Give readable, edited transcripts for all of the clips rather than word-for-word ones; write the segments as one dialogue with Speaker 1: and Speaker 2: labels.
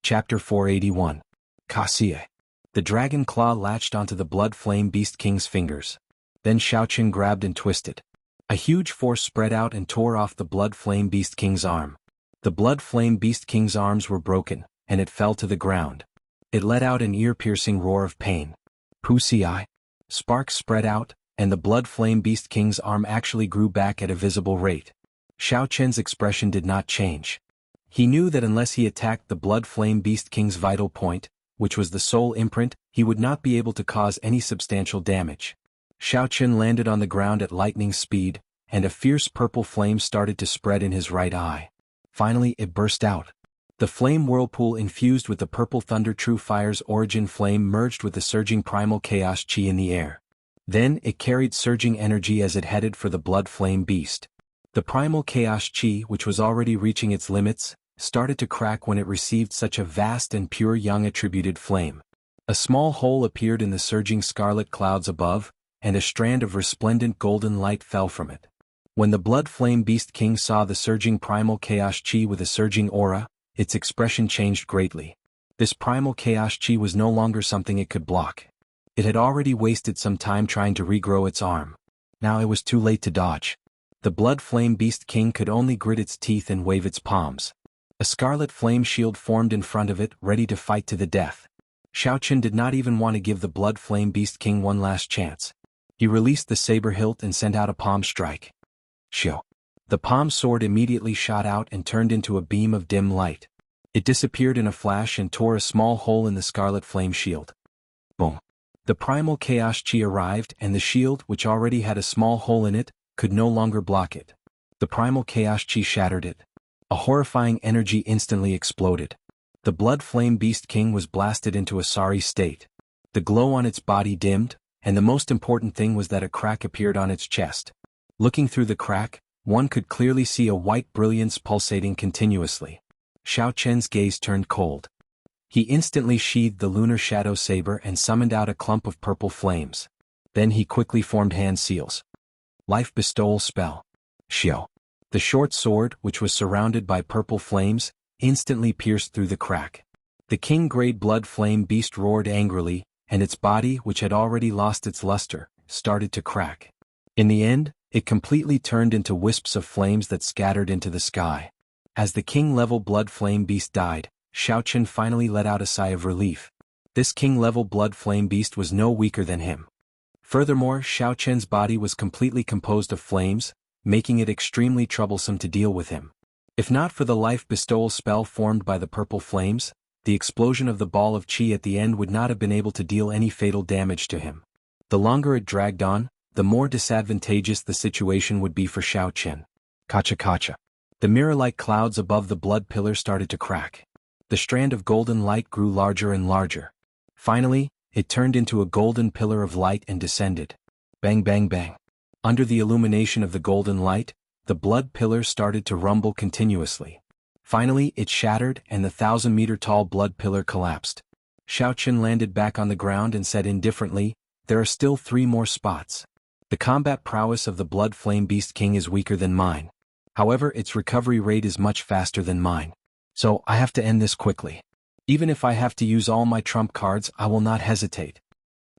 Speaker 1: Chapter 481. Wuxia. The dragon claw latched onto the blood flame beast king's fingers. Then Xiaoqin grabbed and twisted. A huge force spread out and tore off the blood flame beast king's arm. The blood flame beast king's arms were broken, and it fell to the ground. It let out an ear-piercing roar of pain. Wuxia. Sparks spread out, and the blood flame beast king's arm actually grew back at a visible rate. Xiaoqin's expression did not change. He knew that unless he attacked the blood flame beast king's vital point, which was the soul imprint, he would not be able to cause any substantial damage. Xiaoqin landed on the ground at lightning speed, and a fierce purple flame started to spread in his right eye. Finally it burst out. The flame whirlpool infused with the purple thunder true fire's origin flame merged with the surging primal chaos chi in the air. Then it carried surging energy as it headed for the blood flame beast. The primal chaos chi, which was already reaching its limits, started to crack when it received such a vast and pure young attributed flame. A small hole appeared in the surging scarlet clouds above, and a strand of resplendent golden light fell from it. When the blood flame beast king saw the surging primal chaos chi with a surging aura, its expression changed greatly. This primal chaos chi was no longer something it could block. It had already wasted some time trying to regrow its arm. Now it was too late to dodge. The blood flame beast king could only grit its teeth and wave its palms. A scarlet flame shield formed in front of it, ready to fight to the death. Xiaoqin did not even want to give the blood flame beast king one last chance. He released the saber hilt and sent out a palm strike. Shio. The palm sword immediately shot out and turned into a beam of dim light. It disappeared in a flash and tore a small hole in the scarlet flame shield. Boom. The primal chaos chi arrived, and the shield, which already had a small hole in it, could no longer block it. The primal chaos chi shattered it. A horrifying energy instantly exploded. The blood flame beast king was blasted into a sorry state. The glow on its body dimmed, and the most important thing was that a crack appeared on its chest. Looking through the crack, one could clearly see a white brilliance pulsating continuously. Xiaoqin's gaze turned cold. He instantly sheathed the lunar shadow saber and summoned out a clump of purple flames. Then he quickly formed hand seals. Life bestowal spell. Xiao. The short sword, which was surrounded by purple flames, instantly pierced through the crack. The king-grade blood flame beast roared angrily, and its body, which had already lost its luster, started to crack. In the end, it completely turned into wisps of flames that scattered into the sky. As the king-level blood flame beast died, Xiaoqin finally let out a sigh of relief. This king-level blood flame beast was no weaker than him. Furthermore, Xiaoqin's body was completely composed of flames, making it extremely troublesome to deal with him. If not for the life bestowal spell formed by the purple flames, the explosion of the ball of chi at the end would not have been able to deal any fatal damage to him. The longer it dragged on, the more disadvantageous the situation would be for Xiaoqin. Kacha. The mirror-like clouds above the blood pillar started to crack. The strand of golden light grew larger and larger. Finally, it turned into a golden pillar of light and descended. Bang bang bang. Under the illumination of the golden light, the blood pillar started to rumble continuously. Finally, it shattered and the 1,000-meter-tall blood pillar collapsed. Xiaoqin landed back on the ground and said indifferently, "There are still 3 more spots. The combat prowess of the blood flame beast king is weaker than mine. However, its recovery rate is much faster than mine. So, I have to end this quickly. Even if I have to use all my trump cards, I will not hesitate."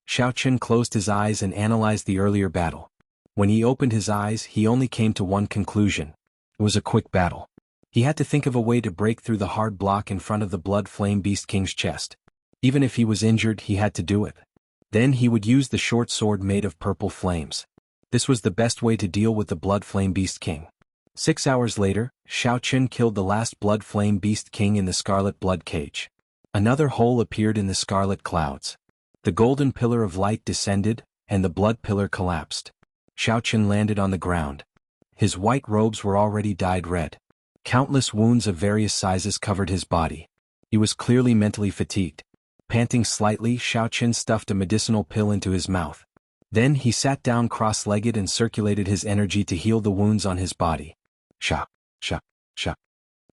Speaker 1: Xiaoqin closed his eyes and analyzed the earlier battle. When he opened his eyes, he only came to one conclusion. It was a quick battle. He had to think of a way to break through the hard block in front of the blood flame beast king's chest. Even if he was injured, he had to do it. Then he would use the short sword made of purple flames. This was the best way to deal with the blood flame beast king. 6 hours later, Xiaoqin killed the last blood flame beast king in the scarlet blood cage. Another hole appeared in the scarlet clouds. The golden pillar of light descended, and the blood pillar collapsed. Xiaoqin landed on the ground. His white robes were already dyed red. Countless wounds of various sizes covered his body. He was clearly mentally fatigued. Panting slightly, Xiaoqin stuffed a medicinal pill into his mouth. Then he sat down cross-legged and circulated his energy to heal the wounds on his body. Sha.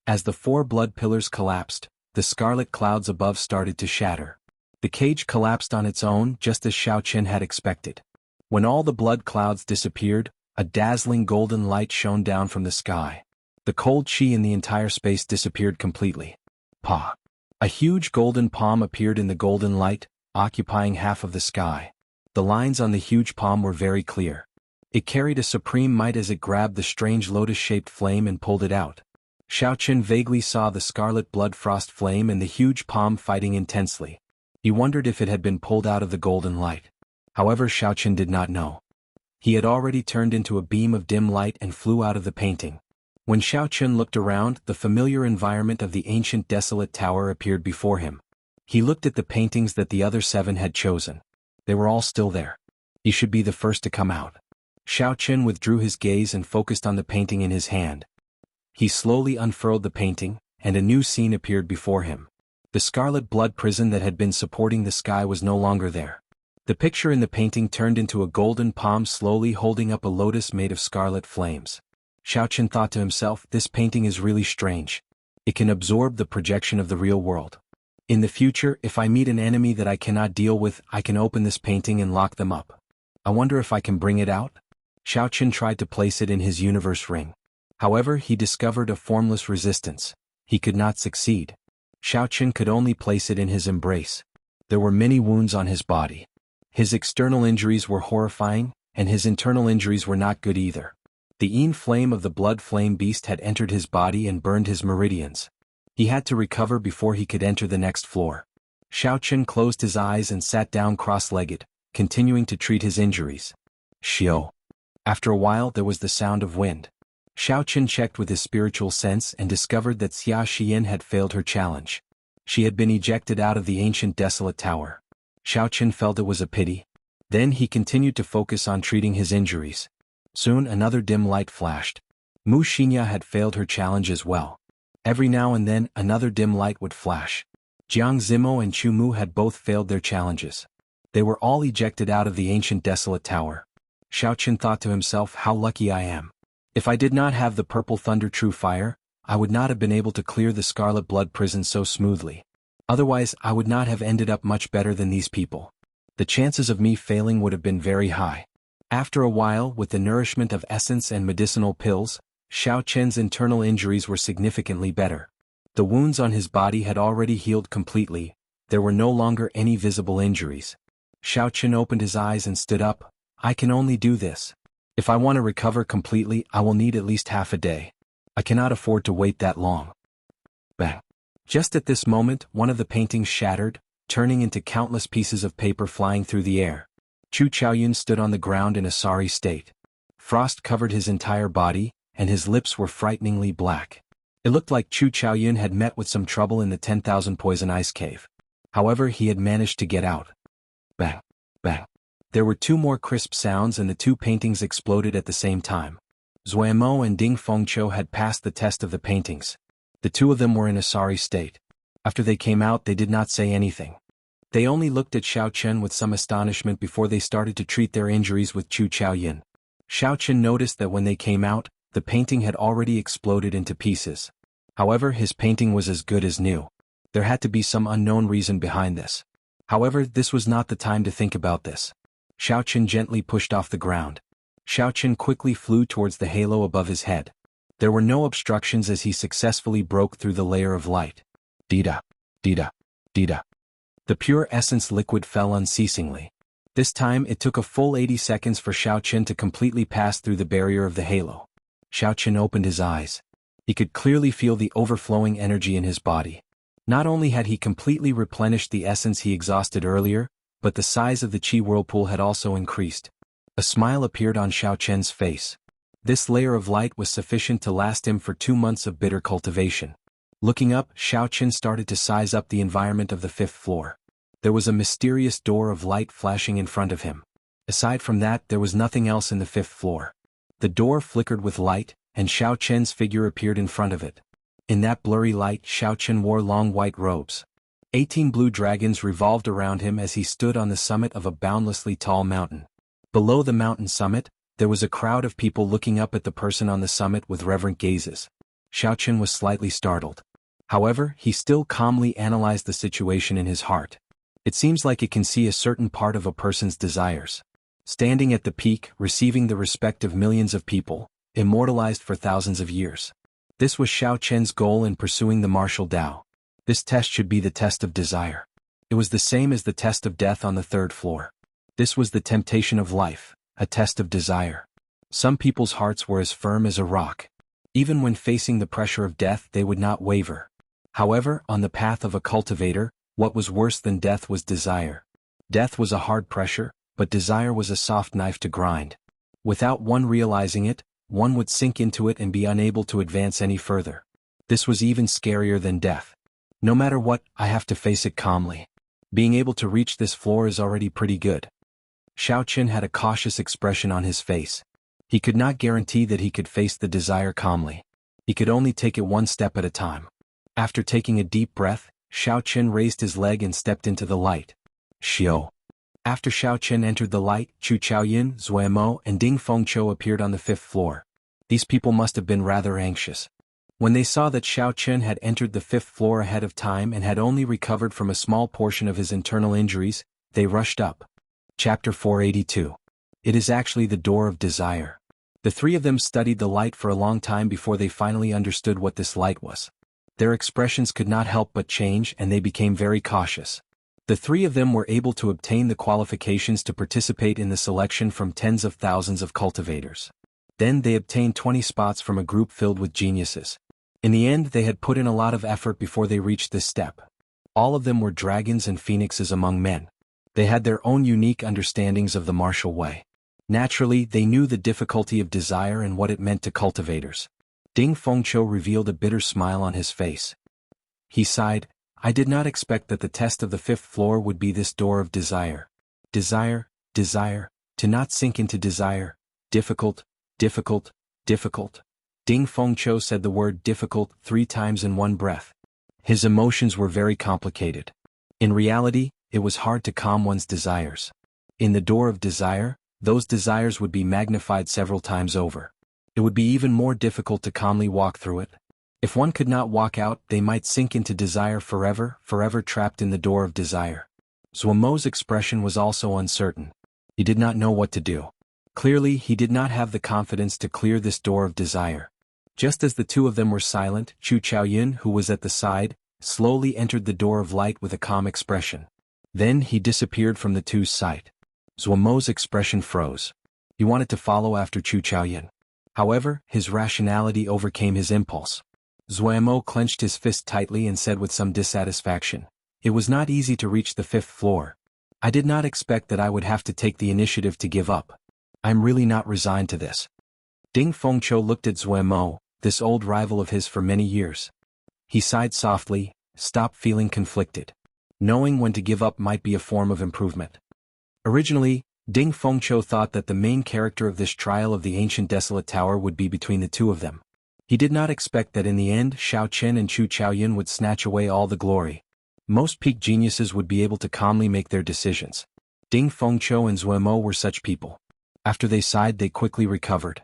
Speaker 1: As the 4 blood pillars collapsed, the scarlet clouds above started to shatter. The cage collapsed on its own, just as Xiaoqin had expected. When all the blood clouds disappeared, a dazzling golden light shone down from the sky. The cold chi in the entire space disappeared completely. Pa. A huge golden palm appeared in the golden light, occupying half of the sky. The lines on the huge palm were very clear. It carried a supreme might as it grabbed the strange lotus-shaped flame and pulled it out. Xiaoqun vaguely saw the scarlet blood frost flame and the huge palm fighting intensely. He wondered if it had been pulled out of the golden light. However, Xiaoqun did not know. He had already turned into a beam of dim light and flew out of the painting. When Xiaoqun looked around, the familiar environment of the ancient desolate tower appeared before him. He looked at the paintings that the other 7 had chosen. They were all still there. He should be the first to come out. Xiaoqun withdrew his gaze and focused on the painting in his hand. He slowly unfurled the painting, and a new scene appeared before him. The scarlet blood prison that had been supporting the sky was no longer there. The picture in the painting turned into a golden palm slowly holding up a lotus made of scarlet flames. Xiaoqun thought to himself, this painting is really strange. It can absorb the projection of the real world. In the future, if I meet an enemy that I cannot deal with, I can open this painting and lock them up. I wonder if I can bring it out? Xiaoqun tried to place it in his universe ring. However, he discovered a formless resistance. He could not succeed. Xiaoqun could only place it in his embrace. There were many wounds on his body. His external injuries were horrifying, and his internal injuries were not good either. The Yin flame of the blood flame beast had entered his body and burned his meridians. He had to recover before he could enter the next floor. Xiaoqun closed his eyes and sat down cross-legged, continuing to treat his injuries. Xiao. After a while there was the sound of wind. Xiaoqun checked with his spiritual sense and discovered that Xia Xian had failed her challenge. She had been ejected out of the ancient desolate tower. Xiaoqun felt it was a pity. Then he continued to focus on treating his injuries. Soon another dim light flashed. Mu Xinya had failed her challenge as well. Every now and then another dim light would flash. Jiang Zimo and Chu Mu had both failed their challenges. They were all ejected out of the ancient desolate tower. Xiaoqun thought to himself, how lucky I am. If I did not have the purple thunder true fire, I would not have been able to clear the scarlet blood prison so smoothly. Otherwise, I would not have ended up much better than these people. The chances of me failing would have been very high. After a while, with the nourishment of essence and medicinal pills, Xiaoqun's internal injuries were significantly better. The wounds on his body had already healed completely. There were no longer any visible injuries. Xiaoqun opened his eyes and stood up. I can only do this. If I want to recover completely, I will need at least half a day. I cannot afford to wait that long. Bang. Just at this moment, one of the paintings shattered, turning into countless pieces of paper flying through the air. Chu Chaoyun stood on the ground in a sorry state. Frost covered his entire body, and his lips were frighteningly black. It looked like Chu Chaoyun had met with some trouble in the 10,000 poison ice cave. However, he had managed to get out. Bang. Bang. There were 2 more crisp sounds and the 2 paintings exploded at the same time. Zuemo and Ding Fengqiu had passed the test of the paintings. The 2 of them were in a sorry state. After they came out, they did not say anything. They only looked at Xiaoqun with some astonishment before they started to treat their injuries with Chu Chaoyun. Xiaoqun noticed that when they came out, the painting had already exploded into pieces. However, his painting was as good as new. There had to be some unknown reason behind this. However, this was not the time to think about this. Xiaoqun gently pushed off the ground. Xiaoqun quickly flew towards the halo above his head. There were no obstructions as he successfully broke through the layer of light. Dida, dida, dida. The pure essence liquid fell unceasingly. This time it took a full 80 seconds for Xiaoqun to completely pass through the barrier of the halo. Xiaoqun opened his eyes. He could clearly feel the overflowing energy in his body. Not only had he completely replenished the essence he exhausted earlier, but the size of the Qi whirlpool had also increased. A smile appeared on Xiaoqun's face. This layer of light was sufficient to last him for 2 months of bitter cultivation. Looking up, Xiaoqun started to size up the environment of the 5th floor. There was a mysterious door of light flashing in front of him. Aside from that, there was nothing else in the 5th floor. The door flickered with light, and Xiaoqun's figure appeared in front of it. In that blurry light, Xiaoqun wore long white robes. 18 blue dragons revolved around him as he stood on the summit of a boundlessly tall mountain. Below the mountain summit, there was a crowd of people looking up at the person on the summit with reverent gazes. Xiaoqun was slightly startled. However, he still calmly analyzed the situation in his heart. It seems like it can see a certain part of a person's desires. Standing at the peak, receiving the respect of millions of people, immortalized for thousands of years. This was Xiaoqun's goal in pursuing the martial Tao. This test should be the test of desire. It was the same as the test of death on the third floor. This was the temptation of life, a test of desire. Some people's hearts were as firm as a rock. Even when facing the pressure of death, they would not waver. However, on the path of a cultivator, what was worse than death was desire. Death was a hard pressure, but desire was a soft knife to grind. Without one realizing it, one would sink into it and be unable to advance any further. This was even scarier than death. No matter what, I have to face it calmly. Being able to reach this floor is already pretty good. Xiao Qin had a cautious expression on his face. He could not guarantee that he could face the desire calmly. He could only take it one step at a time. After taking a deep breath, Xiao Qin raised his leg and stepped into the light. Xiao. After Xiao Qin entered the light, Chu Chaoyin, Zuemo, and Ding Fengqiu appeared on the 5th floor. These people must have been rather anxious. When they saw that Xiao Qin had entered the 5th floor ahead of time and had only recovered from a small portion of his internal injuries, they rushed up. Chapter 482. It is actually the door of desire. The three of them studied the light for a long time before they finally understood what this light was. Their expressions could not help but change and they became very cautious. The three of them were able to obtain the qualifications to participate in the selection from tens of thousands of cultivators. Then they obtained 20 spots from a group filled with geniuses. In the end, they had put in a lot of effort before they reached this step. All of them were dragons and phoenixes among men. They had their own unique understandings of the martial way. Naturally, they knew the difficulty of desire and what it meant to cultivators. Ding Fengqiu revealed a bitter smile on his face. He sighed, I did not expect that the test of the 5th floor would be this door of desire. Desire, desire, to not sink into desire. Difficult, difficult, difficult. Ding Fengqiu said the word difficult 3 times in one breath. His emotions were very complicated. In reality, it was hard to calm one's desires. In the door of desire, those desires would be magnified several times over. It would be even more difficult to calmly walk through it. If one could not walk out, they might sink into desire forever, forever trapped in the door of desire. Zuomo's expression was also uncertain. He did not know what to do. Clearly, he did not have the confidence to clear this door of desire. Just as the two of them were silent, Chu Chaoyin, who was at the side, slowly entered the door of light with a calm expression. Then he disappeared from the two's sight. Zuomo's expression froze. He wanted to follow after Chu Chaoyin. However, his rationality overcame his impulse. Zuemo clenched his fist tightly and said with some dissatisfaction, It was not easy to reach the 5th floor. I did not expect that I would have to take the initiative to give up. I'm really not resigned to this. Ding Fengqiu looked at Zuemo, this old rival of his for many years. He sighed softly, stopped feeling conflicted. Knowing when to give up might be a form of improvement. Originally, Ding Fengqiu thought that the main character of this trial of the ancient desolate tower would be between the two of them. He did not expect that in the end Xiao Qin and Chu Chaoyin would snatch away all the glory. Most peak geniuses would be able to calmly make their decisions. Ding Fengqiu and Zuemo were such people. After they sighed, they quickly recovered.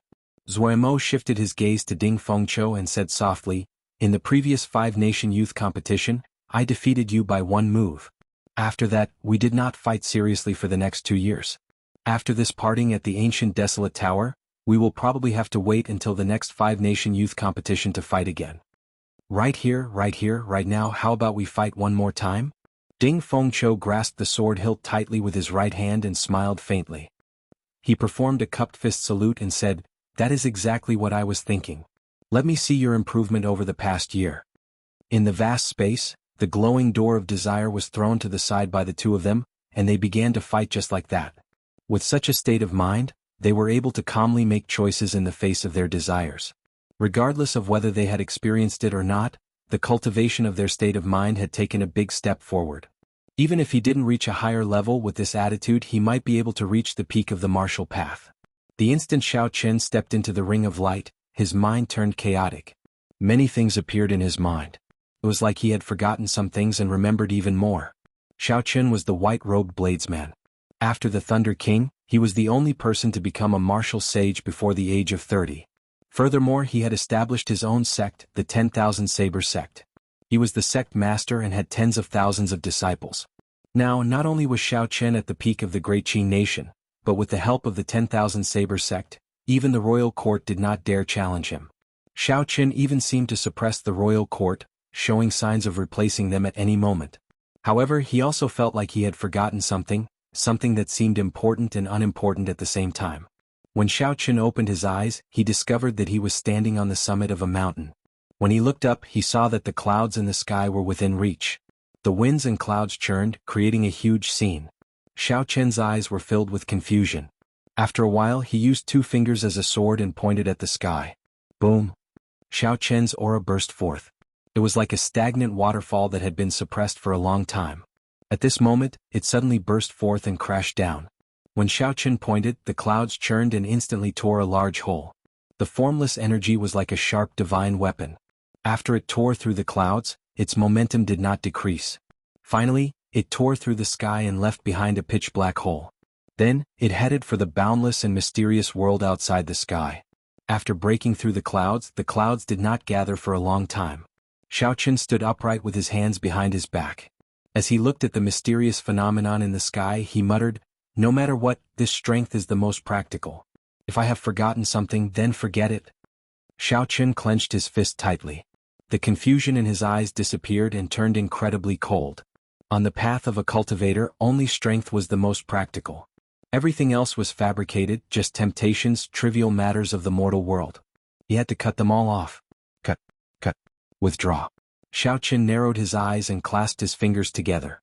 Speaker 1: Zuemo shifted his gaze to Ding Fengqiu and said softly, In the previous 5-nation youth competition, I defeated you by 1 move. After that, we did not fight seriously for the next 2 years. After this parting at the ancient desolate tower, we will probably have to wait until the next 5-nation youth competition to fight again. Right here, right now, how about we fight one more time? Ding Fengqiu grasped the sword hilt tightly with his right hand and smiled faintly. He performed a cupped fist salute and said, That is exactly what I was thinking. Let me see your improvement over the past year. In the vast space, the glowing door of desire was thrown to the side by the two of them, and they began to fight just like that. With such a state of mind, they were able to calmly make choices in the face of their desires. Regardless of whether they had experienced it or not, the cultivation of their state of mind had taken a big step forward. Even if he didn't reach a higher level with this attitude, he might be able to reach the peak of the martial path. The instant Xiao Qin stepped into the ring of light, his mind turned chaotic. Many things appeared in his mind. It was like he had forgotten some things and remembered even more. Xiao Qin was the white-robed bladesman. After the Thunder King, he was the only person to become a martial sage before the age of 30. Furthermore, he had established his own sect, the 10,000 Saber sect. He was the sect master and had tens of thousands of disciples. Now, not only was Xiao Qin at the peak of the great Qin nation, but with the help of the 10,000 Saber sect, even the royal court did not dare challenge him. Xiao Qin even seemed to suppress the royal court, showing signs of replacing them at any moment. However, he also felt like he had forgotten something that seemed important and unimportant at the same time. When Xiao Qin opened his eyes, he discovered that he was standing on the summit of a mountain. When he looked up, he saw that the clouds in the sky were within reach. The winds and clouds churned, creating a huge scene. Xiao Qian's eyes were filled with confusion. After a while, he used 2 fingers as a sword and pointed at the sky. Boom! Xiao Qian's aura burst forth. It was like a stagnant waterfall that had been suppressed for a long time. At this moment, it suddenly burst forth and crashed down. When Xiao Qian pointed, the clouds churned and instantly tore a large hole. The formless energy was like a sharp divine weapon. After it tore through the clouds, its momentum did not decrease. Finally, it tore through the sky and left behind a pitch-black hole. Then, it headed for the boundless and mysterious world outside the sky. After breaking through the clouds did not gather for a long time. Xiao Qian stood upright with his hands behind his back. As he looked at the mysterious phenomenon in the sky, he muttered, "No matter what, this strength is the most practical. If I have forgotten something, then forget it." Xiao Qian clenched his fist tightly. The confusion in his eyes disappeared and turned incredibly cold. On the path of a cultivator, only strength was the most practical. Everything else was fabricated, just temptations, trivial matters of the mortal world. He had to cut them all off. Cut. Withdraw. Xiao Qin narrowed his eyes and clasped his fingers together.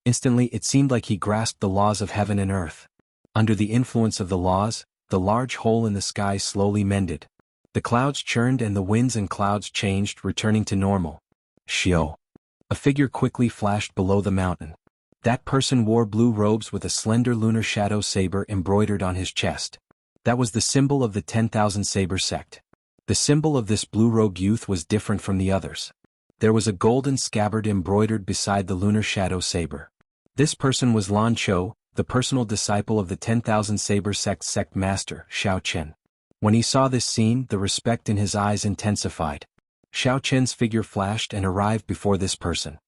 Speaker 1: Instantly, it seemed like he grasped the laws of heaven and earth. Under the influence of the laws, the large hole in the sky slowly mended. The clouds churned and the winds and clouds changed, returning to normal. Xiao. A figure quickly flashed below the mountain. That person wore blue robes with a slender lunar shadow saber embroidered on his chest. That was the symbol of the 10,000 Saber sect. The symbol of this blue-robed youth was different from the others. There was a golden scabbard embroidered beside the lunar shadow saber. This person was Lan Chou, the personal disciple of the 10,000 Saber sect master, Xiao Qian. When he saw this scene, the respect in his eyes intensified. Xiao Qian's figure flashed and arrived before this person.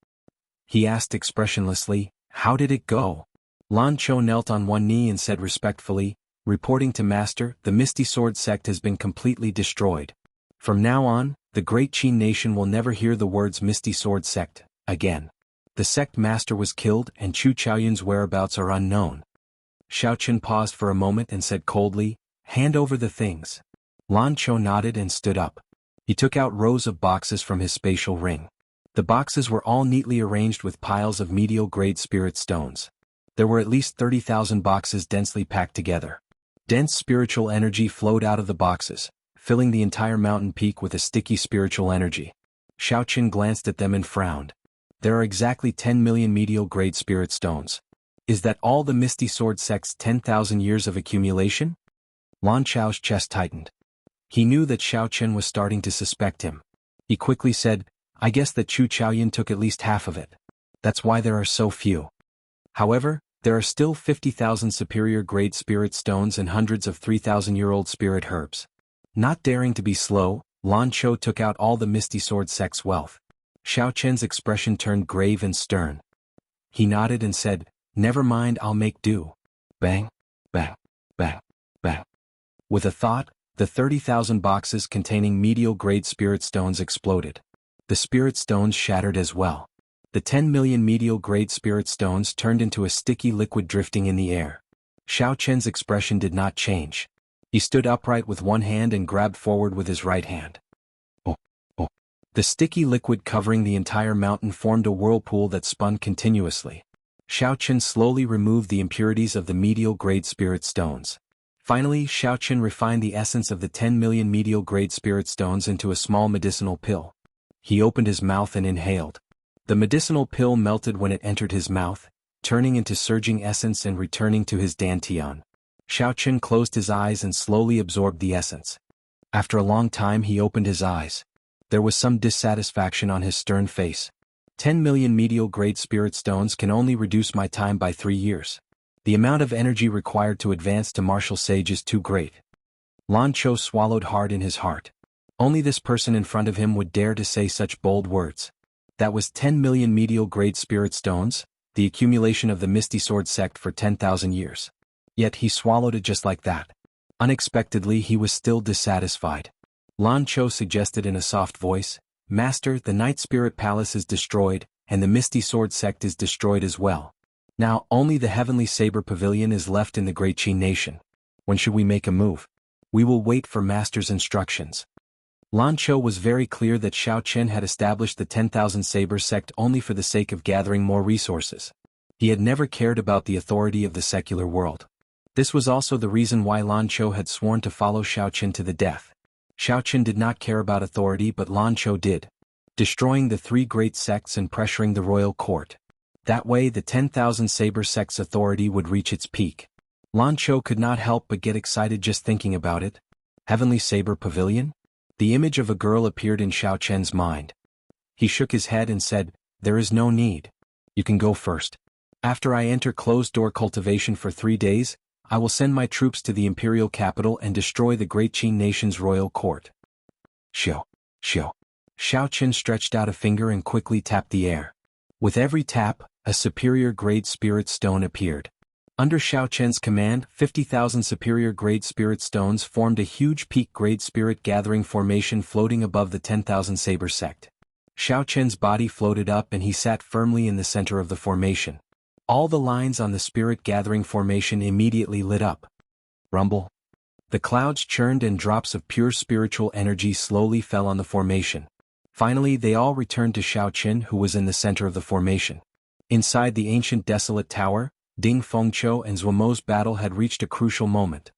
Speaker 1: He asked expressionlessly, "How did it go?" Lan Chou knelt on one knee and said respectfully, "Reporting to Master, the Misty Sword sect has been completely destroyed. From now on, the Great Qin nation will never hear the words Misty Sword sect again. The sect master was killed and Chu Chaoyun's whereabouts are unknown." Xiao Qian paused for a moment and said coldly, "Hand over the things." Lan Chou nodded and stood up. He took out rows of boxes from his spatial ring. The boxes were all neatly arranged with piles of medial-grade spirit stones. There were at least 30,000 boxes densely packed together. Dense spiritual energy flowed out of the boxes, filling the entire mountain peak with a sticky spiritual energy. Xiao Qin glanced at them and frowned. There are exactly 10 million medial-grade spirit stones. Is that all the Misty Sword sect's 10,000 years of accumulation? Lan Chao's chest tightened. He knew that Xiao Qian was starting to suspect him. He quickly said, "I guess that Chu Chaoyun took at least half of it. That's why there are so few. However, there are still 50,000 superior-grade spirit stones and hundreds of 3,000-year-old spirit herbs." Not daring to be slow, Lan Chou took out all the Misty Sword sect's wealth. Xiao Qian's expression turned grave and stern. He nodded and said, "Never mind, I'll make do." Bang, bang, bang, bang. With a thought, the 30,000 boxes containing medial-grade spirit stones exploded. The spirit stones shattered as well. The 10 million medial-grade spirit stones turned into a sticky liquid drifting in the air. Xiao Qian's expression did not change. He stood upright with one hand and grabbed forward with his right hand. Oh, oh. The sticky liquid covering the entire mountain formed a whirlpool that spun continuously. Xiao Qian slowly removed the impurities of the medial-grade spirit stones. Finally, Xiao Qian refined the essence of the 10 million medial-grade spirit stones into a small medicinal pill. He opened his mouth and inhaled. The medicinal pill melted when it entered his mouth, turning into surging essence and returning to his dantian. Xiao Qian closed his eyes and slowly absorbed the essence. After a long time he opened his eyes. There was some dissatisfaction on his stern face. 10 million medial-grade spirit stones can only reduce my time by 3 years. The amount of energy required to advance to martial sage is too great. Lan Chou swallowed hard in his heart. Only this person in front of him would dare to say such bold words. That was 10 million medial-grade spirit stones, the accumulation of the Misty Sword sect for 10,000 years. Yet he swallowed it just like that. Unexpectedly he was still dissatisfied. Lan Chou suggested in a soft voice, "Master, the Night Spirit Palace is destroyed, and the Misty Sword sect is destroyed as well. Now, only the Heavenly Saber Pavilion is left in the Great Qin Nation. When should we make a move? We will wait for Master's instructions." Lan Cho was very clear that Xiao Qian had established the 10,000 Saber sect only for the sake of gathering more resources. He had never cared about the authority of the secular world. This was also the reason why Lan Cho had sworn to follow Xiao Qian to the death. Xiao Qian did not care about authority, but Lan Cho did, destroying the 3 great sects and pressuring the royal court. That way the 10,000 Saber sect's authority would reach its peak. Lan Cho could not help but get excited just thinking about it. Heavenly Saber Pavilion? The image of a girl appeared in Xiao Qian's mind. He shook his head and said, "There is no need. You can go first. After I enter closed-door cultivation for 3 days, I will send my troops to the imperial capital and destroy the Great Qin Nation's royal court." Xiao. Xiao Qian stretched out a finger and quickly tapped the air. With every tap, a superior-grade spirit stone appeared. Under Xiao Qian's command, 50,000 superior-grade spirit stones formed a huge peak-grade spirit gathering formation floating above the 10,000 Saber sect. Xiao Qian's body floated up and he sat firmly in the center of the formation. All the lines on the spirit gathering formation immediately lit up. Rumble. The clouds churned and drops of pure spiritual energy slowly fell on the formation. Finally they all returned to Xiao Qian, who was in the center of the formation. Inside the ancient desolate tower, Ding Fengqiu and Zuomo's battle had reached a crucial moment.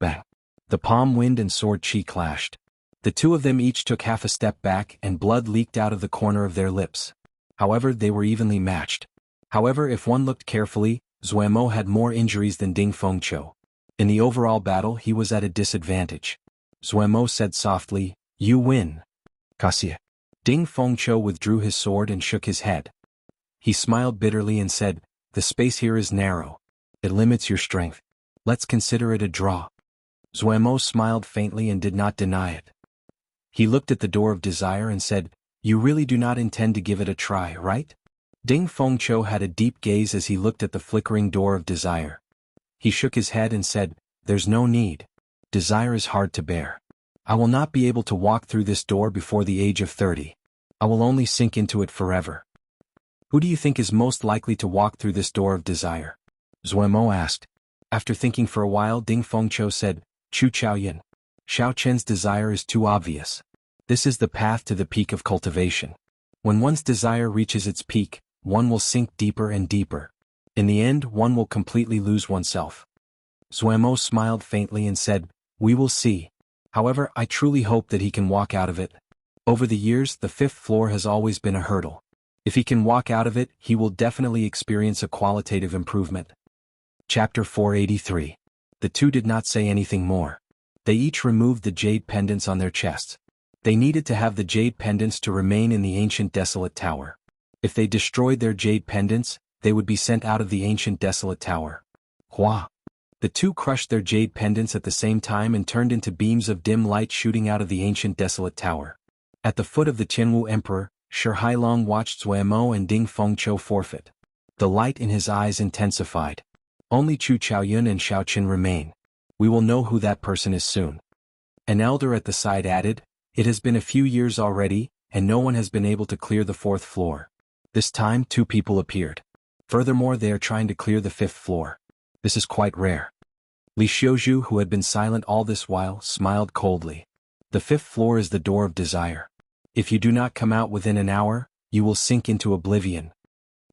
Speaker 1: Bang! The palm wind and sword chi clashed. The two of them each took half a step back and blood leaked out of the corner of their lips. However, they were evenly matched. However, if one looked carefully, Zuomo had more injuries than Ding Fengqiu. In the overall battle he was at a disadvantage. Zuomo said softly, "You win." "Cassia." Ding Fengqiu withdrew his sword and shook his head. He smiled bitterly and said, "The space here is narrow. It limits your strength. Let's consider it a draw." Zuomo smiled faintly and did not deny it. He looked at the door of desire and said, "You really do not intend to give it a try, right?" Ding Fengqiu had a deep gaze as he looked at the flickering door of desire. He shook his head and said, "There's no need. Desire is hard to bear. I will not be able to walk through this door before the age of 30. I will only sink into it forever." "Who do you think is most likely to walk through this door of desire?" Zuomo asked. After thinking for a while, Ding Fengqiu said, "Chu Chaoyan. Xiao Qian's desire is too obvious. This is the path to the peak of cultivation. When one's desire reaches its peak, one will sink deeper and deeper. In the end, one will completely lose oneself." Zuomo smiled faintly and said, "We will see. However, I truly hope that he can walk out of it. Over the years, the 5th floor has always been a hurdle. If he can walk out of it, he will definitely experience a qualitative improvement." Chapter 483. The two did not say anything more. They each removed the jade pendants on their chests. They needed to have the jade pendants to remain in the ancient desolate tower. If they destroyed their jade pendants, they would be sent out of the ancient desolate tower. Hua! The two crushed their jade pendants at the same time and turned into beams of dim light shooting out of the ancient desolate tower. At the foot of the Tianwu Emperor, Shi Hailong watched Zuomo and Ding Fengqiu forfeit. The light in his eyes intensified. Only Chu Chaoyun and Xiao Qian remain. We will know who that person is soon. An elder at the side added, "It has been a few years already, and no one has been able to clear the 4th floor. This time 2 people appeared. Furthermore, they are trying to clear the 5th floor. This is quite rare." Li Xiuzhu, who had been silent all this while, smiled coldly. "The 5th floor is the door of desire. If you do not come out within an hour, you will sink into oblivion."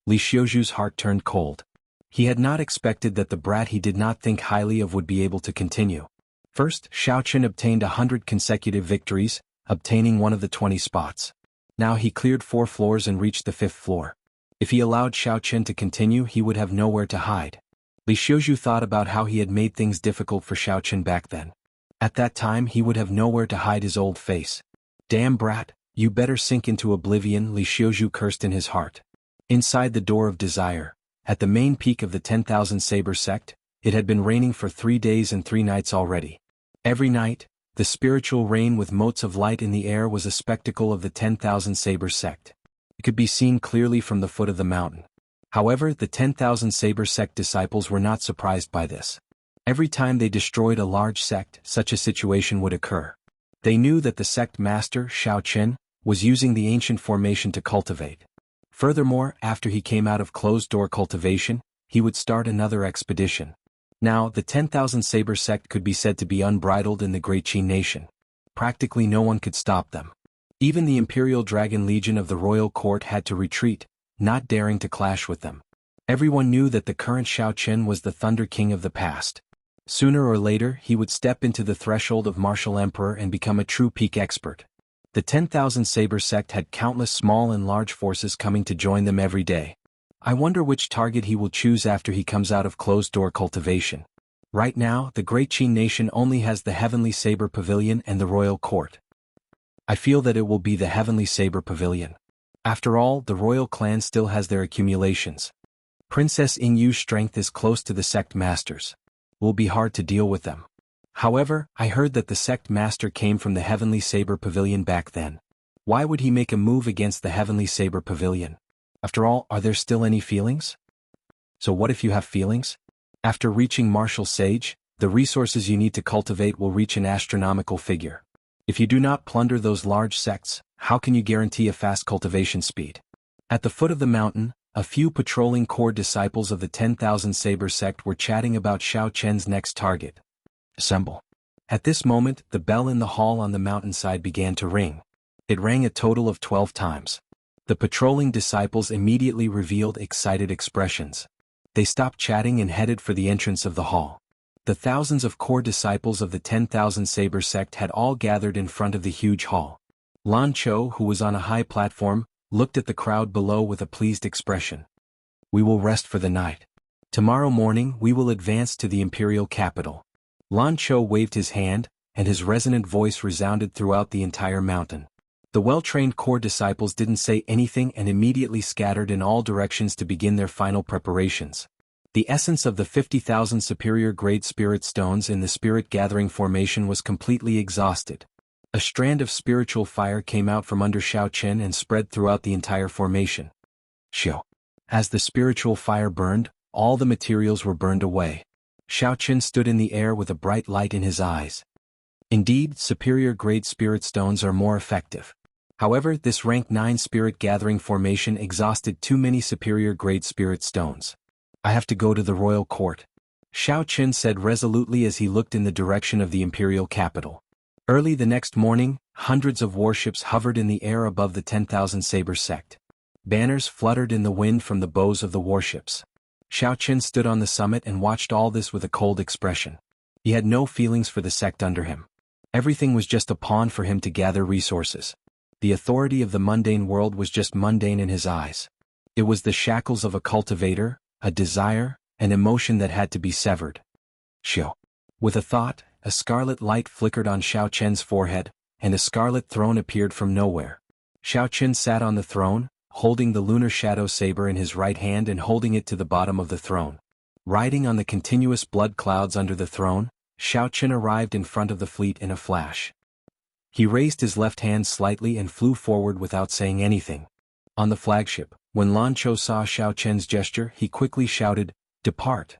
Speaker 1: Li Xiuzhu's heart turned cold. He had not expected that the brat he did not think highly of would be able to continue. First, Xiao Qian obtained 100 consecutive victories, obtaining one of the 20 spots. Now he cleared 4 floors and reached the 5th floor. If he allowed Xiao Qian to continue, he would have nowhere to hide. Li Xiuzhu thought about how he had made things difficult for Xiao Qian back then. At that time he would have nowhere to hide his old face. "Damn brat, you better sink into oblivion," Li Xiuzhu cursed in his heart. Inside the door of desire, at the main peak of the 10,000 Saber sect, it had been raining for 3 days and 3 nights already. Every night, the spiritual rain with motes of light in the air was a spectacle of the 10,000 Saber sect. It could be seen clearly from the foot of the mountain. However, the 10,000 Saber sect disciples were not surprised by this. Every time they destroyed a large sect, such a situation would occur. They knew that the sect master, Xiao Qian, was using the ancient formation to cultivate. Furthermore, after he came out of closed-door cultivation, he would start another expedition. Now, the 10,000 Saber sect could be said to be unbridled in the Great Qin nation. Practically no one could stop them. Even the Imperial Dragon Legion of the royal court had to retreat, not daring to clash with them. Everyone knew that the current Xiao Qian was the Thunder King of the past. Sooner or later he would step into the threshold of martial emperor and become a true peak expert. The 10,000 Saber sect had countless small and large forces coming to join them every day. I wonder which target he will choose after he comes out of closed-door cultivation. Right now, the Great Qin nation only has the Heavenly Saber Pavilion and the royal court. I feel that it will be the Heavenly Saber Pavilion. After all, the royal clan still has their accumulations. Princess Yingyu's strength is close to the sect masters. It will be hard to deal with them. However, I heard that the sect master came from the Heavenly Saber Pavilion back then. Why would he make a move against the Heavenly Saber Pavilion? After all, are there still any feelings? So what if you have feelings? After reaching Martial Sage, the resources you need to cultivate will reach an astronomical figure. If you do not plunder those large sects, how can you guarantee a fast cultivation speed? At the foot of the mountain, a few patrolling core disciples of the 10,000 Saber sect were chatting about Xiao Qian's next target. Assemble. At this moment, the bell in the hall on the mountainside began to ring. It rang a total of 12 times. The patrolling disciples immediately revealed excited expressions. They stopped chatting and headed for the entrance of the hall. The thousands of core disciples of the 10,000 Saber sect had all gathered in front of the huge hall. Lan Cho, who was on a high platform, looked at the crowd below with a pleased expression. We will rest for the night. Tomorrow morning we will advance to the imperial capital. Lan Cho waved his hand, and his resonant voice resounded throughout the entire mountain. The well-trained core disciples didn't say anything and immediately scattered in all directions to begin their final preparations. The essence of the 50,000 superior-grade spirit stones in the spirit-gathering formation was completely exhausted. A strand of spiritual fire came out from under Xiao Qian and spread throughout the entire formation. Xiao. As the spiritual fire burned, all the materials were burned away. Xiao Qian stood in the air with a bright light in his eyes. Indeed, superior-grade spirit stones are more effective. However, this rank 9 spirit-gathering formation exhausted too many superior-grade spirit stones. I have to go to the royal court, Xiao Qian said resolutely as he looked in the direction of the imperial capital. Early the next morning, hundreds of warships hovered in the air above the 10,000 Saber sect. Banners fluttered in the wind from the bows of the warships. Xiao Qian stood on the summit and watched all this with a cold expression. He had no feelings for the sect under him. Everything was just a pawn for him to gather resources. The authority of the mundane world was just mundane in his eyes. It was the shackles of a cultivator, a desire, an emotion that had to be severed. Xiao. With a thought, a scarlet light flickered on Xiao Qian's forehead, and a scarlet throne appeared from nowhere. Xiao Qian sat on the throne, holding the lunar shadow saber in his right hand and holding it to the bottom of the throne. Riding on the continuous blood clouds under the throne, Xiao Qian arrived in front of the fleet in a flash. He raised his left hand slightly and flew forward without saying anything. On the flagship, when Lan Cho saw Xiao Qian's gesture, he quickly shouted, "Depart!"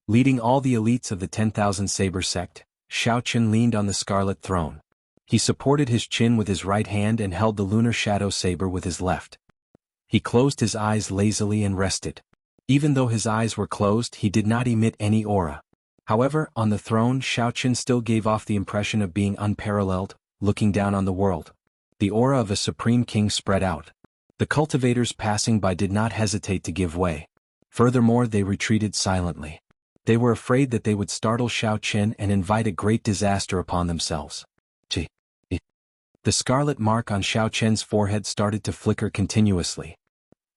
Speaker 1: Leading all the elites of the 10,000 Saber sect, Xiao Qian leaned on the scarlet throne. He supported his chin with his right hand and held the lunar shadow saber with his left. He closed his eyes lazily and rested. Even though his eyes were closed, he did not emit any aura. However, on the throne, Xiao Qian still gave off the impression of being unparalleled, looking down on the world. The aura of a supreme king spread out. The cultivators passing by did not hesitate to give way. Furthermore, they retreated silently. They were afraid that they would startle Xiao Qian and invite a great disaster upon themselves. The scarlet mark on Xiao Qian's forehead started to flicker continuously.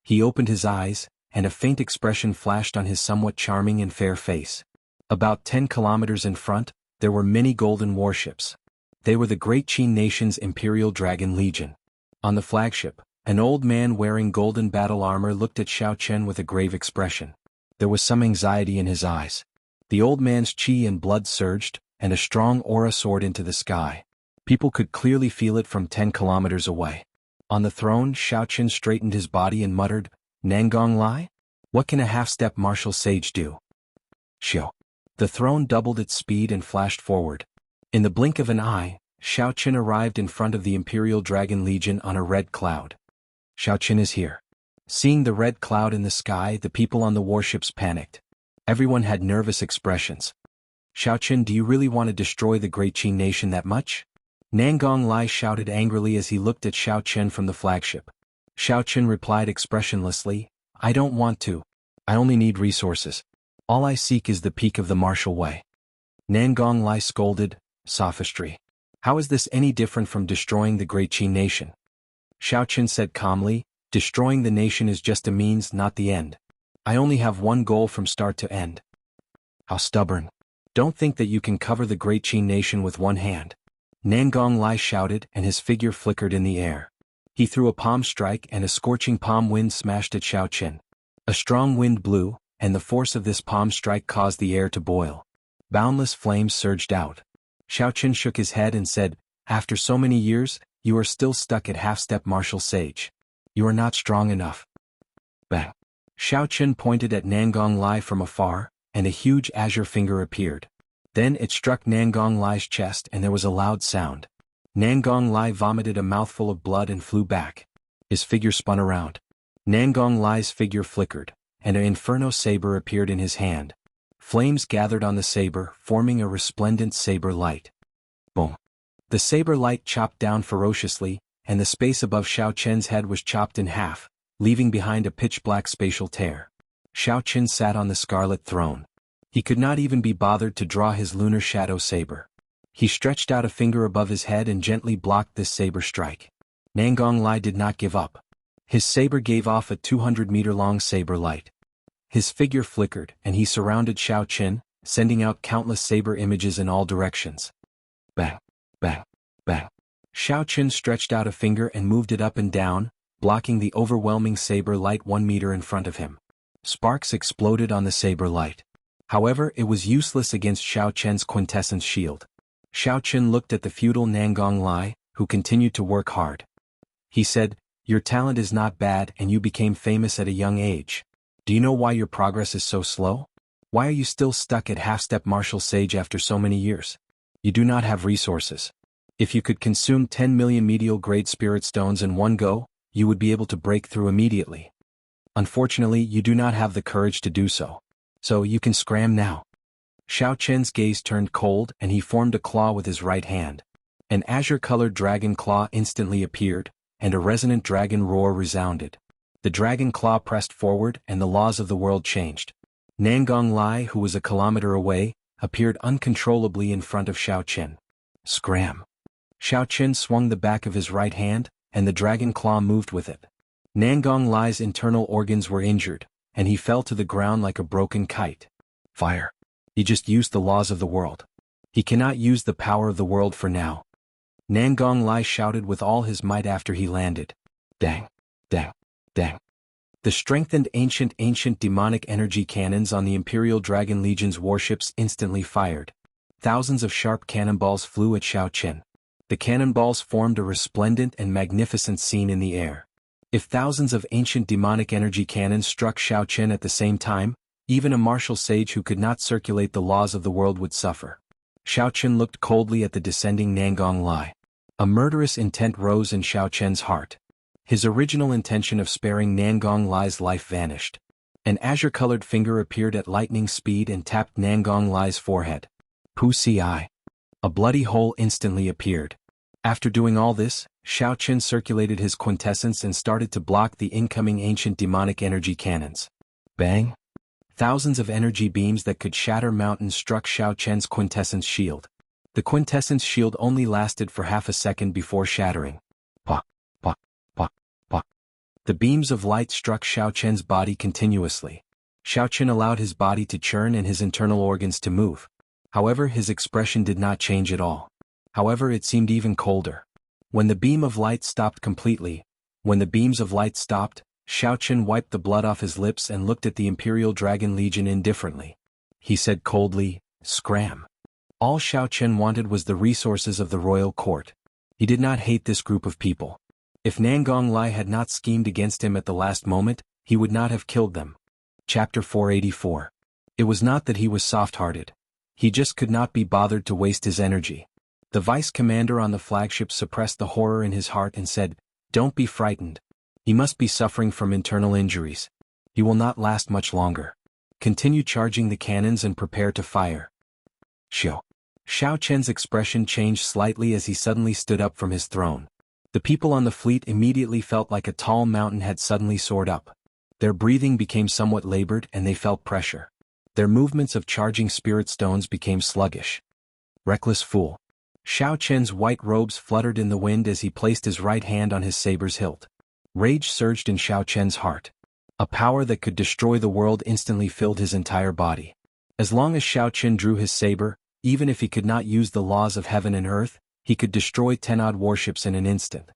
Speaker 1: He opened his eyes, and a faint expression flashed on his somewhat charming and fair face. About 10 kilometers in front, there were many golden warships. They were the Great Qin nation's Imperial Dragon Legion. On the flagship, an old man wearing golden battle armor looked at Xiao Qian with a grave expression. There was some anxiety in his eyes. The old man's qi and blood surged, and a strong aura soared into the sky. People could clearly feel it from 10 kilometers away. On the throne, Xiao Qian straightened his body and muttered, "Nangong Lai? What can a half-step martial sage do?" Xiao. The throne doubled its speed and flashed forward. In the blink of an eye, Xiaoqin arrived in front of the Imperial Dragon Legion on a red cloud. Xiaoqin is here. Seeing the red cloud in the sky, the people on the warships panicked. Everyone had nervous expressions. Xiaoqin, do you really want to destroy the Great Qin nation that much? Nangong Lai shouted angrily as he looked at Xiaoqin from the flagship. Xiaoqin replied expressionlessly, I don't want to. I only need resources. All I seek is the peak of the martial way. Nangong Lai scolded, sophistry. How is this any different from destroying the Great Qin nation? Xiaoqin said calmly, destroying the nation is just a means, not the end. I only have one goal from start to end. How stubborn. Don't think that you can cover the Great Qin nation with one hand. Nangong Lai shouted, and his figure flickered in the air. He threw a palm strike and a scorching palm wind smashed at Xiaoqin. A strong wind blew, and the force of this palm strike caused the air to boil. Boundless flames surged out. Xiaoqin shook his head and said, after so many years, you are still stuck at half-step martial sage. You are not strong enough. Bang. Xiaoqin pointed at Nangong Lai from afar, and a huge azure finger appeared. Then it struck Nangong Lai's chest and there was a loud sound. Nangong Lai vomited a mouthful of blood and flew back. His figure spun around. Nangong Lai's figure flickered, and an inferno saber appeared in his hand. Flames gathered on the saber, forming a resplendent saber light. Boom. The saber light chopped down ferociously, and the space above Xiaoqin's head was chopped in half, leaving behind a pitch-black spatial tear. Xiaoqin sat on the scarlet throne. He could not even be bothered to draw his lunar shadow saber. He stretched out a finger above his head and gently blocked this saber strike. Nangong Lai did not give up. His saber gave off a 200-meter-long saber light. His figure flickered, and he surrounded Xiaoqin, sending out countless saber images in all directions. Bang, bang, bang. Xiaoqin stretched out a finger and moved it up and down, blocking the overwhelming saber light 1 meter in front of him. Sparks exploded on the saber light. However, it was useless against Xiaoqin's quintessence shield. Xiaoqin looked at the feudal Nangong Lai, who continued to work hard. He said, your talent is not bad and you became famous at a young age. Do you know why your progress is so slow? Why are you still stuck at half-step martial sage after so many years? You do not have resources. If you could consume 10 million medial-grade spirit stones in one go, you would be able to break through immediately. Unfortunately, you do not have the courage to do so. So you can scram now. Xiaoqin's gaze turned cold and he formed a claw with his right hand. An azure-colored dragon claw instantly appeared, and a resonant dragon roar resounded. The dragon claw pressed forward and the laws of the world changed. Nangong Lai, who was a kilometer away, appeared uncontrollably in front of Xiaoqin. Scram. Xiaoqin swung the back of his right hand, and the dragon claw moved with it. Nangong Lai's internal organs were injured, and he fell to the ground like a broken kite. Fire. He just used the laws of the world. He cannot use the power of the world for now. Nangong Lai shouted with all his might after he landed. Dang. Dang. Dang. The strengthened ancient demonic energy cannons on the Imperial Dragon Legion's warships instantly fired. Thousands of sharp cannonballs flew at Xiaoqin. The cannonballs formed a resplendent and magnificent scene in the air. If thousands of ancient demonic energy cannons struck Xiaoqin at the same time, even a martial sage who could not circulate the laws of the world would suffer. Xiaoqin looked coldly at the descending Nangong Lai. A murderous intent rose in Xiaoqin's heart. His original intention of sparing Nangong Lai's life vanished. An azure-colored finger appeared at lightning speed and tapped Nangong Lai's forehead. Pussy eye. A bloody hole instantly appeared. After doing all this, Xiaoqin circulated his quintessence and started to block the incoming ancient demonic energy cannons. Bang! Thousands of energy beams that could shatter mountains struck Xiaoqin's quintessence shield. The quintessence shield only lasted for half a second before shattering. Pah! Pah! Pah! Pah! The beams of light struck Xiaoqin's body continuously. Xiaoqin allowed his body to churn and his internal organs to move. However, his expression did not change at all. However, it seemed even colder. When the beam of light stopped completely, Xiaoqin wiped the blood off his lips and looked at the Imperial Dragon Legion indifferently. He said coldly, "Scram." All Xiaoqin wanted was the resources of the royal court. He did not hate this group of people. If Nangong Lai had not schemed against him at the last moment, he would not have killed them. Chapter 484. It was not that he was soft-hearted. He just could not be bothered to waste his energy. The vice commander on the flagship suppressed the horror in his heart and said, "Don't be frightened. He must be suffering from internal injuries. He will not last much longer. Continue charging the cannons and prepare to fire." Xiao Chen's expression changed slightly as he suddenly stood up from his throne. The people on the fleet immediately felt like a tall mountain had suddenly soared up. Their breathing became somewhat labored and they felt pressure. Their movements of charging spirit stones became sluggish. Reckless fool. Xiao Chen's white robes fluttered in the wind as he placed his right hand on his saber's hilt. Rage surged in Xiao Chen's heart. A power that could destroy the world instantly filled his entire body. As long as Xiao Chen drew his saber, even if he could not use the laws of heaven and earth, he could destroy 10-odd warships in an instant.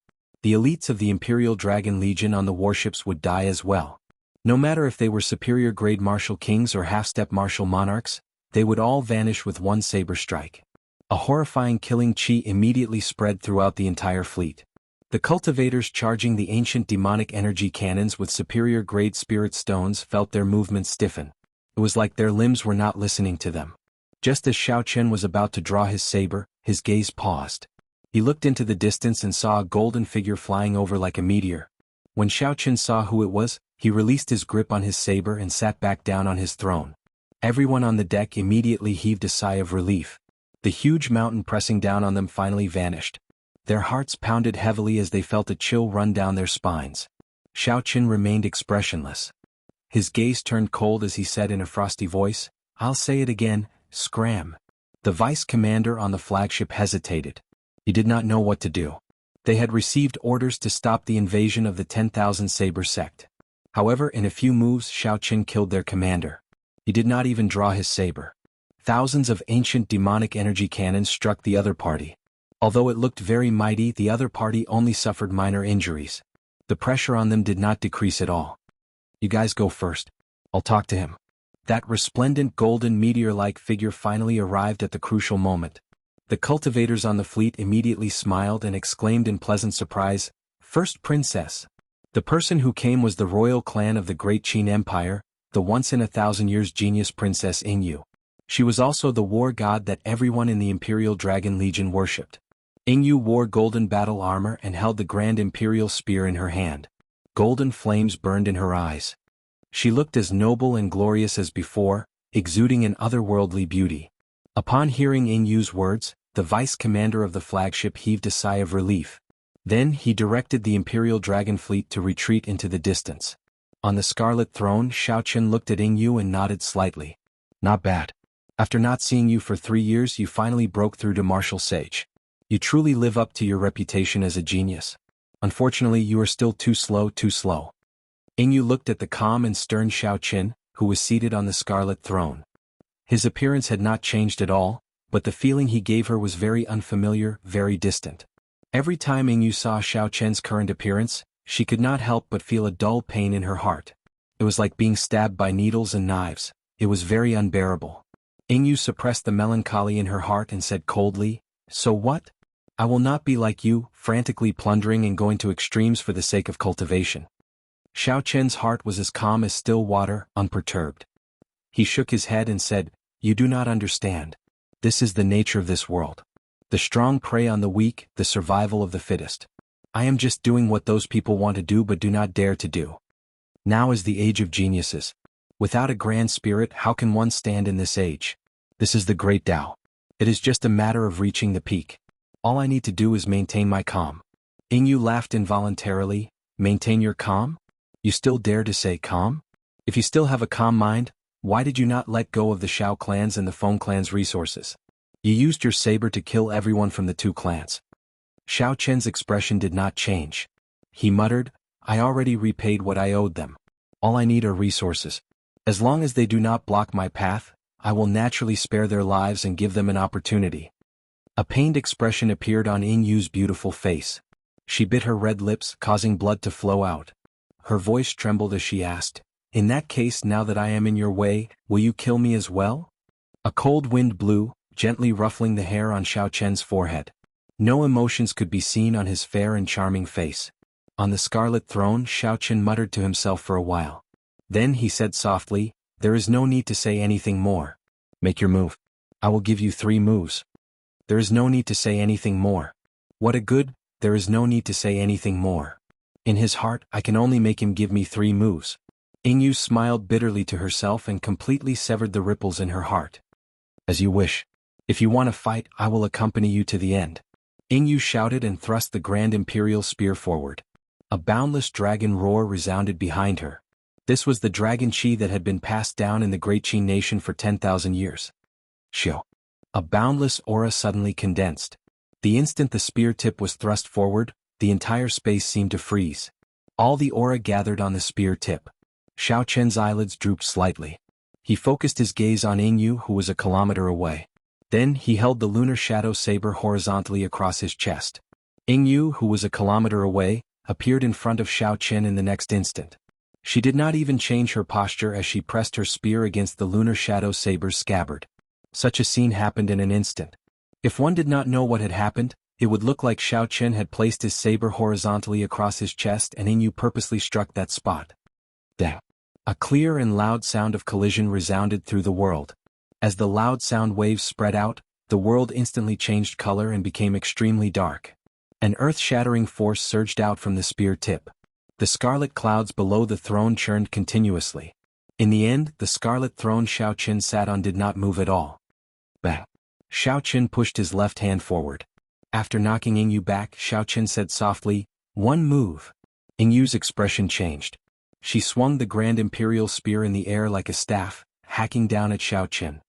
Speaker 1: The elites of the Imperial Dragon Legion on the warships would die as well. No matter if they were superior-grade martial kings or half-step martial monarchs, they would all vanish with one saber strike. A horrifying killing chi immediately spread throughout the entire fleet. The cultivators charging the ancient demonic energy cannons with superior-grade spirit stones felt their movements stiffen. It was like their limbs were not listening to them. Just as Xiao Chen was about to draw his saber, his gaze paused. He looked into the distance and saw a golden figure flying over like a meteor. When Xiao Chen saw who it was, he released his grip on his saber and sat back down on his throne. Everyone on the deck immediately heaved a sigh of relief. The huge mountain pressing down on them finally vanished. Their hearts pounded heavily as they felt a chill run down their spines. Xiao Chen remained expressionless. His gaze turned cold as he said in a frosty voice, "I'll say it again, scram." The vice commander on the flagship hesitated. He did not know what to do. They had received orders to stop the invasion of the 10,000 Saber sect. However, in a few moves Xiao Chen killed their commander. He did not even draw his saber. Thousands of ancient demonic energy cannons struck the other party. Although it looked very mighty, the other party only suffered minor injuries. The pressure on them did not decrease at all. "You guys go first. I'll talk to him." That resplendent golden meteor-like figure finally arrived at the crucial moment. The cultivators on the fleet immediately smiled and exclaimed in pleasant surprise, "First princess." The person who came was the royal clan of the Great Qin Empire, the once-in-a-thousand-years genius Princess Yingyu. She was also the war god that everyone in the Imperial Dragon Legion worshipped. Yingyu wore golden battle armor and held the grand imperial spear in her hand. Golden flames burned in her eyes. She looked as noble and glorious as before, exuding an otherworldly beauty. Upon hearing Yingyu's words, the vice commander of the flagship heaved a sigh of relief. Then he directed the Imperial Dragon Fleet to retreat into the distance. On the Scarlet Throne, Xiao Chen looked at Yingyu and nodded slightly. "Not bad. After not seeing you for 3 years, you finally broke through to martial sage. You truly live up to your reputation as a genius. Unfortunately, you are still too slow. Yingyu looked at the calm and stern Xiao Chen, who was seated on the Scarlet Throne. His appearance had not changed at all, but the feeling he gave her was very unfamiliar, very distant. Every time Yingyu saw Xiao Chen's current appearance, she could not help but feel a dull pain in her heart. It was like being stabbed by needles and knives. It was very unbearable. Yingyu suppressed the melancholy in her heart and said coldly, "So what? I will not be like you, frantically plundering and going to extremes for the sake of cultivation." Xiao Chen's heart was as calm as still water, unperturbed. He shook his head and said, "You do not understand. This is the nature of this world. The strong prey on the weak, the survival of the fittest. I am just doing what those people want to do but do not dare to do. Now is the age of geniuses. Without a grand spirit, how can one stand in this age? This is the great Tao. It is just a matter of reaching the peak. All I need to do is maintain my calm." Yingyu laughed involuntarily. "Maintain your calm? You still dare to say calm? If you still have a calm mind, why did you not let go of the Shao clans and the Feng clan's resources? You used your saber to kill everyone from the 2 clans." Xiao Chen's expression did not change. He muttered, "I already repaid what I owed them. All I need are resources. As long as they do not block my path, I will naturally spare their lives and give them an opportunity." A pained expression appeared on Yinyu's beautiful face. She bit her red lips, causing blood to flow out. Her voice trembled as she asked, "In that case, now that I am in your way, will you kill me as well?" A cold wind blew, gently ruffling the hair on Xiao Chen's forehead. No emotions could be seen on his fair and charming face. On the Scarlet Throne, Xiao Chen muttered to himself for a while. Then he said softly, "There is no need to say anything more. Make your move. I will give you 3 moves." There is no need to say anything more. What a good, there is no need to say anything more. In his heart, I can only make him give me 3 moves. Ingyu smiled bitterly to herself and completely severed the ripples in her heart. As you wish. If you want to fight, I will accompany you to the end. Ingyu shouted and thrust the Grand Imperial Spear forward. A boundless dragon roar resounded behind her. This was the dragon chi that had been passed down in the Great Qi nation for 10,000 years. Shio. A boundless aura suddenly condensed. The instant the spear tip was thrust forward, the entire space seemed to freeze. All the aura gathered on the spear tip. Xiao Chen's eyelids drooped slightly. He focused his gaze on Ingyu, who was a kilometer away. Then he held the lunar shadow saber horizontally across his chest. Ingyu, who was a kilometer away, appeared in front of Xiao Chen in the next instant. She did not even change her posture as she pressed her spear against the lunar shadow saber's scabbard. Such a scene happened in an instant. If one did not know what had happened, it would look like Xiao Chen had placed his saber horizontally across his chest and Ingyu purposely struck that spot. Dang. A clear and loud sound of collision resounded through the world. As the loud sound waves spread out, the world instantly changed color and became extremely dark. An earth-shattering force surged out from the spear tip. The scarlet clouds below the throne churned continuously. In the end, the scarlet throne Xiao Chen sat on did not move at all. Bang! Xiao Chen pushed his left hand forward. After knocking Ingyu back, Xiao Chen said softly, "One move." Ingyu's expression changed. She swung the Grand Imperial Spear in the air like a staff, hacking down at Xiao Chen.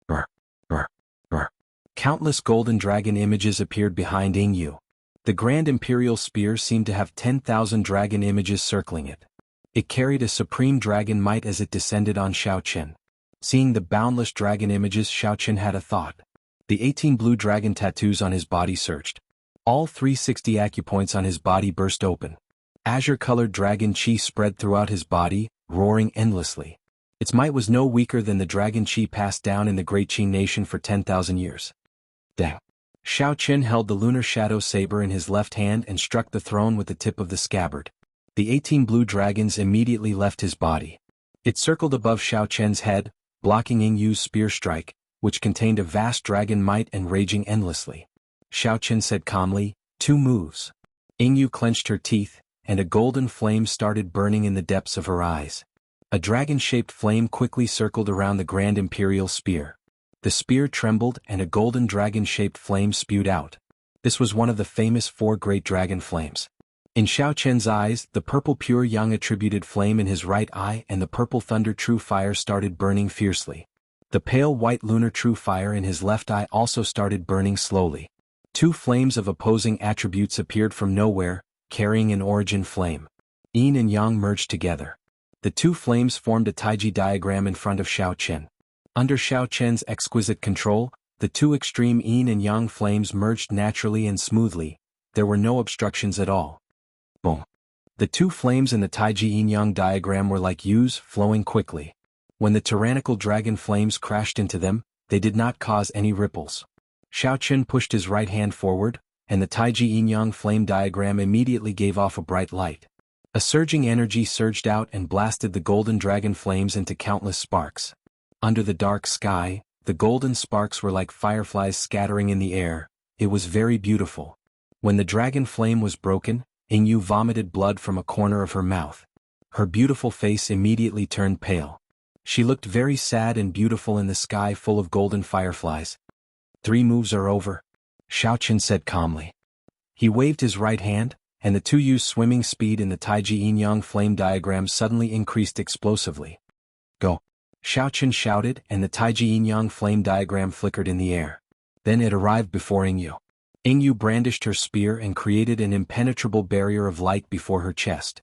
Speaker 1: Brr, brr, brr. Countless golden dragon images appeared behind Ingyu. The Grand Imperial Spear seemed to have 10,000 dragon images circling it. It carried a supreme dragon might as it descended on Xiao Chen. Seeing the boundless dragon images, Xiao Chen had a thought. The 18 blue dragon tattoos on his body surged. All 360 acupoints on his body burst open. Azure-colored dragon chi spread throughout his body, roaring endlessly. Its might was no weaker than the dragon chi passed down in the Great Qi nation for 10,000 years. Dang! Xiao Chen held the lunar shadow saber in his left hand and struck the throne with the tip of the scabbard. The 18 blue dragons immediately left his body. It circled above Xiao Chen's head, blocking Ingyu's spear strike, which contained a vast dragon might and raging endlessly. Xiao Chen said calmly, 2 moves. Ingyu clenched her teeth, and a golden flame started burning in the depths of her eyes. A dragon-shaped flame quickly circled around the Grand Imperial Spear. The spear trembled and a golden dragon-shaped flame spewed out. This was one of the famous 4 great dragon flames. In Xiao Chen's eyes, the purple pure yang attributed flame in his right eye and the purple thunder true fire started burning fiercely. The pale white lunar true fire in his left eye also started burning slowly. 2 flames of opposing attributes appeared from nowhere, carrying an origin flame. Yin and yang merged together. The 2 flames formed a taiji diagram in front of Xiao Chen. Under Xiao Chen's exquisite control, the 2 extreme yin and yang flames merged naturally and smoothly. There were no obstructions at all. Boom! The 2 flames in the taiji yin-yang diagram were like U's flowing quickly. When the tyrannical dragon flames crashed into them, they did not cause any ripples. Xiao Chen pushed his right hand forward, and the taiji yin-yang flame diagram immediately gave off a bright light. A surging energy surged out and blasted the golden dragon flames into countless sparks. Under the dark sky, the golden sparks were like fireflies scattering in the air. It was very beautiful. When the dragon flame was broken, Ingyu vomited blood from a corner of her mouth. Her beautiful face immediately turned pale. She looked very sad and beautiful in the sky full of golden fireflies. 3 moves are over, Xiao Chen said calmly. He waved his right hand, and the 2 U's swimming speed in the taiji yin-yang flame diagram suddenly increased explosively. Go! Xiao Chen shouted and the taiji yin-yang flame diagram flickered in the air. Then it arrived before Ingyu. Ingyu brandished her spear and created an impenetrable barrier of light before her chest.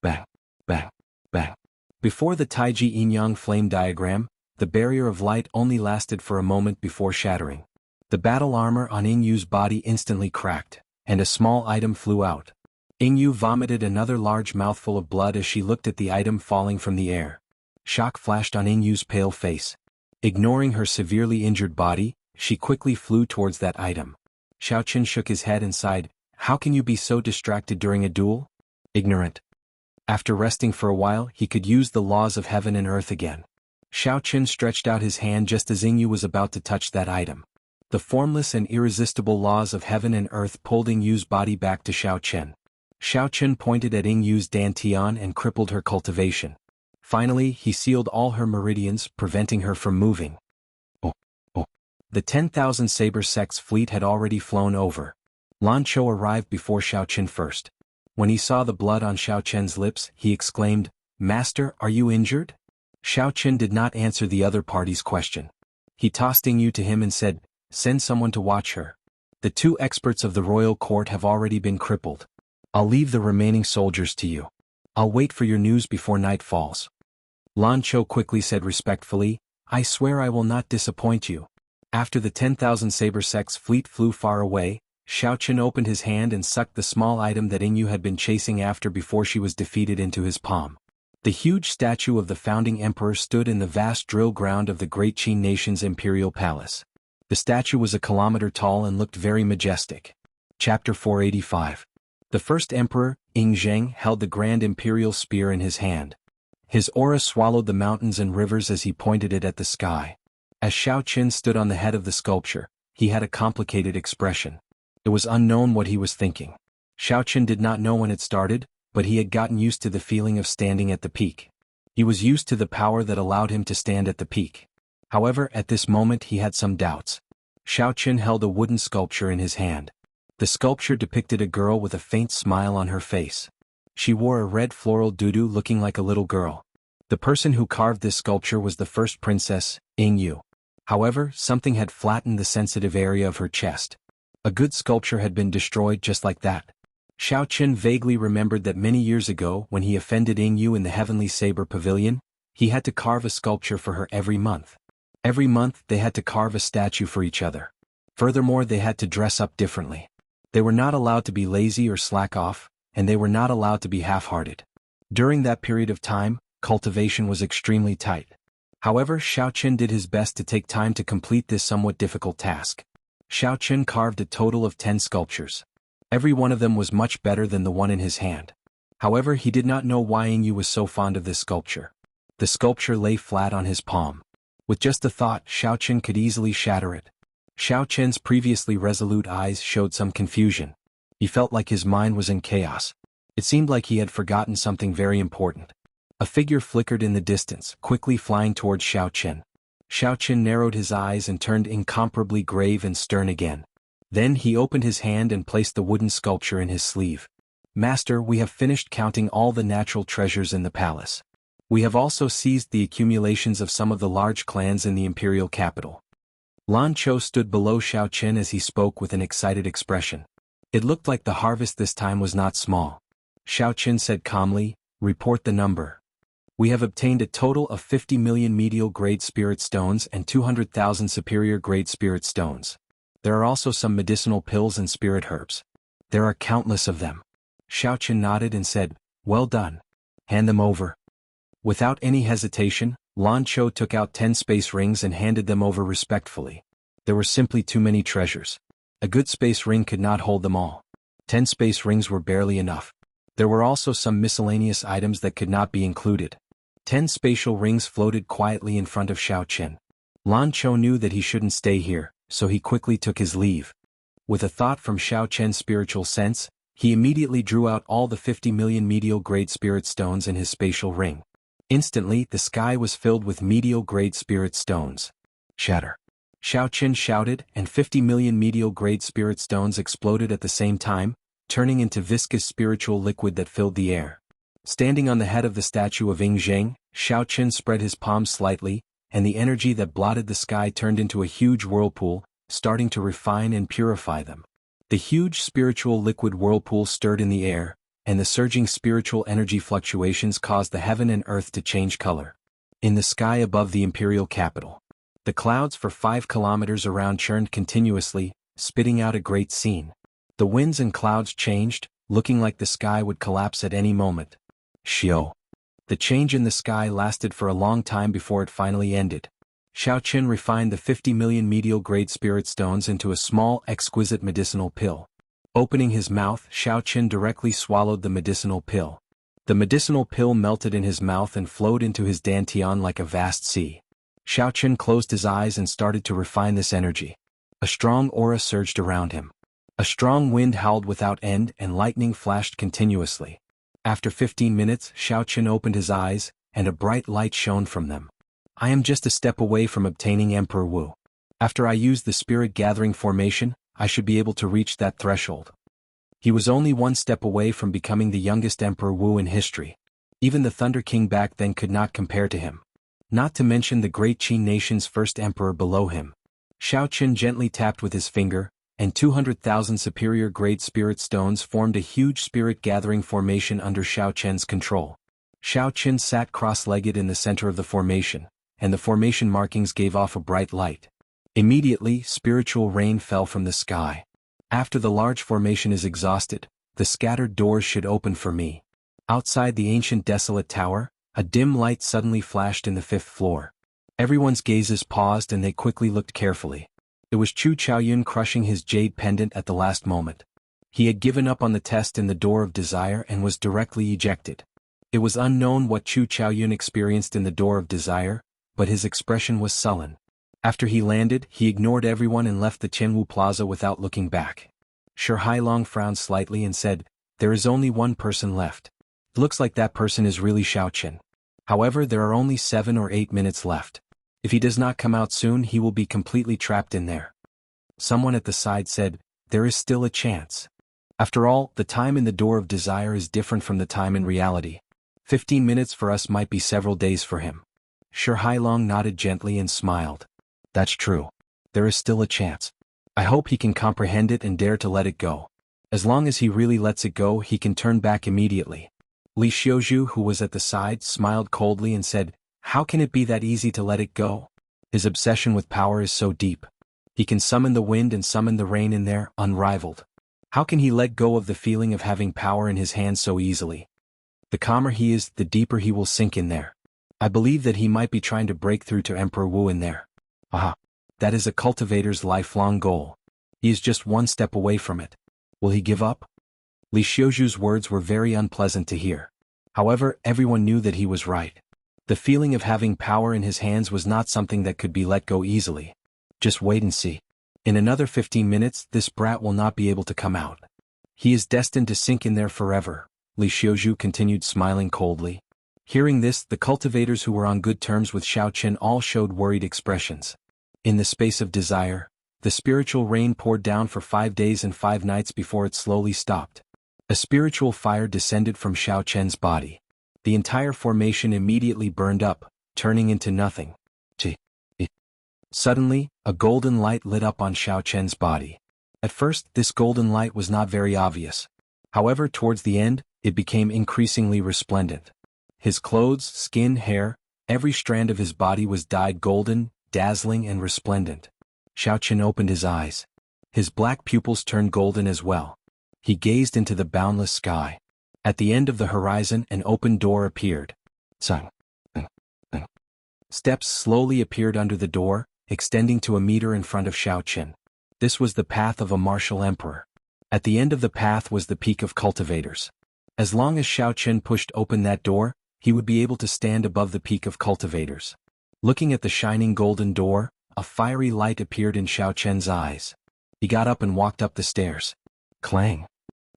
Speaker 1: Bang! Bang! Bang! Before the taiji yin-yang flame diagram, the barrier of light only lasted for a moment before shattering. The battle armor on Ingyu's body instantly cracked, and a small item flew out. Ingyu vomited another large mouthful of blood as she looked at the item falling from the air. Shock flashed on Ingyu's pale face. Ignoring her severely injured body, she quickly flew towards that item. Xiao Chen shook his head and sighed, "How can you be so distracted during a duel? Ignorant." After resting for a while, he could use the laws of heaven and earth again. Xiao Chen stretched out his hand just as Ingyu was about to touch that item. The formless and irresistible laws of heaven and earth pulled Yingyu's body back to Xiaochen. Xiaochen pointed at Yingyu's dantian and crippled her cultivation. Finally, he sealed all her meridians, preventing her from moving. Oh. The 10,000 Saber Sect's fleet had already flown over. Lan Chou arrived before Xiaochen first. When he saw the blood on Xiaochen's lips, he exclaimed, "Master, are you injured?" Xiaochen did not answer the other party's question. He tossed Yingyu to him and said, "Send someone to watch her. The 2 experts of the royal court have already been crippled. I'll leave the remaining soldiers to you. I'll wait for your news before night falls." Lan Chou quickly said respectfully, "I swear I will not disappoint you." After the 10,000 Saber Sect's fleet flew far away, Xiaochen opened his hand and sucked the small item that Yingyu had been chasing after before she was defeated into his palm. The huge statue of the founding emperor stood in the vast drill ground of the Great Qin nation's imperial palace. The statue was a kilometer tall and looked very majestic. Chapter 485. The first emperor, Ying Zheng, held the grand imperial spear in his hand. His aura swallowed the mountains and rivers as he pointed it at the sky. As Xiaochen stood on the head of the sculpture, he had a complicated expression. It was unknown what he was thinking. Xiaochen did not know when it started, but he had gotten used to the feeling of standing at the peak. He was used to the power that allowed him to stand at the peak. However, at this moment he had some doubts. Xiaochen held a wooden sculpture in his hand. The sculpture depicted a girl with a faint smile on her face. She wore a red floral doudou looking like a little girl. The person who carved this sculpture was the first princess, Yingyu. However, something had flattened the sensitive area of her chest. A good sculpture had been destroyed just like that. Xiaochen vaguely remembered that many years ago when he offended Yingyu in the Heavenly Saber Pavilion, he had to carve a sculpture for her every month. Every month they had to carve a statue for each other. Furthermore, they had to dress up differently. They were not allowed to be lazy or slack off, and they were not allowed to be half-hearted. During that period of time, cultivation was extremely tight. However, Xiaochen did his best to take time to complete this somewhat difficult task. Xiaochen carved a total of 10 sculptures. Every one of them was much better than the one in his hand. However, he did not know why Yingyu was so fond of this sculpture. The sculpture lay flat on his palm. With just a thought, Xiaochen could easily shatter it. Xiaochen's previously resolute eyes showed some confusion. He felt like his mind was in chaos. It seemed like he had forgotten something very important. A figure flickered in the distance, quickly flying towards Xiaochen. Xiaochen narrowed his eyes and turned incomparably grave and stern again. Then he opened his hand and placed the wooden sculpture in his sleeve. "Master, we have finished counting all the natural treasures in the palace. We have also seized the accumulations of some of the large clans in the imperial capital." Lan Chou stood below Xiaochen as he spoke with an excited expression. It looked like the harvest this time was not small. Xiaochen said calmly, "Report the number. We have obtained a total of 50 million medial-grade spirit stones and 200,000 superior-grade spirit stones. There are also some medicinal pills and spirit herbs. There are countless of them." Xiaochen nodded and said, "Well done. Hand them over." Without any hesitation, Lan Chou took out 10 space rings and handed them over respectfully. There were simply too many treasures. A good space ring could not hold them all. 10 space rings were barely enough. There were also some miscellaneous items that could not be included. 10 spatial rings floated quietly in front of Xiaochen. Lan Chou knew that he shouldn't stay here, so he quickly took his leave. With a thought from Xiaochen's spiritual sense, he immediately drew out all the 50 million medial-grade spirit stones in his spatial ring. Instantly, the sky was filled with medial-grade spirit stones. Shatter! Xiaochen shouted, and 50 million medial-grade spirit stones exploded at the same time, turning into viscous spiritual liquid that filled the air. Standing on the head of the statue of Ying Zheng, Xiaochen spread his palms slightly, and the energy that blotted the sky turned into a huge whirlpool, starting to refine and purify them. The huge spiritual liquid whirlpool stirred in the air, and the surging spiritual energy fluctuations caused the heaven and earth to change color. In the sky above the imperial capital, the clouds for 5 kilometers around churned continuously, spitting out a great scene. The winds and clouds changed, looking like the sky would collapse at any moment. Xiao. The change in the sky lasted for a long time before it finally ended. Xiaochen refined the 50 million medial-grade spirit stones into a small, exquisite medicinal pill. Opening his mouth, Xiaochen directly swallowed the medicinal pill. The medicinal pill melted in his mouth and flowed into his dantian like a vast sea. Xiaochen closed his eyes and started to refine this energy. A strong aura surged around him. A strong wind howled without end and lightning flashed continuously. After 15 minutes, Xiao Chen opened his eyes, and a bright light shone from them. I am just a step away from obtaining Emperor Wu. After I use the spirit gathering formation, I should be able to reach that threshold. He was only one step away from becoming the youngest Emperor Wu in history. Even the Thunder King back then could not compare to him. Not to mention the great Qin nation's first emperor below him. Xiao Chen gently tapped with his finger, and 200,000 superior-grade spirit stones formed a huge spirit-gathering formation under Xiao Chen's control. Xiao Chen sat cross-legged in the center of the formation, and the formation markings gave off a bright light. Immediately, spiritual rain fell from the sky. After the large formation is exhausted, the scattered doors should open for me. Outside the ancient desolate tower, a dim light suddenly flashed in the 5th floor. Everyone's gazes paused and they quickly looked carefully. It was Chu Chaoyun crushing his jade pendant at the last moment. He had given up on the test in the Door of Desire and was directly ejected. It was unknown what Chu Chaoyun experienced in the Door of Desire, but his expression was sullen. After he landed, he ignored everyone and left the Qianwu Plaza without looking back. Shi Hailong frowned slightly and said, "There is only one person left. Looks like that person is really Xiao Chen. However, there are only 7 or 8 minutes left. If he does not come out soon, he will be completely trapped in there." Someone at the side said, "There is still a chance. After all, the time in the Door of Desire is different from the time in reality. 15 minutes for us might be several days for him." Shi Hailong nodded gently and smiled. "That's true. There is still a chance. I hope he can comprehend it and dare to let it go. As long as he really lets it go, he can turn back immediately." Li Xiuzhu, who was at the side, smiled coldly and said, "How can it be that easy to let it go? His obsession with power is so deep. He can summon the wind and summon the rain in there, unrivaled. How can he let go of the feeling of having power in his hands so easily? The calmer he is, the deeper he will sink in there. I believe that he might be trying to break through to Emperor Wu in there. Aha! That is a cultivator's lifelong goal. He is just one step away from it. Will he give up?" Li Xiuzhu's words were very unpleasant to hear. However, everyone knew that he was right. The feeling of having power in his hands was not something that could be let go easily. Just wait and see. In another 15 minutes, this brat will not be able to come out. He is destined to sink in there forever, Li Xiuzhu continued smiling coldly. Hearing this, the cultivators who were on good terms with Xiao Chen all showed worried expressions. In the space of desire, the spiritual rain poured down for 5 days and 5 nights before it slowly stopped. A spiritual fire descended from Xiao Chen's body. The entire formation immediately burned up, turning into nothing. Suddenly, a golden light lit up on Xiao Chen's body. At first, this golden light was not very obvious. However, towards the end, it became increasingly resplendent. His clothes, skin, hair, every strand of his body was dyed golden, dazzling and resplendent. Xiao Chen opened his eyes. His black pupils turned golden as well. He gazed into the boundless sky. At the end of the horizon, an open door appeared. Steps slowly appeared under the door, extending to a meter in front of Xiao Chen. This was the path of a martial emperor. At the end of the path was the peak of cultivators. As long as Xiao Chen pushed open that door, he would be able to stand above the peak of cultivators. Looking at the shining golden door, a fiery light appeared in Xiao Chen's eyes. He got up and walked up the stairs. Clang!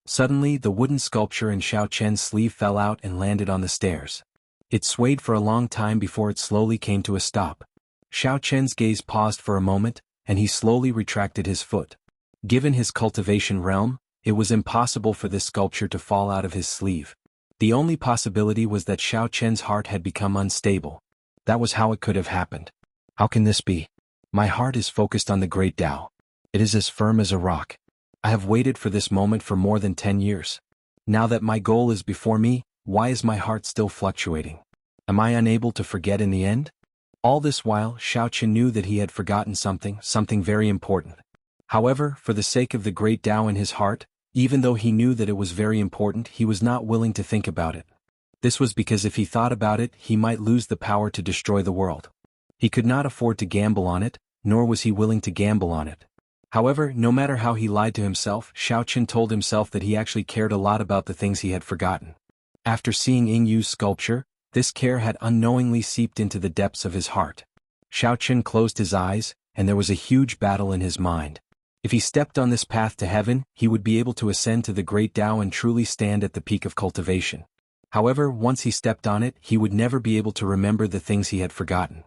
Speaker 1: Suddenly, the wooden sculpture in Xiao Chen's sleeve fell out and landed on the stairs. It swayed for a long time before it slowly came to a stop. Xiao Chen's gaze paused for a moment, and he slowly retracted his foot. Given his cultivation realm, it was impossible for this sculpture to fall out of his sleeve. The only possibility was that Xiao Chen's heart had become unstable. That was how it could have happened. How can this be? My heart is focused on the great Tao. It is as firm as a rock. I have waited for this moment for more than 10 years. Now that my goal is before me, why is my heart still fluctuating? Am I unable to forget in the end? All this while, Xiao Chen knew that he had forgotten something very important. However, for the sake of the great Tao in his heart, even though he knew that it was very important, he was not willing to think about it. This was because if he thought about it, he might lose the power to destroy the world. He could not afford to gamble on it, nor was he willing to gamble on it. However, no matter how he lied to himself, Xiao Chen told himself that he actually cared a lot about the things he had forgotten. After seeing Ying Yu's sculpture, this care had unknowingly seeped into the depths of his heart. Xiao Chen closed his eyes, and there was a huge battle in his mind. If he stepped on this path to heaven, he would be able to ascend to the great Tao and truly stand at the peak of cultivation. However, once he stepped on it, he would never be able to remember the things he had forgotten.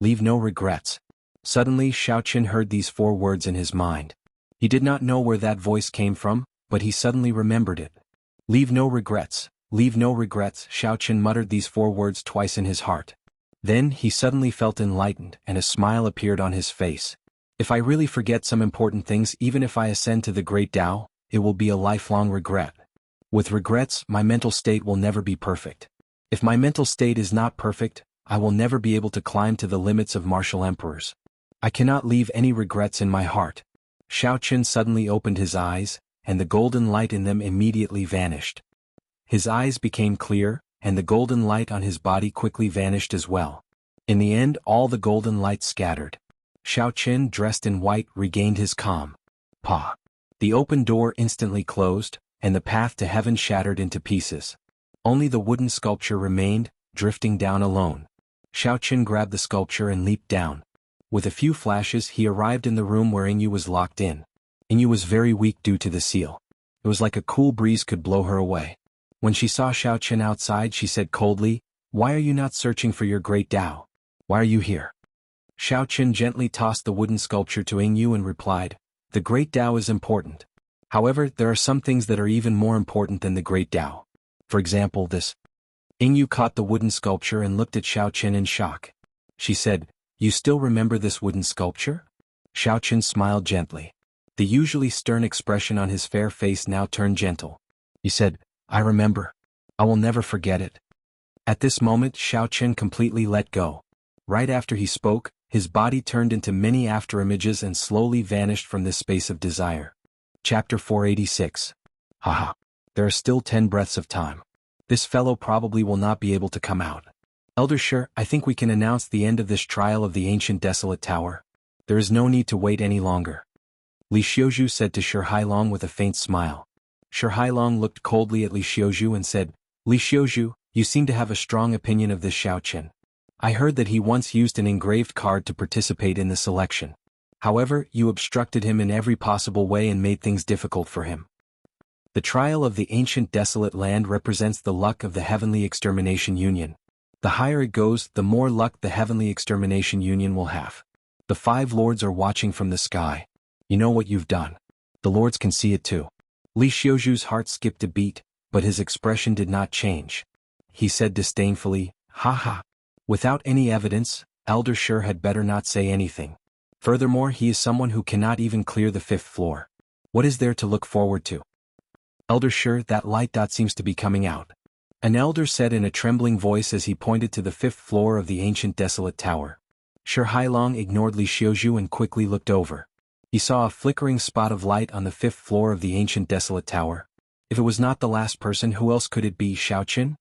Speaker 1: Leave no regrets. Suddenly, Xiaoqin heard these 4 words in his mind. He did not know where that voice came from, but he suddenly remembered it. Leave no regrets. Leave no regrets. Xiaoqin muttered these 4 words twice in his heart. Then, he suddenly felt enlightened, and a smile appeared on his face. If I really forget some important things, even if I ascend to the great Tao, it will be a lifelong regret. With regrets, my mental state will never be perfect. If my mental state is not perfect, I will never be able to climb to the limits of martial emperors. I cannot leave any regrets in my heart. Xiaoqin suddenly opened his eyes, and the golden light in them immediately vanished. His eyes became clear, and the golden light on his body quickly vanished as well. In the end, all the golden light scattered. Xiaoqin, dressed in white, regained his calm. Pa! The open door instantly closed, and the path to heaven shattered into pieces. Only the wooden sculpture remained, drifting down alone. Xiaoqin grabbed the sculpture and leaped down. With a few flashes, he arrived in the room where Yingyu was locked in. Yingyu was very weak due to the seal. It was like a cool breeze could blow her away. When she saw Xiaoqin outside, she said coldly, "Why are you not searching for your great Tao? Why are you here?" Xiaoqin gently tossed the wooden sculpture to Yingyu and replied, "The great Tao is important. However, there are some things that are even more important than the great Tao. For example, this." Yingyu caught the wooden sculpture and looked at Xiaoqin in shock. She said, "You still remember this wooden sculpture?" Xiaoqin smiled gently. The usually stern expression on his fair face now turned gentle. He said, "I remember. I will never forget it." At this moment, Xiaoqin completely let go. Right after he spoke, his body turned into many afterimages and slowly vanished from this space of desire. Chapter 486. Haha. There are still 10 breaths of time. This fellow probably will not be able to come out. Elder Shi, I think we can announce the end of this trial of the ancient desolate tower. There is no need to wait any longer. Li Xiuzhu said to Shi Hailong with a faint smile. Shi Hailong looked coldly at Li Xiuzhu and said, "Li Xiuzhu, you seem to have a strong opinion of this Xiaoqin. I heard that he once used an engraved card to participate in the selection. However, you obstructed him in every possible way and made things difficult for him. The trial of the ancient desolate land represents the luck of the Heavenly Extermination Union. The higher it goes, the more luck the Heavenly Extermination Union will have. The 5 lords are watching from the sky. You know what you've done. The lords can see it too." Li Xiuzhu's heart skipped a beat, but his expression did not change. He said disdainfully, "Ha ha. Without any evidence, Elder Shi had better not say anything. Furthermore, he is someone who cannot even clear the 5th floor. What is there to look forward to?" "Elder Shi, that light dot seems to be coming out," an elder said in a trembling voice as he pointed to the 5th floor of the ancient desolate tower. Shi Hailong ignored Li Xiuzhu and quickly looked over. He saw a flickering spot of light on the 5th floor of the ancient desolate tower. If it was not the last person, who else could it be? Xiaoqin?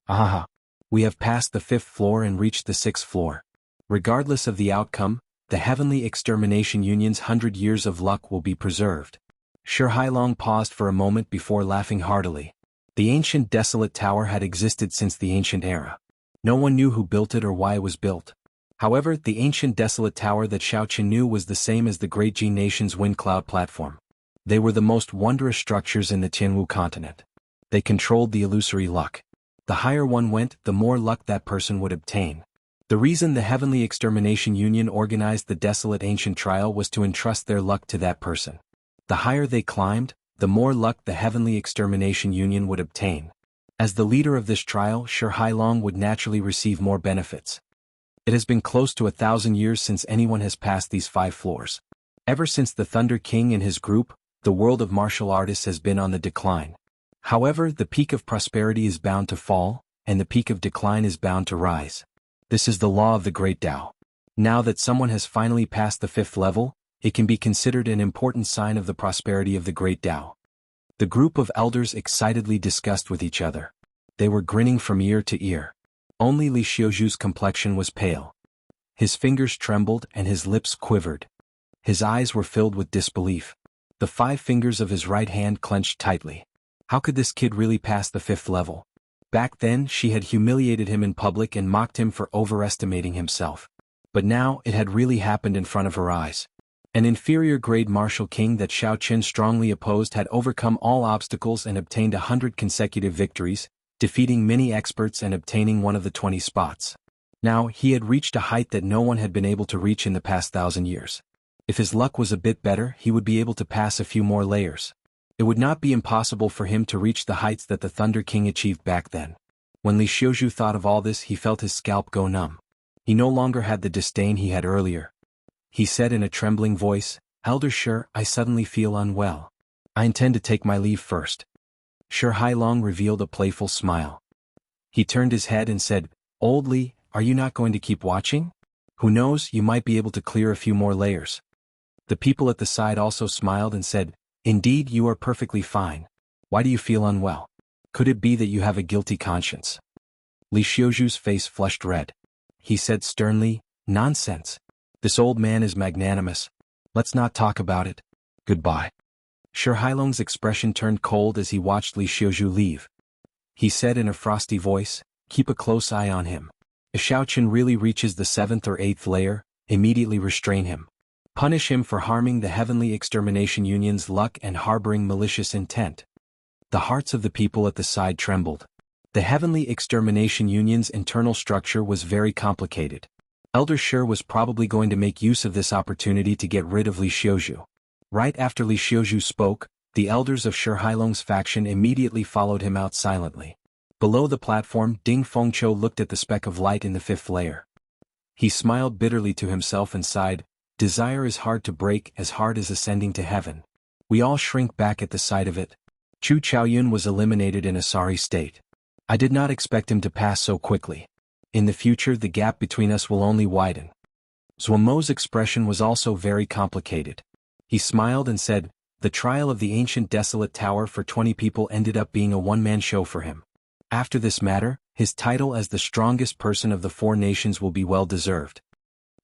Speaker 1: Ahaha. We have passed the 5th floor and reached the 6th floor. Regardless of the outcome, the Heavenly Extermination Union's 100 years of luck will be preserved. Shi Hailong paused for a moment before laughing heartily. The ancient desolate tower had existed since the ancient era. No one knew who built it or why it was built. However, the ancient desolate tower that Xiaoqin knew was the same as the Great Jin Nation's wind cloud platform. They were the most wondrous structures in the Jianghu continent. They controlled the illusory luck. The higher one went, the more luck that person would obtain. The reason the Heavenly Extermination Union organized the desolate ancient trial was to entrust their luck to that person. The higher they climbed, the more luck the Heavenly Extermination Union would obtain. As the leader of this trial, Shi Hailong would naturally receive more benefits. It has been close to 1,000 years since anyone has passed these 5 floors. Ever since the Thunder King and his group, the world of martial artists has been on the decline. However, the peak of prosperity is bound to fall, and the peak of decline is bound to rise. This is the law of the Great Tao. Now that someone has finally passed the 5th level, it can be considered an important sign of the prosperity of the Great Tao. The group of elders excitedly discussed with each other. They were grinning from ear to ear. Only Li Xiuzhu's complexion was pale. His fingers trembled and his lips quivered. His eyes were filled with disbelief. The 5 fingers of his right hand clenched tightly. How could this kid really pass the 5th level? Back then, she had humiliated him in public and mocked him for overestimating himself. But now, it had really happened in front of her eyes. An inferior-grade martial king that Xiao Qin strongly opposed had overcome all obstacles and obtained 100 consecutive victories, defeating many experts and obtaining one of the 20 spots. Now, he had reached a height that no one had been able to reach in the past 1,000 years. If his luck was a bit better, he would be able to pass a few more layers. It would not be impossible for him to reach the heights that the Thunder King achieved back then. When Li Xiuzhu thought of all this, he felt his scalp go numb. He no longer had the disdain he had earlier. He said in a trembling voice, "Elder Shi, I suddenly feel unwell. I intend to take my leave first." Shi Hailong revealed a playful smile. He turned his head and said, "Old Li, are you not going to keep watching? Who knows, you might be able to clear a few more layers." The people at the side also smiled and said, "Indeed, you are perfectly fine. Why do you feel unwell? Could it be that you have a guilty conscience?" Li Xiuzhu's face flushed red. He said sternly, "Nonsense. This old man is magnanimous. Let's not talk about it. Goodbye." Shi Hailong's expression turned cold as he watched Li Xiuzhu leave. He said in a frosty voice, "Keep a close eye on him. If Xiao Qin really reaches the 7th or 8th layer, immediately restrain him. Punish him for harming the Heavenly Extermination Union's luck and harboring malicious intent." The hearts of the people at the side trembled. The Heavenly Extermination Union's internal structure was very complicated. Elder Shi was probably going to make use of this opportunity to get rid of Li Xiuzhu. Right after Li Xiuzhu spoke, the elders of Shi Hailong's faction immediately followed him out silently. Below the platform, Ding Fengqiu looked at the speck of light in the 5th layer. He smiled bitterly to himself and sighed, "Desire is hard to break, as hard as ascending to heaven. We all shrink back at the sight of it." Chu Chaoyun was eliminated in a sorry state. I did not expect him to pass so quickly. In the future, the gap between us will only widen. Zuomo's expression was also very complicated. He smiled and said, "The trial of the ancient desolate tower for 20 people ended up being a one-man show for him. After this matter, his title as the strongest person of the 4 nations will be well deserved."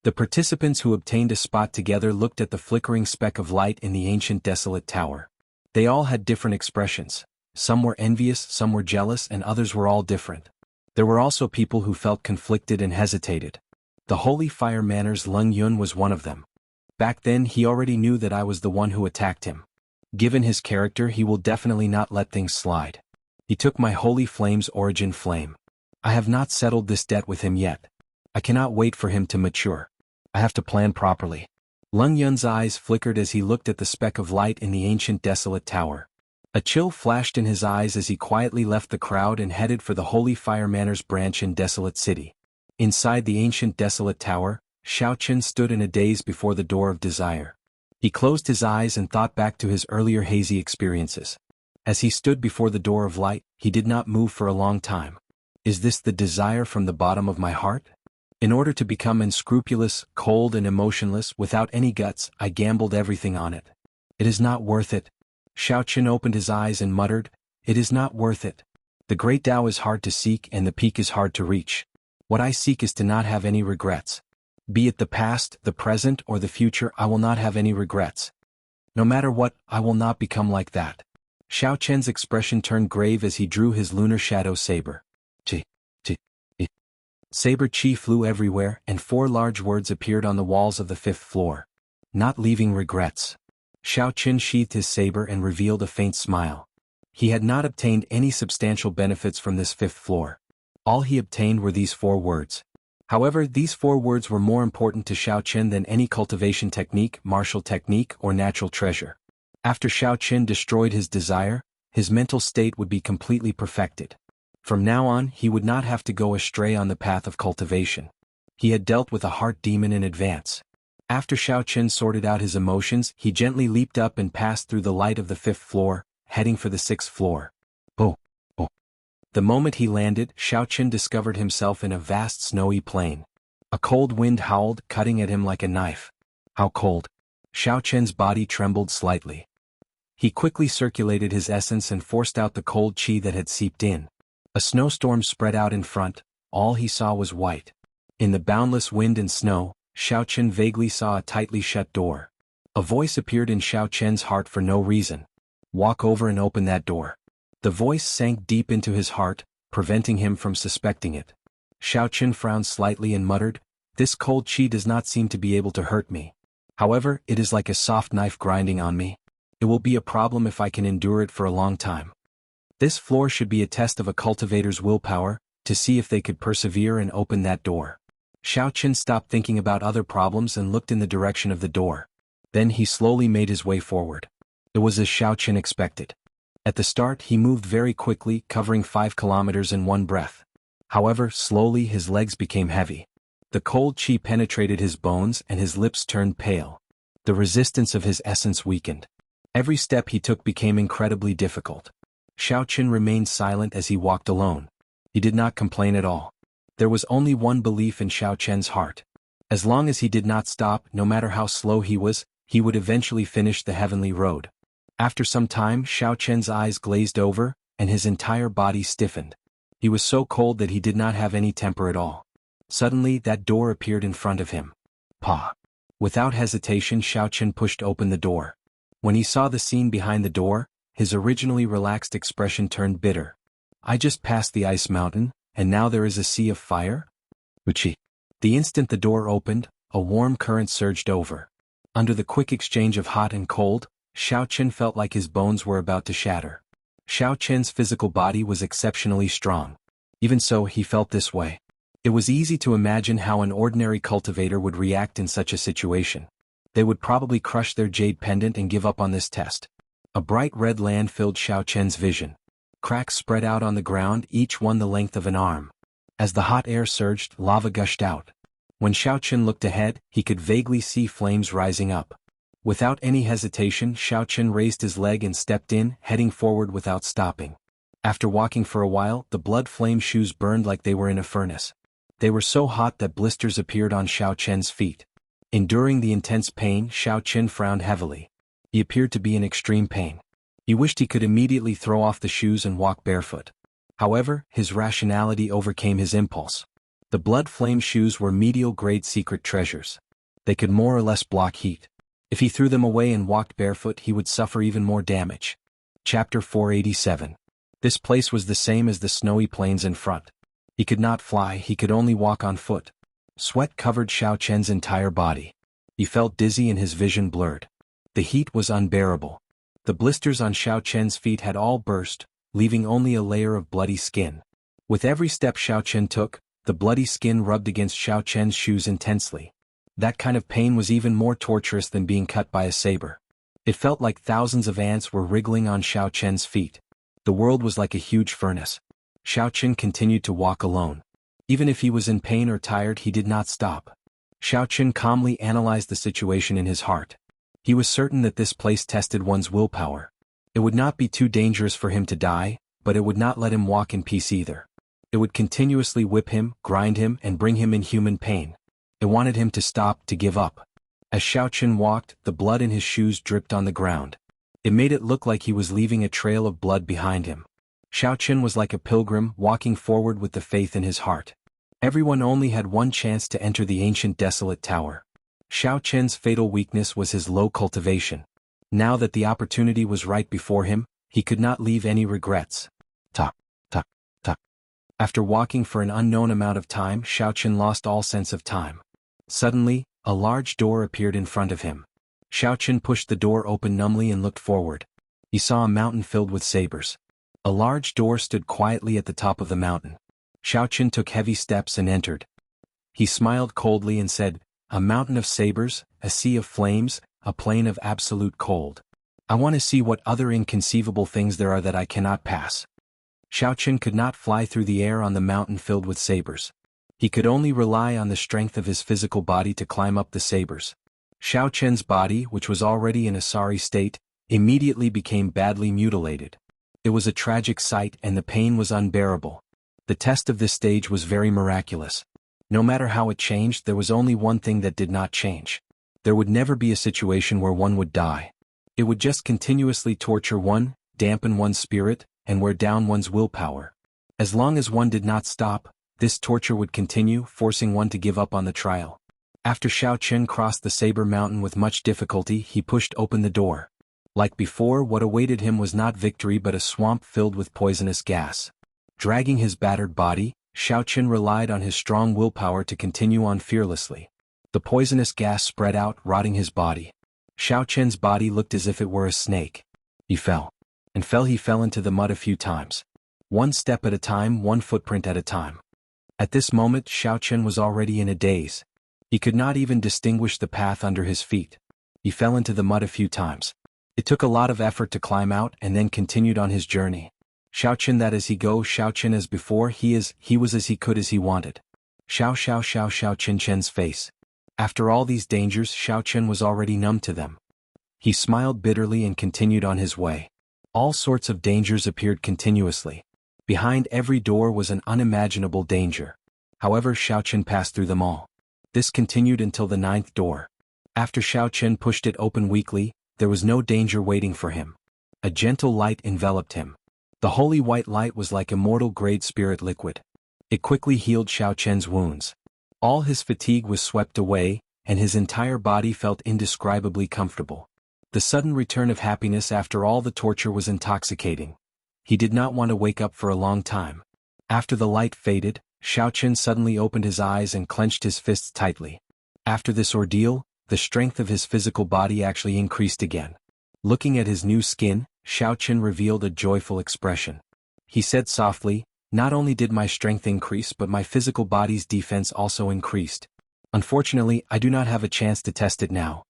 Speaker 1: The participants who obtained a spot together looked at the flickering speck of light in the ancient desolate tower. They all had different expressions. Some were envious, some were jealous, and others were all different. There were also people who felt conflicted and hesitated. The Holy Fire Manor's Leng Yun was one of them. Back then he already knew that I was the one who attacked him. Given his character, he will definitely not let things slide. He took my Holy Flame's origin flame. I have not settled this debt with him yet. I cannot wait for him to mature. I have to plan properly. Leng Yun's eyes flickered as he looked at the speck of light in the ancient desolate tower. A chill flashed in his eyes as he quietly left the crowd and headed for the Holy Fire Manor's branch in Desolate City. Inside the ancient desolate tower, Xiao Qin stood in a daze before the door of desire. He closed his eyes and thought back to his earlier hazy experiences. As he stood before the door of light, he did not move for a long time. Is this the desire from the bottom of my heart? In order to become unscrupulous, cold and emotionless, without any guts, I gambled everything on it. It is not worth it. Xiao Qin opened his eyes and muttered, "It is not worth it. The great Tao is hard to seek and the peak is hard to reach. What I seek is to not have any regrets. Be it the past, the present, or the future, I will not have any regrets. No matter what, I will not become like that." Xiao Qian's expression turned grave as he drew his lunar shadow saber. Chi. Saber chi flew everywhere, and 4 large words appeared on the walls of the 5th floor. "Not leaving regrets." Xiao Qin sheathed his saber and revealed a faint smile. He had not obtained any substantial benefits from this 5th floor. All he obtained were these 4 words. However, these 4 words were more important to Xiao Qin than any cultivation technique, martial technique, or natural treasure. After Xiao Qin destroyed his desire, his mental state would be completely perfected. From now on, he would not have to go astray on the path of cultivation. He had dealt with a heart demon in advance. After Xiao Qin sorted out his emotions, he gently leaped up and passed through the light of the 5th floor, heading for the 6th floor. Oh. The moment he landed, Xiao Qin discovered himself in a vast snowy plain. A cold wind howled, cutting at him like a knife. How cold! Xiao Qin's body trembled slightly. He quickly circulated his essence and forced out the cold qi that had seeped in. A snowstorm spread out in front. All he saw was white. In the boundless wind and snow, Xiao Qin vaguely saw a tightly shut door. A voice appeared in Xiao Qin's heart for no reason. "Walk over and open that door." The voice sank deep into his heart, preventing him from suspecting it. Xiao Qin frowned slightly and muttered, This cold chi does not seem to be able to hurt me. However, it is like a soft knife grinding on me. It will be a problem if I can endure it for a long time. This floor should be a test of a cultivator's willpower, to see if they could persevere and open that door. Xiaoqin stopped thinking about other problems and looked in the direction of the door. Then he slowly made his way forward. It was as Xiaoqin expected. At the start he moved very quickly, covering 5 kilometers in one breath. However, slowly his legs became heavy. The cold chi penetrated his bones and his lips turned pale. The resistance of his essence weakened. Every step he took became incredibly difficult. Xiaoqin remained silent as he walked alone. He did not complain at all. There was only one belief in Xiaoqian's heart. As long as he did not stop, no matter how slow he would eventually finish the heavenly road. After some time, Xiaoqian's eyes glazed over, and his entire body stiffened. He was so cold that he did not have any temper at all. Suddenly, that door appeared in front of him. Pa! Without hesitation, Xiaoqian pushed open the door. When he saw the scene behind the door, his originally relaxed expression turned bitter. I just passed the ice mountain, and now there is a sea of fire? Wuxia. The instant the door opened, a warm current surged over. Under the quick exchange of hot and cold, Xiaoqian felt like his bones were about to shatter. Xiaoqian's physical body was exceptionally strong. Even so, he felt this way. It was easy to imagine how an ordinary cultivator would react in such a situation. They would probably crush their jade pendant and give up on this test. A bright red land filled Xiaoqian's vision. Cracks spread out on the ground, each one the length of an arm. As the hot air surged, lava gushed out. When Xiaoqian looked ahead, he could vaguely see flames rising up. Without any hesitation, Xiaoqian raised his leg and stepped in, heading forward without stopping. After walking for a while, the blood flame shoes burned like they were in a furnace. They were so hot that blisters appeared on Xiaoqian's feet. Enduring the intense pain, Xiaoqian frowned heavily. He appeared to be in extreme pain. He wished he could immediately throw off the shoes and walk barefoot. However, his rationality overcame his impulse. The blood flame shoes were medial-grade secret treasures. They could more or less block heat. If he threw them away and walked barefoot, he would suffer even more damage. Chapter 487. This place was the same as the snowy plains in front. He could not fly, he could only walk on foot. Sweat covered Xiaoqian's entire body. He felt dizzy and his vision blurred. The heat was unbearable. The blisters on Xiaoqian's feet had all burst, leaving only a layer of bloody skin. With every step Xiaoqian took, the bloody skin rubbed against Xiaoqian's shoes intensely. That kind of pain was even more torturous than being cut by a saber. It felt like thousands of ants were wriggling on Xiaoqian's feet. The world was like a huge furnace. Xiaoqian continued to walk alone. Even if he was in pain or tired, he did not stop. Xiaoqian calmly analyzed the situation in his heart. He was certain that this place tested one's willpower. It would not be too dangerous for him to die, but it would not let him walk in peace either. It would continuously whip him, grind him, and bring him inhuman pain. It wanted him to stop, to give up. As Xiaoqian walked, the blood in his shoes dripped on the ground. It made it look like he was leaving a trail of blood behind him. Xiaoqian was like a pilgrim, walking forward with the faith in his heart. Everyone only had one chance to enter the ancient desolate tower. Xiaoqian's fatal weakness was his low cultivation. Now that the opportunity was right before him, he could not leave any regrets. Tuck, tuck, tuck. After walking for an unknown amount of time, Xiaoqian lost all sense of time. Suddenly, a large door appeared in front of him. Xiaoqian pushed the door open numbly and looked forward. He saw a mountain filled with sabers. A large door stood quietly at the top of the mountain. Xiaoqian took heavy steps and entered. He smiled coldly and said, "A mountain of sabers, a sea of flames, a plain of absolute cold. I want to see what other inconceivable things there are that I cannot pass." Xiaoqian could not fly through the air on the mountain filled with sabers. He could only rely on the strength of his physical body to climb up the sabers. Xiaoqian's body, which was already in a sorry state, immediately became badly mutilated. It was a tragic sight and the pain was unbearable. The test of this stage was very miraculous. No matter how it changed, there was only one thing that did not change. There would never be a situation where one would die. It would just continuously torture one, dampen one's spirit, and wear down one's willpower. As long as one did not stop, this torture would continue, forcing one to give up on the trial. After Xiaoqian crossed the Saber Mountain with much difficulty, he pushed open the door. Like before, what awaited him was not victory but a swamp filled with poisonous gas. Dragging his battered body, Xiaoqin relied on his strong willpower to continue on fearlessly. The poisonous gas spread out, rotting his body. Xiaoqin's body looked as if it were a snake. He fell. And he fell into the mud a few times. One step at a time, one footprint at a time. At this moment Xiaoqin was already in a daze. He could not even distinguish the path under his feet. He fell into the mud a few times. It took a lot of effort to climb out and then continued on his journey. Xiaoqin that as he go, Xiaoqin as before, he was as he could as he wanted. Xiaoqin's face. After all these dangers Xiaoqin was already numb to them. He smiled bitterly and continued on his way. All sorts of dangers appeared continuously. Behind every door was an unimaginable danger. However, Xiaoqin passed through them all. This continued until the 9th door. After Xiaoqin pushed it open weakly, there was no danger waiting for him. A gentle light enveloped him. The holy white light was like immortal-grade spirit liquid. It quickly healed Xiaoqin's wounds. All his fatigue was swept away, and his entire body felt indescribably comfortable. The sudden return of happiness after all the torture was intoxicating. He did not want to wake up for a long time. After the light faded, Xiaoqin suddenly opened his eyes and clenched his fists tightly. After this ordeal, the strength of his physical body actually increased again. Looking at his new skin, Xiaoqin revealed a joyful expression. He said softly, "Not only did my strength increase but my physical body's defense also increased. Unfortunately, I do not have a chance to test it now."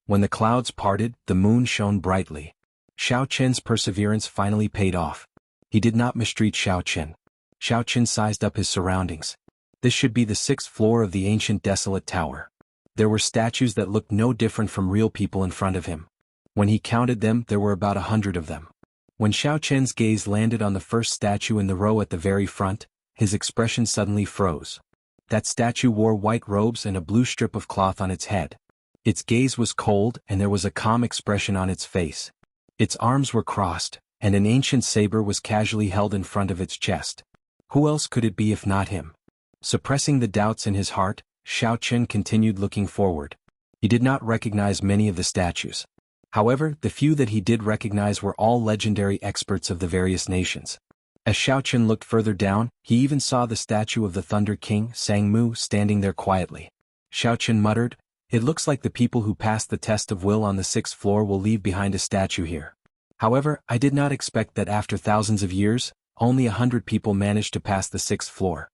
Speaker 1: When the clouds parted, the moon shone brightly. Xiaoqin's perseverance finally paid off. He did not mistreat Xiaoqin. Xiaoqin sized up his surroundings. This should be the 6th floor of the ancient desolate tower. There were statues that looked no different from real people in front of him. When he counted them, there were about 100 of them. When Xiaoqin's gaze landed on the first statue in the row at the very front, his expression suddenly froze. That statue wore white robes and a blue strip of cloth on its head. Its gaze was cold and there was a calm expression on its face. Its arms were crossed, and an ancient saber was casually held in front of its chest. Who else could it be if not him? Suppressing the doubts in his heart, Xiaoqin continued looking forward. He did not recognize many of the statues. However, the few that he did recognize were all legendary experts of the various nations. As Xiaoqin looked further down, he even saw the statue of the Thunder King, Sangmu, standing there quietly. Xiaoqin muttered, "It looks like the people who passed the test of will on the 6th floor will leave behind a statue here. However, I did not expect that after thousands of years, only 100 people managed to pass the 6th floor."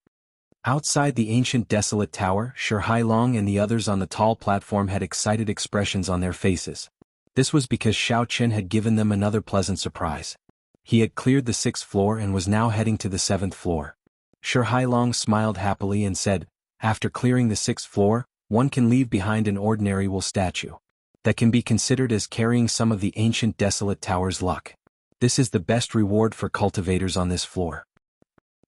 Speaker 1: Outside the ancient desolate tower, Shi Hailong and the others on the tall platform had excited expressions on their faces. This was because Xiaoqin had given them another pleasant surprise. He had cleared the 6th floor and was now heading to the 7th floor. Shi Hailong smiled happily and said, "After clearing the 6th floor, one can leave behind an ordinary wool statue. That can be considered as carrying some of the ancient desolate tower's luck. This is the best reward for cultivators on this floor."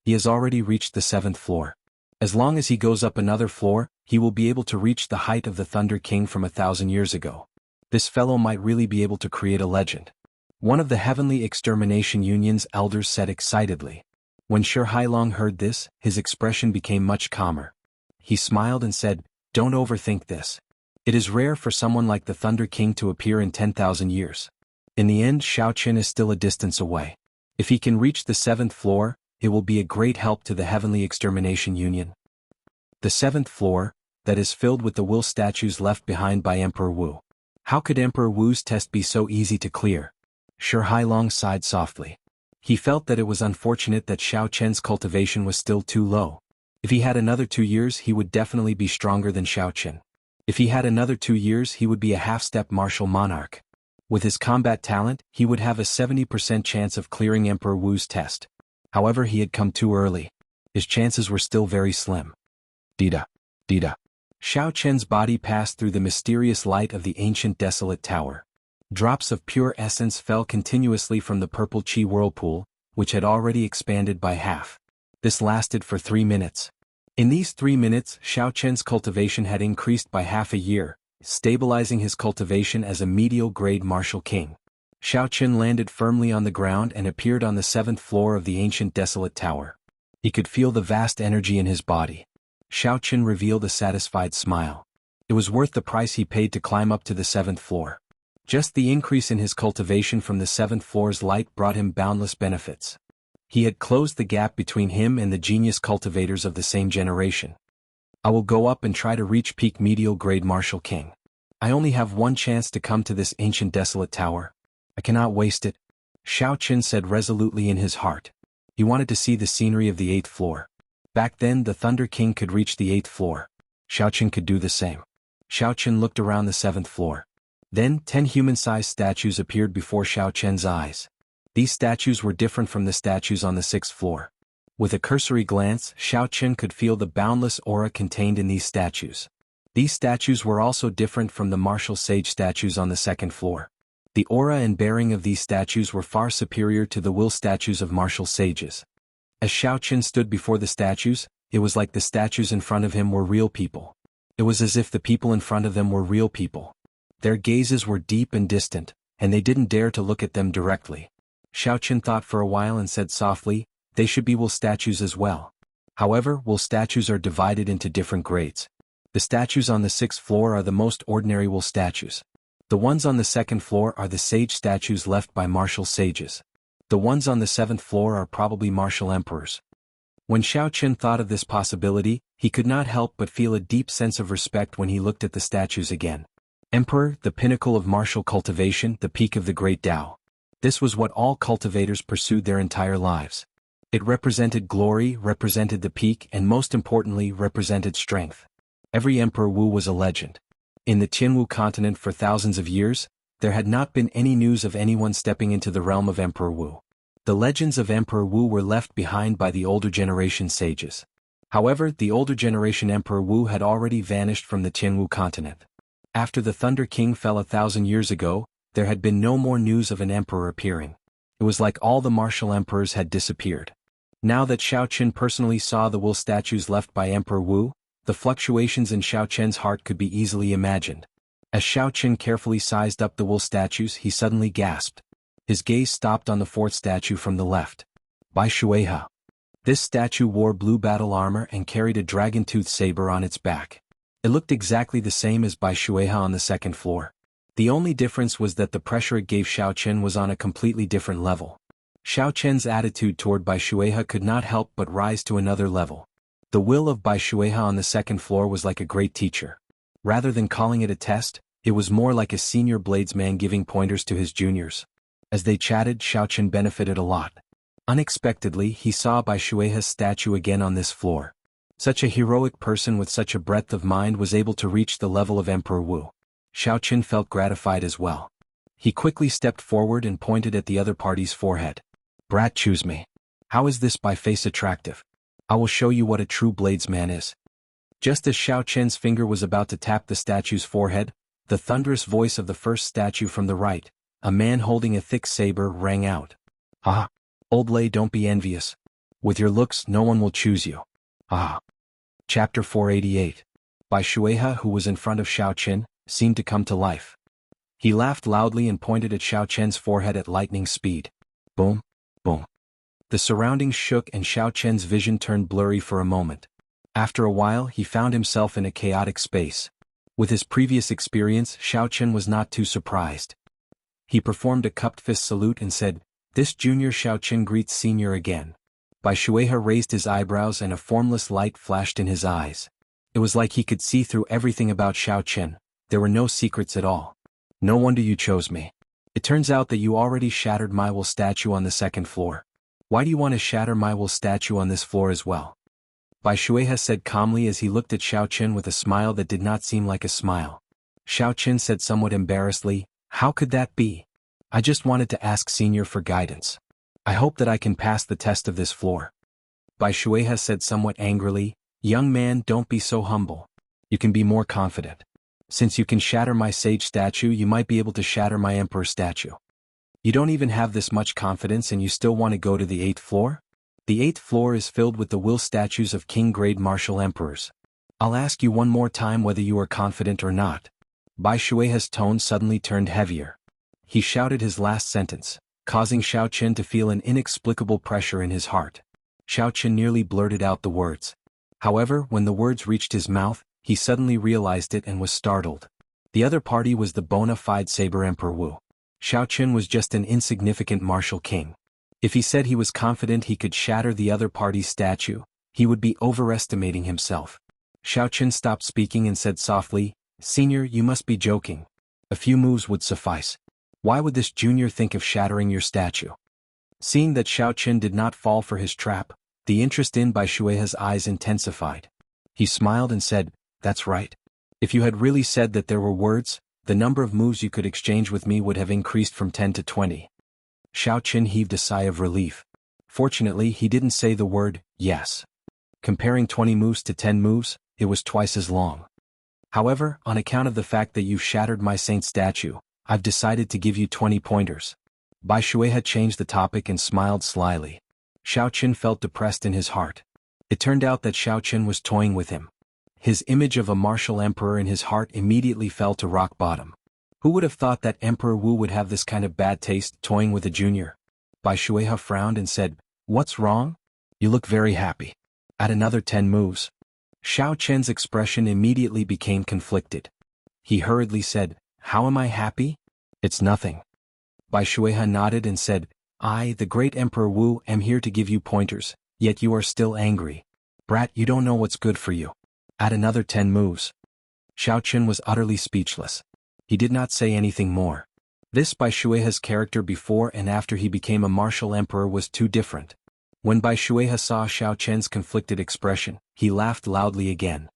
Speaker 1: He has already reached the 7th floor. As long as he goes up another floor, he will be able to reach the height of the Thunder King from 1,000 years ago. This fellow might really be able to create a legend. One of the Heavenly Extermination Union's elders said excitedly. When Shi Hailong heard this, his expression became much calmer. He smiled and said, "Don't overthink this. It is rare for someone like the Thunder King to appear in 10,000 years. In the end, Xiaoqin is still a distance away. If he can reach the 7th floor, it will be a great help to the Heavenly Extermination Union." The 7th floor, that is filled with the will statues left behind by Emperor Wu. How could Emperor Wu's test be so easy to clear? Shi Hailong sighed softly. He felt that it was unfortunate that Xiaoqin's cultivation was still too low. If he had another 2 years he would definitely be stronger than Xiaoqin. If he had another 2 years he would be a half-step martial monarch. With his combat talent, he would have a 70% chance of clearing Emperor Wu's test. However, he had come too early. His chances were still very slim. Dida. Xiaoqin's body passed through the mysterious light of the ancient desolate tower. Drops of pure essence fell continuously from the purple chi whirlpool, which had already expanded by half. This lasted for 3 minutes. In these 3 minutes, Xiaoqin's cultivation had increased by half a year, stabilizing his cultivation as a medial-grade martial king. Xiaoqin landed firmly on the ground and appeared on the 7th floor of the ancient desolate tower. He could feel the vast energy in his body. Xiaoqin revealed a satisfied smile. It was worth the price he paid to climb up to the 7th floor. Just the increase in his cultivation from the 7th floor's light brought him boundless benefits. He had closed the gap between him and the genius cultivators of the same generation. I will go up and try to reach peak medial grade martial king. I only have one chance to come to this ancient desolate tower. I cannot waste it, Xiao Qin said resolutely in his heart. He wanted to see the scenery of the 8th floor. Back then the Thunder King could reach the 8th floor. Xiao Qin could do the same. Xiao Qin looked around the 7th floor. Then 10 human-sized statues appeared before Xiao Qin's eyes. These statues were different from the statues on the 6th floor. With a cursory glance, Xiao Qin could feel the boundless aura contained in these statues. These statues were also different from the martial sage statues on the 2nd floor. The aura and bearing of these statues were far superior to the will statues of martial sages. As Xiao Qin stood before the statues, it was like the statues in front of him were real people. It was as if the people in front of them were real people. Their gazes were deep and distant, and they didn't dare to look at them directly. Xiao Qin thought for a while and said softly, they should be will statues as well. However, will statues are divided into different grades. The statues on the 6th floor are the most ordinary will statues. The ones on the 2nd floor are the sage statues left by martial sages. The ones on the 7th floor are probably martial emperors. When Xiao Qin thought of this possibility, he could not help but feel a deep sense of respect when he looked at the statues again. Emperor, the pinnacle of martial cultivation, the peak of the great Tao. This was what all cultivators pursued their entire lives. It represented glory, represented the peak, and most importantly, represented strength. Every Emperor Wu was a legend. In the Jianghu continent for thousands of years, there had not been any news of anyone stepping into the realm of Emperor Wu. The legends of Emperor Wu were left behind by the older generation sages. However, the older generation Emperor Wu had already vanished from the Jianghu continent. After the Thunder King fell 1,000 years ago, there had been no more news of an emperor appearing. It was like all the martial emperors had disappeared. Now that Xiao Qin personally saw the will statues left by Emperor Wu, the fluctuations in Xiao Qin's heart could be easily imagined. As Xiao Qin carefully sized up the will statues, he suddenly gasped. His gaze stopped on the 4th statue from the left. Bai Shuihe. This statue wore blue battle armor and carried a dragon-toothed saber on its back. It looked exactly the same as Bai Shuihe on the 2nd floor. The only difference was that the pressure it gave Xiao Qin was on a completely different level. Xiao Qin's attitude toward Bai Shuihe could not help but rise to another level. The will of Bai Shuihe on the 2nd floor was like a great teacher. Rather than calling it a test, it was more like a senior bladesman giving pointers to his juniors. As they chatted, Xiao Qin benefited a lot. Unexpectedly, he saw Bai Shuihe's statue again on this floor. Such a heroic person with such a breadth of mind was able to reach the level of Emperor Wu. Xiao Qin felt gratified as well. He quickly stepped forward and pointed at the other party's forehead. Brat, choose me. How is this by face attractive? I will show you what a true bladesman is. Just as Xiao Qin's finger was about to tap the statue's forehead, the thunderous voice of the first statue from the right, a man holding a thick saber, rang out. Ah! Old lay, don't be envious. With your looks, no one will choose you. Ah! Chapter 488. Bai Shuihe, who was in front of Xiao Qin, seemed to come to life. He laughed loudly and pointed at Xiao Qin's forehead at lightning speed. Boom! Boom! The surroundings shook and Xiao Qin's vision turned blurry for a moment. After a while, he found himself in a chaotic space. With his previous experience, Xiao Qin was not too surprised. He performed a cupped fist salute and said, "This junior Xiao Qin greets senior again." Bai Shuihe raised his eyebrows and a formless light flashed in his eyes. It was like he could see through everything about Xiao Qin. There were no secrets at all. No wonder you chose me. It turns out that you already shattered my will statue on the 2nd floor. Why do you want to shatter my will statue on this floor as well? Bai Shuihe said calmly as he looked at Xiao Qin with a smile that did not seem like a smile. Xiao Qin said somewhat embarrassedly, "How could that be? I just wanted to ask senior for guidance. I hope that I can pass the test of this floor." Bai Shuihe said somewhat angrily, "Young man, don't be so humble. You can be more confident. Since you can shatter my sage statue, you might be able to shatter my emperor statue. You don't even have this much confidence and you still want to go to the 8th floor? The 8th floor is filled with the will statues of king-grade martial emperors. I'll ask you one more time whether you are confident or not." Bai Shuihe's tone suddenly turned heavier. He shouted his last sentence, causing Xiao Qin to feel an inexplicable pressure in his heart. Xiao Qin nearly blurted out the words. However, when the words reached his mouth, he suddenly realized it and was startled. The other party was the bona fide saber Emperor Wu. Xiao Qin was just an insignificant martial king. If he said he was confident he could shatter the other party's statue, he would be overestimating himself. Xiaochen stopped speaking and said softly, "Senior, you must be joking. A few moves would suffice. Why would this junior think of shattering your statue?" Seeing that Xiaochen did not fall for his trap, the interest in Bai Shuihe's eyes intensified. He smiled and said, "That's right. If you had really said that there were words, the number of moves you could exchange with me would have increased from 10 to 20. Xiaochen heaved a sigh of relief. Fortunately, he didn't say the word, yes. Comparing 20 moves to 10 moves, it was twice as long. However, on account of the fact that you shattered my saint statue, I've decided to give you 20 pointers. Bai Shuihe changed the topic and smiled slyly. Xiaochen felt depressed in his heart. It turned out that Xiaochen was toying with him. His image of a martial emperor in his heart immediately fell to rock bottom. Who would have thought that Emperor Wu would have this kind of bad taste toying with a junior? Bai Shuihe frowned and said, "What's wrong? You look very happy. Add another 10 moves." Xiaochen's expression immediately became conflicted. He hurriedly said, "How am I happy? It's nothing." Bai Shuihe nodded and said, "I, the great Emperor Wu, am here to give you pointers, yet you are still angry. Brat, you don't know what's good for you. Add another 10 moves." Xiaochen was utterly speechless. He did not say anything more. This Bai Shuihe's character before and after he became a martial emperor was too different. When Bai Shuihe saw Xiaochen's conflicted expression, he laughed loudly again.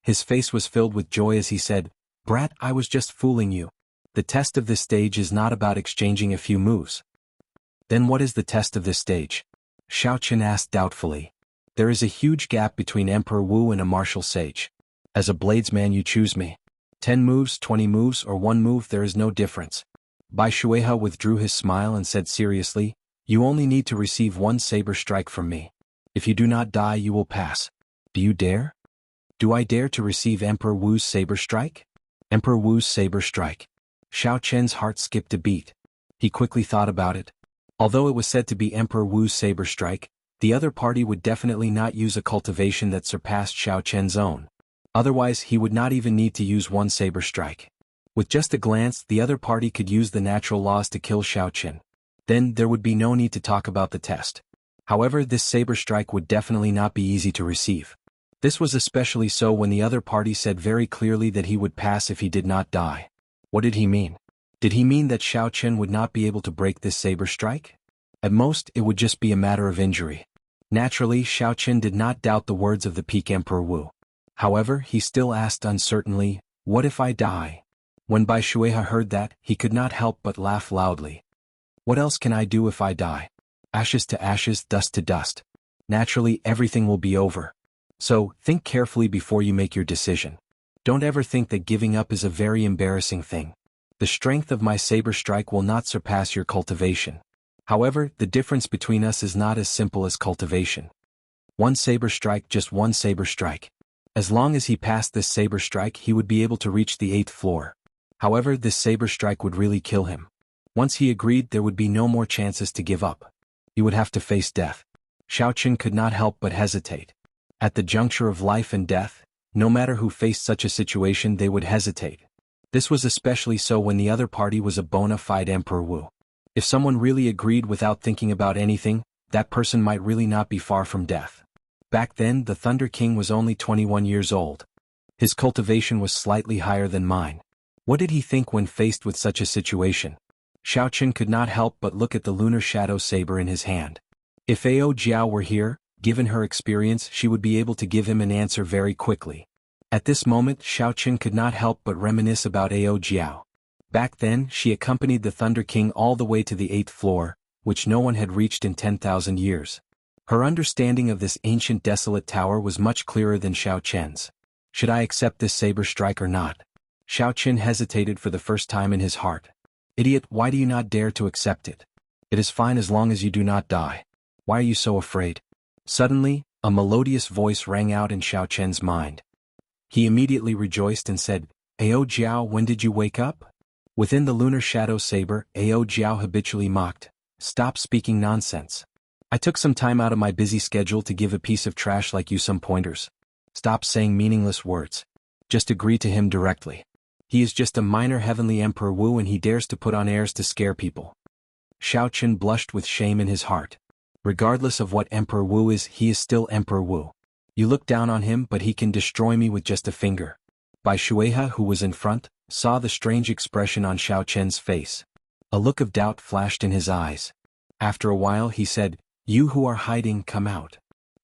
Speaker 1: His face was filled with joy as he said, "Brat, I was just fooling you. The test of this stage is not about exchanging a few moves." "Then what is the test of this stage?" Xiaochen asked doubtfully. "There is a huge gap between Emperor Wu and a martial sage. As a bladesman you choose me. 10 moves, 20 moves, or 1 move, there is no difference." Bai Shuihe withdrew his smile and said seriously, "You only need to receive 1 saber strike from me. If you do not die you will pass. Do you dare?" "Do I dare to receive Emperor Wu's saber strike?" Emperor Wu's saber strike. Xiaochen's heart skipped a beat. He quickly thought about it. Although it was said to be Emperor Wu's saber strike, the other party would definitely not use a cultivation that surpassed Xiaochen's own. Otherwise he would not even need to use 1 saber strike. With just a glance, the other party could use the natural laws to kill Xiaochen. Then there would be no need to talk about the test. However, this saber strike would definitely not be easy to receive. This was especially so when the other party said very clearly that he would pass if he did not die. What did he mean? Did he mean that Xiaochen would not be able to break this saber strike? At most, it would just be a matter of injury. Naturally, Xiaochen did not doubt the words of the peak Emperor Wu. However, he still asked uncertainly, "What if I die?" When Bai Shuihe heard that, he could not help but laugh loudly. "What else can I do if I die? Ashes to ashes, dust to dust. Naturally, everything will be over. So, think carefully before you make your decision. Don't ever think that giving up is a very embarrassing thing. The strength of my saber strike will not surpass your cultivation. However, the difference between us is not as simple as cultivation. 1 saber strike, just 1 saber strike. As long as he passed this saber strike, he would be able to reach the 8th floor. However, this saber strike would really kill him. Once he agreed, there would be no more chances to give up. He would have to face death." Xiaochen could not help but hesitate. At the juncture of life and death, no matter who faced such a situation, they would hesitate. This was especially so when the other party was a bona fide Emperor Wu. If someone really agreed without thinking about anything, that person might really not be far from death. Back then, the Thunder King was only 21 years old. His cultivation was slightly higher than mine. What did he think when faced with such a situation? Xiaochen could not help but look at the lunar shadow saber in his hand. If Ao Jiao were here, given her experience, she would be able to give him an answer very quickly. At this moment, Xiaochen could not help but reminisce about Ao Jiao. Back then, she accompanied the Thunder King all the way to the 8th floor, which no one had reached in 10,000 years. Her understanding of this ancient desolate tower was much clearer than Xiaochen's. Should I accept this saber strike or not? Xiaochen hesitated for the first time in his heart. Idiot, why do you not dare to accept it? It is fine as long as you do not die. Why are you so afraid? Suddenly, a melodious voice rang out in Xiaochen's mind. He immediately rejoiced and said, Ao Jiao, when did you wake up? Within the lunar shadow saber, Ao Jiao habitually mocked, Stop speaking nonsense. I took some time out of my busy schedule to give a piece of trash like you some pointers. Stop saying meaningless words. Just agree to him directly. He is just a minor heavenly Emperor Wu and he dares to put on airs to scare people. Xiao Chen blushed with shame in his heart. Regardless of what Emperor Wu is, he is still Emperor Wu. You look down on him, but he can destroy me with just a finger. Bai Shueha, who was in front, saw the strange expression on Xiao Chen's face. A look of doubt flashed in his eyes. After a while he said, "You who are hiding, come out."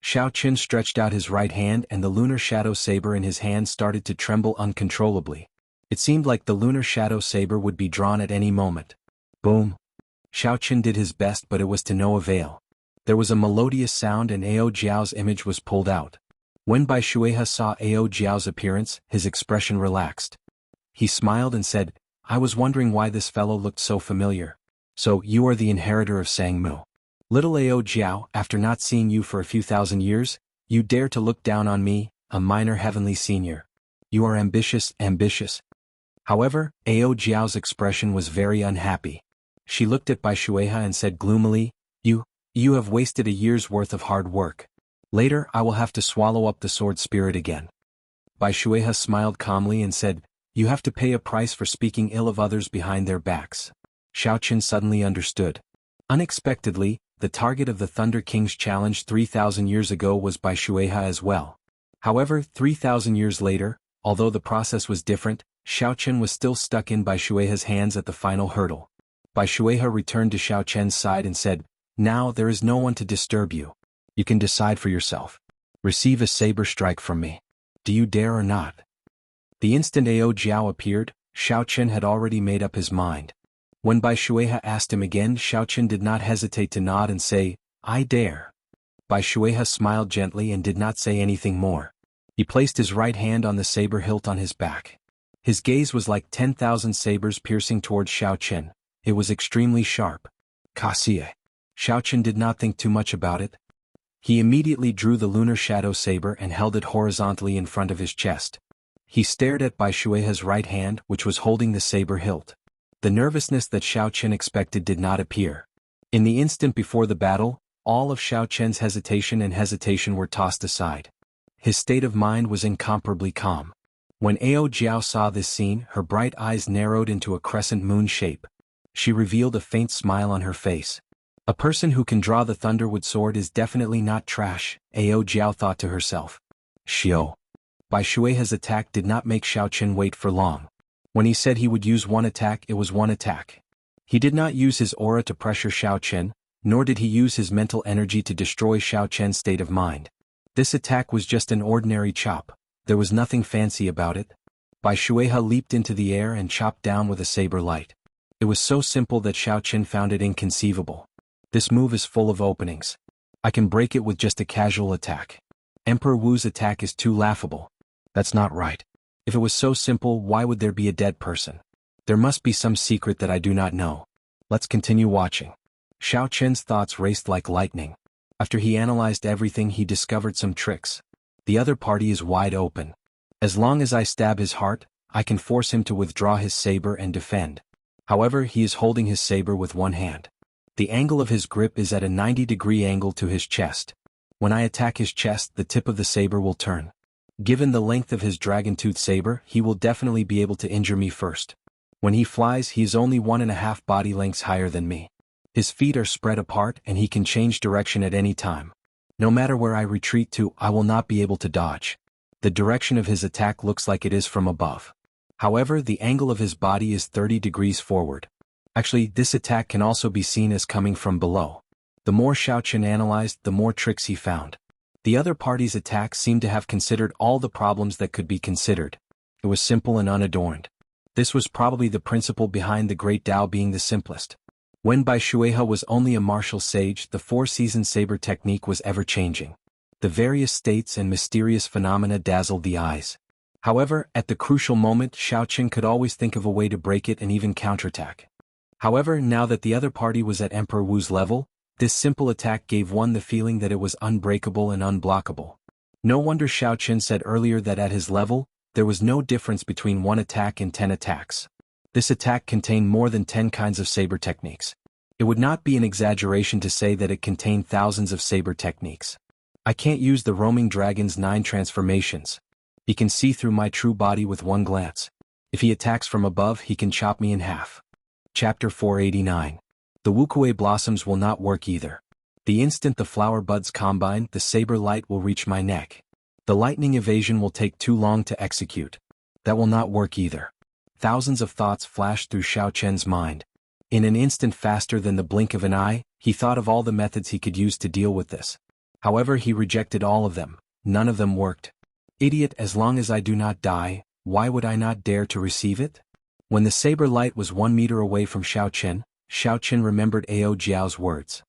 Speaker 1: Xiao Chen stretched out his right hand and the lunar shadow saber in his hand started to tremble uncontrollably. It seemed like the lunar shadow saber would be drawn at any moment. Boom! Xiao Chen did his best, but it was to no avail. There was a melodious sound and Ao Jiao's image was pulled out. When Bai Shueha saw Ao Jiao's appearance, his expression relaxed. He smiled and said, "I was wondering why this fellow looked so familiar. So, you are the inheritor of Sangmu. Little Ao Jiao, after not seeing you for a few thousand years, you dare to look down on me, a minor heavenly senior. You are ambitious, ambitious." However, Ao Jiao's expression was very unhappy. She looked at Bai Shueha and said gloomily, You have wasted a year's worth of hard work. Later I will have to swallow up the sword spirit again." Bai Shueha smiled calmly and said, "You have to pay a price for speaking ill of others behind their backs." Xiao Chen suddenly understood. Unexpectedly, the target of the Thunder King's challenge 3,000 years ago was Bai Shueha as well. However, 3,000 years later, although the process was different, Xiao Chen was still stuck in Bai Shueha's hands at the final hurdle. Bai Shueha returned to Xiao Chen's side and said, "Now there is no one to disturb you. You can decide for yourself. Receive a saber strike from me. Do you dare or not?" The instant Ao Jiao appeared, Xiao Chen had already made up his mind. When Bai Shueha asked him again, Xiao Chen did not hesitate to nod and say, "I dare." Bai Shueha smiled gently and did not say anything more. He placed his right hand on the saber hilt on his back. His gaze was like 10,000 sabers piercing towards Xiao Chen. It was extremely sharp. Cassie. Xiao Chen did not think too much about it. He immediately drew the lunar shadow saber and held it horizontally in front of his chest. He stared at Bai Shueha's right hand, which was holding the saber hilt. The nervousness that Xiao Chen expected did not appear. In the instant before the battle, all of Xiao Chen's hesitation were tossed aside. His state of mind was incomparably calm. When Ao Jiao saw this scene, her bright eyes narrowed into a crescent moon shape. She revealed a faint smile on her face. A person who can draw the Thunderwood sword is definitely not trash, Ao Jiao thought to herself. Xiao. Bai Shueha's attack did not make Xiao Chen wait for long. When he said he would use one attack, it was one attack. He did not use his aura to pressure Xiao Chen, nor did he use his mental energy to destroy Xiao Chen's state of mind. This attack was just an ordinary chop. There was nothing fancy about it. Bai Shueha leaped into the air and chopped down with a saber light. It was so simple that Xiao Chen found it inconceivable. This move is full of openings. I can break it with just a casual attack. Emperor Wu's attack is too laughable. That's not right. If it was so simple, why would there be a dead person? There must be some secret that I do not know. Let's continue watching. Xiao Chen's thoughts raced like lightning. After he analyzed everything, he discovered some tricks. The other party is wide open. As long as I stab his heart, I can force him to withdraw his saber and defend. However, he is holding his saber with one hand. The angle of his grip is at a 90-degree angle to his chest. When I attack his chest, the tip of the saber will turn. Given the length of his dragon-tooth saber, he will definitely be able to injure me first. When he flies, he is only 1.5 body lengths higher than me. His feet are spread apart and he can change direction at any time. No matter where I retreat to, I will not be able to dodge. The direction of his attack looks like it is from above. However, the angle of his body is 30 degrees forward. Actually, this attack can also be seen as coming from below. The more Xiao Chen analyzed, the more tricks he found. The other party's attack seemed to have considered all the problems that could be considered. It was simple and unadorned. This was probably the principle behind the Great Tao being the simplest. When Bai Shueha was only a martial sage, the four-season saber technique was ever-changing. The various states and mysterious phenomena dazzled the eyes. However, at the crucial moment, Xiao Chen could always think of a way to break it and even counterattack. However, now that the other party was at Emperor Wu's level, this simple attack gave one the feeling that it was unbreakable and unblockable. No wonder Xiao Chen said earlier that at his level, there was no difference between one attack and 10 attacks. This attack contained more than 10 kinds of saber techniques. It would not be an exaggeration to say that it contained thousands of saber techniques. I can't use the roaming dragon's 9 transformations. He can see through my true body with one glance. If he attacks from above, he can chop me in half. Chapter 489. The Wuxia blossoms will not work either. The instant the flower buds combine, the saber light will reach my neck. The lightning evasion will take too long to execute. That will not work either. Thousands of thoughts flashed through Xiao Chen's mind. In an instant, faster than the blink of an eye, he thought of all the methods he could use to deal with this. However, he rejected all of them. None of them worked. Idiot, as long as I do not die, why would I not dare to receive it? When the saber light was 1 meter away from Xiao Chen remembered Ao Jiao's words.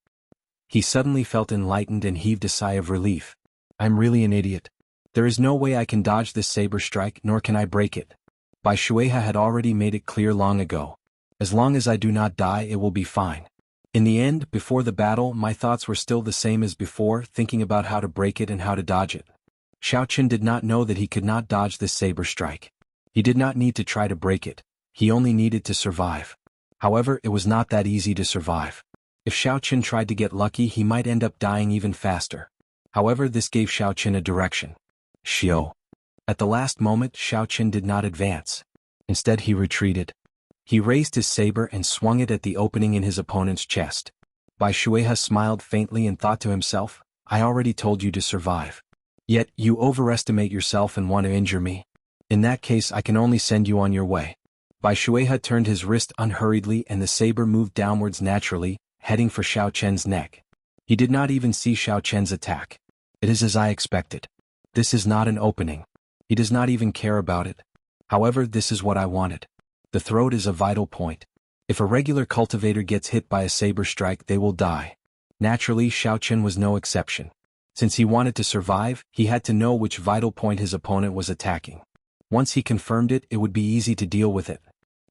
Speaker 1: He suddenly felt enlightened and heaved a sigh of relief. I'm really an idiot. There is no way I can dodge this saber strike, nor can I break it. Bai Shueha had already made it clear long ago. As long as I do not die, it will be fine. In the end, before the battle, my thoughts were still the same as before, thinking about how to break it and how to dodge it. Xiao Chen did not know that he could not dodge this saber strike. He did not need to try to break it. He only needed to survive. However, it was not that easy to survive. If Xiao Chen tried to get lucky, he might end up dying even faster. However, this gave Xiao Chen a direction. Xiao. At the last moment, Xiao Chen did not advance. Instead, he retreated. He raised his saber and swung it at the opening in his opponent's chest. Bai Shueha smiled faintly and thought to himself, I already told you to survive. Yet, you overestimate yourself and want to injure me. In that case, I can only send you on your way. Bai Shueha turned his wrist unhurriedly and the saber moved downwards naturally, heading for Xiao Chen's neck. He did not even see Xiao Chen's attack. It is as I expected. This is not an opening. He does not even care about it. However, this is what I wanted. The throat is a vital point. If a regular cultivator gets hit by a saber strike, they will die. Naturally, Xiao Chen was no exception. Since he wanted to survive, he had to know which vital point his opponent was attacking. Once he confirmed it, it would be easy to deal with it.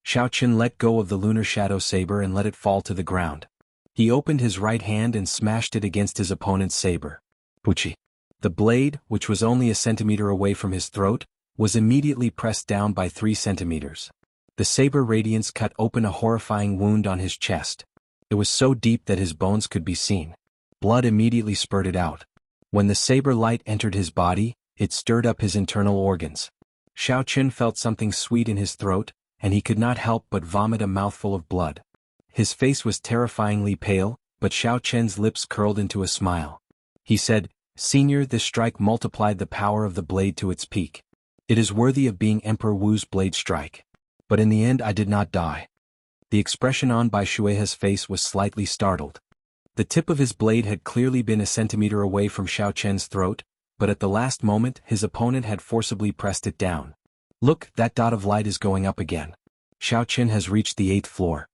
Speaker 1: Xiao Chen let go of the lunar shadow saber and let it fall to the ground. He opened his right hand and smashed it against his opponent's saber. Puchi. The blade, which was only a centimeter away from his throat, was immediately pressed down by 3 centimeters. The saber radiance cut open a horrifying wound on his chest. It was so deep that his bones could be seen. Blood immediately spurted out. When the saber light entered his body, it stirred up his internal organs. Xiao Chen felt something sweet in his throat, and he could not help but vomit a mouthful of blood. His face was terrifyingly pale, but Xiao Chen's lips curled into a smile. He said, Senior, this strike multiplied the power of the blade to its peak. It is worthy of being Emperor Wu's blade strike. But in the end I did not die. The expression on Bai Shueha's face was slightly startled. The tip of his blade had clearly been a centimeter away from Xiao Chen's throat, but at the last moment his opponent had forcibly pressed it down. Look, that dot of light is going up again. Xiao Chen has reached the 8th floor.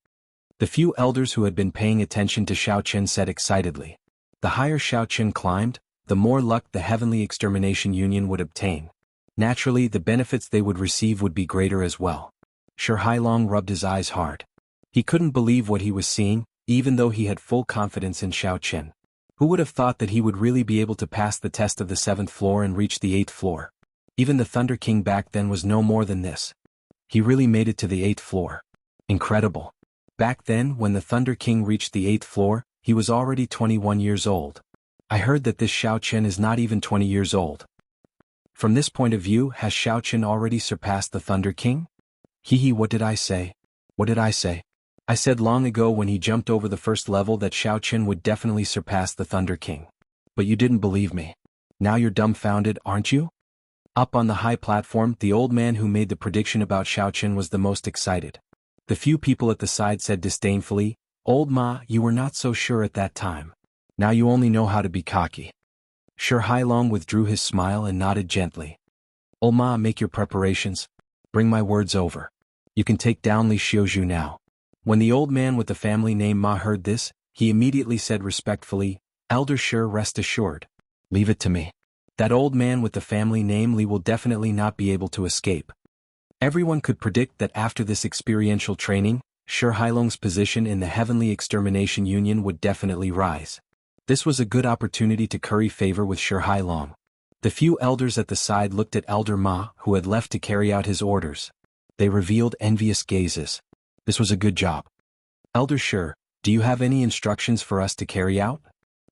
Speaker 1: The few elders who had been paying attention to Xiao Chen said excitedly. The higher Xiao Chen climbed, the more luck the Heavenly Extermination Union would obtain. Naturally, the benefits they would receive would be greater as well. Shi Hailong rubbed his eyes hard. He couldn't believe what he was seeing, even though he had full confidence in Xiao Chen. Who would have thought that he would really be able to pass the test of the 7th floor and reach the 8th floor? Even the Thunder King back then was no more than this. He really made it to the 8th floor. Incredible. Back then, when the Thunder King reached the 8th floor, he was already 21 years old. I heard that this Xiao Chen is not even 20 years old. From this point of view, has Xiao Chen already surpassed the Thunder King? What did I say? What did I say? I said long ago when he jumped over the first level that Xiao Chen would definitely surpass the Thunder King. But you didn't believe me. Now you're dumbfounded, aren't you? Up on the high platform, the old man who made the prediction about Xiao Chen was the most excited. The few people at the side said disdainfully, Old Ma, you were not so sure at that time. Now you only know how to be cocky. Shi Hailong withdrew his smile and nodded gently. Old Ma, make your preparations. Bring my words over. You can take down Li Xiuzhu now. When the old man with the family name Ma heard this, he immediately said respectfully, Elder Shi, rest assured. Leave it to me. That old man with the family name Li will definitely not be able to escape. Everyone could predict that after this experiential training, Shi Hailong's position in the Heavenly Extermination Union would definitely rise. This was a good opportunity to curry favor with Shi Hailong. The few elders at the side looked at Elder Ma, who had left to carry out his orders. They revealed envious gazes. This was a good job. Elder Shi, do you have any instructions for us to carry out?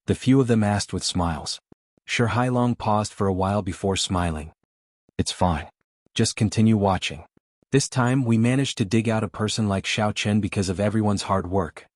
Speaker 1: The few of them asked with smiles. Shi Hailong paused for a while before smiling. It's fine. Just continue watching. This time we managed to dig out a person like Xiao Chen because of everyone's hard work.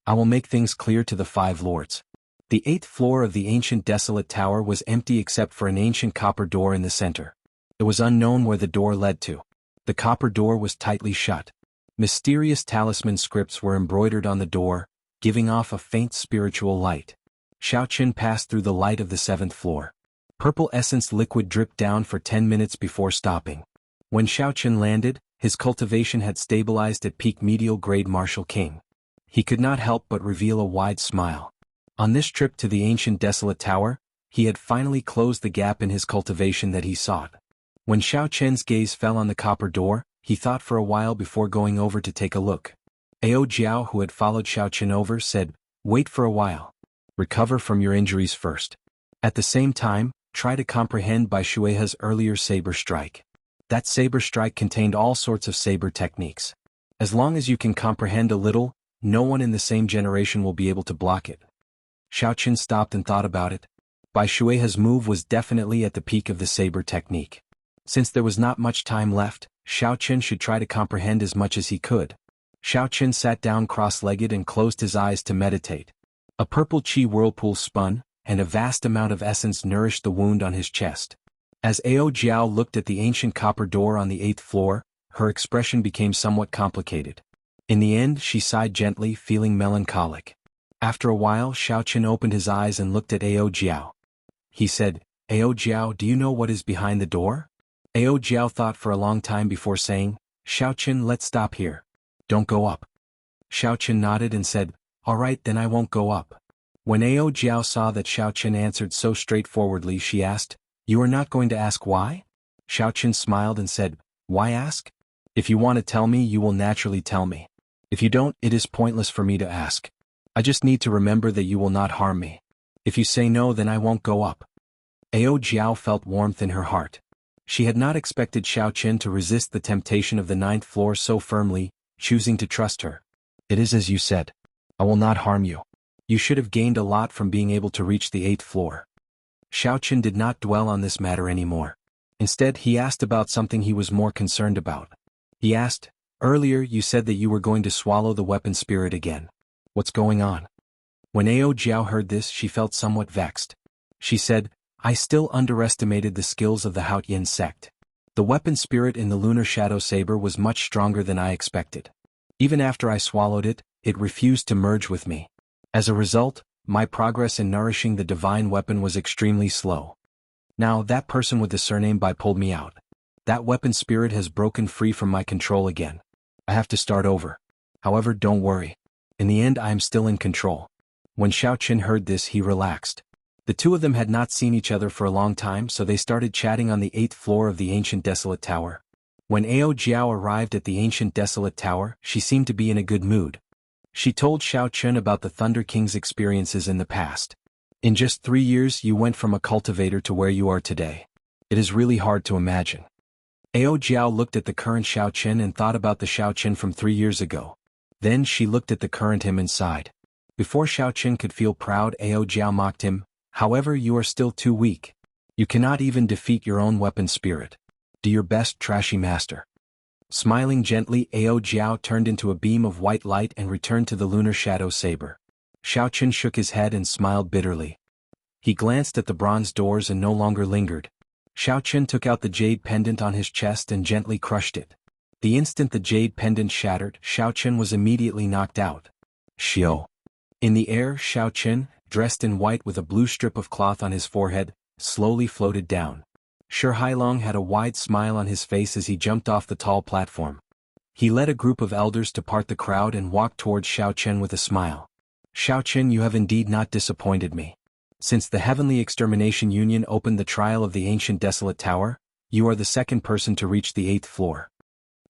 Speaker 1: I will make things clear to the 5 lords. The 8th floor of the ancient desolate tower was empty except for an ancient copper door in the center. It was unknown where the door led to. The copper door was tightly shut. Mysterious talisman scripts were embroidered on the door, giving off a faint spiritual light. Xiaoqin passed through the light of the 7th floor. Purple essence liquid dripped down for 10 minutes before stopping. When Xiaoqin landed, his cultivation had stabilized at peak medial grade Martial King. He could not help but reveal a wide smile. On this trip to the ancient desolate tower, he had finally closed the gap in his cultivation that he sought. When Xiaoqin's gaze fell on the copper door, he thought for a while before going over to take a look. Ao Jiao, who had followed Xiaoqin over, said, "Wait for a while. Recover from your injuries first. At the same time, try to comprehend Bai Shuihe's earlier saber strike. That saber strike contained all sorts of saber techniques. As long as you can comprehend a little, no one in the same generation will be able to block it." Xiaoqin stopped and thought about it. Bai Shuihe's move was definitely at the peak of the saber technique. Since there was not much time left, Xiaoqin should try to comprehend as much as he could. Xiaoqin sat down cross-legged and closed his eyes to meditate. A purple qi whirlpool spun, and a vast amount of essence nourished the wound on his chest. As Ao Jiao looked at the ancient copper door on the 8th floor, her expression became somewhat complicated. In the end, she sighed gently, feeling melancholic. After a while, Xiaoqin opened his eyes and looked at Ao Jiao. He said, "Ao Jiao, do you know what is behind the door?" Ao Jiao thought for a long time before saying, "Xiaoqin, let's stop here. Don't go up." Xiaoqin nodded and said, "All right, then I won't go up." When Ao Jiao saw that Xiaoqin answered so straightforwardly, she asked, "You are not going to ask why?" Xiaoqin smiled and said, "Why ask? If you want to tell me, you will naturally tell me. If you don't, it is pointless for me to ask. I just need to remember that you will not harm me. If you say no, then I won't go up." Ao Jiao felt warmth in her heart. She had not expected Xiaoqin to resist the temptation of the 9th floor so firmly, choosing to trust her. "It is as you said. I will not harm you. You should have gained a lot from being able to reach the 8th floor." Xiaoqin did not dwell on this matter anymore. Instead, he asked about something he was more concerned about. He asked, "Earlier you said that you were going to swallow the weapon spirit again. What's going on?" When Ao Jiao heard this, she felt somewhat vexed. She said, "I still underestimated the skills of the Haotian sect. The weapon spirit in the lunar shadow saber was much stronger than I expected. Even after I swallowed it, it refused to merge with me. As a result, my progress in nourishing the divine weapon was extremely slow. Now that person with the surname Bai pulled me out. That weapon spirit has broken free from my control again. I have to start over. However, don't worry. In the end, I am still in control." When Xiaoqin heard this, he relaxed. The two of them had not seen each other for a long time, so they started chatting on the 8th floor of the ancient desolate tower. When Ao Jiao arrived at the ancient desolate tower, she seemed to be in a good mood. She told Xiaoqin about the Thunder King's experiences in the past. "In just 3 years you went from a cultivator to where you are today. It is really hard to imagine." Ao Jiao looked at the current Xiaoqin and thought about the Xiaoqin from 3 years ago. Then she looked at the current him and sighed. Before Xiaoqin could feel proud, Ao Jiao mocked him, "However, you are still too weak. You cannot even defeat your own weapon spirit. Do your best, trashy master." Smiling gently, Ao Jiao turned into a beam of white light and returned to the lunar shadow saber. Xiaoqin shook his head and smiled bitterly. He glanced at the bronze doors and no longer lingered. Xiaoqin took out the jade pendant on his chest and gently crushed it. The instant the jade pendant shattered, Xiaoqin was immediately knocked out. Xiao. In the air, Xiaoqin, dressed in white with a blue strip of cloth on his forehead, slowly floated down. Shi Hailong had a wide smile on his face as he jumped off the tall platform. He led a group of elders to part the crowd and walked towards Xiaoqin with a smile. "Xiaoqin, you have indeed not disappointed me. Since the Heavenly Extermination Union opened the trial of the ancient desolate tower, you are the second person to reach the 8th floor."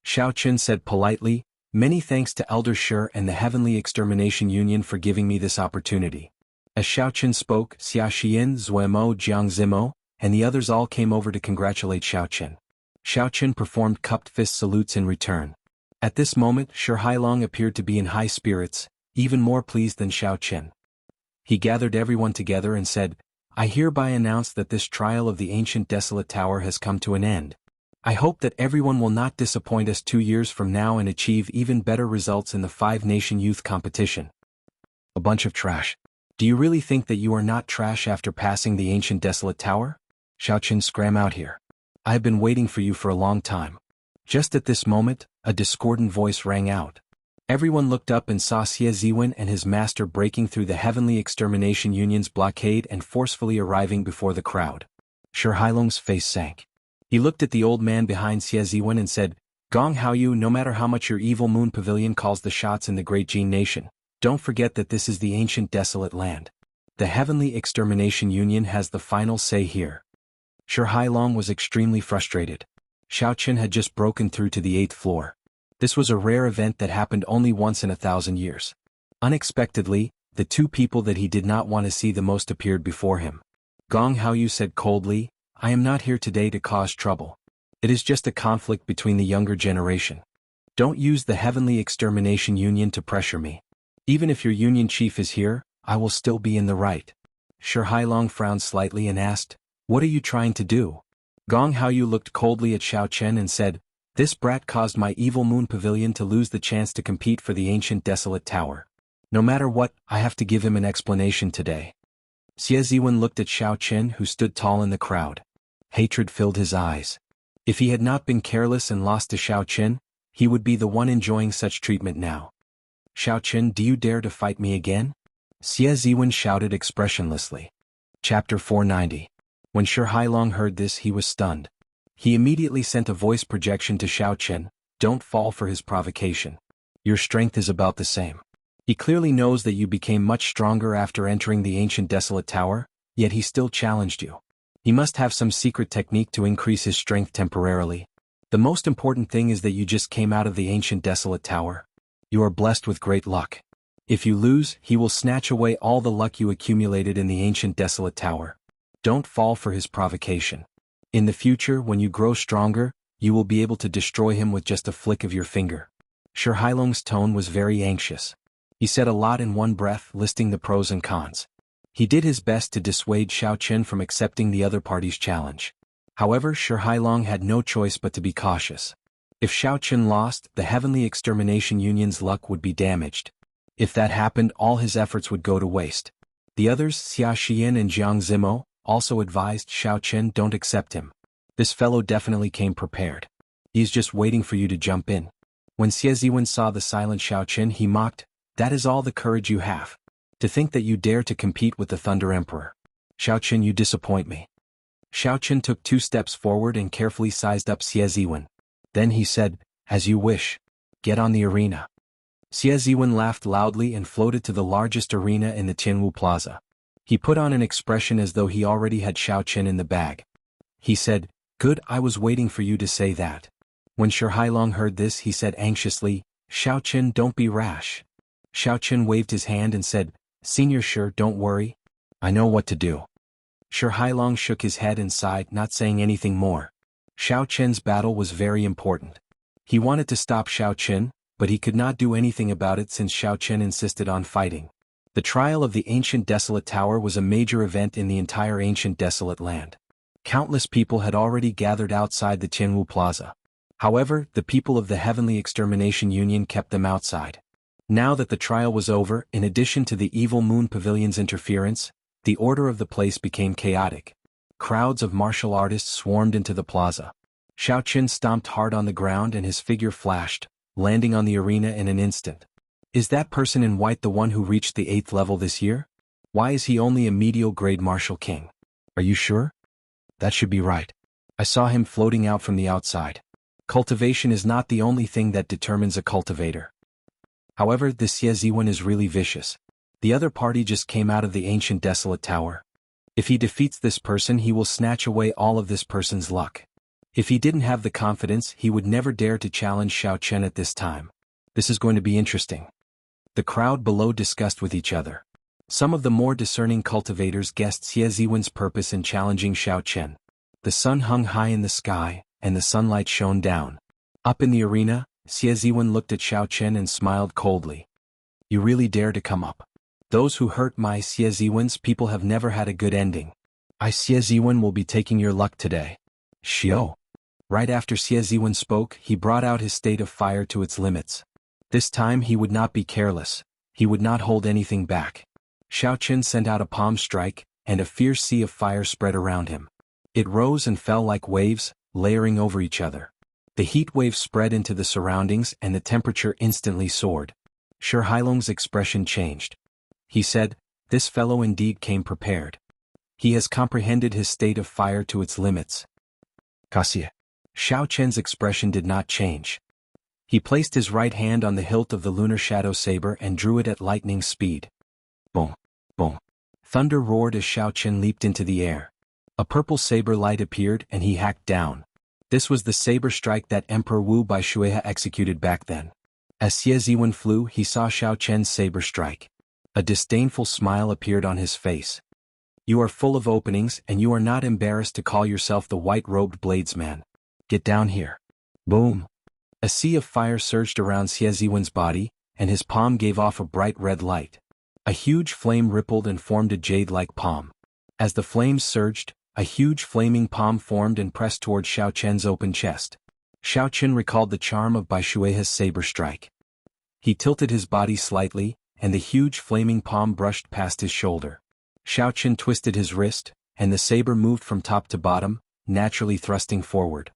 Speaker 1: Xiaoqin said politely, "Many thanks to Elder Shi and the Heavenly Extermination Union for giving me this opportunity." As Xiaoqin spoke, Xia Xian, Zuemo, Jiang Zimo, and the others all came over to congratulate Xiaoqin. Xiaoqin performed cupped fist salutes in return. At this moment, Shi Hailong appeared to be in high spirits, even more pleased than Xiaoqin. He gathered everyone together and said, "I hereby announce that this trial of the ancient desolate tower has come to an end. I hope that everyone will not disappoint us 2 years from now and achieve even better results in the 5-nation youth competition." A bunch of trash. Do you really think that you are not trash after passing the ancient desolate tower? Xiaoqin scram out here. I have been waiting for you for a long time. Just at this moment, a discordant voice rang out. Everyone looked up and saw Xie Ziwen and his master breaking through the Heavenly Extermination Union's blockade and forcefully arriving before the crowd. Shi Hailong's face sank. He looked at the old man behind Xie Ziwen and said, Gong Haoyu, no matter how much your evil moon pavilion calls the shots in the great Jin nation, don't forget that this is the ancient desolate land. The Heavenly Extermination Union has the final say here. Shi Hailong was extremely frustrated. Xiaoqin had just broken through to the 8th floor. This was a rare event that happened only once in 1,000 years. Unexpectedly, the two people that he did not want to see the most appeared before him. Gong Haoyu said coldly, I am not here today to cause trouble. It is just a conflict between the younger generation. Don't use the Heavenly Extermination Union to pressure me. Even if your union chief is here, I will still be in the right. Shi Hailong frowned slightly and asked, What are you trying to do? Gong Haoyu looked coldly at Xiaoqin and said, This brat caused my evil moon pavilion to lose the chance to compete for the ancient desolate tower. No matter what, I have to give him an explanation today. Xie Ziwen looked at Xiaoqin, who stood tall in the crowd. Hatred filled his eyes. If he had not been careless and lost to Xiaoqin, he would be the one enjoying such treatment now. Xiaoqin, do you dare to fight me again? Xie Ziwen shouted expressionlessly. Chapter 490. When Shi Hailong heard this, he was stunned. He immediately sent a voice projection to Xiaoqin, Don't fall for his provocation. Your strength is about the same. He clearly knows that you became much stronger after entering the ancient desolate tower, yet he still challenged you. He must have some secret technique to increase his strength temporarily. The most important thing is that you just came out of the ancient desolate tower. You are blessed with great luck. If you lose, he will snatch away all the luck you accumulated in the ancient desolate tower. Don't fall for his provocation. In the future, when you grow stronger, you will be able to destroy him with just a flick of your finger. Shi Hailong's tone was very anxious. He said a lot in one breath, listing the pros and cons. He did his best to dissuade Xiaoqin from accepting the other party's challenge. However, Shi Hailong had no choice but to be cautious. If Xiaoqin lost, the Heavenly Extermination Union's luck would be damaged. If that happened, all his efforts would go to waste. The others, Xia Xian and Jiang Zimo, also advised Xiaoqin, don't accept him. This fellow definitely came prepared. He's just waiting for you to jump in. When Xie Ziwen saw the silent Xiaoqin, he mocked, That is all the courage you have. To think that you dare to compete with the Thunder Emperor. Xiaoqin, you disappoint me. Xiaoqin took 2 steps forward and carefully sized up Xie Ziwen. Then he said, As you wish. Get on the arena. Xie Ziwen laughed loudly and floated to the largest arena in the Jianghu Plaza. He put on an expression as though he already had Xiaoqin in the bag. He said, Good, I was waiting for you to say that. When Shi Hailong heard this, he said anxiously, Xiaoqin, don't be rash. Xiaoqin waved his hand and said, Senior Shi, don't worry. I know what to do. Shi Hailong shook his head and sighed, not saying anything more. Xiaoqin's battle was very important. He wanted to stop Xiaoqin, but he could not do anything about it since Xiaoqin insisted on fighting. The trial of the ancient desolate tower was a major event in the entire ancient desolate land. Countless people had already gathered outside the Jianghu Plaza. However, the people of the Heavenly Extermination Union kept them outside. Now that the trial was over, in addition to the evil Moon Pavilion's interference, the order of the place became chaotic. Crowds of martial artists swarmed into the plaza. Xiaoqin stomped hard on the ground and his figure flashed, landing on the arena in an instant. Is that person in white the one who reached the 8th level this year? Why is he only a medial grade martial king? Are you sure? That should be right. I saw him floating out from the outside. Cultivation is not the only thing that determines a cultivator. However, this Xie Ziwen is really vicious. The other party just came out of the ancient desolate tower. If he defeats this person, he will snatch away all of this person's luck. If he didn't have the confidence, he would never dare to challenge Xiaoqin at this time. This is going to be interesting. The crowd below discussed with each other. Some of the more discerning cultivators guessed Xie Ziwen's purpose in challenging Xiaoqin. The sun hung high in the sky, and the sunlight shone down. Up in the arena, Xie Ziwen looked at Xiaoqin and smiled coldly. You really dare to come up? Those who hurt my Xie Ziwen's people have never had a good ending. I Xie Ziwen will be taking your luck today. Xiao. Right after Xie Ziwen spoke, he brought out his state of fire to its limits. This time he would not be careless. He would not hold anything back. Xiaoqin sent out a palm strike, and a fierce sea of fire spread around him. It rose and fell like waves, layering over each other. The heat wave spread into the surroundings and the temperature instantly soared. Shi Hailong's expression changed. He said, "This fellow indeed came prepared. He has comprehended his state of fire to its limits." Cassia. Xiaoqin's expression did not change. He placed his right hand on the hilt of the lunar shadow saber and drew it at lightning speed. Boom, boom. Thunder roared as Xiaoqin leaped into the air. A purple saber light appeared and he hacked down. This was the saber strike that Emperor Wu Bai Shueha executed back then. As Xie Ziwen flew, he saw Xiaoqin's saber strike. A disdainful smile appeared on his face. "You are full of openings and you are not embarrassed to call yourself the white-robed bladesman. Get down here." Boom. A sea of fire surged around Xie Ziwen's body, and his palm gave off a bright red light. A huge flame rippled and formed a jade-like palm. As the flames surged, a huge flaming palm formed and pressed toward Xiaoqin's open chest. Xiaoqin recalled the charm of Bai Shueha's saber strike. He tilted his body slightly, and the huge flaming palm brushed past his shoulder. Xiaoqin twisted his wrist, and the saber moved from top to bottom, naturally thrusting forward.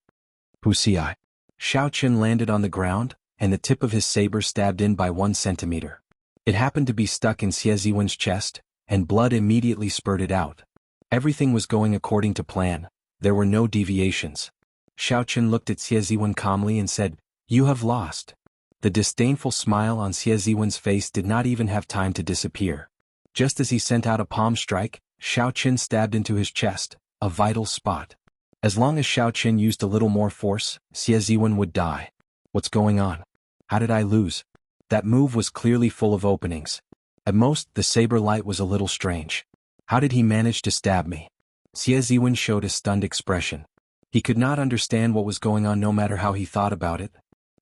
Speaker 1: Wuxia. Xiaoqin landed on the ground, and the tip of his saber stabbed in by 1 centimeter. It happened to be stuck in Xie Ziwen's chest, and blood immediately spurted out. Everything was going according to plan. There were no deviations. Xiaoqin looked at Xie Ziwen calmly and said, "You have lost." The disdainful smile on Xie Ziwen's face did not even have time to disappear. Just as he sent out a palm strike, Xiaoqin stabbed into his chest, a vital spot. As long as Xiaoqin used a little more force, Xie Ziwen would die. What's going on? How did I lose? That move was clearly full of openings. At most, the saber light was a little strange. How did he manage to stab me? Xie Ziwen showed a stunned expression. He could not understand what was going on no matter how he thought about it.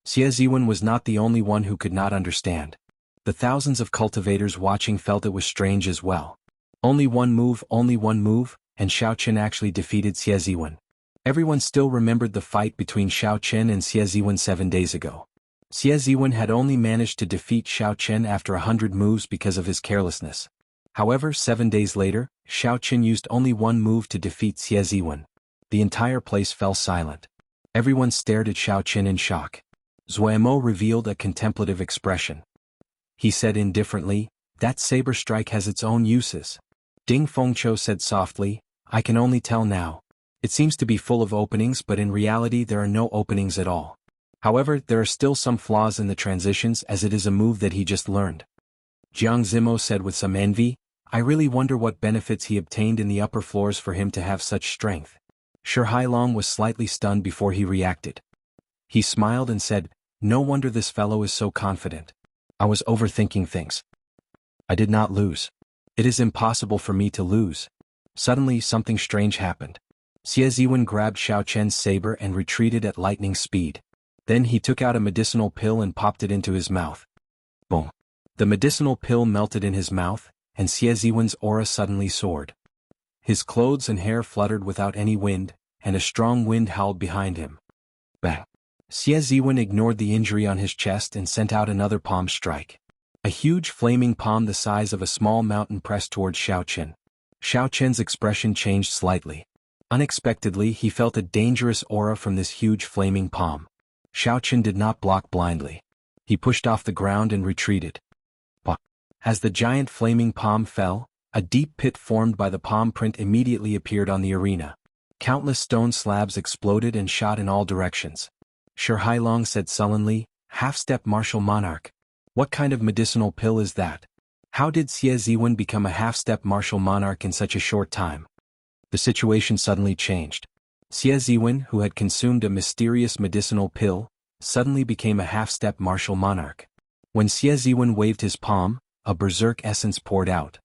Speaker 1: Xie Ziwen was not the only one who could not understand. The thousands of cultivators watching felt it was strange as well. Only one move, and Xiaoqin actually defeated Xie Ziwen. Everyone still remembered the fight between Xiaoqin and Xie Ziwen 7 days ago. Xie Ziwen had only managed to defeat Xiaoqin after 100 moves because of his carelessness. However, 7 days later, Xiaoqin used only 1 move to defeat Xie Ziwen. The entire place fell silent. Everyone stared at Xiaoqin in shock. Zuemo revealed a contemplative expression. He said indifferently, "That saber strike has its own uses." Ding Fengqiu said softly, "I can only tell now. It seems to be full of openings, but in reality there are no openings at all. However, there are still some flaws in the transitions as it is a move that he just learned." Jiang Zimo said with some envy, "I really wonder what benefits he obtained in the upper floors for him to have such strength." Shi Hailong was slightly stunned before he reacted. He smiled and said, "No wonder this fellow is so confident. I was overthinking things. I did not lose. It is impossible for me to lose." Suddenly something strange happened. Xie Ziwen grabbed Xiaoqin's saber and retreated at lightning speed. Then he took out a medicinal pill and popped it into his mouth. Boom. The medicinal pill melted in his mouth, and Xie Ziwen's aura suddenly soared. His clothes and hair fluttered without any wind, and a strong wind howled behind him. Bang. Xie Ziwen ignored the injury on his chest and sent out another palm strike. A huge flaming palm the size of a small mountain pressed towards Xiaoqin. Xiaoqin's expression changed slightly. Unexpectedly, he felt a dangerous aura from this huge flaming palm. Xiaoqin did not block blindly. He pushed off the ground and retreated. As the giant flaming palm fell, a deep pit formed by the palm print immediately appeared on the arena. Countless stone slabs exploded and shot in all directions. Shi Hailong said sullenly, "Half-step martial monarch. What kind of medicinal pill is that? How did Xie Ziwen become a half-step martial monarch in such a short time?" The situation suddenly changed. Xie Ziwen, who had consumed a mysterious medicinal pill, suddenly became a half-step martial monarch. When Xie Ziwen waved his palm, a berserk essence poured out.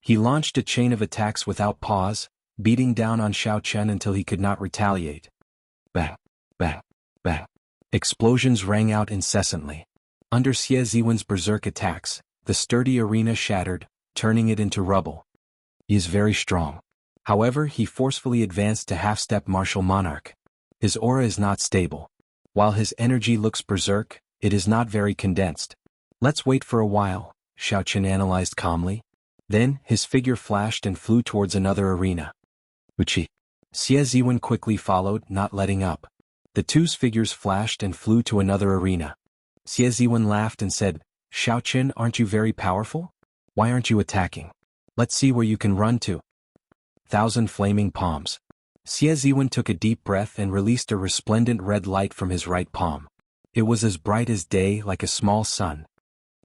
Speaker 1: He launched a chain of attacks without pause, beating down on Xiaoqin until he could not retaliate. Bang, bang, bang. Explosions rang out incessantly. Under Xie Ziwen's berserk attacks, the sturdy arena shattered, turning it into rubble. He is very strong. However, he forcefully advanced to half-step martial monarch. His aura is not stable. While his energy looks berserk, it is not very condensed. Let's wait for a while. Xiaochen analyzed calmly. Then, his figure flashed and flew towards another arena. Wuxia. Xie Ziwen quickly followed, not letting up. The two's figures flashed and flew to another arena. Xie Ziwen laughed and said, Xiaochen, aren't you very powerful? Why aren't you attacking? Let's see where you can run to. 1,000 flaming palms. Xie Ziwen took a deep breath and released a resplendent red light from his right palm. It was as bright as day, like a small sun.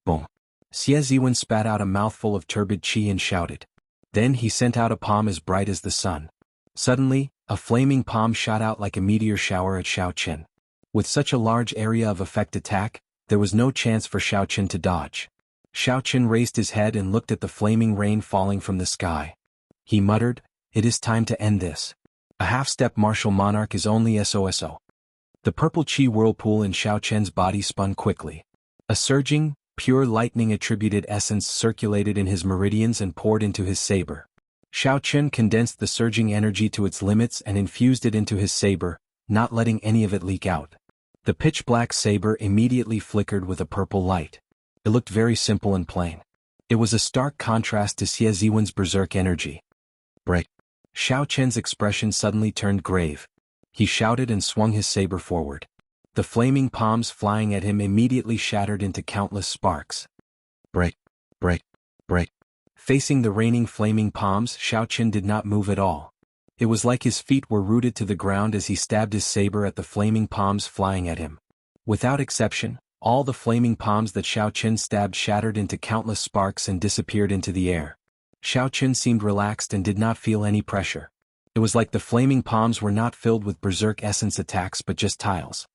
Speaker 1: Boom. Xie Ziwen spat out a mouthful of turbid qi and shouted. Then he sent out a palm as bright as the sun. Suddenly, a flaming palm shot out like a meteor shower at Xiaochen. With such a large area of effect attack, there was no chance for Xiaochen to dodge. Xiaochen raised his head and looked at the flaming rain falling from the sky. He muttered, "It is time to end this. A half-step martial monarch is only SOSO." The purple qi whirlpool in Xiaochen's body spun quickly. A surging, pure lightning-attributed essence circulated in his meridians and poured into his saber. Xiaochen condensed the surging energy to its limits and infused it into his saber, not letting any of it leak out. The pitch-black saber immediately flickered with a purple light. It looked very simple and plain. It was a stark contrast to Xie Ziwen's berserk energy. Break. Xiaochen's expression suddenly turned grave. He shouted and swung his saber forward. The flaming palms flying at him immediately shattered into countless sparks. Break, break, break. Facing the raining flaming palms, Xiaochen did not move at all. It was like his feet were rooted to the ground as he stabbed his saber at the flaming palms flying at him. Without exception, all the flaming palms that Xiaochen stabbed shattered into countless sparks and disappeared into the air. Xiaochen seemed relaxed and did not feel any pressure. It was like the flaming palms were not filled with berserk essence attacks but just tiles.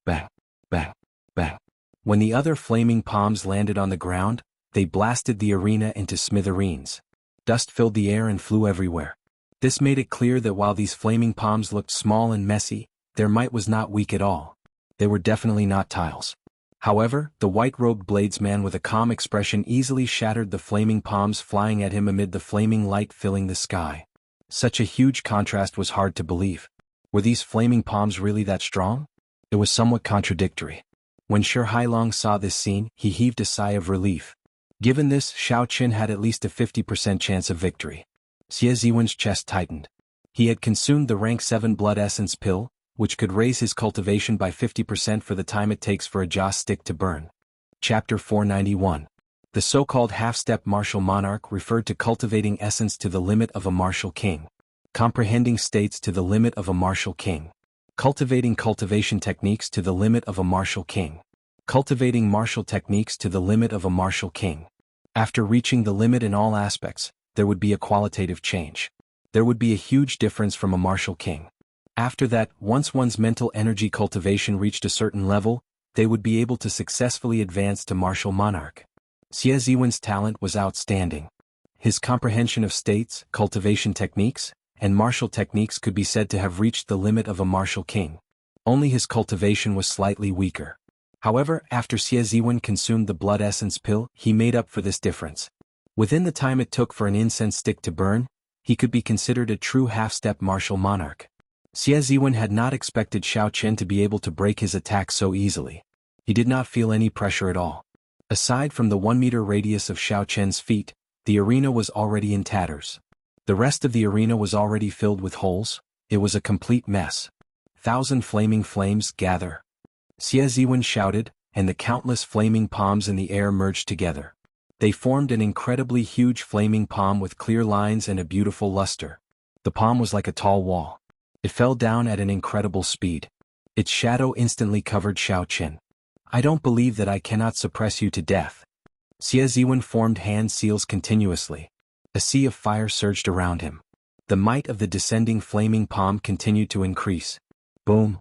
Speaker 1: Bang, bang, bang. When the other flaming palms landed on the ground, they blasted the arena into smithereens. Dust filled the air and flew everywhere. This made it clear that while these flaming palms looked small and messy, their might was not weak at all. They were definitely not tiles. However, the white-robed bladesman with a calm expression easily shattered the flaming palms flying at him amid the flaming light filling the sky. Such a huge contrast was hard to believe. Were these flaming palms really that strong? It was somewhat contradictory. When Shi Hailong saw this scene, he heaved a sigh of relief. Given this, Xiaochen had at least a 50% chance of victory. Xie Ziwen's chest tightened. He had consumed the rank 7 blood essence pill, which could raise his cultivation by 50% for the time it takes for a jaw stick to burn. Chapter 491. The so-called half-step martial monarch referred to cultivating essence to the limit of a martial king. Comprehending states to the limit of a martial king. Cultivating cultivation techniques to the limit of a martial king. Cultivating martial techniques to the limit of a martial king. After reaching the limit in all aspects, there would be a qualitative change. There would be a huge difference from a martial king. After that, once one's mental energy cultivation reached a certain level, they would be able to successfully advance to martial monarch. Xie Ziwen's talent was outstanding. His comprehension of states, cultivation techniques, and martial techniques could be said to have reached the limit of a martial king. Only his cultivation was slightly weaker. However, after Xie Ziwen consumed the blood essence pill, he made up for this difference. Within the time it took for an incense stick to burn, he could be considered a true half-step martial monarch. Xie Ziwen had not expected Xiaochen to be able to break his attack so easily. He did not feel any pressure at all. Aside from the 1-meter radius of Xiaochen's feet, the arena was already in tatters. The rest of the arena was already filled with holes. It was a complete mess. 1,000 flaming flames gather. Xie Ziwen shouted, and the countless flaming palms in the air merged together. They formed an incredibly huge flaming palm with clear lines and a beautiful luster. The palm was like a tall wall. It fell down at an incredible speed. Its shadow instantly covered Xiaochen. "I don't believe that I cannot suppress you to death." Xie Ziwen formed hand seals continuously. A sea of fire surged around him. The might of the descending flaming palm continued to increase. Boom!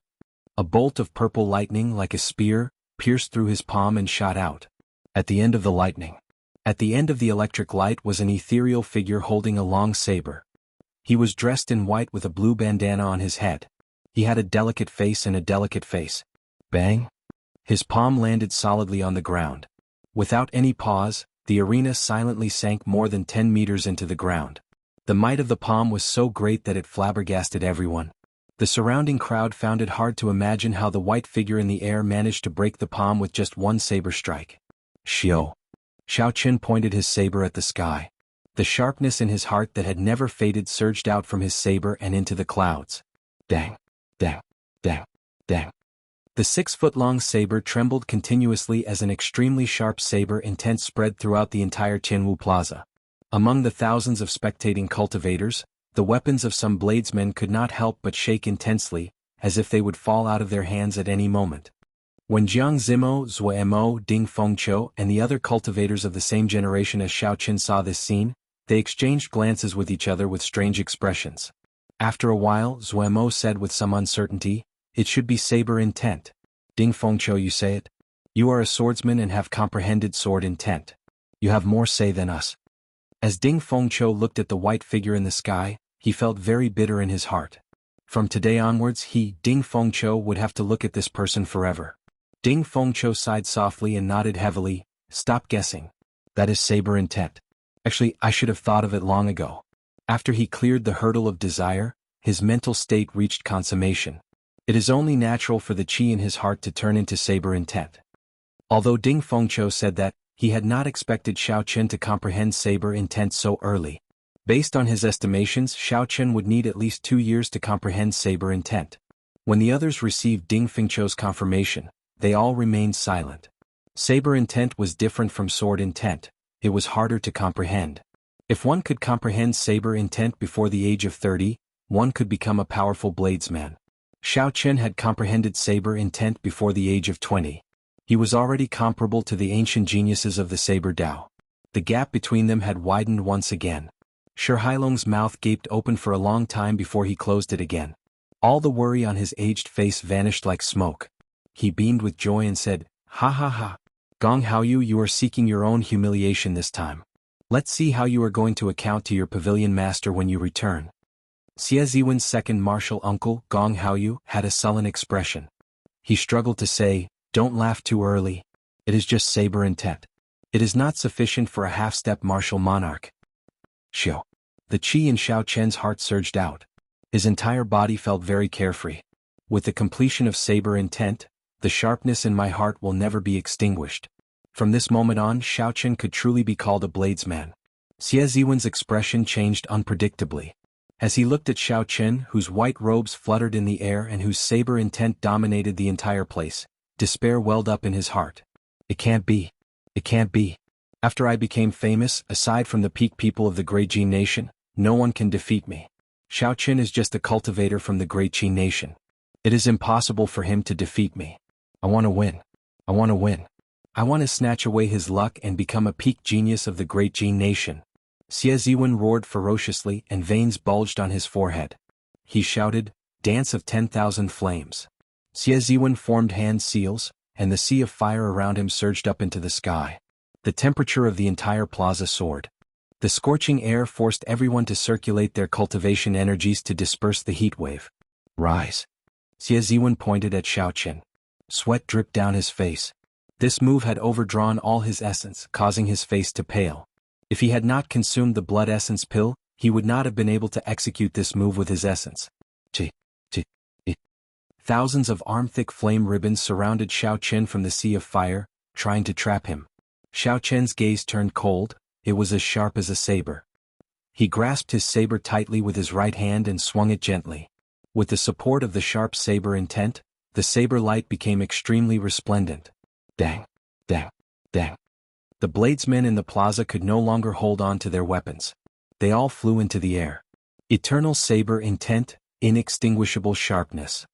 Speaker 1: A bolt of purple lightning like a spear pierced through his palm and shot out. At the end of the lightning. At the end of the electric light was an ethereal figure holding a long saber. He was dressed in white with a blue bandana on his head. He had a delicate face and a delicate face. Bang! His palm landed solidly on the ground. Without any pause, the arena silently sank more than 10 meters into the ground. The might of the palm was so great that it flabbergasted everyone. The surrounding crowd found it hard to imagine how the white figure in the air managed to break the palm with just one saber strike. Xiao. Xiao Qin pointed his saber at the sky. The sharpness in his heart that had never faded surged out from his saber and into the clouds. Dang! Dang! Dang! Dang! The 6-foot-long saber trembled continuously as an extremely sharp saber intent spread throughout the entire Jianghu plaza. Among the thousands of spectating cultivators, the weapons of some bladesmen could not help but shake intensely, as if they would fall out of their hands at any moment. When Jiang Zimo, Zuemo, Ding Fengqiu, and the other cultivators of the same generation as Xiao Qin saw this scene, they exchanged glances with each other with strange expressions. After a while, Zuemo said with some uncertainty, "It should be saber intent." Ding Fengqiu, you say it? You are a swordsman and have comprehended sword intent. You have more say than us. As Ding Fengqiu looked at the white figure in the sky, he felt very bitter in his heart. From today onwards Ding Fengqiu would have to look at this person forever. Ding Fengqiu sighed softly and nodded heavily. Stop guessing. That is saber intent. Actually, I should have thought of it long ago. After he cleared the hurdle of desire, his mental state reached consummation. It is only natural for the qi in his heart to turn into saber intent. Although Ding Fengqiu said that, he had not expected Xiao Qin to comprehend saber intent so early. Based on his estimations, Xiao Qin would need at least 2 years to comprehend saber intent. When the others received Ding Fengqiu's confirmation, they all remained silent. Saber intent was different from sword intent. It was harder to comprehend. If one could comprehend saber intent before the age of 30, one could become a powerful bladesman. Xiao Qin had comprehended saber intent before the age of 20. He was already comparable to the ancient geniuses of the saber Dao. The gap between them had widened once again. Shi Hailong's mouth gaped open for a long time before he closed it again. All the worry on his aged face vanished like smoke. He beamed with joy and said, "Ha ha ha. Gong Haoyu, you are seeking your own humiliation this time. Let's see how you are going to account to your pavilion master when you return." Xie Ziwen's second martial uncle, Gong Haoyu, had a sullen expression. He struggled to say, "Don't laugh too early. It is just saber intent. It is not sufficient for a half-step martial monarch." Xiao. The qi in Xiao Qian's heart surged out. His entire body felt very carefree. With the completion of saber intent, the sharpness in my heart will never be extinguished. From this moment on, Xiao Qin could truly be called a bladesman. Xie Ziwen's expression changed unpredictably. As he looked at Xiao Qin, whose white robes fluttered in the air and whose saber intent dominated the entire place, despair welled up in his heart. It can't be. It can't be. After I became famous, aside from the peak people of the Great Jin Nation, no one can defeat me. Xiao Qin is just a cultivator from the Great Jin Nation. It is impossible for him to defeat me. I want to win. I want to win. I want to snatch away his luck and become a peak genius of the Great Jin Nation. Xie Ziwen roared ferociously and veins bulged on his forehead. He shouted, "Dance of 10,000 flames." Xie Ziwen formed hand seals, and the sea of fire around him surged up into the sky. The temperature of the entire plaza soared. The scorching air forced everyone to circulate their cultivation energies to disperse the heat wave. "Rise." Xie Ziwen pointed at Xiao Qin. Sweat dripped down his face. This move had overdrawn all his essence, causing his face to pale. If he had not consumed the blood essence pill, he would not have been able to execute this move with his essence. Thousands of arm-thick flame ribbons surrounded Xiao Qin from the sea of fire, trying to trap him. Xiao Qin's gaze turned cold. It was as sharp as a saber. He grasped his saber tightly with his right hand and swung it gently. With the support of the sharp saber intent, the saber light became extremely resplendent. Dang! Dang! Dang! The bladesmen in the plaza could no longer hold on to their weapons. They all flew into the air. Eternal saber intent, inextinguishable sharpness.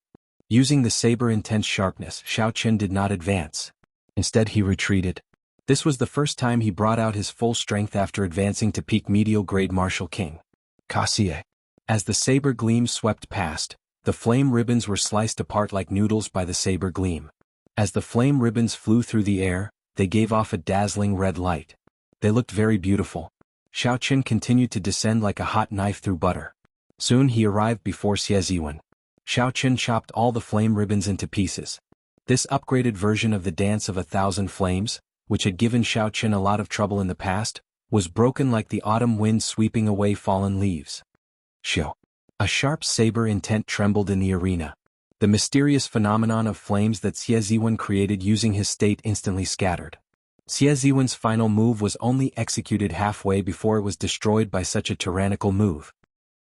Speaker 1: Using the saber intense sharpness, Xiao Qin did not advance. Instead he retreated. This was the first time he brought out his full strength after advancing to peak medial grade martial king. Cassie. As the saber gleam swept past, the flame ribbons were sliced apart like noodles by the saber gleam. As the flame ribbons flew through the air, they gave off a dazzling red light. They looked very beautiful. Xiao Qin continued to descend like a hot knife through butter. Soon he arrived before Xie Ziwen. Xiao Qin chopped all the flame ribbons into pieces. This upgraded version of the Dance of 1,000 Flames, which had given Xiao Qin a lot of trouble in the past, was broken like the autumn wind sweeping away fallen leaves. Xiao. A sharp saber intent trembled in the arena. The mysterious phenomenon of flames that Xie Ziwen created using his state instantly scattered. Xie Ziwen's final move was only executed halfway before it was destroyed by such a tyrannical move.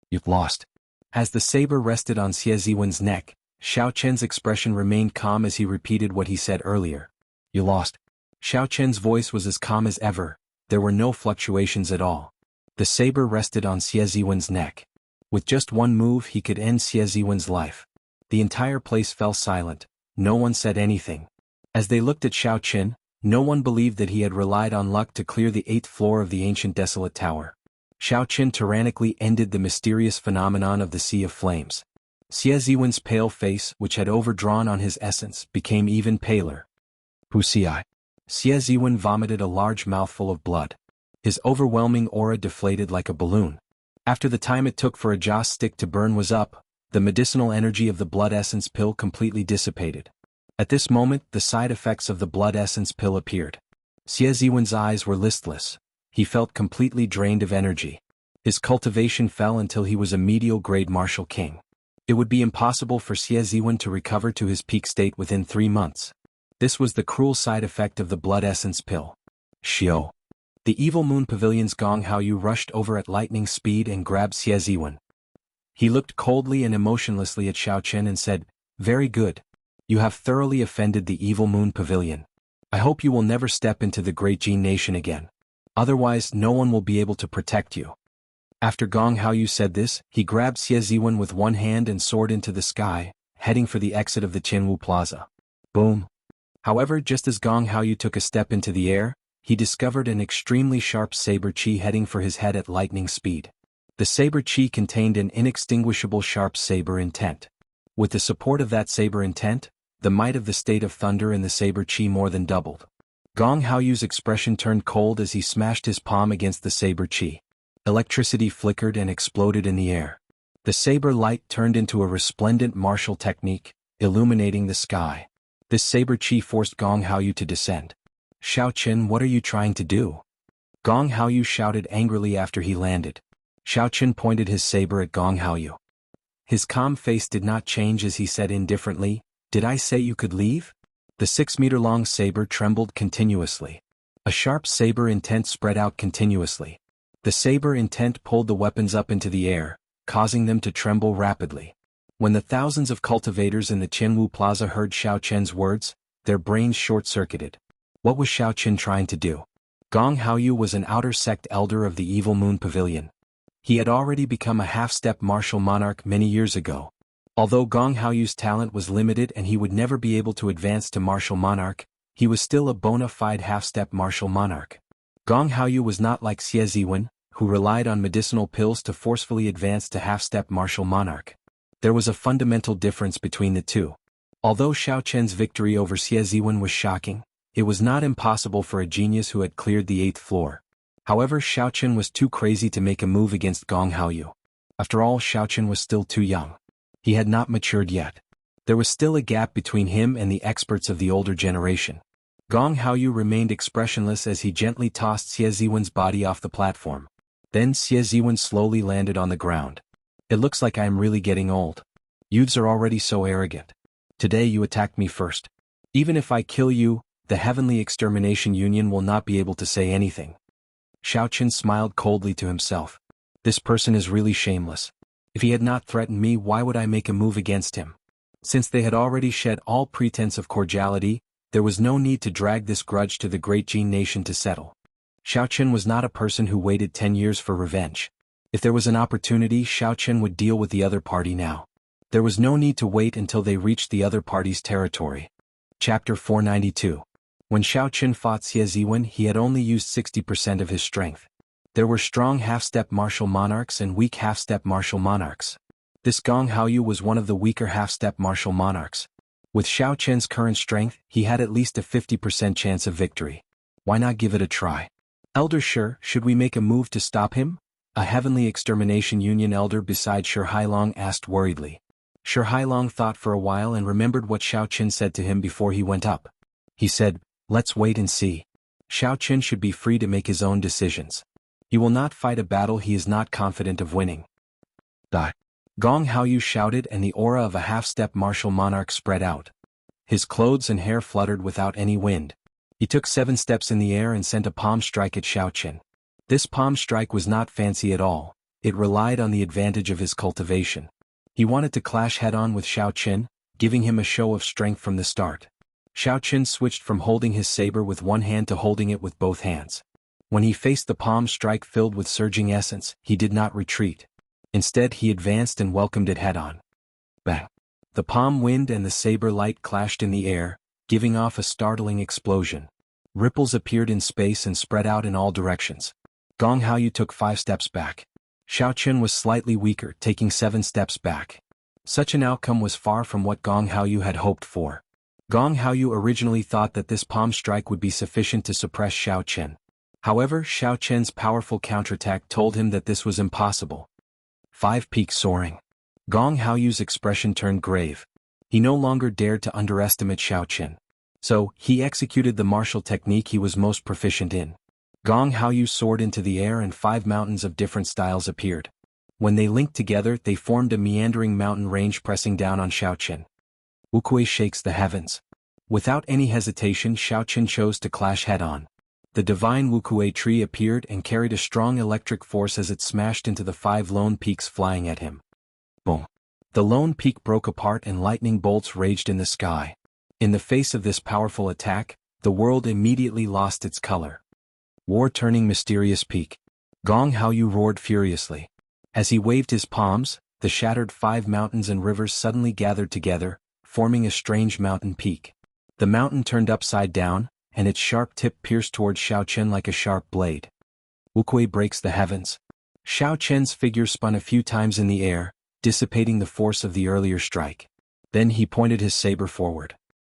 Speaker 1: You've lost. As the saber rested on Xie Ziwen's neck, Xiao Chen's expression remained calm as he repeated what he said earlier. You lost. Xiao Chen's voice was as calm as ever, there were no fluctuations at all. The saber rested on Xie Ziwen's neck. With just one move he could end Xie Ziwen's life. The entire place fell silent, no one said anything. As they looked at Xiao Chen, no one believed that he had relied on luck to clear the 8th floor of the ancient desolate tower. Xiao Chen tyrannically ended the mysterious phenomenon of the Sea of Flames. Xie Ziwen's pale face, which had overdrawn on his essence, became even paler. Wuxia. Xie Ziwen vomited a large mouthful of blood. His overwhelming aura deflated like a balloon. After the time it took for a joss stick to burn was up, the medicinal energy of the blood essence pill completely dissipated. At this moment, the side effects of the blood essence pill appeared. Xie Ziwen's eyes were listless. He felt completely drained of energy. His cultivation fell until he was a medial grade martial king. It would be impossible for Xie Ziwen to recover to his peak state within 3 months. This was the cruel side effect of the blood essence pill. Xiao. The Evil Moon Pavilion's Gong Haoyu rushed over at lightning speed and grabbed Xie Ziwen. He looked coldly and emotionlessly at Xiao Chen and said, "Very good. You have thoroughly offended the Evil Moon Pavilion. I hope you will never step into the Great Jin Nation again. Otherwise no one will be able to protect you." After Gong Haoyu said this, he grabbed Xie Ziwen with one hand and soared into the sky, heading for the exit of the Jianghu Plaza. Boom. However, just as Gong Haoyu took a step into the air, he discovered an extremely sharp saber chi heading for his head at lightning speed. The saber chi contained an inextinguishable sharp saber intent. With the support of that saber intent, the might of the state of thunder in the saber chi more than doubled. Gong Haoyu's expression turned cold as he smashed his palm against the saber chi. Electricity flickered and exploded in the air. The saber light turned into a resplendent martial technique, illuminating the sky. This saber chi forced Gong Haoyu to descend. "Xiao Chen, what are you trying to do?" Gong Haoyu shouted angrily after he landed. Xiao Chen pointed his saber at Gong Haoyu. His calm face did not change as he said indifferently, "Did I say you could leave?" The 6-meter-long saber trembled continuously. A sharp saber intent spread out continuously. The saber intent pulled the weapons up into the air, causing them to tremble rapidly. When the thousands of cultivators in the Jianghu Plaza heard Xiao Chen's words, their brains short-circuited. What was Xiao Chen trying to do? Gong Haoyu was an outer sect elder of the Evil Moon Pavilion. He had already become a half-step martial monarch many years ago. Although Gong Haoyu's talent was limited and he would never be able to advance to martial monarch, he was still a bona fide half-step martial monarch. Gong Haoyu was not like Xie Ziwen, who relied on medicinal pills to forcefully advance to half-step martial monarch. There was a fundamental difference between the two. Although Xiao Chen's victory over Xie Ziwen was shocking, it was not impossible for a genius who had cleared the 8th floor. However, Xiao Chen was too crazy to make a move against Gong Haoyu. After all, Xiao Chen was still too young. He had not matured yet. There was still a gap between him and the experts of the older generation. Gong Haoyu remained expressionless as he gently tossed Xie Ziwen's body off the platform. Then Xie Ziwen slowly landed on the ground. "It looks like I am really getting old. Youths are already so arrogant. Today you attacked me first. Even if I kill you, the Heavenly Extermination Union will not be able to say anything." Xiao Chen smiled coldly to himself. This person is really shameless. If he had not threatened me, why would I make a move against him? Since they had already shed all pretense of cordiality, there was no need to drag this grudge to the Great Jin Nation to settle. Xiao Chen was not a person who waited 10 years for revenge. If there was an opportunity, Xiao Chen would deal with the other party now. There was no need to wait until they reached the other party's territory. Chapter 492. When Xiao Chen fought Xie Ziwen, he had only used 60% of his strength. There were strong half-step martial monarchs and weak half-step martial monarchs. This Gong Haoyu was one of the weaker half-step martial monarchs. With Xiao Chen's current strength, he had at least a 50% chance of victory. Why not give it a try? "Elder Shi, should we make a move to stop him?" A Heavenly Extermination Union elder beside Shi Hailong asked worriedly. Shi Hailong thought for a while and remembered what Xiao Chen said to him before he went up. He said, "Let's wait and see. Xiao Chen should be free to make his own decisions. He will not fight a battle he is not confident of winning." Gong Haoyu shouted and the aura of a half-step martial monarch spread out. His clothes and hair fluttered without any wind. He took 7 steps in the air and sent a palm strike at Xiaoqin. This palm strike was not fancy at all, it relied on the advantage of his cultivation. He wanted to clash head-on with Xiaoqin, giving him a show of strength from the start. Xiaoqin switched from holding his saber with one hand to holding it with both hands. When he faced the palm strike filled with surging essence, he did not retreat. Instead, he advanced and welcomed it head-on. Bang! The palm wind and the saber light clashed in the air, giving off a startling explosion. Ripples appeared in space and spread out in all directions. Gong Haoyu took 5 steps back. Xiaoqin was slightly weaker, taking 7 steps back. Such an outcome was far from what Gong Haoyu had hoped for. Gong Haoyu originally thought that this palm strike would be sufficient to suppress Xiaoqin. However, Xiaoqin's powerful counterattack told him that this was impossible. 5 peak soaring. Gong Haoyu's expression turned grave. He no longer dared to underestimate Xiaoqin. So, he executed the martial technique he was most proficient in. Gong Haoyu soared into the air and 5 mountains of different styles appeared. When they linked together, they formed a meandering mountain range pressing down on Xiaoqin. Wuxia shakes the heavens. Without any hesitation, Xiaoqin chose to clash head-on. The divine Wuxia tree appeared and carried a strong electric force as it smashed into the 5 lone peaks flying at him. Boom! The lone peak broke apart and lightning bolts raged in the sky. In the face of this powerful attack, the world immediately lost its color. War-turning mysterious peak. Gong Haoyu roared furiously. As he waved his palms, the shattered 5 mountains and rivers suddenly gathered together, forming a strange mountain peak. The mountain turned upside down, and its sharp tip pierced towards Xiaoqin like a sharp blade. Wuxia breaks the heavens. Xiaoqin's figure spun a few times in the air, dissipating the force of the earlier strike. Then he pointed his saber forward.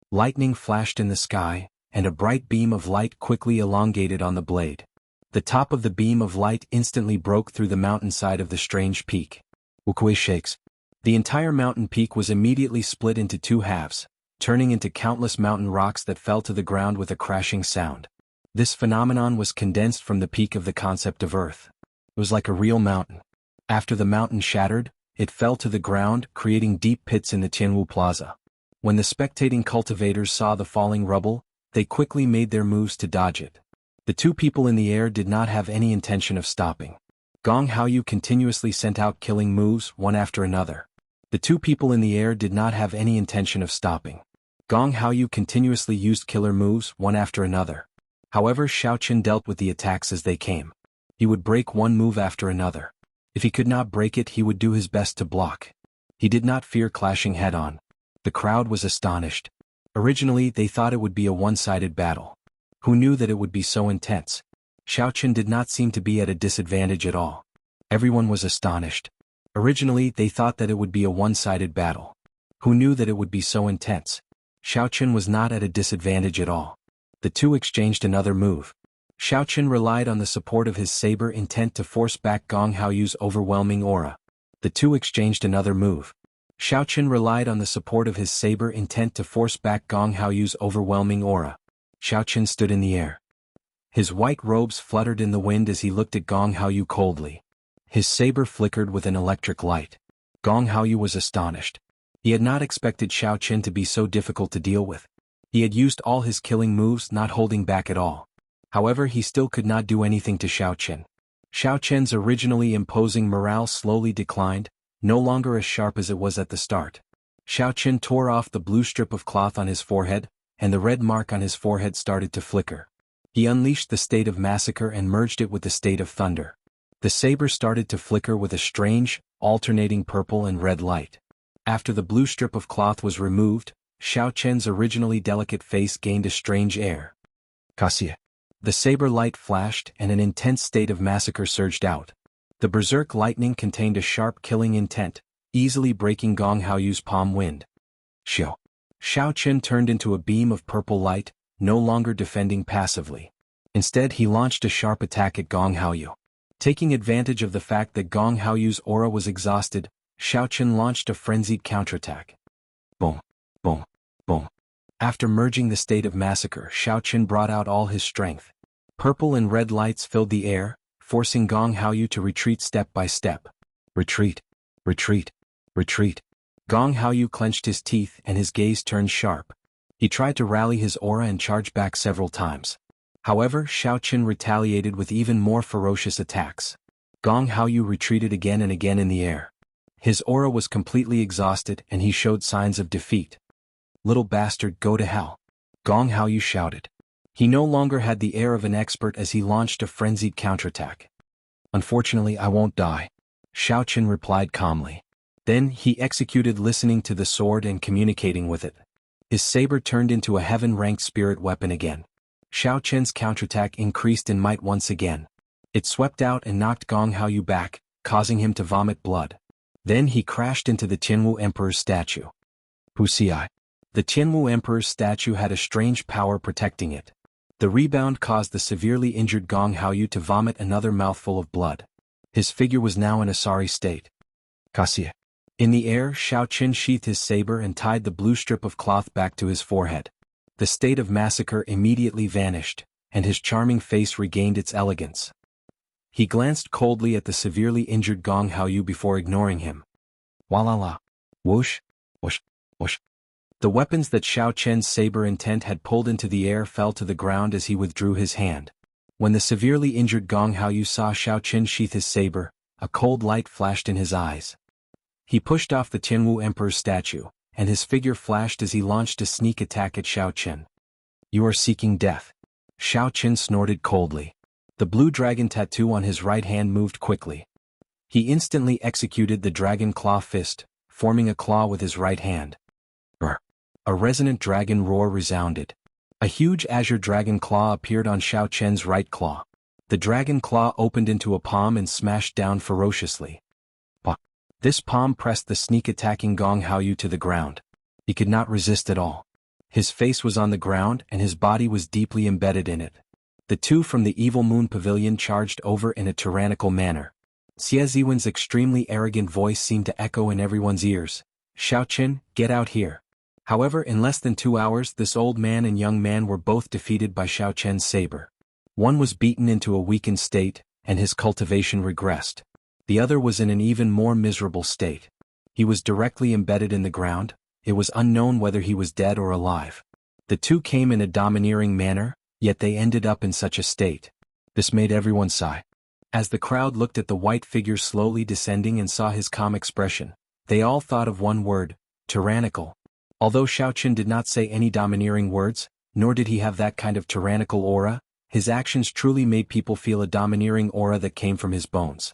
Speaker 1: Lightning flashed in the sky, and a bright beam of light quickly elongated on the blade. The top of the beam of light instantly broke through the mountainside of the strange peak. Wuxia shakes. The entire mountain peak was immediately split into 2 halves, turning into countless mountain rocks that fell to the ground with a crashing sound. This phenomenon was condensed from the peak of the concept of Earth. It was like a real mountain. After the mountain shattered, it fell to the ground, creating deep pits in the Jianghu Plaza. When the spectating cultivators saw the falling rubble, they quickly made their moves to dodge it. The 2 people in the air did not have any intention of stopping. Gong Haoyu continuously sent out killing moves, one after another. The 2 people in the air did not have any intention of stopping. Gong Haoyu continuously used killer moves, one after another. However, Xiaoqin dealt with the attacks as they came. He would break one move after another. If he could not break it, he would do his best to block. He did not fear clashing head-on. The crowd was astonished. Originally, they thought it would be a one-sided battle. Who knew that it would be so intense? Xiaoqin did not seem to be at a disadvantage at all. Everyone was astonished. Originally, they thought that it would be a one-sided battle. Who knew that it would be so intense? Xiaoqin was not at a disadvantage at all. The 2 exchanged another move. Xiaoqin relied on the support of his saber intent to force back Gong Haoyu's overwhelming aura. The 2 exchanged another move. Xiaoqin relied on the support of his saber intent to force back Gong Haoyu's overwhelming aura. Xiaoqin stood in the air. His white robes fluttered in the wind as he looked at Gong Haoyu coldly. His saber flickered with an electric light. Gong Haoyu was astonished. He had not expected Xiaoqin to be so difficult to deal with. He had used all his killing moves, not holding back at all. However, he still could not do anything to Xiaoqin. Xiaoqin's originally imposing morale slowly declined, no longer as sharp as it was at the start. Xiaoqin tore off the blue strip of cloth on his forehead, and the red mark on his forehead started to flicker. He unleashed the state of massacre and merged it with the state of thunder. The saber started to flicker with a strange, alternating purple and red light. After the blue strip of cloth was removed, Xiaoqin's originally delicate face gained a strange air. Cassia. The saber light flashed and an intense state of massacre surged out. The berserk lightning contained a sharp killing intent, easily breaking Gong Haoyu's palm wind. Xiao. Xiaoqin turned into a beam of purple light, no longer defending passively. Instead, he launched a sharp attack at Gong Haoyu. Taking advantage of the fact that Gong Haoyu's aura was exhausted, Xiaoqin launched a frenzied counterattack. Boom, boom, boom. After merging the state of massacre, Xiaoqin brought out all his strength. Purple and red lights filled the air, forcing Gong Haoyu to retreat step by step. Retreat, retreat, retreat. Gong Haoyu clenched his teeth and his gaze turned sharp. He tried to rally his aura and charge back several times. However, Xiao Qin retaliated with even more ferocious attacks. Gong Haoyu retreated again and again in the air. His aura was completely exhausted and he showed signs of defeat. "Little bastard, go to hell!" Gong Haoyu shouted. He no longer had the air of an expert as he launched a frenzied counterattack. "Unfortunately, I won't die," Xiao Qin replied calmly. Then he executed listening to the sword and communicating with it. His saber turned into a heaven-ranked spirit weapon again. Xiao Qin's counterattack increased in might once again. It swept out and knocked Gong Haoyu back, causing him to vomit blood. Then he crashed into the Tianwu Emperor's statue. Wuxia. The Tianwu Emperor's statue had a strange power protecting it. The rebound caused the severely injured Gong Haoyu to vomit another mouthful of blood. His figure was now in a sorry state. Cassia. In the air, Xiao Qin sheathed his saber and tied the blue strip of cloth back to his forehead. The state of massacre immediately vanished, and his charming face regained its elegance. He glanced coldly at the severely injured Gong Haoyu before ignoring him. Walala. Whoosh, whoosh, whoosh. The weapons that Xiao Qin's saber intent had pulled into the air fell to the ground as he withdrew his hand. When the severely injured Gong Haoyu saw Xiao Qin sheath his saber, a cold light flashed in his eyes. He pushed off the Tianwu Emperor's statue, and his figure flashed as he launched a sneak attack at Xiao Qin. "You are seeking death." Xiao Qin snorted coldly. The blue dragon tattoo on his right hand moved quickly. He instantly executed the dragon claw fist, forming a claw with his right hand. Brr. A resonant dragon roar resounded. A huge azure dragon claw appeared on Xiao Qin's right claw. The dragon claw opened into a palm and smashed down ferociously. Bah. This palm pressed the sneak-attacking Gong Haoyu to the ground. He could not resist at all. His face was on the ground and his body was deeply embedded in it. The two from the Evil Moon Pavilion charged over in a tyrannical manner. Xie Ziwen's extremely arrogant voice seemed to echo in everyone's ears. "Xiao Qin, get out here." However, in less than 2 hours this old man and young man were both defeated by Xiao Qin's saber. One was beaten into a weakened state, and his cultivation regressed. The other was in an even more miserable state. He was directly embedded in the ground. It was unknown whether he was dead or alive. The two came in a domineering manner, yet they ended up in such a state. This made everyone sigh. As the crowd looked at the white figure slowly descending and saw his calm expression, they all thought of one word: tyrannical. Although Xiao Qin did not say any domineering words, nor did he have that kind of tyrannical aura, his actions truly made people feel a domineering aura that came from his bones.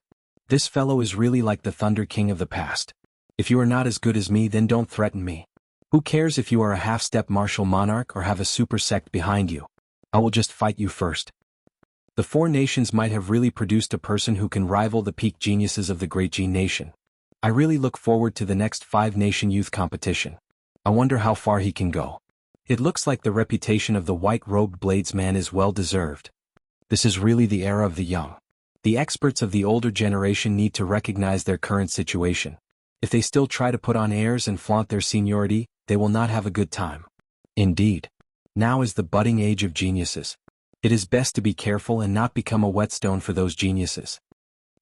Speaker 1: This fellow is really like the Thunder King of the past. If you are not as good as me, then don't threaten me. Who cares if you are a half-step martial monarch or have a super sect behind you? I will just fight you first. The four nations might have really produced a person who can rival the peak geniuses of the Great G nation. I really look forward to the next 5-nation youth competition. I wonder how far he can go. It looks like the reputation of the white-robed bladesman is well-deserved. This is really the era of the young. The experts of the older generation need to recognize their current situation. If they still try to put on airs and flaunt their seniority, they will not have a good time. Indeed. Now is the budding age of geniuses. It is best to be careful and not become a whetstone for those geniuses.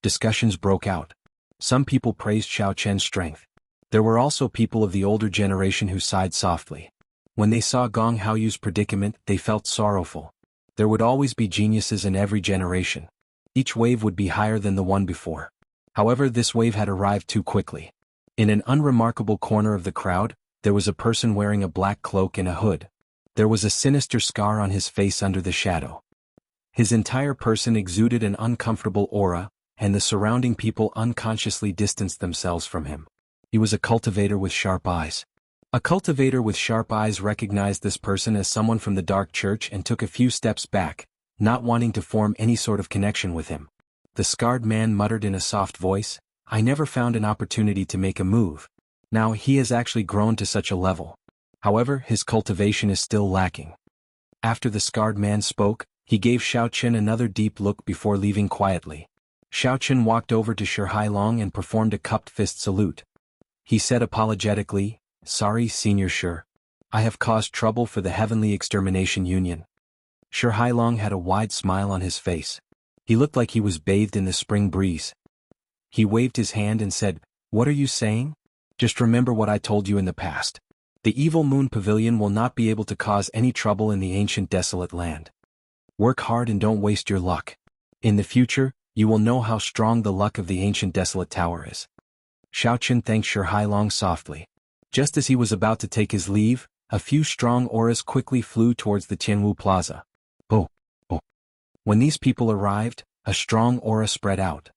Speaker 1: Discussions broke out. Some people praised Xiao Qin's strength. There were also people of the older generation who sighed softly. When they saw Gong Haoyu's predicament, they felt sorrowful. There would always be geniuses in every generation. Each wave would be higher than the one before. However, this wave had arrived too quickly. In an unremarkable corner of the crowd, there was a person wearing a black cloak and a hood. There was a sinister scar on his face under the shadow. His entire person exuded an uncomfortable aura, and the surrounding people unconsciously distanced themselves from him. He was a cultivator with sharp eyes. A cultivator with sharp eyes recognized this person as someone from the Dark Church and took a few steps back, not wanting to form any sort of connection with him. The scarred man muttered in a soft voice, "I never found an opportunity to make a move. Now he has actually grown to such a level. However, his cultivation is still lacking." After the scarred man spoke, he gave Xiao Qin another deep look before leaving quietly. Xiao Qin walked over to Shi Hailong and performed a cupped fist salute. He said apologetically, "Sorry, Senior Shi. I have caused trouble for the Heavenly Extermination Union." Shi Hailong had a wide smile on his face. He looked like he was bathed in the spring breeze. He waved his hand and said, "What are you saying? Just remember what I told you in the past. The evil moon pavilion will not be able to cause any trouble in the ancient desolate land. Work hard and don't waste your luck. In the future, you will know how strong the luck of the ancient desolate tower is. Xiaoqian thanked Shi Hailong softly. Just as he was about to take his leave, a few strong auras quickly flew towards the Jianghu plaza. Oh, oh. When these people arrived, a strong aura spread out.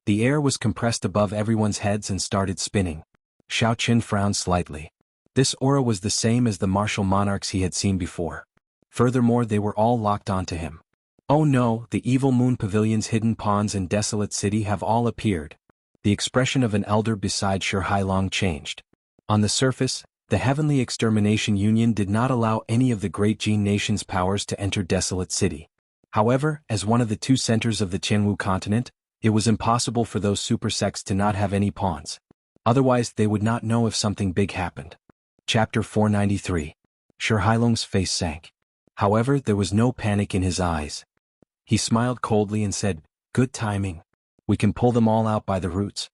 Speaker 1: The air was compressed above everyone's heads and started spinning. Xiaoqian frowned slightly. This aura was the same as the martial monarchs he had seen before. Furthermore, they were all locked onto him. Oh no, the evil moon pavilion's hidden pawns in desolate city have all appeared. The expression of an elder beside Shi Hailong changed. On the surface, the Heavenly Extermination Union did not allow any of the great Jin nation's powers to enter desolate city. However, as one of the two centers of the Jianghu continent, it was impossible for those super sects to not have any pawns. Otherwise, they would not know if something big happened. Chapter 493. Shi Hailong's face sank. However, there was no panic in his eyes. He smiled coldly and said, "Good timing. We can pull them all out by the roots."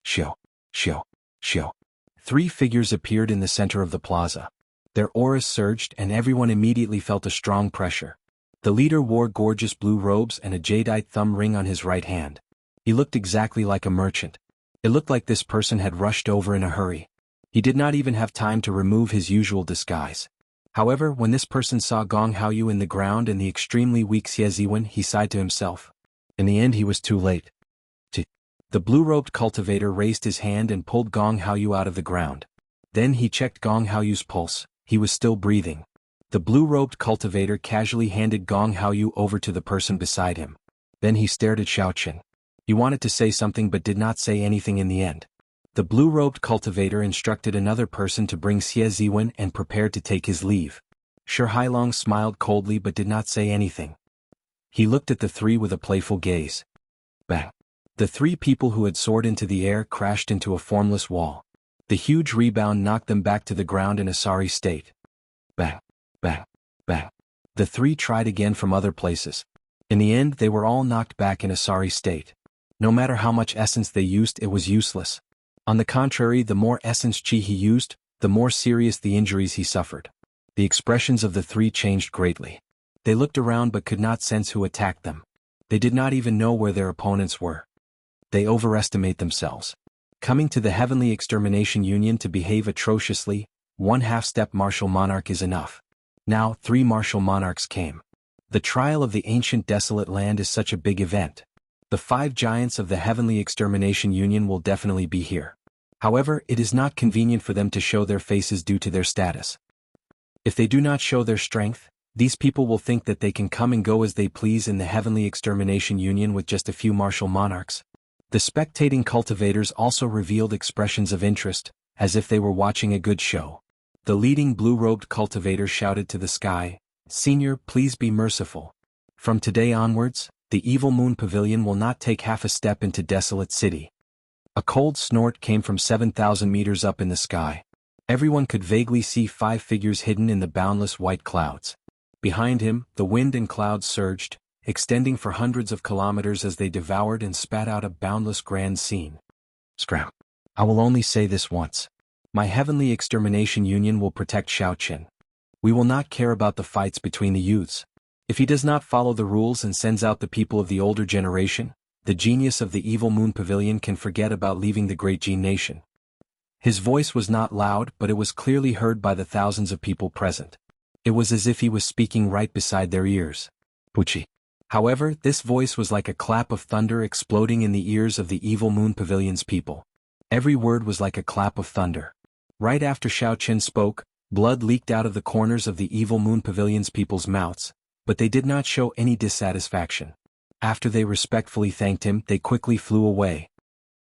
Speaker 1: Shio, shio, shio. 3 figures appeared in the center of the plaza. Their auras surged and everyone immediately felt a strong pressure. The leader wore gorgeous blue robes and a jadeite thumb ring on his right hand. He looked exactly like a merchant. It looked like this person had rushed over in a hurry. He did not even have time to remove his usual disguise. However, when this person saw Gong Haoyu in the ground and the extremely weak Xie Ziwen, he sighed to himself. In the end, he was too late. The blue-robed cultivator raised his hand and pulled Gong Haoyu out of the ground. Then he checked Gong Haoyu's pulse. He was still breathing. The blue-robed cultivator casually handed Gong Haoyu over to the person beside him. Then he stared at Xiaoqian. He wanted to say something but did not say anything in the end. The blue-robed cultivator instructed another person to bring Xie Ziwen and prepared to take his leave. Shi Hailong smiled coldly but did not say anything. He looked at the 3 with a playful gaze. Bang! The 3 people who had soared into the air crashed into a formless wall. The huge rebound knocked them back to the ground in a sorry state. Bang! Bang! Bang! The 3 tried again from other places. In the end, they were all knocked back in a sorry state. No matter how much essence they used, it was useless. On the contrary, the more essence chi he used, the more serious the injuries he suffered. The expressions of the 3 changed greatly. They looked around but could not sense who attacked them. They did not even know where their opponents were. They overestimate themselves. Coming to the Heavenly Extermination Union to behave atrociously, 1 half-step martial monarch is enough. Now, 3 martial monarchs came. The trial of the ancient desolate land is such a big event. The 5 giants of the Heavenly Extermination Union will definitely be here. However, it is not convenient for them to show their faces due to their status. If they do not show their strength, these people will think that they can come and go as they please in the Heavenly Extermination Union with just a few martial monarchs. The spectating cultivators also revealed expressions of interest, as if they were watching a good show. The leading blue-robed cultivator shouted to the sky, "Senior, please be merciful. From today onwards, the evil moon pavilion will not take half a step into desolate city." A cold snort came from 7,000 meters up in the sky. Everyone could vaguely see 5 figures hidden in the boundless white clouds. Behind him, the wind and clouds surged, extending for hundreds of kilometers as they devoured and spat out a boundless grand scene. Scram. I will only say this once. My Heavenly Extermination Union will protect Xiaoqian. We will not care about the fights between the youths. If he does not follow the rules and sends out the people of the older generation, the genius of the evil moon pavilion can forget about leaving the great Jin nation. His voice was not loud, but it was clearly heard by the thousands of people present. It was as if he was speaking right beside their ears. Puchi. However, this voice was like a clap of thunder exploding in the ears of the evil moon pavilion's people. Every word was like a clap of thunder. Right after Xiaoqian spoke, blood leaked out of the corners of the evil moon pavilion's people's mouths, but they did not show any dissatisfaction. After they respectfully thanked him, they quickly flew away.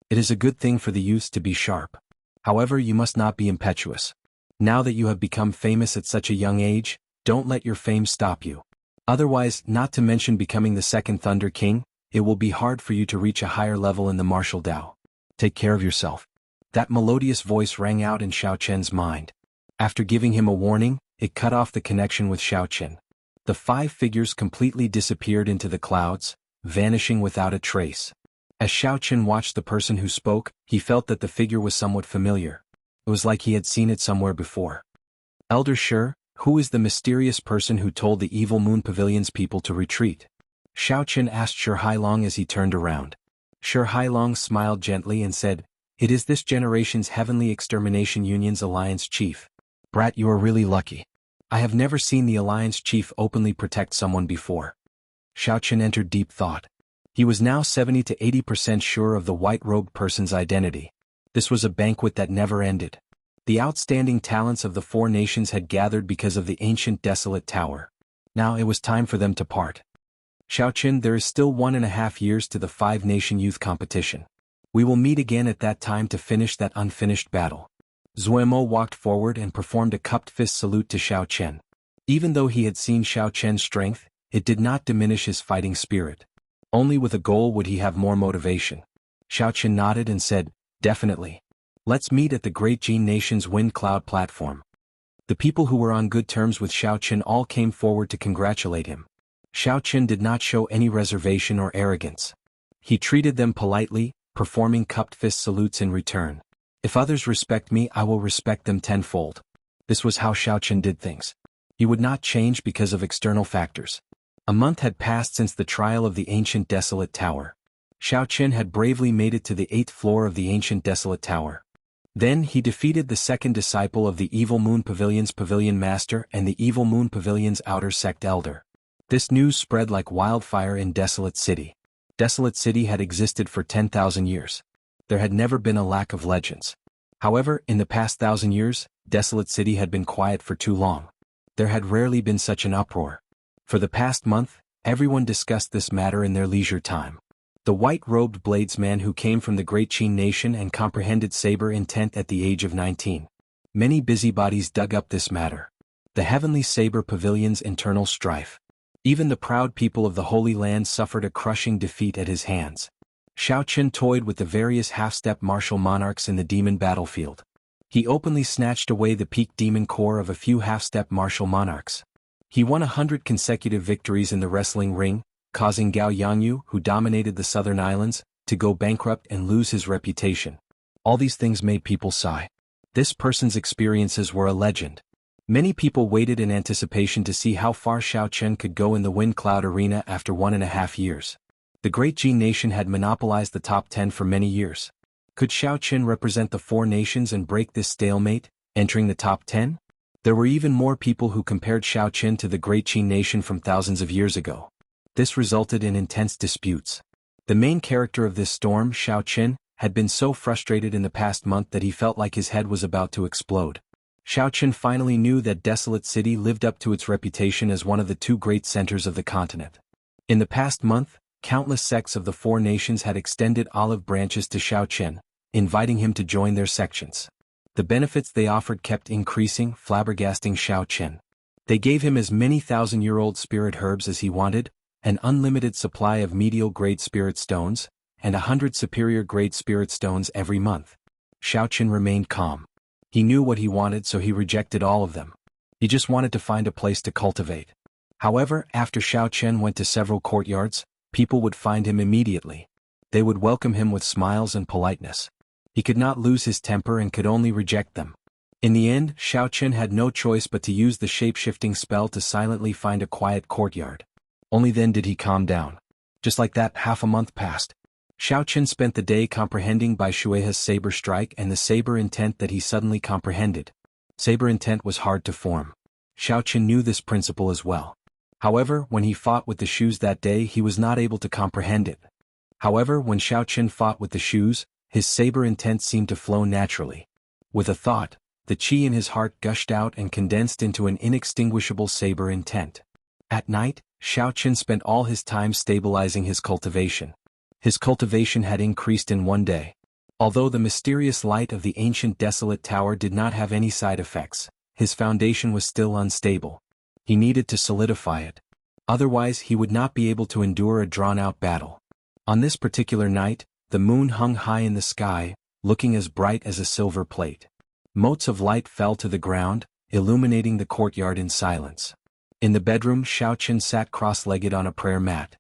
Speaker 1: It is a good thing for the youths to be sharp. However, you must not be impetuous. Now that you have become famous at such a young age, don't let your fame stop you. Otherwise, not to mention becoming the second Thunder King, it will be hard for you to reach a higher level in the martial Dao. Take care of yourself. That melodious voice rang out in Xiaoqian's mind. After giving him a warning, it cut off the connection with Xiaoqian. The 5 figures completely disappeared into the clouds, vanishing without a trace. As Xiaoqian watched the person who spoke, he felt that the figure was somewhat familiar. It was like he had seen it somewhere before. Elder Shi, who is the mysterious person who told the Evil Moon Pavilion's people to retreat? Xiao Chen asked Shi Hailong as he turned around. Shi Hailong smiled gently and said, "It is this generation's Heavenly Extermination Union's Alliance Chief. Brat, you are really lucky. I have never seen the Alliance Chief openly protect someone before." Xiao Chen entered deep thought. He was now 70 to 80% sure of the white-robed person's identity. This was a banquet that never ended. The outstanding talents of the four nations had gathered because of the ancient desolate tower. Now it was time for them to part. "Xiao Chen, there is still 1.5 years to the five-nation youth competition. We will meet again at that time to finish that unfinished battle." Zuemo walked forward and performed a cupped fist salute to Xiao Chen. Even though he had seen Xiao Chen's strength, it did not diminish his fighting spirit. Only with a goal would he have more motivation. Xiao Chen nodded and said, "Definitely. Let's meet at the Great Jin Nation's Wind Cloud platform." The people who were on good terms with Xiao Chen all came forward to congratulate him. Xiao Chen did not show any reservation or arrogance. He treated them politely, performing cupped fist salutes in return. "If others respect me, I will respect them tenfold." This was how Xiao Chen did things. He would not change because of external factors. A month had passed since the trial of the ancient desolate tower. Xiao Chen had bravely made it to the 8th floor of the ancient desolate tower. Then he defeated the second disciple of the Evil Moon Pavilion's Pavilion Master and the Evil Moon Pavilion's outer sect elder. This news spread like wildfire in Desolate City. Desolate City had existed for 10,000 years. There had never been a lack of legends. However, in the past 1,000 years, Desolate City had been quiet for too long. There had rarely been such an uproar. For the past month, everyone discussed this matter in their leisure time. The white-robed bladesman who came from the Great Qin Nation and comprehended saber intent at the age of 19. Many busybodies dug up this matter. The Heavenly Saber Pavilion's internal strife. Even the proud people of the Holy Land suffered a crushing defeat at his hands. Xiao Chen toyed with the various half-step martial monarchs in the demon battlefield. He openly snatched away the peak demon core of a few half-step martial monarchs. He won 100 consecutive victories in the wrestling ring, causing Gao Yangyu, who dominated the southern islands, to go bankrupt and lose his reputation. All these things made people sigh. This person's experiences were a legend. Many people waited in anticipation to see how far Xiao Chen could go in the Wind Cloud arena after 1.5 years. The Great Jin Nation had monopolized the top 10 for many years. Could Xiao Chen represent the four nations and break this stalemate, entering the top 10? There were even more people who compared Xiao Chen to the Great Qin Nation from thousands of years ago. This resulted in intense disputes. The main character of this storm, Xiao Chen, had been so frustrated in the past month that he felt like his head was about to explode. Xiao Chen finally knew that Desolate City lived up to its reputation as one of the two great centers of the continent. In the past month, countless sects of the four nations had extended olive branches to Xiao Chen, inviting him to join their sections. The benefits they offered kept increasing, flabbergasting Xiao Chen. They gave him as many thousand-year-old spirit herbs as he wanted, an unlimited supply of medial-grade spirit stones, and 100 superior-grade spirit stones every month. Xiao Chen remained calm. He knew what he wanted, so he rejected all of them. He just wanted to find a place to cultivate. However, after Xiao Chen went to several courtyards, people would find him immediately. They would welcome him with smiles and politeness. He could not lose his temper and could only reject them. In the end, Xiao Chen had no choice but to use the shape-shifting spell to silently find a quiet courtyard. Only then did he calm down. Just like that, half a month passed. Xiao Chen spent the day comprehending Bai Shuihe's saber strike and the saber intent that he suddenly comprehended. Saber intent was hard to form. Xiao Chen knew this principle as well. However, when he fought with the shoes that day, he was not able to comprehend it. However, when Xiao Chen fought with the shoes, his saber intent seemed to flow naturally. With a thought, the qi in his heart gushed out and condensed into an inextinguishable saber intent. At night, Xiao Chen spent all his time stabilizing his cultivation. His cultivation had increased in one day. Although the mysterious light of the ancient desolate tower did not have any side effects, his foundation was still unstable. He needed to solidify it. Otherwise, he would not be able to endure a drawn-out battle. On this particular night, the moon hung high in the sky, looking as bright as a silver plate. Motes of light fell to the ground, illuminating the courtyard in silence. In the bedroom, Xiao Chen sat cross-legged on a prayer mat.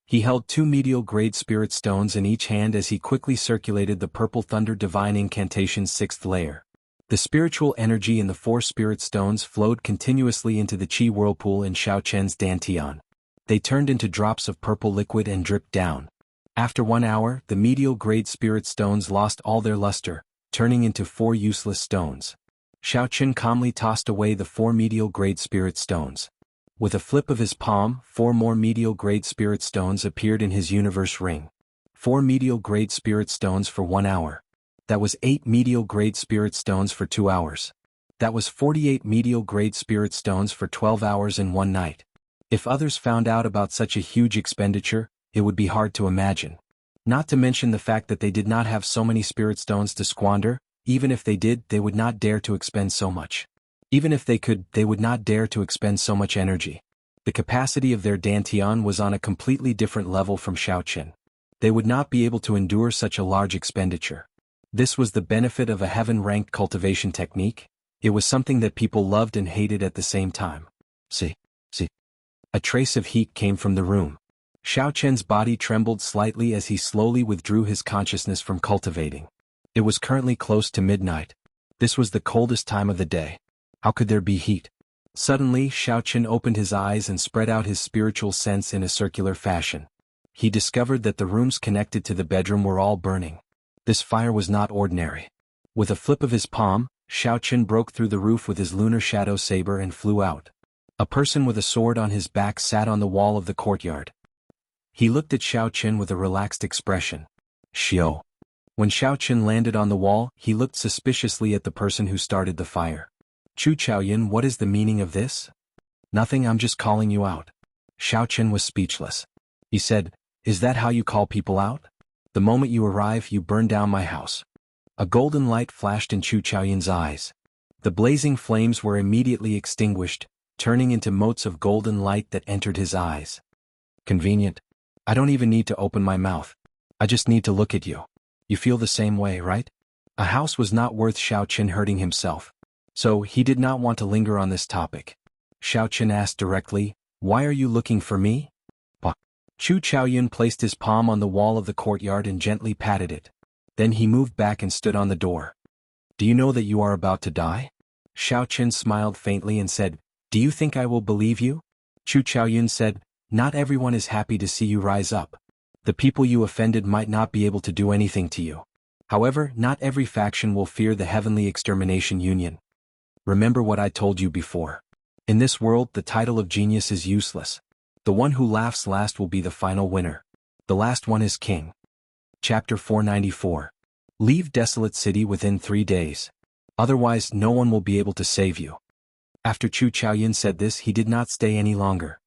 Speaker 1: He held 2 medial-grade spirit stones in each hand as he quickly circulated the Purple Thunder Divine Incantation's 6th layer. The spiritual energy in the 4 spirit stones flowed continuously into the Qi whirlpool in Xiao Chen's dantian. They turned into drops of purple liquid and dripped down. After 1 hour, the medial grade spirit stones lost all their luster, turning into 4 useless stones. Xiao Chen calmly tossed away the 4 medial grade spirit stones. With a flip of his palm, 4 more medial grade spirit stones appeared in his universe ring. 4 medial grade spirit stones for 1 hour. That was 8 medial grade spirit stones for 2 hours. That was 48 medial grade spirit stones for 12 hours in 1 night. If others found out about such a huge expenditure, it would be hard to imagine. Not to mention the fact that they did not have so many spirit stones to squander. Even if they did, they would not dare to expend so much. Even if they could, they would not dare to expend so much energy. The capacity of their dantian was on a completely different level from Xiao Chen. They would not be able to endure such a large expenditure. This was the benefit of a heaven-ranked cultivation technique. It was something that people loved and hated at the same time. See. A trace of heat came from the room. Xiao Chen's body trembled slightly as he slowly withdrew his consciousness from cultivating. It was currently close to midnight. This was the coldest time of the day. How could there be heat? Suddenly, Xiao Chen opened his eyes and spread out his spiritual sense in a circular fashion. He discovered that the rooms connected to the bedroom were all burning. This fire was not ordinary. With a flip of his palm, Xiao Chen broke through the roof with his lunar shadow saber and flew out. A person with a sword on his back sat on the wall of the courtyard. He looked at Xiao Chen with a relaxed expression. Xiao. When Xiao Chen landed on the wall, he looked suspiciously at the person who started the fire. Chu Chaoyin, what is the meaning of this? Nothing, I'm just calling you out. Xiao Chen was speechless. He said, is that how you call people out? The moment you arrive, you burn down my house. A golden light flashed in Chu Chaoyin's eyes. The blazing flames were immediately extinguished, turning into motes of golden light that entered his eyes. Convenient. I don't even need to open my mouth. I just need to look at you. You feel the same way, right? A house was not worth Xiao Chen hurting himself. So, he did not want to linger on this topic. Xiao Chen asked directly, why are you looking for me? Chu Chaoyin placed his palm on the wall of the courtyard and gently patted it. Then he moved back and stood on the door. Do you know that you are about to die? Xiao Chen smiled faintly and said, do you think I will believe you? Chu Chaoyin said, not everyone is happy to see you rise up. The people you offended might not be able to do anything to you. However, not every faction will fear the Heavenly Extermination Union. Remember what I told you before. In this world, the title of genius is useless. The one who laughs last will be the final winner. The last one is king. Chapter 494. Leave desolate city within 3 days. Otherwise, no one will be able to save you. After Chu Chaoyin said this, he did not stay any longer.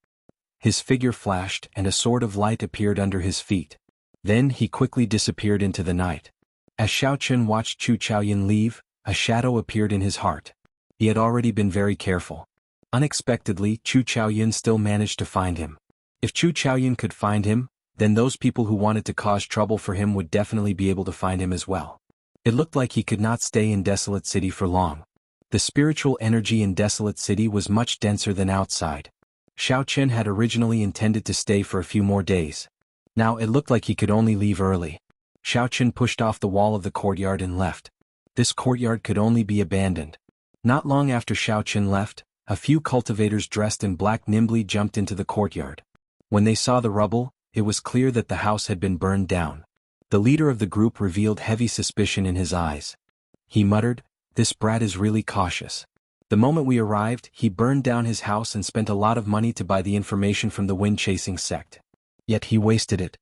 Speaker 1: His figure flashed and a sword of light appeared under his feet. Then he quickly disappeared into the night. As Xiao Chen watched Chu Chaoyin leave, a shadow appeared in his heart. He had already been very careful. Unexpectedly, Chu Chaoyin still managed to find him. If Chu Chaoyin could find him, then those people who wanted to cause trouble for him would definitely be able to find him as well. It looked like he could not stay in Desolate City for long. The spiritual energy in Desolate City was much denser than outside. Xiao Chen had originally intended to stay for a few more days. Now it looked like he could only leave early. Xiao Chen pushed off the wall of the courtyard and left. This courtyard could only be abandoned. Not long after Xiao Chen left, a few cultivators dressed in black nimbly jumped into the courtyard. When they saw the rubble, it was clear that the house had been burned down. The leader of the group revealed heavy suspicion in his eyes. He muttered, this brat is really cautious. The moment we arrived, he burned down his house and spent a lot of money to buy the information from the wind-chasing sect. Yet he wasted it.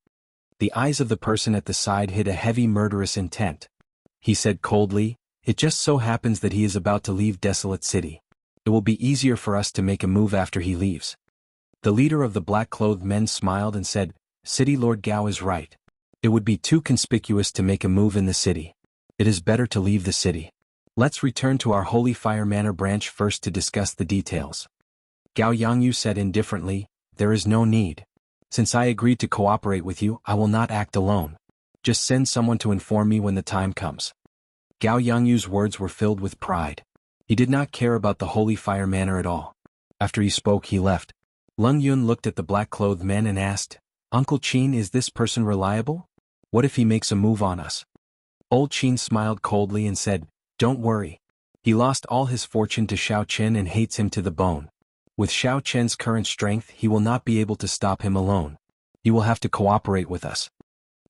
Speaker 1: The eyes of the person at the side hid a heavy murderous intent. He said coldly, it just so happens that he is about to leave Desolate City. It will be easier for us to make a move after he leaves. The leader of the black-clothed men smiled and said, City Lord Gao is right. It would be too conspicuous to make a move in the city. It is better to leave the city. Let's return to our Holy Fire Manor branch first to discuss the details. Gao Yangyu said indifferently, there is no need. Since I agreed to cooperate with you, I will not act alone. Just send someone to inform me when the time comes. Gao Yangyu's words were filled with pride. He did not care about the Holy Fire Manor at all. After he spoke, he left. Lung Yun looked at the black-clothed men and asked, Uncle Qin, is this person reliable? What if he makes a move on us? Old Qin smiled coldly and said, don't worry. He lost all his fortune to Xiao Chen and hates him to the bone. With Xiao Chen's current strength, he will not be able to stop him alone. He will have to cooperate with us.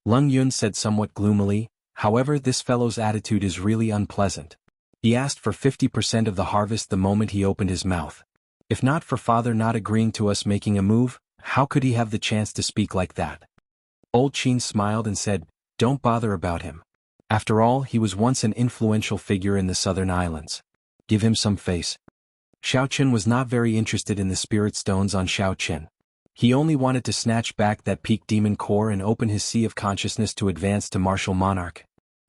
Speaker 1: Leng Yun said somewhat gloomily, however this fellow's attitude is really unpleasant. He asked for 50% of the harvest the moment he opened his mouth. If not for father not agreeing to us making a move, how could he have the chance to speak like that? Old Qin smiled and said, don't bother about him. After all, he was once an influential figure in the southern islands. Give him some face. Xiao Chen was not very interested in the spirit stones on Xiao Chen. He only wanted to snatch back that peak demon core and open his sea of consciousness to advance to martial monarch.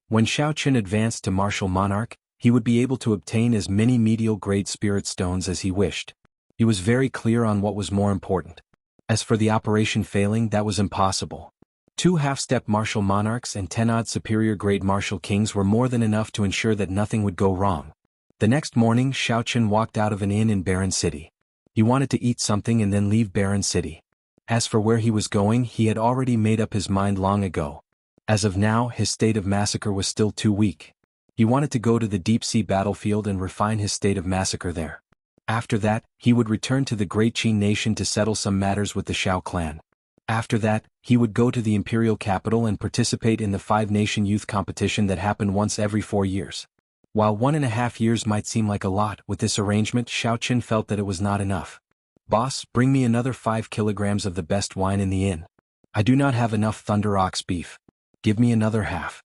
Speaker 1: When Xiao Chen advanced to martial monarch, he would be able to obtain as many medial-grade spirit stones as he wished. He was very clear on what was more important. As for the operation failing, that was impossible. 2 half-step martial monarchs and 10-odd superior-grade martial kings were more than enough to ensure that nothing would go wrong. The next morning, Xiao Chen walked out of an inn in Baron City. He wanted to eat something and then leave Baron City. As for where he was going, he had already made up his mind long ago. As of now, his state of massacre was still too weak. He wanted to go to the deep-sea battlefield and refine his state of massacre there. After that, he would return to the Great Qin nation to settle some matters with the Xiao clan. After that, he would go to the imperial capital and participate in the 5-nation youth competition that happened once every 4 years. While 1.5 years might seem like a lot, with this arrangement Xiao Chen felt that it was not enough. Boss, bring me another 5 kilograms of the best wine in the inn. I do not have enough thunder ox beef. Give me another half.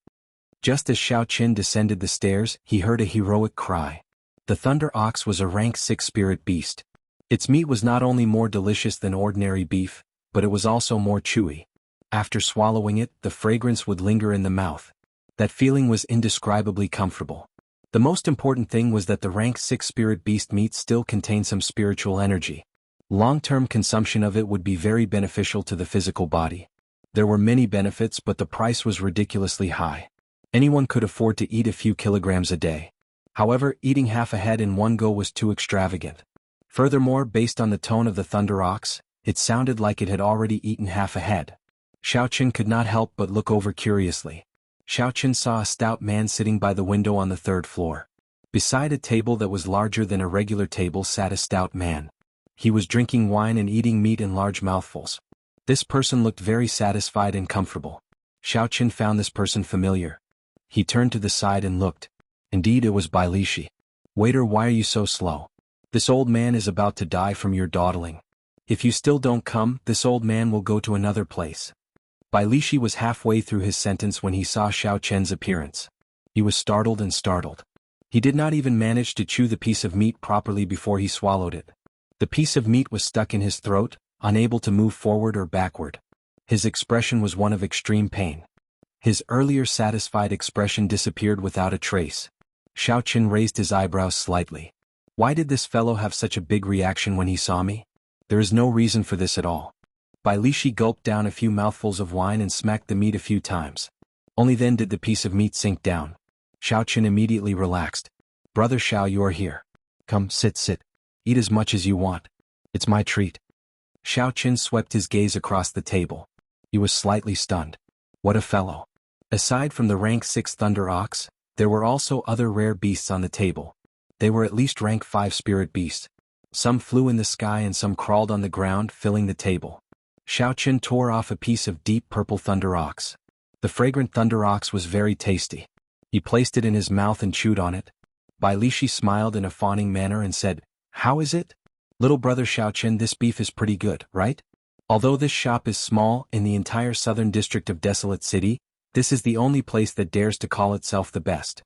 Speaker 1: Just as Xiao Chen descended the stairs, he heard a heroic cry. The thunder ox was a rank 6 spirit beast. Its meat was not only more delicious than ordinary beef, but it was also more chewy. After swallowing it, the fragrance would linger in the mouth. That feeling was indescribably comfortable. The most important thing was that the rank 6 spirit beast meat still contained some spiritual energy. Long-term consumption of it would be very beneficial to the physical body. There were many benefits, but the price was ridiculously high. Anyone could afford to eat a few kilograms a day. However, eating half a head in one go was too extravagant. Furthermore, based on the tone of the thunder ox, it sounded like it had already eaten half a head. Xiao Chen could not help but look over curiously. Xiao Chen saw a stout man sitting by the window on the 3rd floor. Beside a table that was larger than a regular table sat a stout man. He was drinking wine and eating meat in large mouthfuls. This person looked very satisfied and comfortable. Xiao Chen found this person familiar. He turned to the side and looked. Indeed, it was Bai Lishi. Waiter, why are you so slow? This old man is about to die from your dawdling. If you still don't come, this old man will go to another place. Bai Lishi was halfway through his sentence when he saw Xiao Chen's appearance. He was startled and startled. He did not even manage to chew the piece of meat properly before he swallowed it. The piece of meat was stuck in his throat, unable to move forward or backward. His expression was one of extreme pain. His earlier satisfied expression disappeared without a trace. Xiao Chen raised his eyebrows slightly. Why did this fellow have such a big reaction when he saw me? There is no reason for this at all. Bai Lishi gulped down a few mouthfuls of wine and smacked the meat a few times. Only then did the piece of meat sink down. Xiao Chen immediately relaxed. Brother Xiao, you are here. Come, sit. Eat as much as you want. It's my treat. Xiao Chen swept his gaze across the table. He was slightly stunned. What a fellow. Aside from the rank 6 thunder ox, there were also other rare beasts on the table. They were at least rank 5 spirit beasts. Some flew in the sky and some crawled on the ground, filling the table. Xiao Chen tore off a piece of deep purple thunder ox. The fragrant thunder ox was very tasty. He placed it in his mouth and chewed on it. Bai Lishi smiled in a fawning manner and said, How is it? Little brother Xiao Chen, this beef is pretty good, right? Although this shop is small in the entire southern district of Desolate City, this is the only place that dares to call itself the best.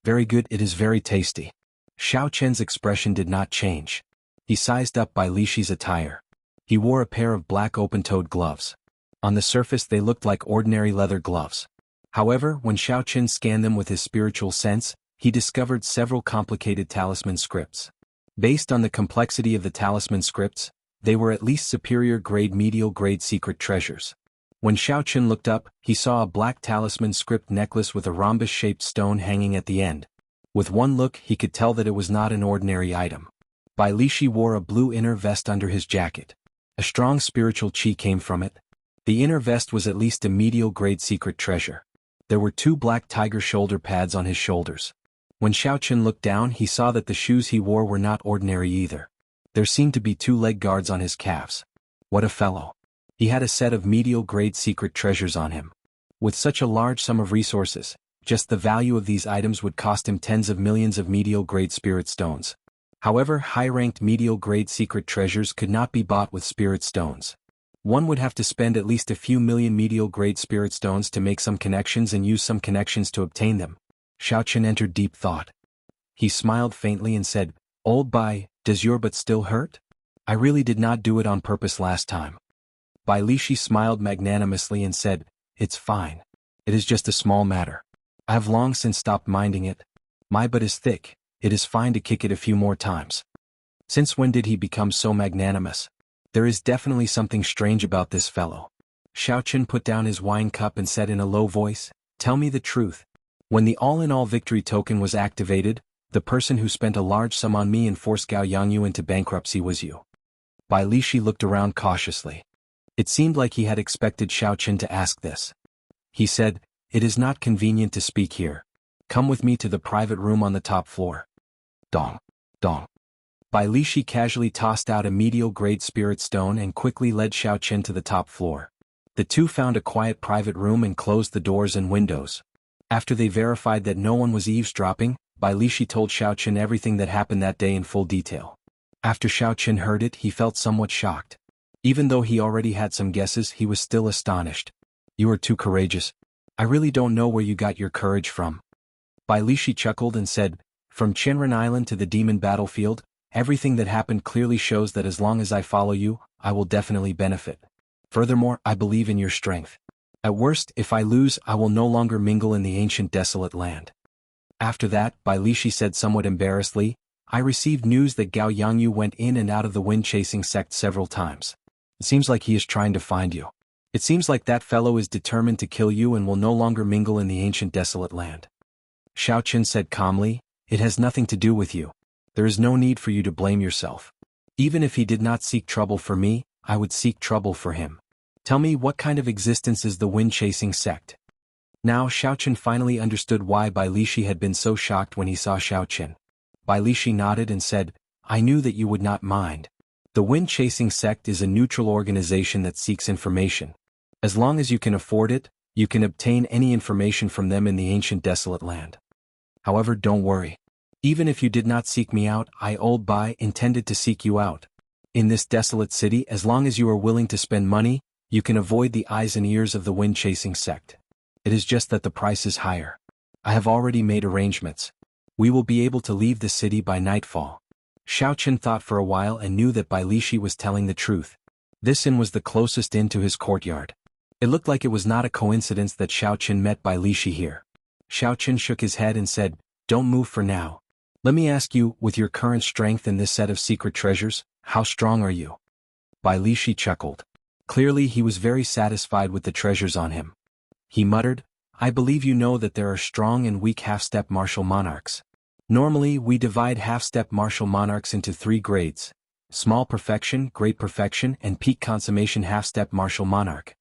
Speaker 1: Very good, it is very tasty. Xiao Chen's expression did not change. He sized up Bai Lishi's attire. He wore a pair of black open-toed gloves. On the surface they looked like ordinary leather gloves. However, when Xiao Chen scanned them with his spiritual sense, he discovered several complicated talisman scripts. Based on the complexity of the talisman scripts, they were at least superior grade medial grade secret treasures. When Xiao Chen looked up, he saw a black talisman script necklace with a rhombus-shaped stone hanging at the end. With one look he could tell that it was not an ordinary item. Bai Lishi wore a blue inner vest under his jacket. A strong spiritual qi came from it. The inner vest was at least a medial grade secret treasure. There were 2 black tiger shoulder pads on his shoulders. When Xiao Chen looked down, he saw that the shoes he wore were not ordinary either. There seemed to be 2 leg guards on his calves. What a fellow. He had a set of medial-grade secret treasures on him. With such a large sum of resources, just the value of these items would cost him tens of millions of medial-grade spirit stones. However, high-ranked medial-grade secret treasures could not be bought with spirit stones. One would have to spend at least a few million medial-grade spirit stones to make some connections and use some connections to obtain them. Xiao Chen entered deep thought. He smiled faintly and said, "Old Bai, does your butt still hurt? I really did not do it on purpose last time." Bai Lishi smiled magnanimously and said, "It's fine. It is just a small matter. I have long since stopped minding it. My butt is thick, it is fine to kick it a few more times." Since when did he become so magnanimous? There is definitely something strange about this fellow. Xiao Chen put down his wine cup and said in a low voice, "Tell me the truth. When the all-in-all victory token was activated, the person who spent a large sum on me and forced Jianghu into bankruptcy was you." Bai Lishi looked around cautiously. It seemed like he had expected Xiao Chen to ask this. He said, "It is not convenient to speak here. Come with me to the private room on the top floor." Dong. Dong. Bai Lishi casually tossed out a medial-grade spirit stone and quickly led Xiao Chen to the top floor. The two found a quiet private room and closed the doors and windows. After they verified that no one was eavesdropping, Bai Lishi told Xiao Chen everything that happened that day in full detail. After Xiao Chen heard it, he felt somewhat shocked. Even though he already had some guesses, he was still astonished. "You are too courageous. I really don't know where you got your courage from." Bai Lishi chuckled and said, "From Chenren Island to the demon battlefield, everything that happened clearly shows that as long as I follow you, I will definitely benefit. Furthermore, I believe in your strength. At worst, if I lose, I will no longer mingle in the ancient desolate land." After that, Bai Lishi said somewhat embarrassedly, "I received news that Gao Yangyu went in and out of the wind-chasing sect several times. It seems like he is trying to find you. It seems like that fellow is determined to kill you and will no longer mingle in the ancient desolate land." Xiao Chen said calmly, "It has nothing to do with you. There is no need for you to blame yourself. Even if he did not seek trouble for me, I would seek trouble for him. Tell me, what kind of existence is the wind-chasing sect?" Now Xiao Chen finally understood why Bai Lishi had been so shocked when he saw Xiao Chen. Bai Lishi nodded and said, "I knew that you would not mind. The wind-chasing sect is a neutral organization that seeks information. As long as you can afford it, you can obtain any information from them in the ancient desolate land. However, don't worry. Even if you did not seek me out, I, Old Bai, intended to seek you out. In this desolate city, as long as you are willing to spend money, you can avoid the eyes and ears of the wind-chasing sect. It is just that the price is higher. I have already made arrangements. We will be able to leave the city by nightfall." Xiao Chen thought for a while and knew that Bai Lishi was telling the truth. This inn was the closest inn to his courtyard. It looked like it was not a coincidence that Xiao Chen met Bai Lishi here. Xiao Chen shook his head and said, "Don't move for now. Let me ask you, with your current strength and this set of secret treasures, how strong are you?" Bai Lishi chuckled. Clearly he was very satisfied with the treasures on him. He muttered, "I believe you know that there are strong and weak half-step martial monarchs. Normally we divide half-step martial monarchs into 3 grades: small perfection, great perfection, and peak consummation half-step martial monarch.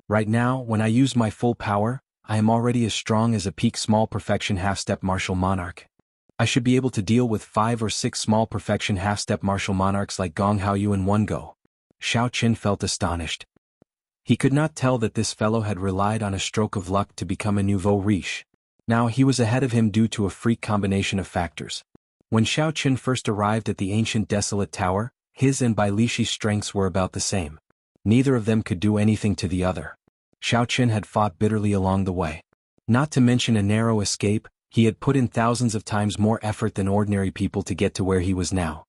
Speaker 1: Right now, when I use my full power, I am already as strong as a peak small perfection half-step martial monarch. I should be able to deal with 5 or 6 small perfection half-step martial monarchs like Gong Haoyu in one go." Xiao Chen felt astonished. He could not tell that this fellow had relied on a stroke of luck to become a nouveau riche. Now he was ahead of him due to a freak combination of factors. When Xiao Chen first arrived at the ancient desolate tower, his and Bai Lishi's strengths were about the same. Neither of them could do anything to the other. Xiao Chen had fought bitterly along the way. Not to mention a narrow escape, he had put in thousands of times more effort than ordinary people to get to where he was now.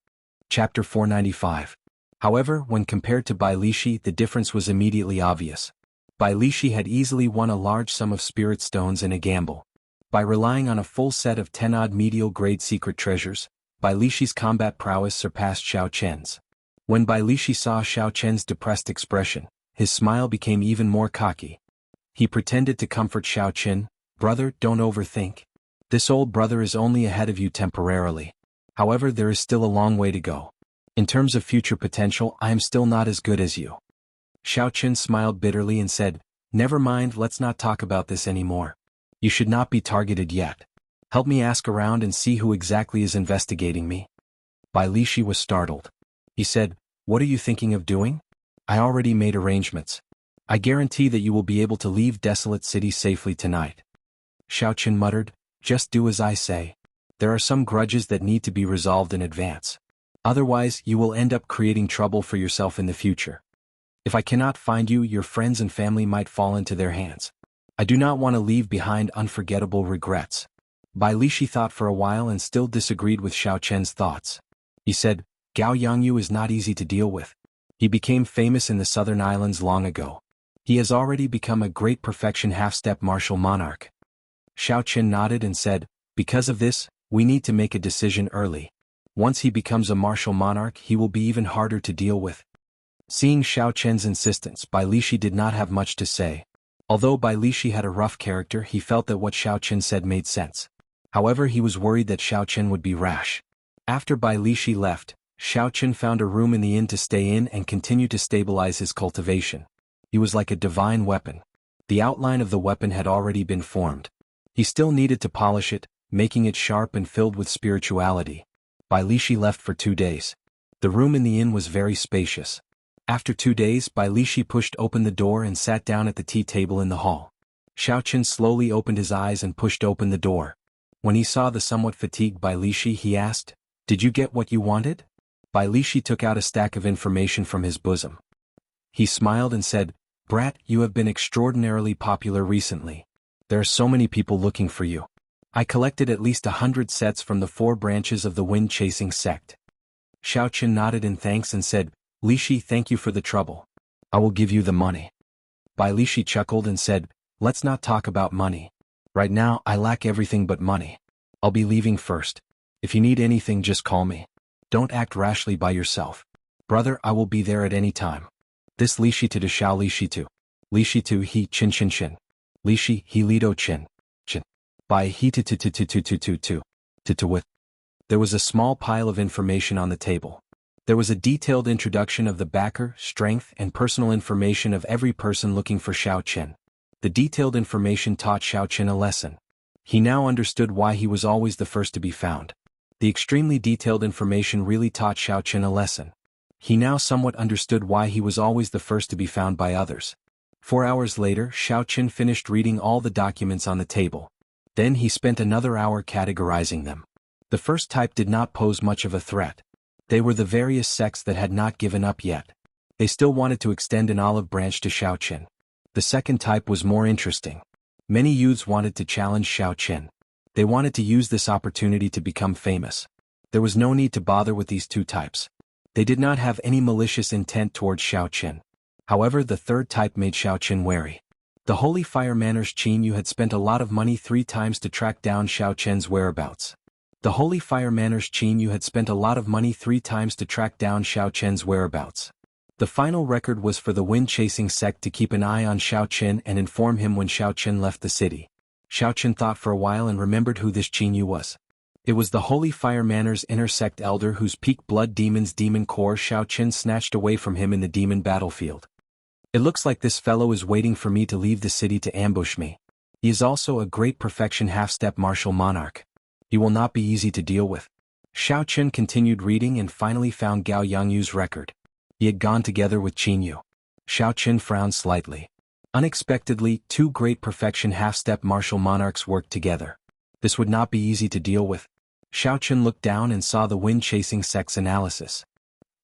Speaker 1: Chapter 495. However, when compared to Bai Lishi, the difference was immediately obvious. Bai Lishi had easily won a large sum of spirit stones in a gamble. By relying on a full set of 10-odd medial-grade secret treasures, Bai Lishi's combat prowess surpassed Xiao Chen's. When Bai Lishi saw Xiao Chen's depressed expression, his smile became even more cocky. He pretended to comfort Xiao Chen, "Brother, don't overthink. This old brother is only ahead of you temporarily. However, there is still a long way to go. In terms of future potential, I am still not as good as you." Xiao Chen smiled bitterly and said, "Never mind, let's not talk about this anymore. You should not be targeted yet. Help me ask around and see who exactly is investigating me. Bai Lishi was startled. He said, "What are you thinking of doing?" "I already made arrangements. I guarantee that you will be able to leave Desolate City safely tonight." Xiaoqin muttered, "Just do as I say. There are some grudges that need to be resolved in advance. Otherwise, you will end up creating trouble for yourself in the future. If I cannot find you, your friends and family might fall into their hands. I do not want to leave behind unforgettable regrets." Bai Lishi thought for a while and still disagreed with Xiaoqian's thoughts. He said, "Gao Yangyu is not easy to deal with. He became famous in the southern islands long ago. He has already become a great perfection half-step martial monarch." Xiaoqian nodded and said, "Because of this, we need to make a decision early. Once he becomes a martial monarch, he will be even harder to deal with." Seeing Xiaoqian's insistence, Bai Lishi did not have much to say. Although Bai Lishi had a rough character, he felt that what Xiaoqian said made sense. However, he was worried that Xiaoqian would be rash. After Bai Lishi left, Xiaoqian found a room in the inn to stay in and continue to stabilize his cultivation. He was like a divine weapon. The outline of the weapon had already been formed. He still needed to polish it, making it sharp and filled with spirituality. Bai Lishi left for 2 days. The room in the inn was very spacious. After 2 days, Bai Lishi pushed open the door and sat down at the tea table in the hall. Xiaoqian slowly opened his eyes and pushed open the door. When he saw the somewhat fatigued Bai Lishi, he asked, "Did you get what you wanted?" Bai Lishi took out a stack of information from his bosom. He smiled and said, "Brat, you have been extraordinarily popular recently. There are so many people looking for you. I collected at least 100 sets from the 4 branches of the wind-chasing sect." Xiaoqian nodded in thanks and said, "Lishi, thank you for the trouble. I will give you the money." Bai Lishi chuckled and said, "Let's not talk about money. Right now, I lack everything but money. I'll be leaving first. If you need anything, just call me. Don't act rashly by yourself. Brother, I will be there at any time." This Lishi to Shao Lishi to. Lishi to he chin chin chin. Lishi he lido chin. Chin. Bai he to with. There was a small pile of information on the table. There was a detailed introduction of the backer, strength, and personal information of every person looking for Xiaoqian. The detailed information taught Xiaoqian a lesson. He now understood why he was always the first to be found. The extremely detailed information really taught Xiaoqian a lesson. He now somewhat understood why he was always the first to be found by others. 4 hours later, Xiaoqian finished reading all the documents on the table. Then he spent another hour categorizing them. The first type did not pose much of a threat. They were the various sects that had not given up yet. They still wanted to extend an olive branch to Xiaoqian. The second type was more interesting. Many youths wanted to challenge Xiaoqian. They wanted to use this opportunity to become famous. There was no need to bother with these 2 types. They did not have any malicious intent towards Xiaoqian. However, the third type made Xiaoqian wary. The Holy Fire Manners Qinyu had spent a lot of money 3 times to track down Xiaoqian's whereabouts. The Holy Fire Manners Qinyu had spent a lot of money 3 times to track down Xiaoqian's whereabouts. The final record was for the wind-chasing sect to keep an eye on Xiaoqian and inform him when Xiaoqian left the city. Xiaoqian thought for a while and remembered who this Qinyu was. It was the Holy Fire Manners inner sect elder whose peak blood demon's demon core Xiaoqian snatched away from him in the demon battlefield. "It looks like this fellow is waiting for me to leave the city to ambush me. He is also a great perfection half-step martial monarch. He will not be easy to deal with." Xiaoqian continued reading and finally found Gao Yangyu's record. He had gone together with Qinyu. Xiaoqian frowned slightly. Unexpectedly, 2 great perfection half-step martial monarchs worked together. This would not be easy to deal with. Xiaoqian looked down and saw the wind-chasing sect's analysis.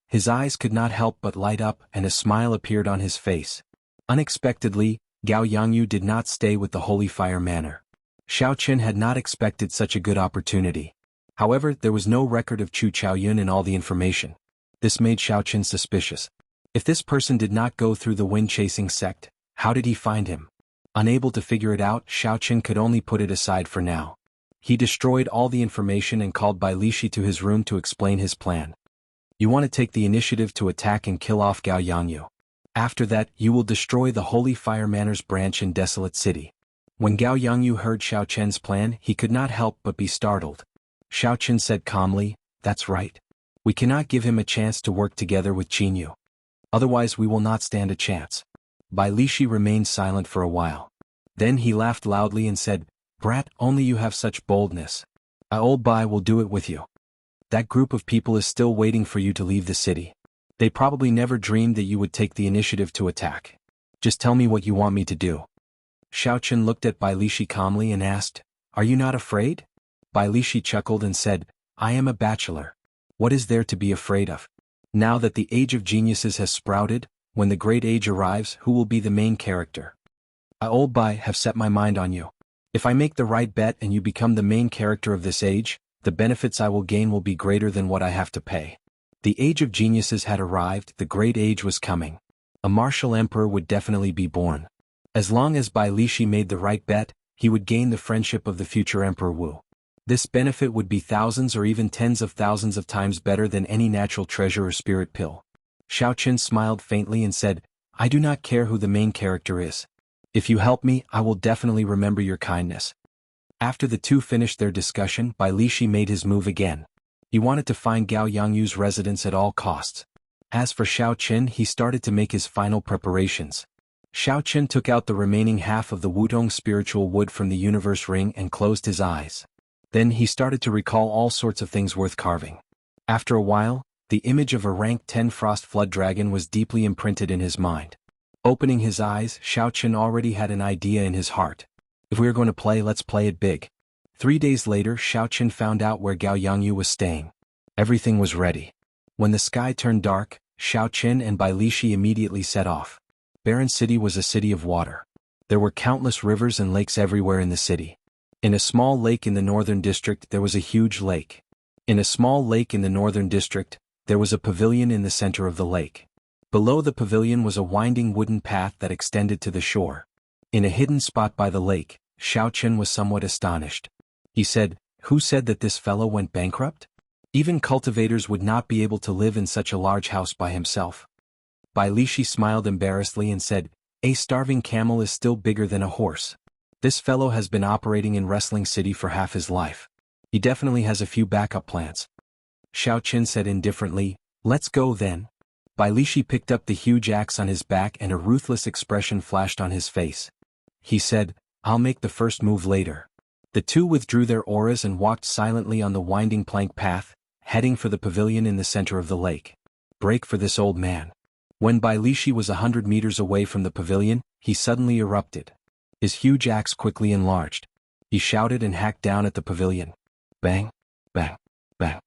Speaker 1: His eyes could not help but light up and a smile appeared on his face. Unexpectedly, Gao Yangyu did not stay with the Holy Fire Manor. Xiaoqian had not expected such a good opportunity. However, there was no record of Chu Chaoyun in all the information. This made Xiaoqian suspicious. If this person did not go through the wind-chasing sect, how did he find him? Unable to figure it out, Xiaoqian could only put it aside for now. He destroyed all the information and called Bai Lishi to his room to explain his plan. "You want to take the initiative to attack and kill off Gao Yangyu. After that, you will destroy the Holy Fire Manners branch in Desolate City." When Gao Yangyu heard Xiaoqian's plan, he could not help but be startled. Xiaoqian said calmly, "That's right. We cannot give him a chance to work together with Qinyu. Otherwise we will not stand a chance." Bai Lishi remained silent for a while. Then he laughed loudly and said, Brat, only you have such boldness. Old Bai will do it with you. That group of people is still waiting for you to leave the city. They probably never dreamed that you would take the initiative to attack. Just tell me what you want me to do. Xiaochen looked at Bai Lishi calmly and asked, Are you not afraid? Bai Lishi chuckled and said, I am a bachelor. What is there to be afraid of? Now that the age of geniuses has sprouted, when the great age arrives, who will be the main character? Old Bai have set my mind on you. If I make the right bet and you become the main character of this age, the benefits I will gain will be greater than what I have to pay. The age of geniuses had arrived, the great age was coming. A martial emperor would definitely be born. As long as Bai Lishi made the right bet, he would gain the friendship of the future Emperor Wu. This benefit would be thousands or even tens of thousands of times better than any natural treasure or spirit pill. Xiaochen smiled faintly and said, I do not care who the main character is. If you help me, I will definitely remember your kindness. After the two finished their discussion, Bai Lishi made his move again. He wanted to find Gao Yangyu's residence at all costs. As for Xiaochen, he started to make his final preparations. Xiaochen took out the remaining half of the Wudong spiritual wood from the universe ring and closed his eyes. Then he started to recall all sorts of things worth carving. After a while, the image of a rank 10 frost flood dragon was deeply imprinted in his mind. Opening his eyes, Xiaochen already had an idea in his heart. If we are going to play, let's play it big. 3 days later, Xiaochen found out where Gao Yangyu was staying. Everything was ready. When the sky turned dark, Xiaochen and Bai Lishi immediately set off. Barren City was a city of water. There were countless rivers and lakes everywhere in the city. In a small lake in the northern district there was a huge lake. In a small lake in the northern district, there was a pavilion in the center of the lake. Below the pavilion was a winding wooden path that extended to the shore. In a hidden spot by the lake, Xiaochen was somewhat astonished. He said, Who said that this fellow went bankrupt? Even cultivators would not be able to live in such a large house by himself. Bai Lishi smiled embarrassedly and said, A starving camel is still bigger than a horse. This fellow has been operating in Wrestling City for half his life. He definitely has a few backup plans. Xiaochen said indifferently, Let's go then. Bai Lishi picked up the huge axe on his back and a ruthless expression flashed on his face. He said, I'll make the first move later. The two withdrew their auras and walked silently on the winding plank path, heading for the pavilion in the center of the lake. Break for this old man. When Bai Lishi was 100 meters away from the pavilion, he suddenly erupted. His huge axe quickly enlarged. He shouted and hacked down at the pavilion. Bang, bang, bang.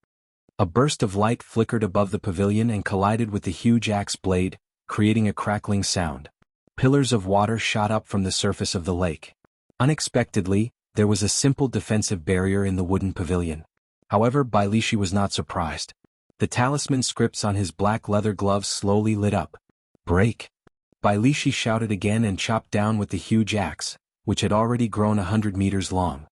Speaker 1: A burst of light flickered above the pavilion and collided with the huge axe blade, creating a crackling sound. Pillars of water shot up from the surface of the lake. Unexpectedly, there was a simple defensive barrier in the wooden pavilion. However, Bai Lishi was not surprised. The talisman scripts on his black leather gloves slowly lit up. Break! Bai Lishi shouted again and chopped down with the huge axe, which had already grown 100 meters long.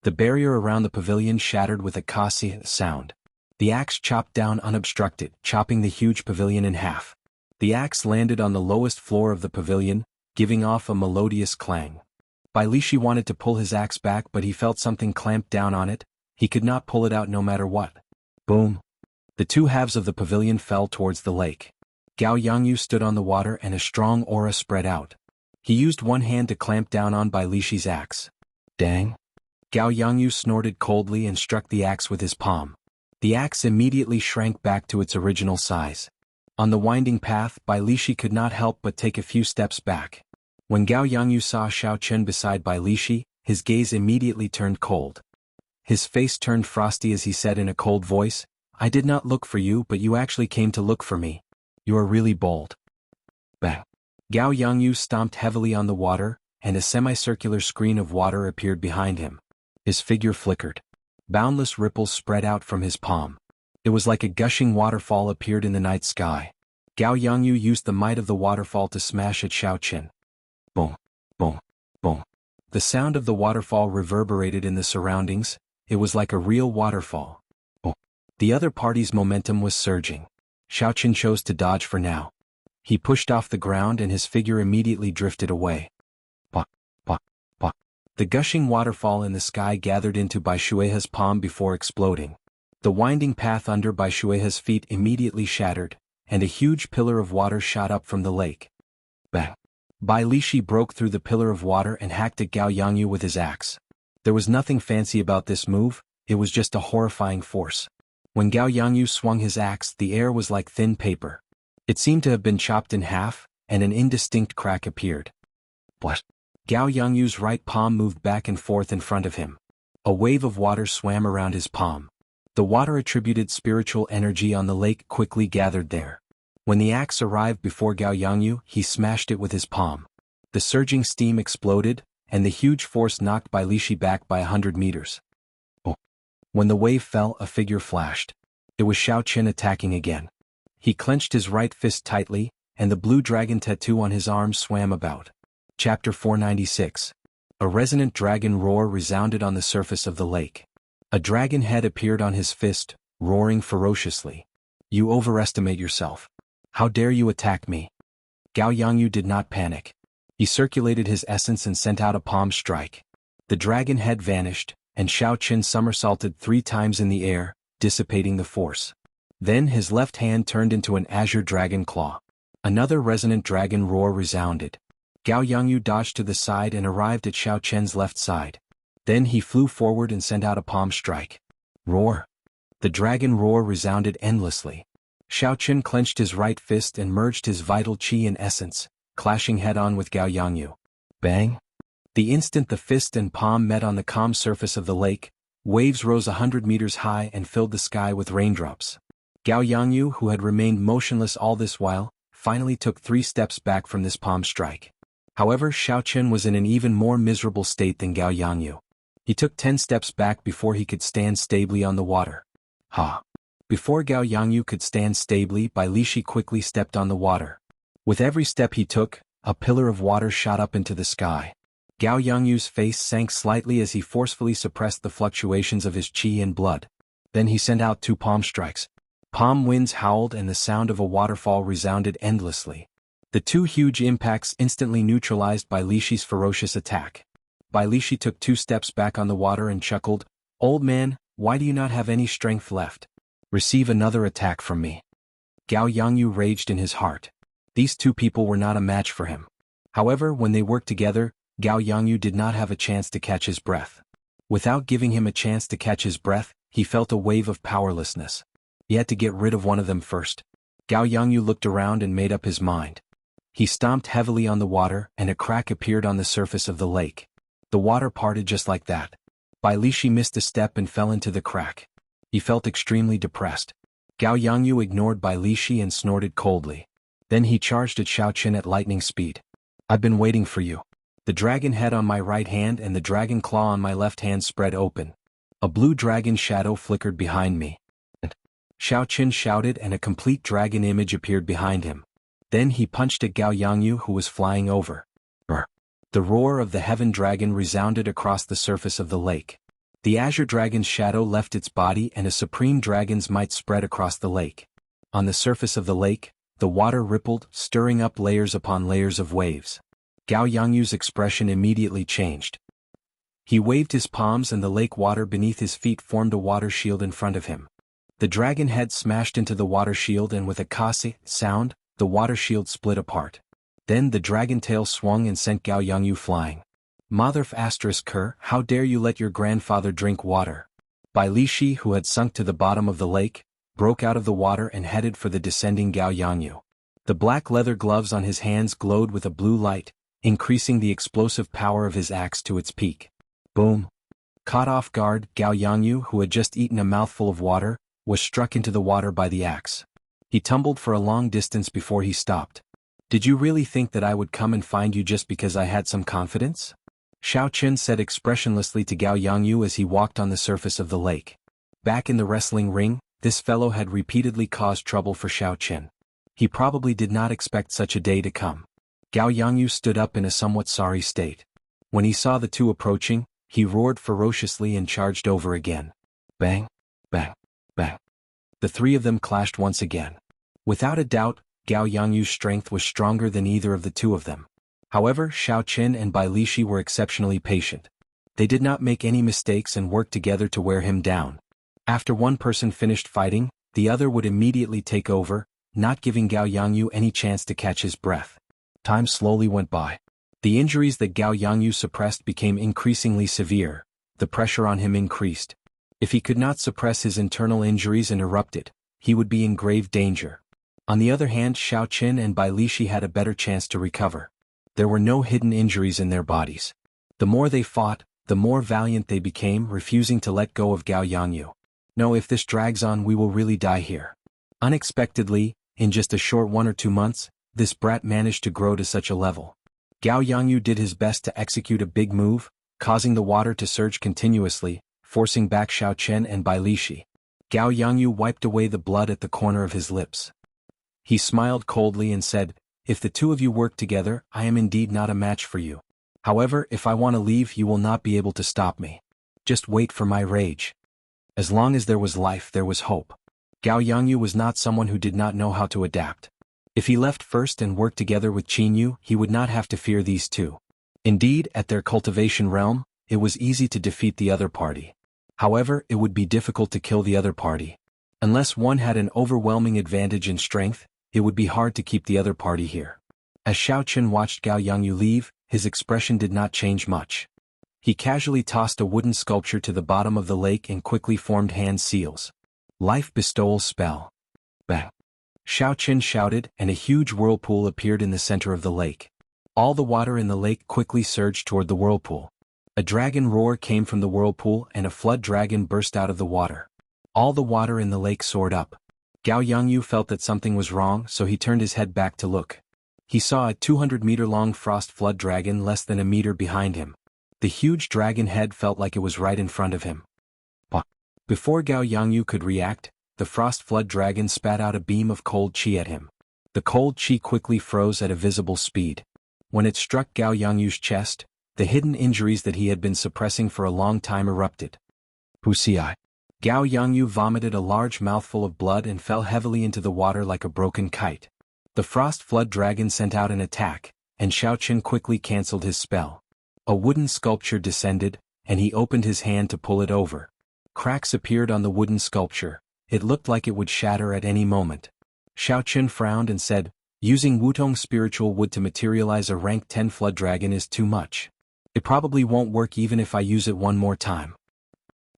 Speaker 1: The barrier around the pavilion shattered with a kasi sound. The axe chopped down unobstructed, chopping the huge pavilion in half. The axe landed on the lowest floor of the pavilion, giving off a melodious clang. Bai Lishi wanted to pull his axe back, but he felt something clamped down on it. He could not pull it out no matter what. Boom! The two halves of the pavilion fell towards the lake. Gao Yangyu stood on the water and a strong aura spread out. He used one hand to clamp down on Bai Lishi's axe. Dang! Gao Yangyu snorted coldly and struck the axe with his palm. The axe immediately shrank back to its original size. On the winding path, Bai Lishi could not help but take a few steps back. When Gao Yangyu saw Xiaochen beside Bai Lishi, his gaze immediately turned cold. His face turned frosty as he said in a cold voice, I did not look for you, but you actually came to look for me. You are really bold. Bang! Gao Yangyu stomped heavily on the water, and a semicircular screen of water appeared behind him. His figure flickered. Boundless ripples spread out from his palm. It was like a gushing waterfall appeared in the night sky. Gao Yangyu used the might of the waterfall to smash at Xiaochen. Boom, boom, boom. The sound of the waterfall reverberated in the surroundings. It was like a real waterfall. Boom. The other party's momentum was surging. Xiaochen chose to dodge for now. He pushed off the ground and his figure immediately drifted away. Pop, pop, pop. The gushing waterfall in the sky gathered into Bai Shueha's palm before exploding. The winding path under Bai Shueha's feet immediately shattered, and a huge pillar of water shot up from the lake. Bang! Bai Lishi broke through the pillar of water and hacked at Gao Yangyu with his axe. There was nothing fancy about this move, it was just a horrifying force. When Gao Yangyu swung his axe, the air was like thin paper. It seemed to have been chopped in half, and an indistinct crack appeared. What? Gao Yangyu's right palm moved back and forth in front of him. A wave of water swam around his palm. The water attributed spiritual energy on the lake quickly gathered there. When the axe arrived before Gao Yangyu, he smashed it with his palm. The surging steam exploded, and the huge force knocked Bai Lishi back by 100 meters. Oh! When the wave fell, a figure flashed. It was Xiao Qin attacking again. He clenched his right fist tightly, and the blue dragon tattoo on his arm swam about. Chapter 496. A resonant dragon roar resounded on the surface of the lake. A dragon head appeared on his fist, roaring ferociously. You overestimate yourself. How dare you attack me? Gao Yangyu did not panic. He circulated his essence and sent out a palm strike. The dragon head vanished, and Xiao Qin somersaulted 3 times in the air, dissipating the force. Then his left hand turned into an azure dragon claw. Another resonant dragon roar resounded. Gao Yangyu dodged to the side and arrived at Xiao Qin's left side. Then he flew forward and sent out a palm strike. Roar! The dragon roar resounded endlessly. Xiao Qin clenched his right fist and merged his vital qi and essence, clashing head-on with Gao Yangyu. Bang! The instant the fist and palm met on the calm surface of the lake, waves rose 100 meters high and filled the sky with raindrops. Gao Yangyu, who had remained motionless all this while, finally took 3 steps back from this palm strike. However, Xiao Qin was in an even more miserable state than Gao Yangyu. He took 10 steps back before he could stand stably on the water. Ha! Before Gao Yangyu could stand stably, Bai Lishi quickly stepped on the water. With every step he took, a pillar of water shot up into the sky. Gao Yangyu's face sank slightly as he forcefully suppressed the fluctuations of his qi and blood. Then he sent out 2 palm strikes. Palm winds howled and the sound of a waterfall resounded endlessly. The 2 huge impacts instantly neutralized Bai Lishi's ferocious attack. Bai Lishi took 2 steps back on the water and chuckled, "Old man, why do you not have any strength left? Receive another attack from me." Gao Yangyu raged in his heart. These 2 people were not a match for him. However, when they worked together, Gao Yangyu did not have a chance to catch his breath. Without giving him a chance to catch his breath, he felt a wave of powerlessness. He had to get rid of one of them first. Gao Yangyu looked around and made up his mind. He stomped heavily on the water and a crack appeared on the surface of the lake. The water parted just like that. Bai Lishi missed a step and fell into the crack. He felt extremely depressed. Gao Yangyu ignored Bai Lishi and snorted coldly. Then he charged at Xiao Qin at lightning speed. "I've been waiting for you." The dragon head on my right hand and the dragon claw on my left hand spread open. A blue dragon shadow flickered behind me. Xiao Qin shouted and a complete dragon image appeared behind him. Then he punched at Gao Yangyu, who was flying over. Brr. The roar of the heaven dragon resounded across the surface of the lake. The azure dragon's shadow left its body and a supreme dragon's might spread across the lake. On the surface of the lake, the water rippled, stirring up layers upon layers of waves. Gao Yangyu's expression immediately changed. He waved his palms and the lake water beneath his feet formed a water shield in front of him. The dragon head smashed into the water shield and with a kasi sound, the water shield split apart. Then the dragon tail swung and sent Gao Yangyu flying. "Mother f***, how dare you let your grandfather drink water?" Bai Lishi, who had sunk to the bottom of the lake, broke out of the water and headed for the descending Gao Yangyu. The black leather gloves on his hands glowed with a blue light, increasing the explosive power of his axe to its peak. Boom! Caught off guard, Gao Yangyu, who had just eaten a mouthful of water, was struck into the water by the axe. He tumbled for a long distance before he stopped. "Did you really think that I would come and find you just because I had some confidence?" Xiao Qin said expressionlessly to Gao Yangyu as he walked on the surface of the lake. Back in the wrestling ring, this fellow had repeatedly caused trouble for Xiao Qin. He probably did not expect such a day to come. Gao Yangyu stood up in a somewhat sorry state. When he saw the 2 approaching, he roared ferociously and charged over again. Bang! Bang! Bang! The 3 of them clashed once again. Without a doubt, Gao Yangyu's strength was stronger than either of the 2 of them. However, Xiao Qin and Bai Lishi were exceptionally patient. They did not make any mistakes and worked together to wear him down. After one person finished fighting, the other would immediately take over, not giving Gao Yangyu any chance to catch his breath. Time slowly went by. The injuries that Gao Yangyu suppressed became increasingly severe. The pressure on him increased. If he could not suppress his internal injuries and erupt it, he would be in grave danger. On the other hand, Xiao Qin and Bai Lishi had a better chance to recover. There were no hidden injuries in their bodies. The more they fought, the more valiant they became, refusing to let go of Gao Yangyu. No, if this drags on, we will really die here. Unexpectedly, in just a short 1 or 2 months, this brat managed to grow to such a level. Gao Yangyu did his best to execute a big move, causing the water to surge continuously, forcing back Xiao Chen and Bai Lishi. Gao Yangyu wiped away the blood at the corner of his lips. He smiled coldly and said, "If the two of you work together, I am indeed not a match for you. However, if I want to leave, you will not be able to stop me. Just wait for my rage." As long as there was life, there was hope. Gao Yangyu was not someone who did not know how to adapt. If he left first and worked together with Qinyu, he would not have to fear these two. Indeed, at their cultivation realm, it was easy to defeat the other party. However, it would be difficult to kill the other party. Unless one had an overwhelming advantage in strength, it would be hard to keep the other party here. As Xiao Qin watched Gao Yangyu leave, his expression did not change much. He casually tossed a wooden sculpture to the bottom of the lake and quickly formed hand seals. Life bestowal spell. Bang! Xiao Qin shouted, and a huge whirlpool appeared in the center of the lake. All the water in the lake quickly surged toward the whirlpool. A dragon roar came from the whirlpool and a flood dragon burst out of the water. All the water in the lake soared up. Gao Yangyu felt that something was wrong, so he turned his head back to look. He saw a 200-meter-long frost flood dragon less than a meter behind him. The huge dragon head felt like it was right in front of him. Before Gao Yangyu could react, the frost flood dragon spat out a beam of cold qi at him. The cold qi quickly froze at a visible speed. When it struck Gao Yangyu's chest, the hidden injuries that he had been suppressing for a long time erupted. Wuxia. Gao Yangyu vomited a large mouthful of blood and fell heavily into the water like a broken kite. The frost flood dragon sent out an attack, and Xiao Qin quickly cancelled his spell. A wooden sculpture descended, and he opened his hand to pull it over. Cracks appeared on the wooden sculpture. It looked like it would shatter at any moment. Xiao Qin frowned and said, "Using Wutong spiritual wood to materialize a rank 10 flood dragon is too much. It probably won't work even if I use it one more time."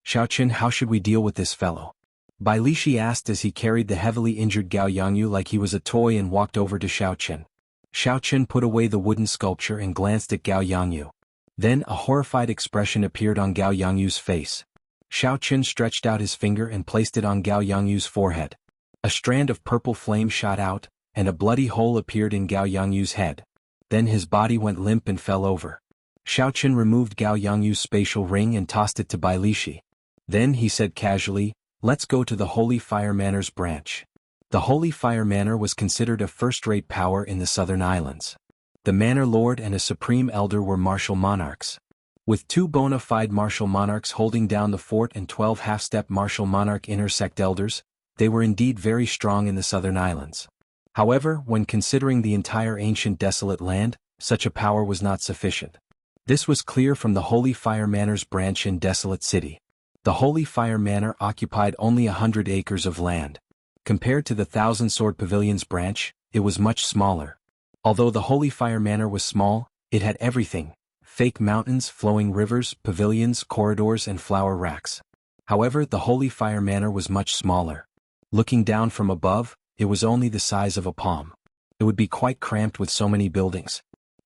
Speaker 1: "Xiao Qin, how should we deal with this fellow?" Bai Lishi asked as he carried the heavily injured Gao Yangyu like he was a toy and walked over to Xiao Qin. Xiao Qin put away the wooden sculpture and glanced at Gao Yangyu. Then a horrified expression appeared on Gao Yangyu's face. Xiao Qin stretched out his finger and placed it on Gao Yangyu's forehead. A strand of purple flame shot out, and a bloody hole appeared in Gao Yangyu's head. Then his body went limp and fell over. Xiao Qin removed Gao Yangyu's spatial ring and tossed it to Bai Lishi. Then he said casually, "Let's go to the Holy Fire Manor's branch." The Holy Fire Manor was considered a first-rate power in the southern islands. The Manor Lord and a Supreme Elder were martial monarchs. With 2 bona fide martial monarchs holding down the fort and 12 half-step martial monarch intersect elders, they were indeed very strong in the southern islands. However, when considering the entire ancient desolate land, such a power was not sufficient. This was clear from the Holy Fire Manor's branch in Desolate City. The Holy Fire Manor occupied only 100 acres of land. Compared to the Thousand Sword Pavilion's branch, it was much smaller. Although the Holy Fire Manor was small, it had everything: fake mountains, flowing rivers, pavilions, corridors, and flower racks. However, the Holy Fire Manor was much smaller. Looking down from above, it was only the size of a palm. It would be quite cramped with so many buildings.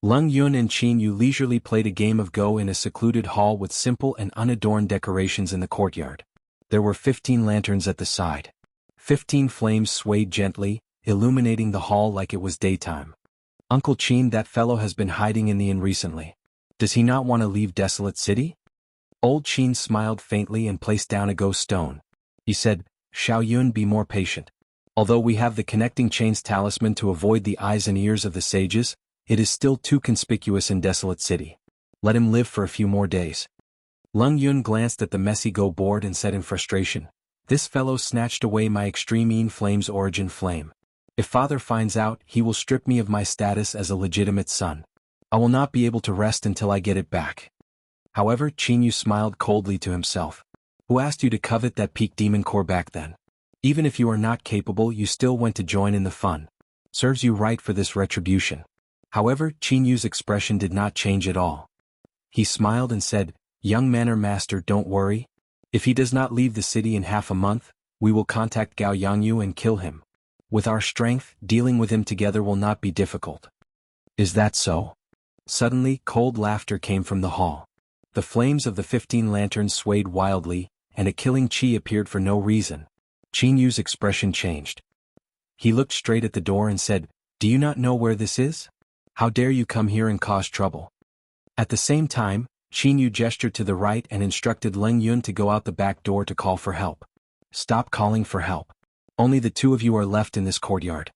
Speaker 1: Leng Yun and Qin Yu leisurely played a game of Go in a secluded hall with simple and unadorned decorations in the courtyard. There were 15 lanterns at the side. 15 flames swayed gently, illuminating the hall like it was daytime. "Uncle Qin, that fellow has been hiding in the inn recently. Does he not want to leave Desolate City?" Old Qin smiled faintly and placed down a ghost stone. He said, "Xiao Yun, be more patient. Although we have the connecting chains talisman to avoid the eyes and ears of the sages, it is still too conspicuous in Desolate City. Let him live for a few more days." Leng Yun glanced at the messy Go board and said in frustration, "This fellow snatched away my Extreme Een Flame's origin flame. If father finds out, he will strip me of my status as a legitimate son. I will not be able to rest until I get it back." However, Qin Yu smiled coldly to himself. "Who asked you to covet that peak demon core back then? Even if you are not capable, you still went to join in the fun. Serves you right for this retribution." However, Qin Yu's expression did not change at all. He smiled and said, "Young manor master, don't worry. If he does not leave the city in half a month, we will contact Gao Yangyu and kill him. With our strength, dealing with him together will not be difficult." "Is that so?" Suddenly, cold laughter came from the hall. The flames of the 15 lanterns swayed wildly, and a killing chi appeared for no reason. Qin Yu's expression changed. He looked straight at the door and said, "Do you not know where this is? How dare you come here and cause trouble?" At the same time, Qin Yu gestured to the right and instructed Leng Yun to go out the back door to call for help. "Stop calling for help. Only the two of you are left in this courtyard."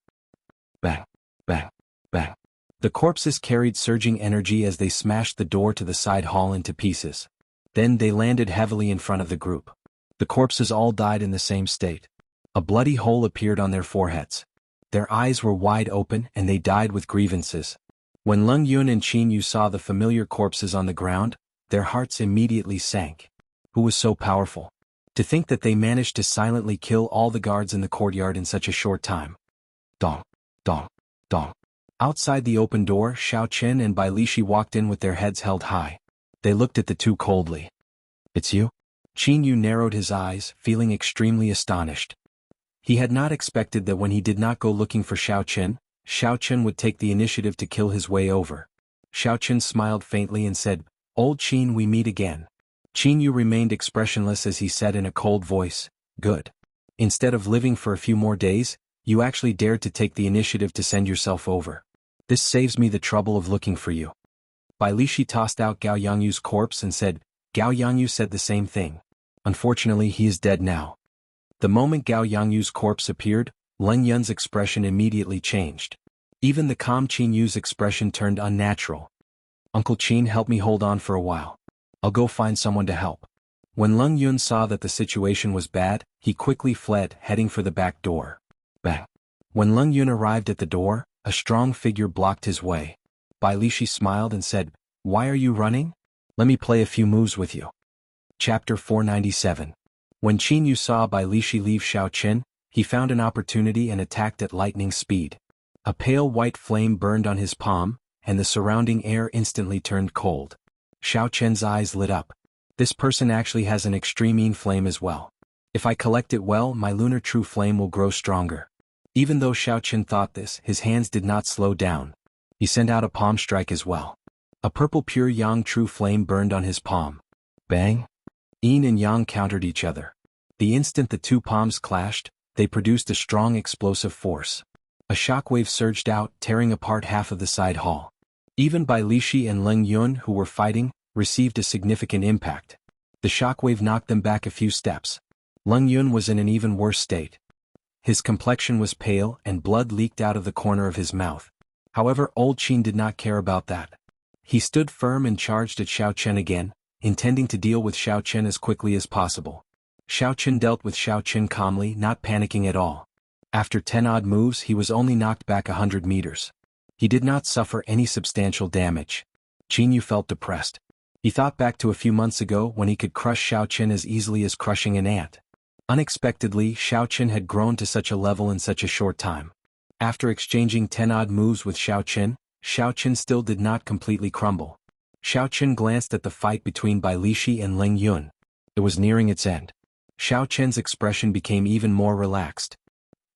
Speaker 1: Bang, bang, bang. The corpses carried surging energy as they smashed the door to the side hall into pieces. Then they landed heavily in front of the group. The corpses all died in the same state. A bloody hole appeared on their foreheads. Their eyes were wide open and they died with grievances. When Leng Yun and Qin Yu saw the familiar corpses on the ground, their hearts immediately sank. Who was so powerful? To think that they managed to silently kill all the guards in the courtyard in such a short time. Dong, dong, dong. Outside the open door, Xiao Chen and Bai Lishi walked in with their heads held high. They looked at the two coldly. "It's you?" Qin Yu narrowed his eyes, feeling extremely astonished. He had not expected that when he did not go looking for Xiao Chen would take the initiative to kill his way over. Xiao Chen smiled faintly and said, "Old Qin, we meet again." Qin Yu remained expressionless as he said in a cold voice, "Good. Instead of living for a few more days, you actually dared to take the initiative to send yourself over. This saves me the trouble of looking for you." Bai Lishi tossed out Gao Yangyu's corpse and said, "Gao Yangyu said the same thing. Unfortunately, he is dead now." The moment Gao Yangyu's corpse appeared, Leng Yun's expression immediately changed. Even the calm Qin Yu's expression turned unnatural. "Uncle Qin, help me hold on for a while. I'll go find someone to help." When Leng Yun saw that the situation was bad, he quickly fled, heading for the back door. Bang. When Leng Yun arrived at the door, a strong figure blocked his way. Bai Lishi smiled and said, "Why are you running? Let me play a few moves with you." Chapter 497. When Qin Yu saw Bai Lishi leave Xiao Chen, he found an opportunity and attacked at lightning speed. A pale white flame burned on his palm, and the surrounding air instantly turned cold. Xiao Chen's eyes lit up. This person actually has an extreme flame as well. If I collect it well, my lunar true flame will grow stronger. Even though Xiao Chen thought this, his hands did not slow down. He sent out a palm strike as well. A purple pure yang true flame burned on his palm. Bang! Yin and yang countered each other. The instant the two palms clashed, they produced a strong explosive force. A shockwave surged out, tearing apart half of the side hall. Even Bai Lishi and Leng Yun, who were fighting, received a significant impact. The shockwave knocked them back a few steps. Leng Yun was in an even worse state. His complexion was pale and blood leaked out of the corner of his mouth. However, old Qin did not care about that. He stood firm and charged at Xiao Chen again, intending to deal with Xiao Chen as quickly as possible. Xiao Chen dealt with Xiao Chen calmly, not panicking at all. After 10 odd moves, he was only knocked back 100 meters. He did not suffer any substantial damage. Qin Yu felt depressed. He thought back to a few months ago when he could crush Xiao Chen as easily as crushing an ant. Unexpectedly, Xiao Chen had grown to such a level in such a short time. After exchanging 10 odd moves with Xiao Chen still did not completely crumble. Xiao Chen glanced at the fight between Bai Lishi and Leng Yun. It was nearing its end. Xiao Chen's expression became even more relaxed.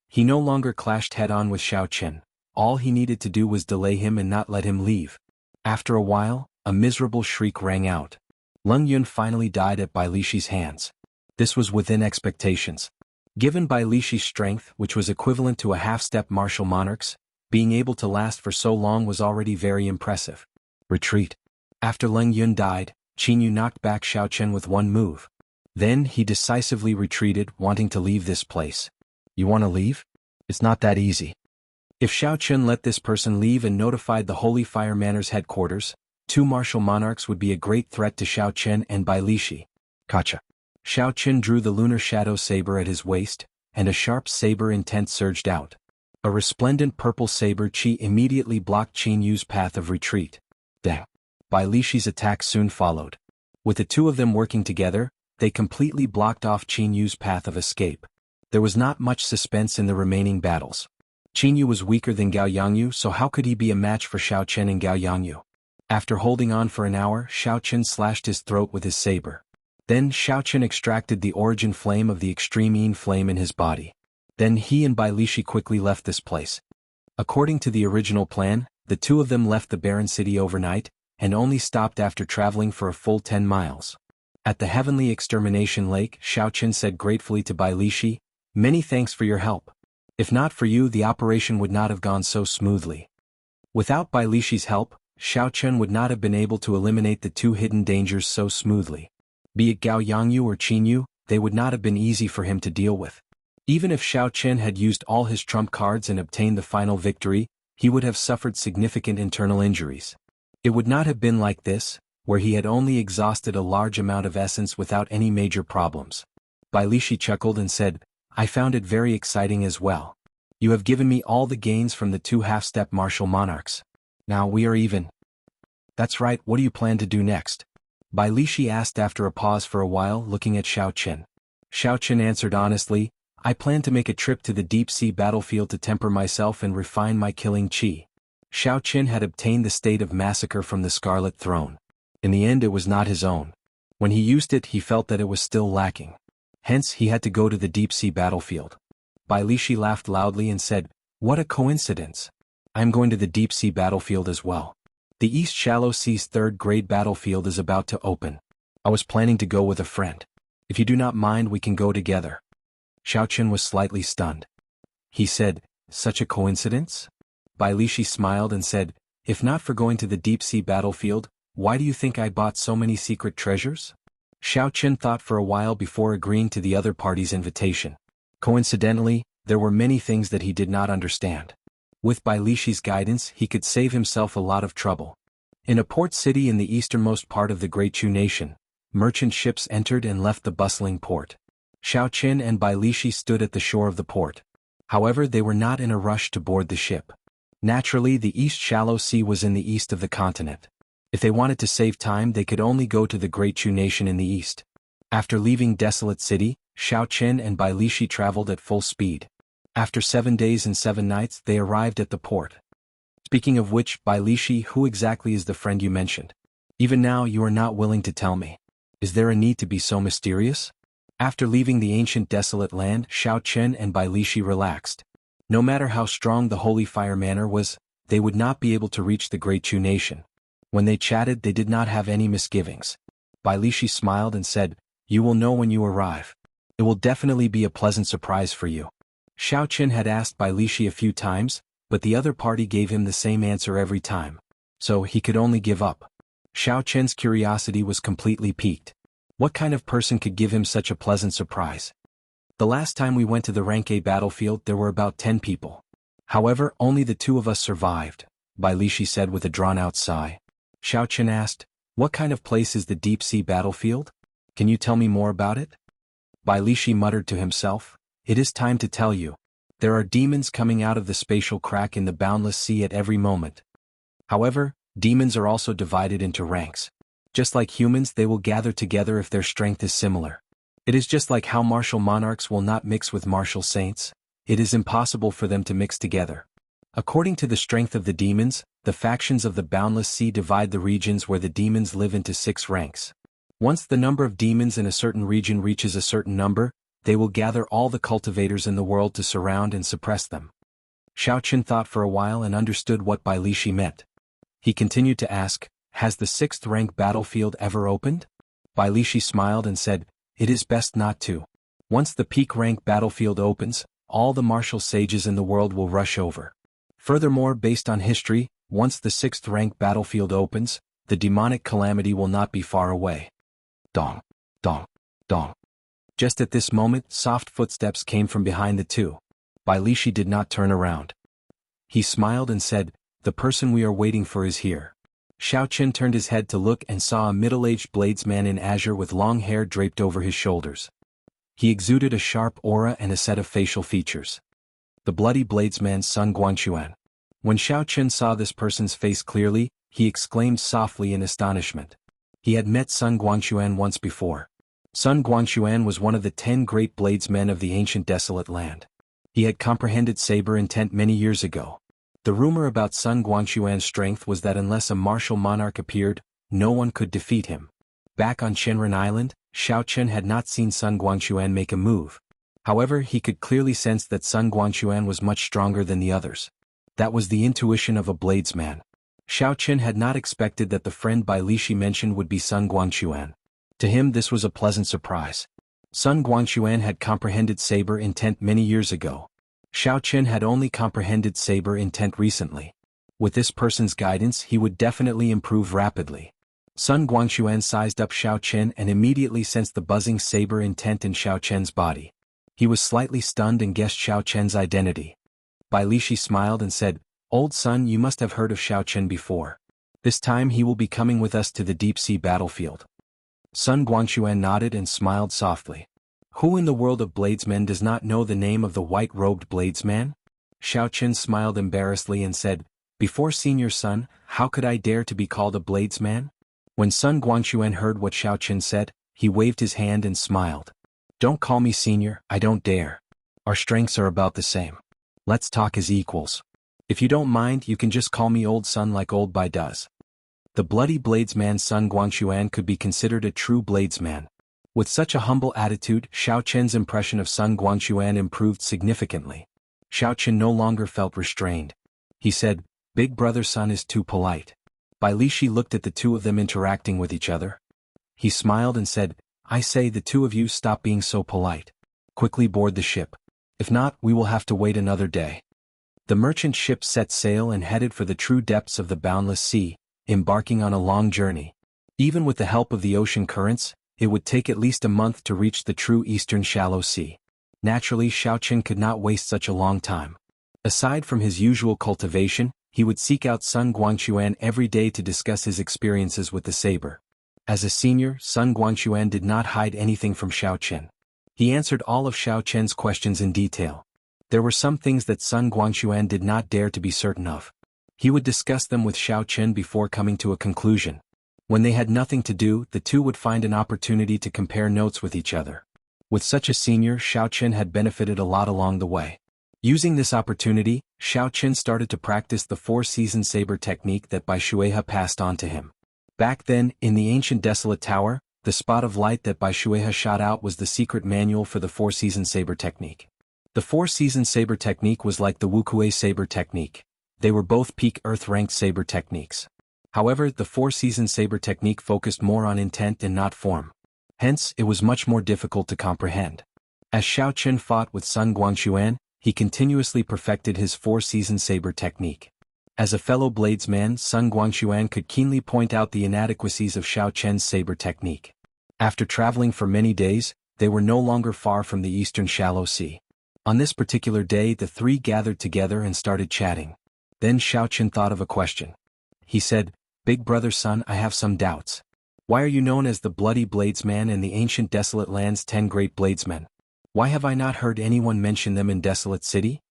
Speaker 1: He no longer clashed head-on with Xiao Chen. All he needed to do was delay him and not let him leave. After a while, a miserable shriek rang out. Leng Yun finally died at Bai Lishi's hands. This was within expectations. Given Bai Lishi's strength, which was equivalent to a half-step martial monarch's, being able to last for so long was already very impressive. Retreat. After Leng Yun died, Qin Yu knocked back Xiao Chen with one move. Then he decisively retreated, wanting to leave this place. You want to leave? It's not that easy. If Xiao Chen let this person leave and notified the Holy Fire Manor's headquarters, 2 martial monarchs would be a great threat to Xiao Chen and Bai Lishi. Gotcha. Xiao Chen drew the lunar shadow saber at his waist, and a sharp saber intent surged out. A resplendent purple saber chi immediately blocked Qin Yu's path of retreat. Dang. Bai Lishi's attack soon followed. With the two of them working together, they completely blocked off Qin Yu's path of escape. There was not much suspense in the remaining battles. Qinyu was weaker than Gao Yangyu, so how could he be a match for Xiao Chen and Gao Yangyu? After holding on for an hour, Xiao Chen slashed his throat with his saber. Then Xiao Chen extracted the origin flame of the extreme Yin flame in his body. Then he and Bai Lishi quickly left this place. According to the original plan, the two of them left the barren city overnight, and only stopped after traveling for a full 10 miles. At the Heavenly Extermination Lake, Xiao Chen said gratefully to Bai Lishi, "Many thanks for your help. If not for you, the operation would not have gone so smoothly." Without Bai Lishi's help, Xiao Chen would not have been able to eliminate the two hidden dangers so smoothly. Be it Gao Yangyu or Qinyu, they would not have been easy for him to deal with. Even if Xiao Chen had used all his trump cards and obtained the final victory, he would have suffered significant internal injuries. It would not have been like this, where he had only exhausted a large amount of essence without any major problems. Bai Lishi chuckled and said, "I found it very exciting as well. You have given me all the gains from the two half-step martial monarchs. Now we are even." "That's right, what do you plan to do next?" Bai Lishi asked after a pause for a while, looking at Xiao Chen. Xiao Chen answered honestly, "I plan to make a trip to the deep-sea battlefield to temper myself and refine my killing chi." Xiao Chen had obtained the state of massacre from the Scarlet Throne. In the end it was not his own. When he used it he felt that it was still lacking. Hence he had to go to the deep-sea battlefield. Bai Lishi laughed loudly and said, "What a coincidence. I am going to the deep-sea battlefield as well. The East Shallow Sea's third-grade battlefield is about to open. I was planning to go with a friend. If you do not mind, we can go together." Xiao Chen was slightly stunned. He said, "Such a coincidence?" Bai Lishi smiled and said, "If not for going to the deep-sea battlefield, why do you think I bought so many secret treasures?" Xiao Chen thought for a while before agreeing to the other party's invitation. Coincidentally, there were many things that he did not understand. With Bai Lishi's guidance, he could save himself a lot of trouble. In a port city in the easternmost part of the Great Chu nation, merchant ships entered and left the bustling port. Xiao Chen and Bai Lishi stood at the shore of the port. However, they were not in a rush to board the ship. Naturally, the East Shallow Sea was in the east of the continent. If they wanted to save time, they could only go to the Great Chu nation in the east. After leaving Desolate City, Xiao Chen and Bai Lishi traveled at full speed. After 7 days and 7 nights, they arrived at the port. Speaking of which, Bai Lishi, who exactly is the friend you mentioned? Even now you are not willing to tell me. Is there a need to be so mysterious? After leaving the ancient desolate land, Xiao Chen and Bai Lishi relaxed. No matter how strong the Holy Fire Manor was, they would not be able to reach the Great Chu nation. When they chatted, they did not have any misgivings. Bai Lishi smiled and said, "You will know when you arrive. It will definitely be a pleasant surprise for you." Xiao Chen had asked Bai Lishi a few times, but the other party gave him the same answer every time. So he could only give up. Xiao Chen's curiosity was completely piqued. What kind of person could give him such a pleasant surprise? "The last time we went to the Rank A battlefield there were about 10 people. However, only the 2 of us survived," Bai Lishi said with a drawn-out sigh. Xiao Chen asked, "What kind of place is the deep-sea battlefield? Can you tell me more about it?" Bai Lishi muttered to himself, "It is time to tell you. There are demons coming out of the spatial crack in the boundless sea at every moment. However, demons are also divided into ranks. Just like humans, they will gather together if their strength is similar. It is just like how martial monarchs will not mix with martial saints. It is impossible for them to mix together. According to the strength of the demons, the factions of the boundless sea divide the regions where the demons live into 6 ranks. Once the number of demons in a certain region reaches a certain number, they will gather all the cultivators in the world to surround and suppress them." Xiao Chen thought for a while and understood what Bai Lishi meant. He continued to ask, "Has the 6th rank battlefield ever opened?" Bai Lishi smiled and said, "It is best not to. Once the peak rank battlefield opens, all the martial sages in the world will rush over. Furthermore, based on history, once the 6th rank battlefield opens, the demonic calamity will not be far away." Dong, dong, dong. Just at this moment, soft footsteps came from behind the two. Bai Lishi did not turn around. He smiled and said, "The person we are waiting for is here." Xiao Chen turned his head to look and saw a middle-aged bladesman in azure with long hair draped over his shoulders. He exuded a sharp aura and a set of facial features. The bloody bladesman Sun Guangquan. When Xiao Chen saw this person's face clearly, he exclaimed softly in astonishment. He had met Sun Guangquan once before. Sun Guangquan was one of the 10 great bladesmen of the ancient desolate land. He had comprehended saber intent many years ago. The rumor about Sun Guangxuan's strength was that unless a martial monarch appeared, no one could defeat him. Back on Shenren Island, Xiao Chen had not seen Sun Guangxuan make a move. However, he could clearly sense that Sun Guangxuan was much stronger than the others. That was the intuition of a bladesman. Xiao Chen had not expected that the friend Bai Lishi mentioned would be Sun Guangxuan. To him this was a pleasant surprise. Sun Guangxuan had comprehended saber intent many years ago. Xiao Chen had only comprehended saber intent recently. With this person's guidance he would definitely improve rapidly. Sun Guangxuan sized up Xiao Chen and immediately sensed the buzzing saber intent in Xiao Chen's body. He was slightly stunned and guessed Xiao Chen's identity. Bai Lishi smiled and said, "Old Sun, you must have heard of Xiao Chen before. This time he will be coming with us to the deep-sea battlefield." Sun Guangxuan nodded and smiled softly. Who in the world of bladesmen does not know the name of the white-robed bladesman? Xiao Chen smiled embarrassedly and said, "Before Senior Sun, how could I dare to be called a bladesman?" When Sun Guangxuan heard what Xiao Chen said, he waved his hand and smiled. "Don't call me senior, I don't dare. Our strengths are about the same. Let's talk as equals. If you don't mind, you can just call me Old Sun like Old Bai does." The bloody bladesman Sun Guangxuan could be considered a true bladesman. With such a humble attitude, Xiao Chen's impression of Sun Guangxuan improved significantly. Xiao Chen no longer felt restrained. He said, "Big brother Sun is too polite." Bai Lishi looked at the two of them interacting with each other. He smiled and said, "I say the two of you stop being so polite. Quickly board the ship. If not, we will have to wait another day." The merchant ship set sail and headed for the true depths of the boundless sea, embarking on a long journey. Even with the help of the ocean currents, it would take at least a month to reach the true eastern shallow sea. Naturally, Xiao Chen could not waste such a long time. Aside from his usual cultivation, he would seek out Sun Guangxuan every day to discuss his experiences with the saber. As a senior, Sun Guangxuan did not hide anything from Xiao Chen. He answered all of Xiao Chen's questions in detail. There were some things that Sun Guangxuan did not dare to be certain of. He would discuss them with Xiao Chen before coming to a conclusion. When they had nothing to do, the two would find an opportunity to compare notes with each other. With such a senior, Xiao Chen had benefited a lot along the way. Using this opportunity, Xiao Chen started to practice the four-season saber technique that Bai Shueha passed on to him. Back then, in the ancient desolate tower, the spot of light that Bai Shueha shot out was the secret manual for the four-season saber technique. The four-season saber technique was like the Wuxia saber technique. They were both peak earth-ranked saber techniques. However, the four-season saber technique focused more on intent and not form. Hence, it was much more difficult to comprehend. As Xiao Chen fought with Sun Guangxuan, he continuously perfected his four-season saber technique. As a fellow bladesman, Sun Guangxuan could keenly point out the inadequacies of Xiao Chen's saber technique. After traveling for many days, they were no longer far from the eastern shallow sea. On this particular day, the three gathered together and started chatting. Then Xiao Chen thought of a question. He said, "Big brother Sun, I have some doubts. Why are you known as the Bloody Bladesman and the ancient desolate land's 10 great bladesmen? Why have I not heard anyone mention them in Desolate City?"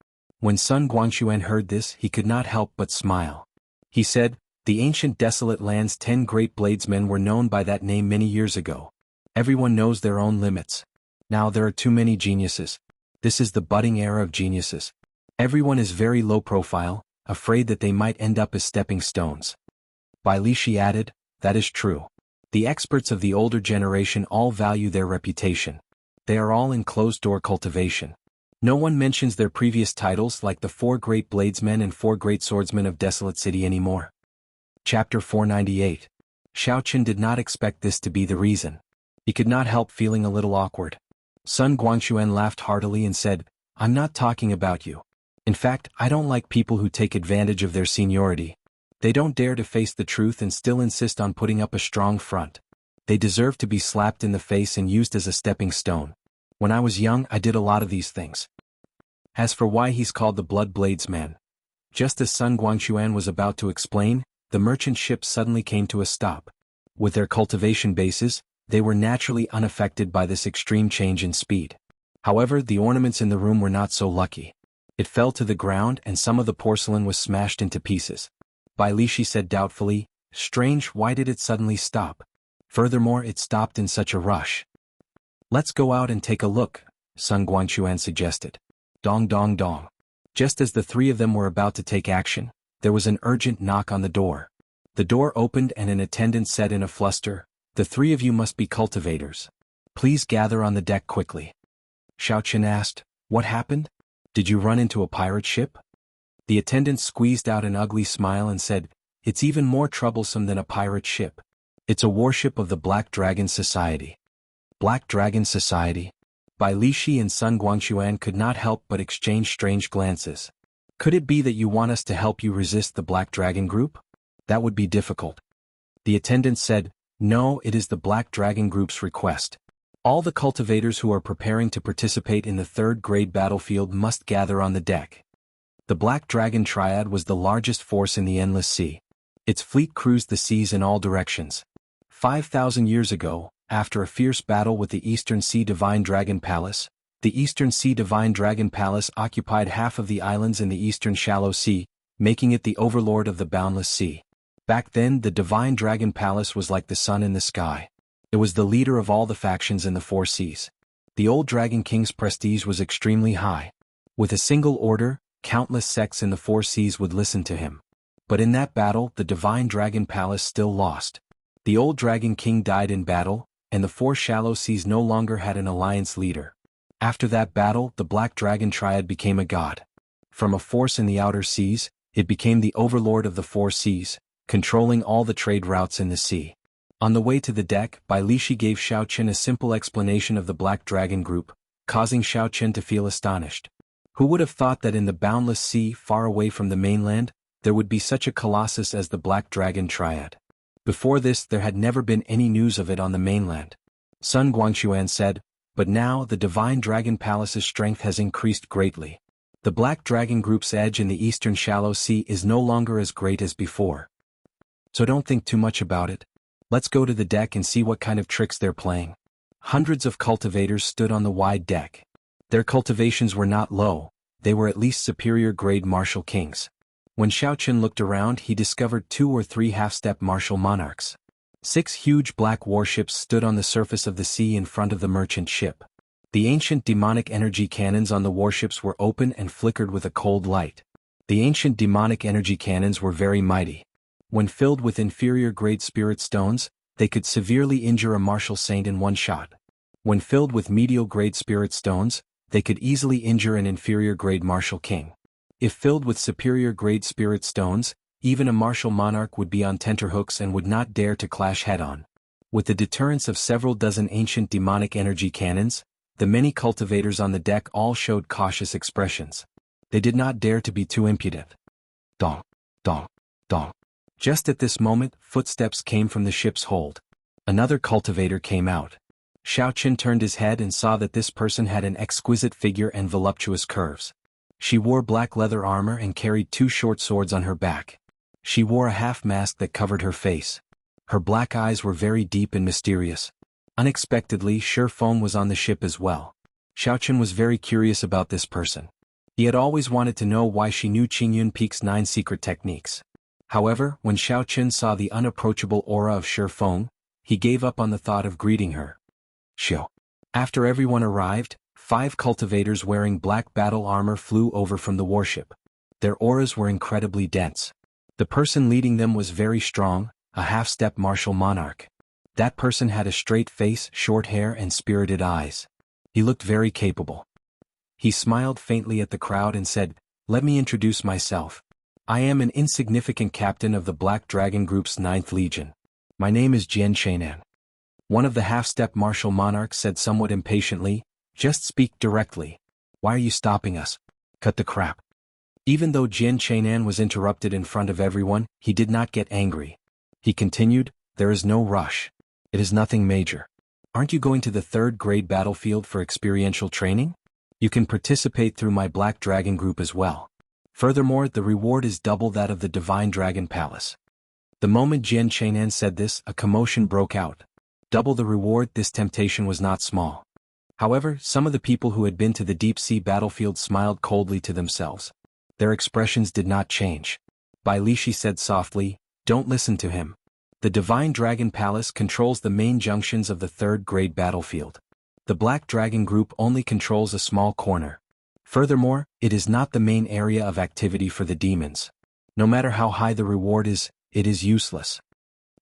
Speaker 1: When Sun Guangxuan heard this, he could not help but smile. He said, "The ancient desolate land's 10 great bladesmen were known by that name many years ago. Everyone knows their own limits. Now there are too many geniuses. This is the budding era of geniuses. Everyone is very low profile, afraid that they might end up as stepping stones." Bai Lishi added, "That is true. The experts of the older generation all value their reputation. They are all in closed-door cultivation. No one mentions their previous titles like the 4 great bladesmen and 4 great swordsmen of Desolate City anymore." Chapter 498. Xiao Chen did not expect this to be the reason. He could not help feeling a little awkward. Sun Guangxuan laughed heartily and said, "I'm not talking about you. In fact, I don't like people who take advantage of their seniority. They don't dare to face the truth and still insist on putting up a strong front. They deserve to be slapped in the face and used as a stepping stone. When I was young, I did a lot of these things." As for why he's called the Blood Bladesman, just as Sun Guangxuan was about to explain, the merchant ship suddenly came to a stop. With their cultivation bases, they were naturally unaffected by this extreme change in speed. However, the ornaments in the room were not so lucky. It fell to the ground and some of the porcelain was smashed into pieces. Bai Lishi said doubtfully, "Strange, why did it suddenly stop? Furthermore, it stopped in such a rush." "Let's go out and take a look," Sun Guangxuan suggested. Dong dong dong. Just as the three of them were about to take action, there was an urgent knock on the door. The door opened and an attendant said in a fluster, "The three of you must be cultivators. Please gather on the deck quickly." Xiaochen asked, "What happened? Did you run into a pirate ship?" The attendant squeezed out an ugly smile and said, "It's even more troublesome than a pirate ship. It's a warship of the Black Dragon Society." Black Dragon Society? Bai Lishi and Sun Guangxuan could not help but exchange strange glances. "Could it be that you want us to help you resist the Black Dragon Group? That would be difficult." The attendant said, "No, it is the Black Dragon Group's request. All the cultivators who are preparing to participate in the third-grade battlefield must gather on the deck." The Black Dragon Triad was the largest force in the Endless Sea. Its fleet cruised the seas in all directions. 5,000 years ago, after a fierce battle with the Eastern Sea Divine Dragon Palace, the Eastern Sea Divine Dragon Palace occupied half of the islands in the Eastern Shallow Sea, making it the overlord of the Boundless Sea. Back then, the Divine Dragon Palace was like the sun in the sky. It was the leader of all the factions in the four seas. The old Dragon King's prestige was extremely high. With a single order, countless sects in the four seas would listen to him. But in that battle, the Divine Dragon Palace still lost. The old Dragon King died in battle, and the four shallow seas no longer had an alliance leader. After that battle, the Black Dragon Triad became a god. From a force in the outer seas, it became the overlord of the four seas, controlling all the trade routes in the sea. On the way to the deck, Bai Lishi gave Xiaochen a simple explanation of the Black Dragon Group, causing Xiaochen to feel astonished. Who would have thought that in the boundless sea far away from the mainland, there would be such a colossus as the Black Dragon Triad? Before this, there had never been any news of it on the mainland. Sun Guangxuan said, "But now the Divine Dragon Palace's strength has increased greatly. The Black Dragon Group's edge in the Eastern Shallow Sea is no longer as great as before. So don't think too much about it. Let's go to the deck and see what kind of tricks they're playing." Hundreds of cultivators stood on the wide deck. Their cultivations were not low, they were at least superior-grade martial kings. When Xiaochen looked around, he discovered 2 or 3 half-step martial monarchs. 6 huge black warships stood on the surface of the sea in front of the merchant ship. The ancient demonic energy cannons on the warships were open and flickered with a cold light. The ancient demonic energy cannons were very mighty. When filled with inferior-grade spirit stones, they could severely injure a martial saint in one shot. When filled with medial-grade spirit stones, they could easily injure an inferior-grade martial king. If filled with superior-grade spirit stones, even a martial monarch would be on tenterhooks and would not dare to clash head-on. With the deterrence of several dozen ancient demonic energy cannons, the many cultivators on the deck all showed cautious expressions. They did not dare to be too impudent. Dong, dong, dong. Just at this moment, footsteps came from the ship's hold. Another cultivator came out. Xiaochen turned his head and saw that this person had an exquisite figure and voluptuous curves. She wore black leather armor and carried 2 short swords on her back. She wore a half-mask that covered her face. Her black eyes were very deep and mysterious. Unexpectedly, Shifeng was on the ship as well. Xiaochen was very curious about this person. He had always wanted to know why she knew Qingyun Peak's 9 secret techniques. However, when Xiaochen saw the unapproachable aura of Shifeng, he gave up on the thought of greeting her. Xiao. After everyone arrived, 5 cultivators wearing black battle armor flew over from the warship. Their auras were incredibly dense. The person leading them was very strong, a half-step martial monarch. That person had a straight face, short hair and spirited eyes. He looked very capable. He smiled faintly at the crowd and said, "Let me introduce myself. I am an insignificant captain of the Black Dragon Group's 9th Legion. My name is Jian Chainan." One of the half-step martial monarchs said somewhat impatiently, "Just speak directly. Why are you stopping us? Cut the crap." Even though Jian Chainan was interrupted in front of everyone, he did not get angry. He continued, "There is no rush. It is nothing major. Aren't you going to the 3rd grade battlefield for experiential training? You can participate through my Black Dragon Group as well. Furthermore, the reward is double that of the Divine Dragon Palace." The moment Jian Chainan said this, a commotion broke out. Double the reward, this temptation was not small. However, some of the people who had been to the deep-sea battlefield smiled coldly to themselves. Their expressions did not change. Bai Lishi said softly, "Don't listen to him. The Divine Dragon Palace controls the main junctions of the 3rd grade battlefield. The Black Dragon Group only controls a small corner. Furthermore, it is not the main area of activity for the demons. No matter how high the reward is, it is useless.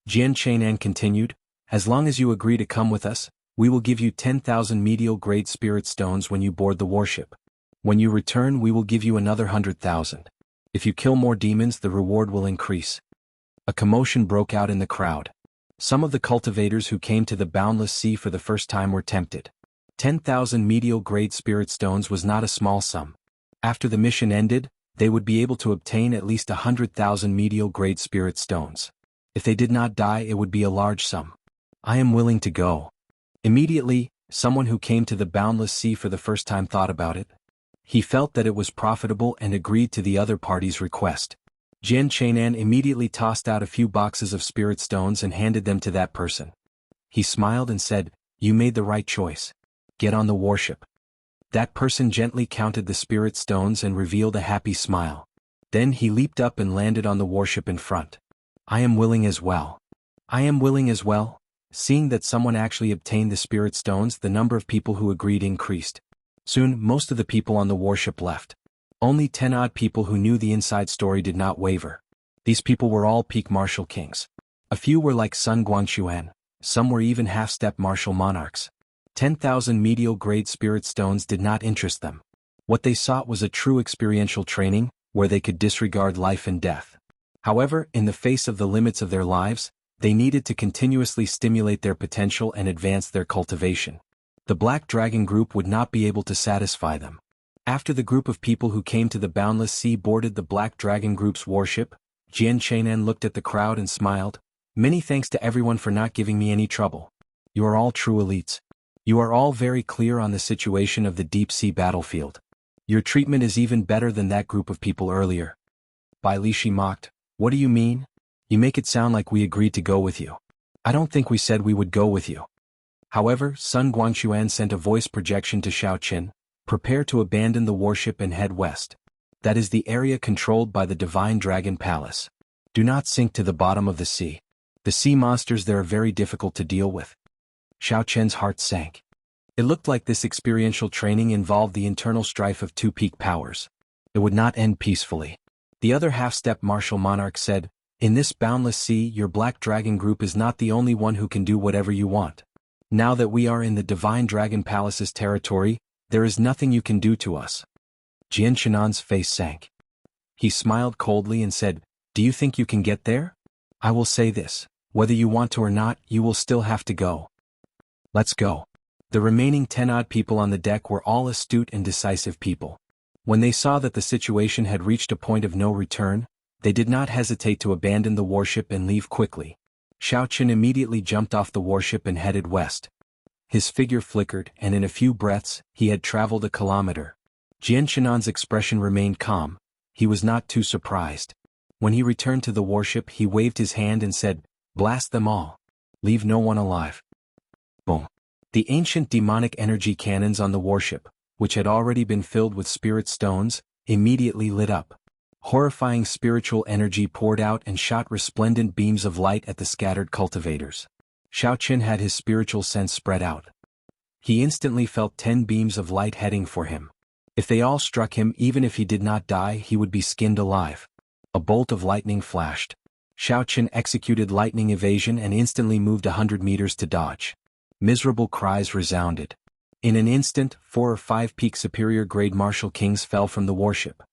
Speaker 1: Jian Chainan continued, as long as you agree to come with us, we will give you 10,000 medial-grade spirit stones when you board the warship. When you return, we will give you another 100,000. If you kill more demons, the reward will increase. A commotion broke out in the crowd. Some of the cultivators who came to the boundless sea for the first time were tempted. 10,000 medial-grade spirit stones was not a small sum. After the mission ended, they would be able to obtain at least 100,000 medial-grade spirit stones. If they did not die, it would be a large sum. I am willing to go. Immediately, someone who came to the boundless sea for the first time thought about it. He felt that it was profitable and agreed to the other party's request. Jian Chainan immediately tossed out a few boxes of spirit stones and handed them to that person. He smiled and said, "You made the right choice. Get on the warship." That person gently counted the spirit stones and revealed a happy smile. Then he leaped up and landed on the warship in front. I am willing as well. I am willing as well. Seeing that someone actually obtained the spirit stones, the number of people who agreed increased. Soon, most of the people on the warship left. Only 10 odd people who knew the inside story did not waver. These people were all peak martial kings. A few were like Sun Guangxuan, some were even half-step martial monarchs. 10,000 medial-grade spirit stones did not interest them. What they sought was a true experiential training, where they could disregard life and death. However, in the face of the limits of their lives, they needed to continuously stimulate their potential and advance their cultivation. The Black Dragon group would not be able to satisfy them. After the group of people who came to the boundless sea boarded the Black Dragon group's warship, Jian Chainan looked at the crowd and smiled. Many thanks to everyone for not giving me any trouble. You are all true elites. You are all very clear on the situation of the deep-sea battlefield. Your treatment is even better than that group of people earlier. Bai Lishi mocked. What do you mean? You make it sound like we agreed to go with you. I don't think we said we would go with you. However, Sun Guangxuan sent a voice projection to Xiao Qin. Prepare to abandon the warship and head west. That is the area controlled by the Divine Dragon Palace. Do not sink to the bottom of the sea. The sea monsters there are very difficult to deal with. Xiao Qian's heart sank. It looked like this experiential training involved the internal strife of two peak powers. It would not end peacefully. The other half-step martial monarch said, in this boundless sea, your Black Dragon group is not the only one who can do whatever you want. Now that we are in the Divine Dragon Palace's territory, there is nothing you can do to us. Jian Chainan's face sank. He smiled coldly and said, do you think you can get there? I will say this, whether you want to or not, you will still have to go. Let's go. The remaining 10 odd people on the deck were all astute and decisive people. When they saw that the situation had reached a point of no return, they did not hesitate to abandon the warship and leave quickly. Xiao Qin immediately jumped off the warship and headed west. His figure flickered, and in a few breaths, he had traveled a kilometer. Jian Chainan's expression remained calm. He was not too surprised. When he returned to the warship, he waved his hand and said, blast them all. Leave no one alive. Boom. The ancient demonic energy cannons on the warship, which had already been filled with spirit stones, immediately lit up. Horrifying spiritual energy poured out and shot resplendent beams of light at the scattered cultivators. Xiao Qin had his spiritual sense spread out. He instantly felt 10 beams of light heading for him. If they all struck him, even if he did not die, he would be skinned alive. A bolt of lightning flashed. Xiao Qin executed lightning evasion and instantly moved 100 meters to dodge. Miserable cries resounded. In an instant, 4 or 5 peak superior grade martial kings fell from the warship.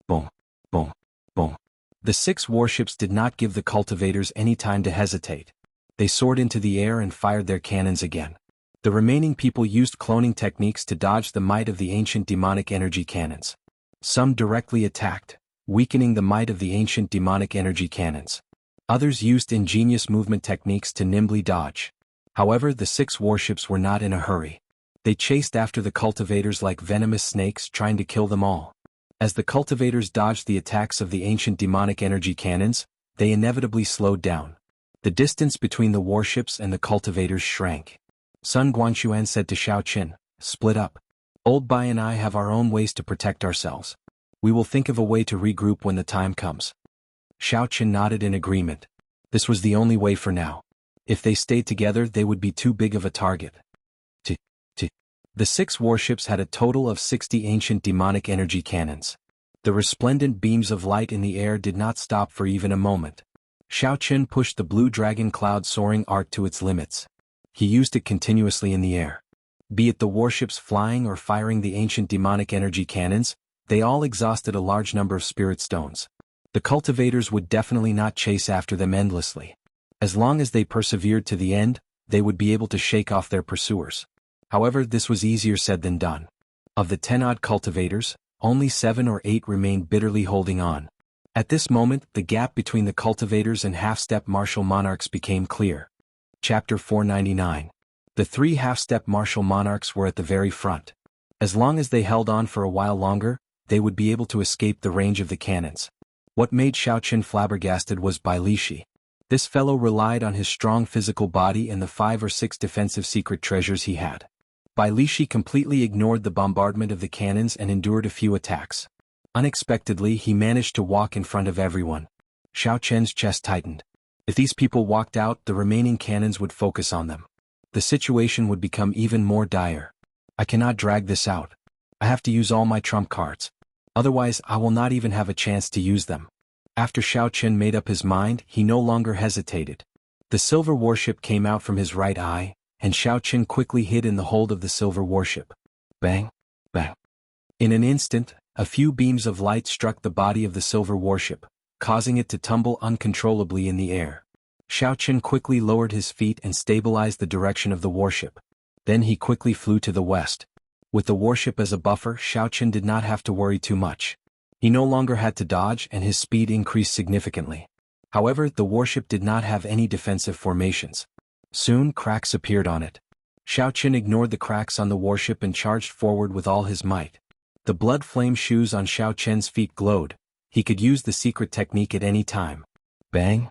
Speaker 1: Boom, boom, boom. The 6 warships did not give the cultivators any time to hesitate. They soared into the air and fired their cannons again. The remaining people used cloning techniques to dodge the might of the ancient demonic energy cannons. Some directly attacked, weakening the might of the ancient demonic energy cannons. Others used ingenious movement techniques to nimbly dodge. However, the 6 warships were not in a hurry. They chased after the cultivators like venomous snakes, trying to kill them all. As the cultivators dodged the attacks of the ancient demonic energy cannons, they inevitably slowed down. The distance between the warships and the cultivators shrank. Sun Guangxuan said to Xiao Qin, split up. Old Bai and I have our own ways to protect ourselves. We will think of a way to regroup when the time comes. Xiao Qin nodded in agreement. This was the only way for now. If they stayed together, they would be too big of a target. The 6 warships had a total of 60 ancient demonic energy cannons. The resplendent beams of light in the air did not stop for even a moment. Xiao Chen pushed the blue dragon cloud soaring art to its limits. He used it continuously in the air. Be it the warships flying or firing the ancient demonic energy cannons, they all exhausted a large number of spirit stones. The cultivators would definitely not chase after them endlessly. As long as they persevered to the end, they would be able to shake off their pursuers. However, this was easier said than done. Of the 10-odd cultivators, only 7 or 8 remained bitterly holding on. At this moment, the gap between the cultivators and half-step martial monarchs became clear. Chapter 499. The 3 half-step martial monarchs were at the very front. As long as they held on for a while longer, they would be able to escape the range of the cannons. What made Xiao Chen flabbergasted was Bai Lishi. This fellow relied on his strong physical body and the 5 or 6 defensive secret treasures he had. Bai Lishi completely ignored the bombardment of the cannons and endured a few attacks. Unexpectedly, he managed to walk in front of everyone. Xiao Chen's chest tightened. If these people walked out, the remaining cannons would focus on them. The situation would become even more dire. I cannot drag this out. I have to use all my trump cards. Otherwise, I will not even have a chance to use them. After Xiao Chen made up his mind, he no longer hesitated. The silver warship came out from his right eye, and Xiao Chen quickly hid in the hold of the silver warship. Bang! Bang! In an instant, a few beams of light struck the body of the silver warship, causing it to tumble uncontrollably in the air. Xiao Chen quickly lowered his feet and stabilized the direction of the warship. Then he quickly flew to the west. With the warship as a buffer, Xiao Chen did not have to worry too much. He no longer had to dodge and his speed increased significantly. However, the warship did not have any defensive formations. Soon, cracks appeared on it. Xiao Chen ignored the cracks on the warship and charged forward with all his might. The blood flame shoes on Xiao Chen's feet glowed. He could use the secret technique at any time. Bang!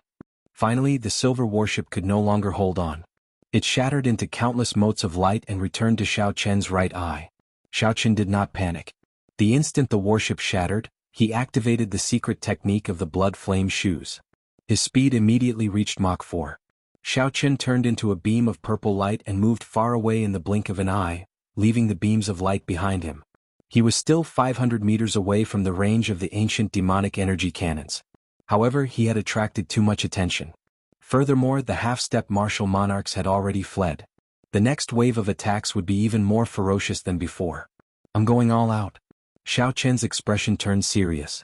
Speaker 1: Finally, the silver warship could no longer hold on. It shattered into countless motes of light and returned to Xiao Chen's right eye. Xiao Chen did not panic. The instant the warship shattered, he activated the secret technique of the blood flame shoes. His speed immediately reached Mach 4. Xiao Chen turned into a beam of purple light and moved far away in the blink of an eye, leaving the beams of light behind him. He was still 500 meters away from the range of the ancient demonic energy cannons. However, he had attracted too much attention. Furthermore, the half-step martial monarchs had already fled. The next wave of attacks would be even more ferocious than before. I'm going all out. Xiao Chen's expression turned serious.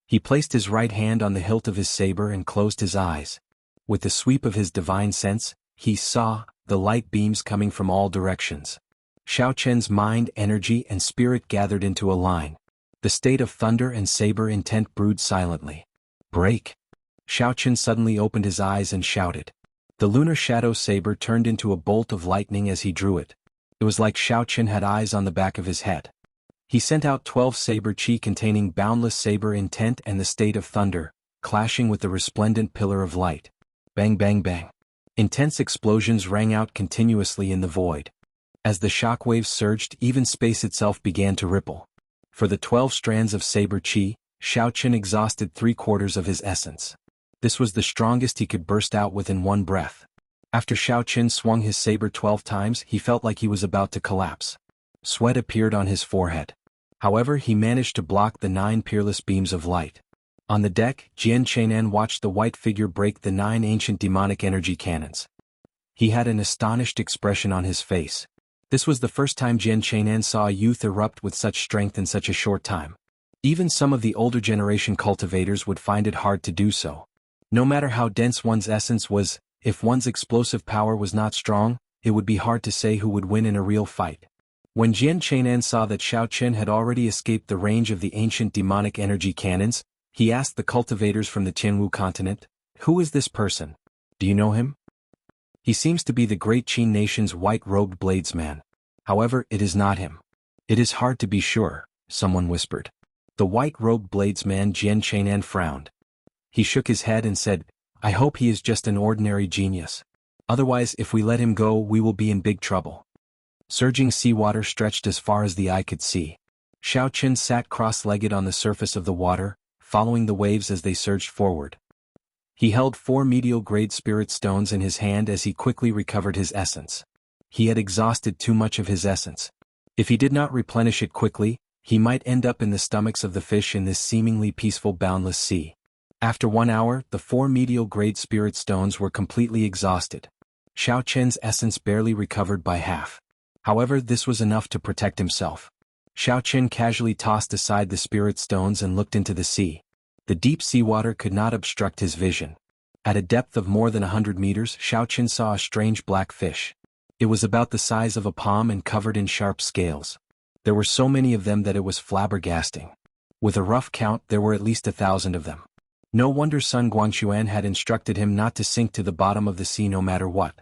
Speaker 1: He placed his right hand on the hilt of his saber and closed his eyes. With the sweep of his divine sense, he saw the light beams coming from all directions. Xiao Chen's mind, energy, and spirit gathered into a line. The state of thunder and saber intent brewed silently. Break! Xiao Chen suddenly opened his eyes and shouted. The lunar shadow saber turned into a bolt of lightning as he drew it. It was like Xiao Chen had eyes on the back of his head. He sent out 12 saber chi containing boundless saber intent and the state of thunder, clashing with the resplendent pillar of light. Bang bang bang. Intense explosions rang out continuously in the void. As the shockwaves surged, even space itself began to ripple. For the 12 strands of saber chi, Xiao Chen exhausted 3/4 of his essence. This was the strongest he could burst out with in one breath. After Xiao Chen swung his saber 12 times, he felt like he was about to collapse. Sweat appeared on his forehead. However, he managed to block the 9 peerless beams of light. On the deck, Jian Chainan watched the white figure break the 9 ancient demonic energy cannons. He had an astonished expression on his face. This was the first time Jian Chainan saw a youth erupt with such strength in such a short time. Even some of the older generation cultivators would find it hard to do so. No matter how dense one's essence was, if one's explosive power was not strong, it would be hard to say who would win in a real fight. When Jian Chainan saw that Xiao Chen had already escaped the range of the ancient demonic energy cannons, he asked the cultivators from the Jianghu continent, "Who is this person? Do you know him? He seems to be the great Qin nation's white-robed bladesman. However, it is not him." "It is hard to be sure," someone whispered. The white-robed bladesman Jian Chainan frowned. He shook his head and said, "I hope he is just an ordinary genius. Otherwise, if we let him go, we will be in big trouble." Surging seawater stretched as far as the eye could see. Xiao Chen sat cross-legged on the surface of the water, following the waves as they surged forward. He held 4 medial-grade spirit stones in his hand as he quickly recovered his essence. He had exhausted too much of his essence. If he did not replenish it quickly, he might end up in the stomachs of the fish in this seemingly peaceful boundless sea. After 1 hour, the 4 medial-grade spirit stones were completely exhausted. Xiao Qian's essence barely recovered by half. However, this was enough to protect himself. Xiao Qian casually tossed aside the spirit stones and looked into the sea. The deep seawater could not obstruct his vision. At a depth of more than 100 meters, Xiao Qian saw a strange black fish. It was about the size of a palm and covered in sharp scales. There were so many of them that it was flabbergasting. With a rough count, there were at least 1,000 of them. No wonder Sun Guangquan had instructed him not to sink to the bottom of the sea no matter what.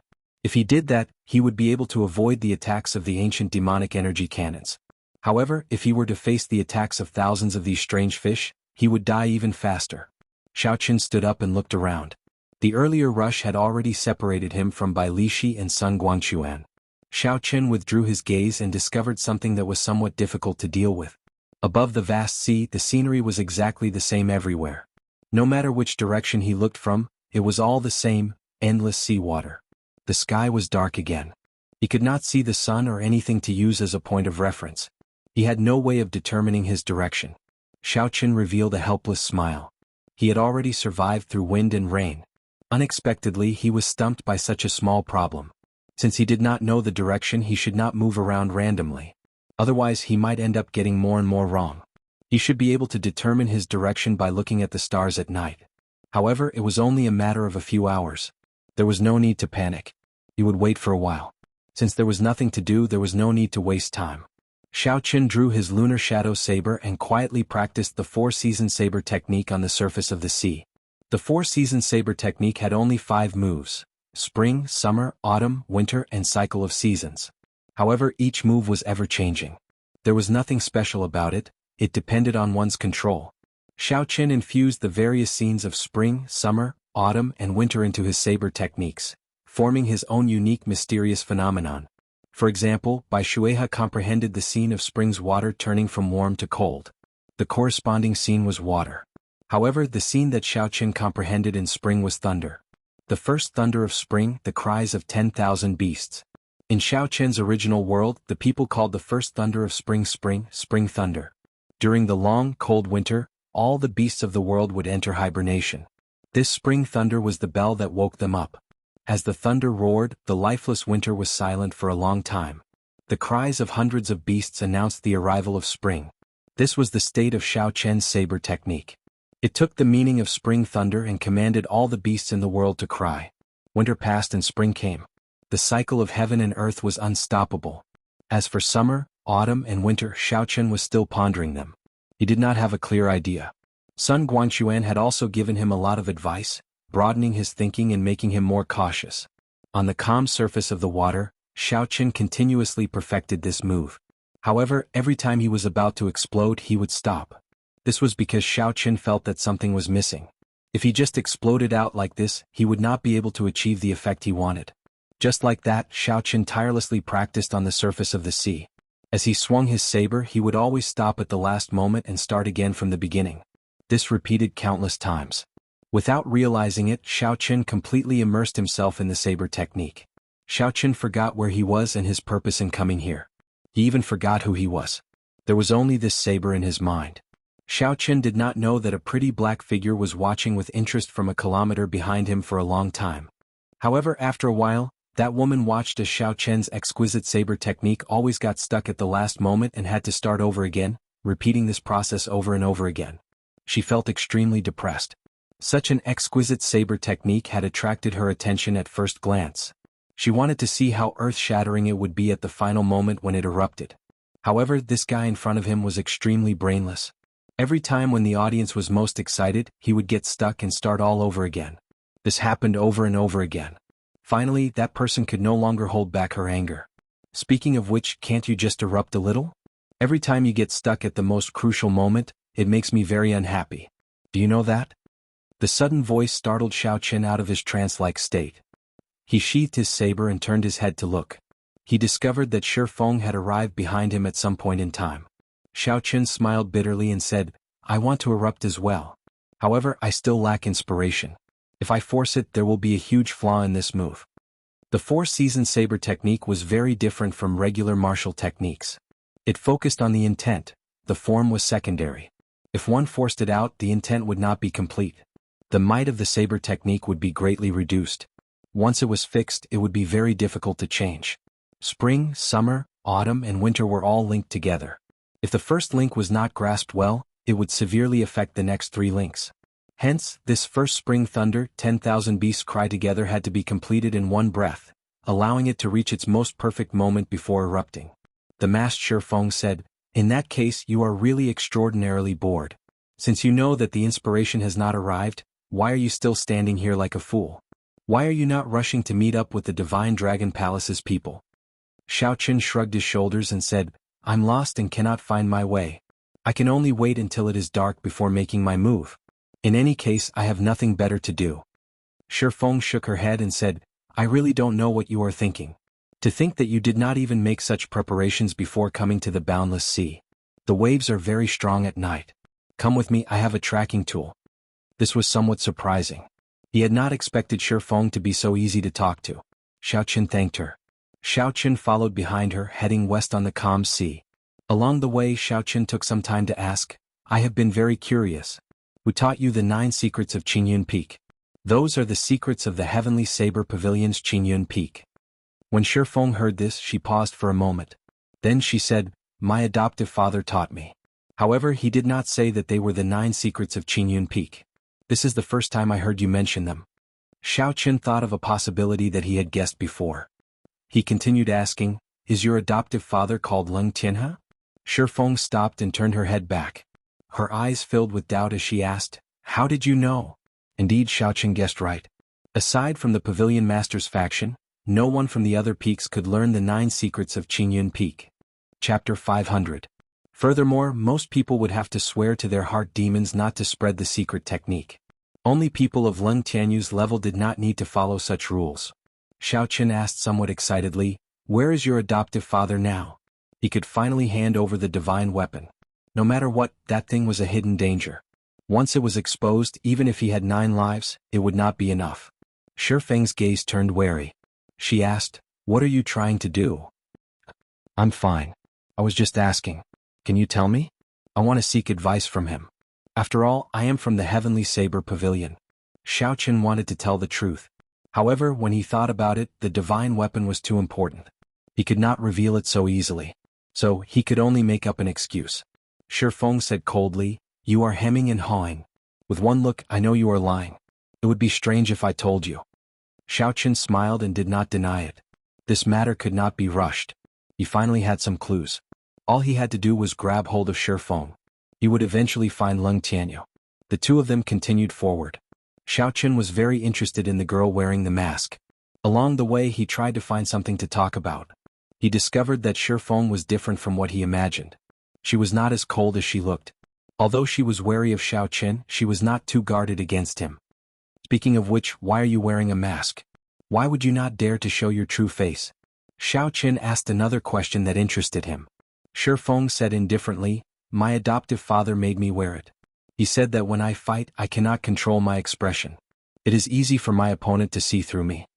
Speaker 1: If he did that, he would be able to avoid the attacks of the ancient demonic energy cannons. However, if he were to face the attacks of thousands of these strange fish, he would die even faster. Xiao Qian stood up and looked around. The earlier rush had already separated him from Bai Lishi and Sun Guangquan. Xiao Qian withdrew his gaze and discovered something that was somewhat difficult to deal with. Above the vast sea, the scenery was exactly the same everywhere. No matter which direction he looked from, it was all the same, endless seawater. The sky was dark again. He could not see the sun or anything to use as a point of reference. He had no way of determining his direction. Xiao Qian revealed a helpless smile. He had already survived through wind and rain. Unexpectedly, he was stumped by such a small problem. Since he did not know the direction, he should not move around randomly. Otherwise, he might end up getting more and more wrong. He should be able to determine his direction by looking at the stars at night. However, it was only a matter of a few hours. There was no need to panic. He would wait for a while. Since there was nothing to do, there was no need to waste time. Xiao Qian drew his lunar shadow saber and quietly practiced the 4-season saber technique on the surface of the sea. The 4-season saber technique had only 5 moves: spring, summer, autumn, winter, and cycle of seasons. However, each move was ever-changing. There was nothing special about it. It depended on one's control. Xiao Qian infused the various scenes of spring, summer, autumn, and winter into his saber techniques, forming his own unique mysterious phenomenon. For example, Bai Shueha comprehended the scene of spring's water turning from warm to cold. The corresponding scene was water. However, the scene that Xiao Qian comprehended in spring was thunder. The first thunder of spring, the cries of 10,000 beasts. In Xiao Qian's original world, the people called the first thunder of spring thunder. During the long, cold winter, all the beasts of the world would enter hibernation. This spring thunder was the bell that woke them up. As the thunder roared, the lifeless winter was silent for a long time. The cries of hundreds of beasts announced the arrival of spring. This was the state of Xiao Qian's saber technique. It took the meaning of spring thunder and commanded all the beasts in the world to cry. Winter passed and spring came. The cycle of heaven and earth was unstoppable. As for summer, autumn, and winter, Xiao Qian was still pondering them. He did not have a clear idea. Sun Guangquan had also given him a lot of advice, broadening his thinking and making him more cautious. On the calm surface of the water, Xiao Qian continuously perfected this move. However, every time he was about to explode, he would stop. This was because Xiao Qian felt that something was missing. If he just exploded out like this, he would not be able to achieve the effect he wanted. Just like that, Xiao Qian tirelessly practiced on the surface of the sea. As he swung his saber, he would always stop at the last moment and start again from the beginning. This repeated countless times. Without realizing it, Xiao Qian completely immersed himself in the saber technique. Xiao Qian forgot where he was and his purpose in coming here. He even forgot who he was. There was only this saber in his mind. Xiao Qian did not know that a pretty black figure was watching with interest from a kilometer behind him for a long time. However, after a while, that woman watched as Xiao Qian's exquisite saber technique always got stuck at the last moment and had to start over again, repeating this process over and over again. She felt extremely depressed. Such an exquisite saber technique had attracted her attention at first glance. She wanted to see how earth-shattering it would be at the final moment when it erupted. However, this guy in front of him was extremely brainless. Every time when the audience was most excited, he would get stuck and start all over again. This happened over and over again. Finally, that person could no longer hold back her anger. Speaking of which, can't you just erupt a little? Every time you get stuck at the most crucial moment, it makes me very unhappy. Do you know that? The sudden voice startled Xiao Qian out of his trance-like state. He sheathed his saber and turned his head to look. He discovered that Shi Feng had arrived behind him at some point in time. Xiao Qian smiled bitterly and said, "I want to erupt as well. However, I still lack inspiration. If I force it, there will be a huge flaw in this move." The 4-season saber technique was very different from regular martial techniques. It focused on the intent, the form was secondary. If one forced it out, the intent would not be complete. The might of the saber technique would be greatly reduced. Once it was fixed, it would be very difficult to change. Spring, summer, autumn, and winter were all linked together. If the first link was not grasped well, it would severely affect the next 3 links. Hence, this first spring thunder, 10,000 beasts cry together had to be completed in one breath, allowing it to reach its most perfect moment before erupting. The masked Shifeng said, "In that case you are really extraordinarily bored. Since you know that the inspiration has not arrived, why are you still standing here like a fool? Why are you not rushing to meet up with the Divine Dragon Palace's people?" Xiaoqun shrugged his shoulders and said, "I'm lost and cannot find my way. I can only wait until it is dark before making my move. In any case, I have nothing better to do." Shifeng shook her head and said, "I really don't know what you are thinking. To think that you did not even make such preparations before coming to the boundless sea. The waves are very strong at night. Come with me, I have a tracking tool." This was somewhat surprising. He had not expected Shifeng to be so easy to talk to. Xiaoqun thanked her. Xiaoqun followed behind her, heading west on the calm sea. Along the way, Xiaoqun took some time to ask, "I have been very curious. Who taught you the 9 secrets of Qingyun Peak?" "Those are the secrets of the Heavenly Saber Pavilion's Qingyun Peak." When Shifeng heard this, she paused for a moment. Then she said, "My adoptive father taught me. However, he did not say that they were the 9 secrets of Qingyun Peak. This is the first time I heard you mention them." Xiaoqun thought of a possibility that he had guessed before. He continued asking, "Is your adoptive father called Leng Tianhe?" Shifeng stopped and turned her head back. Her eyes filled with doubt as she asked, "How did you know?" Indeed, Xiaoqun guessed right. Aside from the Pavilion Master's faction, no one from the other peaks could learn the 9 secrets of Qingyun Peak. Chapter 500. Furthermore, most people would have to swear to their heart demons not to spread the secret technique. Only people of Leng Tianyu's level did not need to follow such rules. Xiaoqun asked somewhat excitedly, "Where is your adoptive father now?" He could finally hand over the divine weapon. No matter what, that thing was a hidden danger. Once it was exposed, even if he had 9 lives, it would not be enough. Shifeng's gaze turned wary. She asked, "What are you trying to do?" "I'm fine. I was just asking. Can you tell me? I want to seek advice from him. After all, I am from the Heavenly Saber Pavilion." Xiaoqun wanted to tell the truth. However, when he thought about it, the divine weapon was too important. He could not reveal it so easily. So, he could only make up an excuse. Shifeng said coldly, "You are hemming and hawing. With one look, I know you are lying. It would be strange if I told you." Xiaoqun smiled and did not deny it. This matter could not be rushed. He finally had some clues. All he had to do was grab hold of Shifeng. He would eventually find Leng Tianyu. The two of them continued forward. Xiaoqun was very interested in the girl wearing the mask. Along the way, he tried to find something to talk about. He discovered that Shifeng was different from what he imagined. She was not as cold as she looked. Although she was wary of Xiaoqun, she was not too guarded against him. "Speaking of which, why are you wearing a mask? Why would you not dare to show your true face?" Xiaoqun asked another question that interested him. Shifeng said indifferently, "My adoptive father made me wear it. He said that when I fight, I cannot control my expression. It is easy for my opponent to see through me."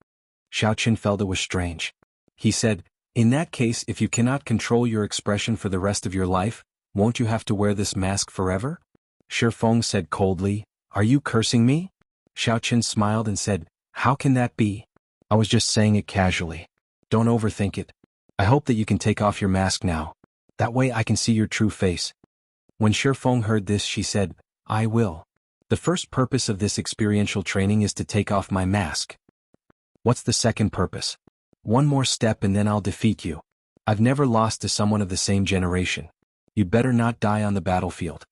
Speaker 1: Xiaoqun felt it was strange. He said, "In that case, if you cannot control your expression for the rest of your life, won't you have to wear this mask forever?" Shifeng said coldly, "Are you cursing me?" Xiaoqun smiled and said, "How can that be? I was just saying it casually. Don't overthink it. I hope that you can take off your mask now. That way I can see your true face." When Shifeng heard this, she said, "I will. The first purpose of this experiential training is to take off my mask." "What's the second purpose?" "One more step and then I'll defeat you. I've never lost to someone of the same generation. You'd better not die on the battlefield."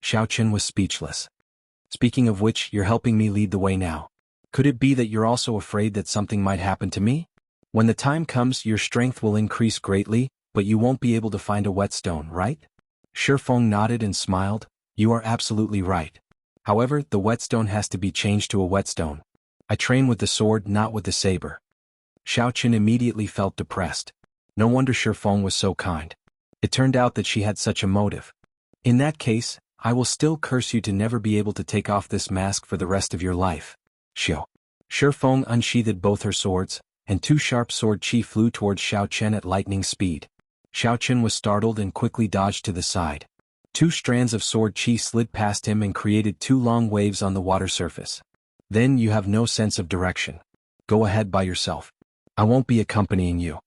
Speaker 1: Xiaoqun was speechless. "Speaking of which, you're helping me lead the way now. Could it be that you're also afraid that something might happen to me? When the time comes, your strength will increase greatly, but you won't be able to find a whetstone, right?" Shifeng nodded and smiled, "You are absolutely right. However, the whetstone has to be changed to a whetstone. I train with the sword, not with the saber." Xiaoqun immediately felt depressed. No wonder Shifeng was so kind. It turned out that she had such a motive. "In that case, I will still curse you to never be able to take off this mask for the rest of your life." Shifeng unsheathed both her swords, and 2 sharp sword chi flew towards Xiaoqun at lightning speed. Xiaoqin was startled and quickly dodged to the side. Two strands of sword chi slid past him and created two long waves on the water surface. Then you have no sense of direction. Go ahead by yourself. I won't be accompanying you.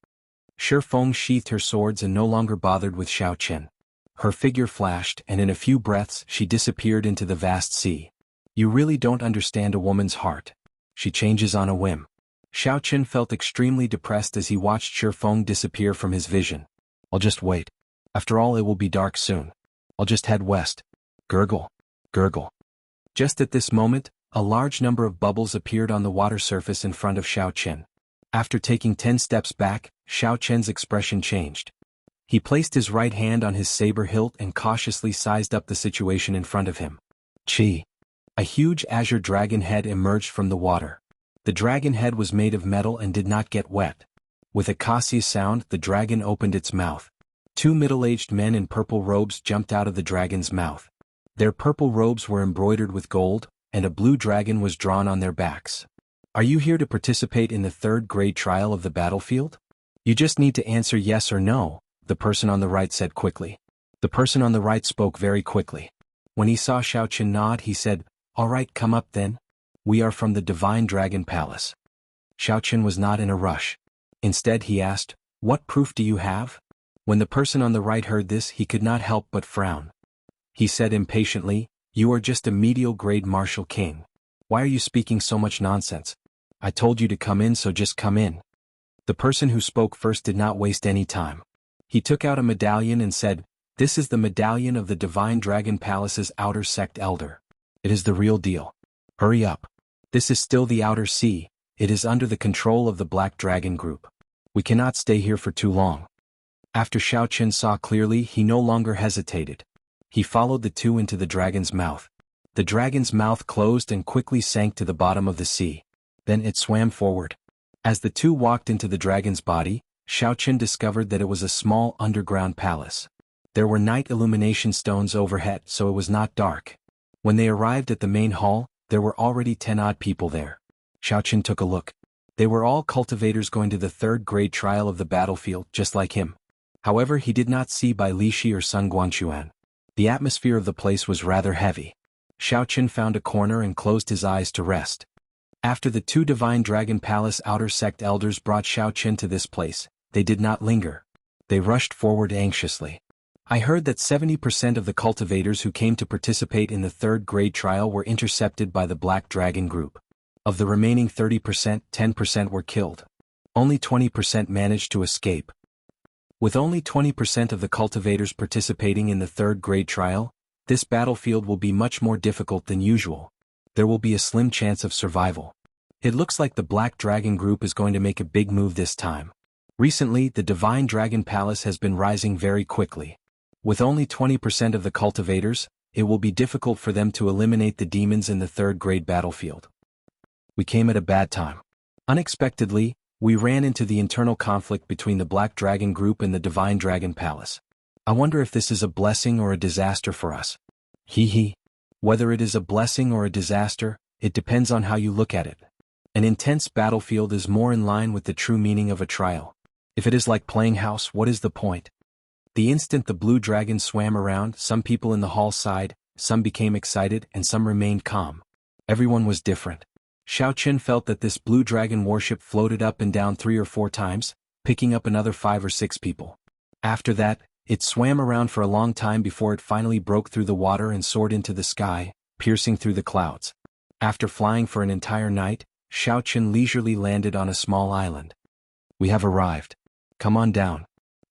Speaker 1: Shi Feng sheathed her swords and no longer bothered with Xiaoqin. Her figure flashed, and in a few breaths she disappeared into the vast sea. You really don't understand a woman's heart. She changes on a whim. Xiaoqin felt extremely depressed as he watched Shi Feng disappear from his vision. I'll just wait. After all, it will be dark soon. I'll just head west. Gurgle. Gurgle. Just at this moment, a large number of bubbles appeared on the water surface in front of Xiaoqin. After taking 10 steps back, Xiaoqin's expression changed. He placed his right hand on his saber hilt and cautiously sized up the situation in front of him. Chi. A huge azure dragon head emerged from the water. The dragon head was made of metal and did not get wet. With a cautious sound, the dragon opened its mouth. Two middle-aged men in purple robes jumped out of the dragon's mouth. Their purple robes were embroidered with gold, and a blue dragon was drawn on their backs. Are you here to participate in the third-grade trial of the battlefield? You just need to answer yes or no, the person on the right said quickly. The person on the right spoke very quickly. When he saw Xiaoqin nod, he said, "All right, come up then. We are from the Divine Dragon Palace." Xiaoqin was not in a rush. Instead he asked, "What proof do you have?" When the person on the right heard this, he could not help but frown. He said impatiently, "You are just a medial grade martial king. Why are you speaking so much nonsense? I told you to come in, so just come in." The person who spoke first did not waste any time. He took out a medallion and said, "This is the medallion of the Divine Dragon Palace's outer sect elder. It is the real deal. Hurry up. This is still the outer sea. It is under the control of the Black Dragon Group. We cannot stay here for too long." After Xiaoqin saw clearly, he no longer hesitated. He followed the two into the dragon's mouth. The dragon's mouth closed and quickly sank to the bottom of the sea. Then it swam forward. As the two walked into the dragon's body, Xiaoqin discovered that it was a small underground palace. There were night illumination stones overhead, so it was not dark. When they arrived at the main hall, there were already 10 odd people there. Xiaoqin took a look. They were all cultivators going to the third-grade trial of the battlefield, just like him. However, he did not see Bai Lishi or Sun Guangquan. The atmosphere of the place was rather heavy. Xiaoqin found a corner and closed his eyes to rest. After the two Divine Dragon Palace outer sect elders brought Xiaoqin to this place, they did not linger. They rushed forward anxiously. I heard that 70% of the cultivators who came to participate in the third-grade trial were intercepted by the Black Dragon Group. Of the remaining 30%, 10% were killed. Only 20% managed to escape. With only 20% of the cultivators participating in the third-grade trial, this battlefield will be much more difficult than usual. There will be a slim chance of survival. It looks like the Black Dragon Group is going to make a big move this time. Recently, the Divine Dragon Palace has been rising very quickly. With only 20% of the cultivators, it will be difficult for them to eliminate the demons in the third-grade battlefield. We came at a bad time. Unexpectedly, we ran into the internal conflict between the Black Dragon Group and the Divine Dragon Palace. I wonder if this is a blessing or a disaster for us. Hee. Whether it is a blessing or a disaster, it depends on how you look at it. An intense battlefield is more in line with the true meaning of a trial. If it is like playing house, what is the point? The instant the blue dragon swam around, some people in the hall sighed, some became excited, and some remained calm. Everyone was different. Xiaoqin felt that this blue dragon warship floated up and down 3 or 4 times, picking up another 5 or 6 people. After that, it swam around for a long time before it finally broke through the water and soared into the sky, piercing through the clouds. After flying for an entire night, Xiaoqin leisurely landed on a small island. We have arrived. Come on down.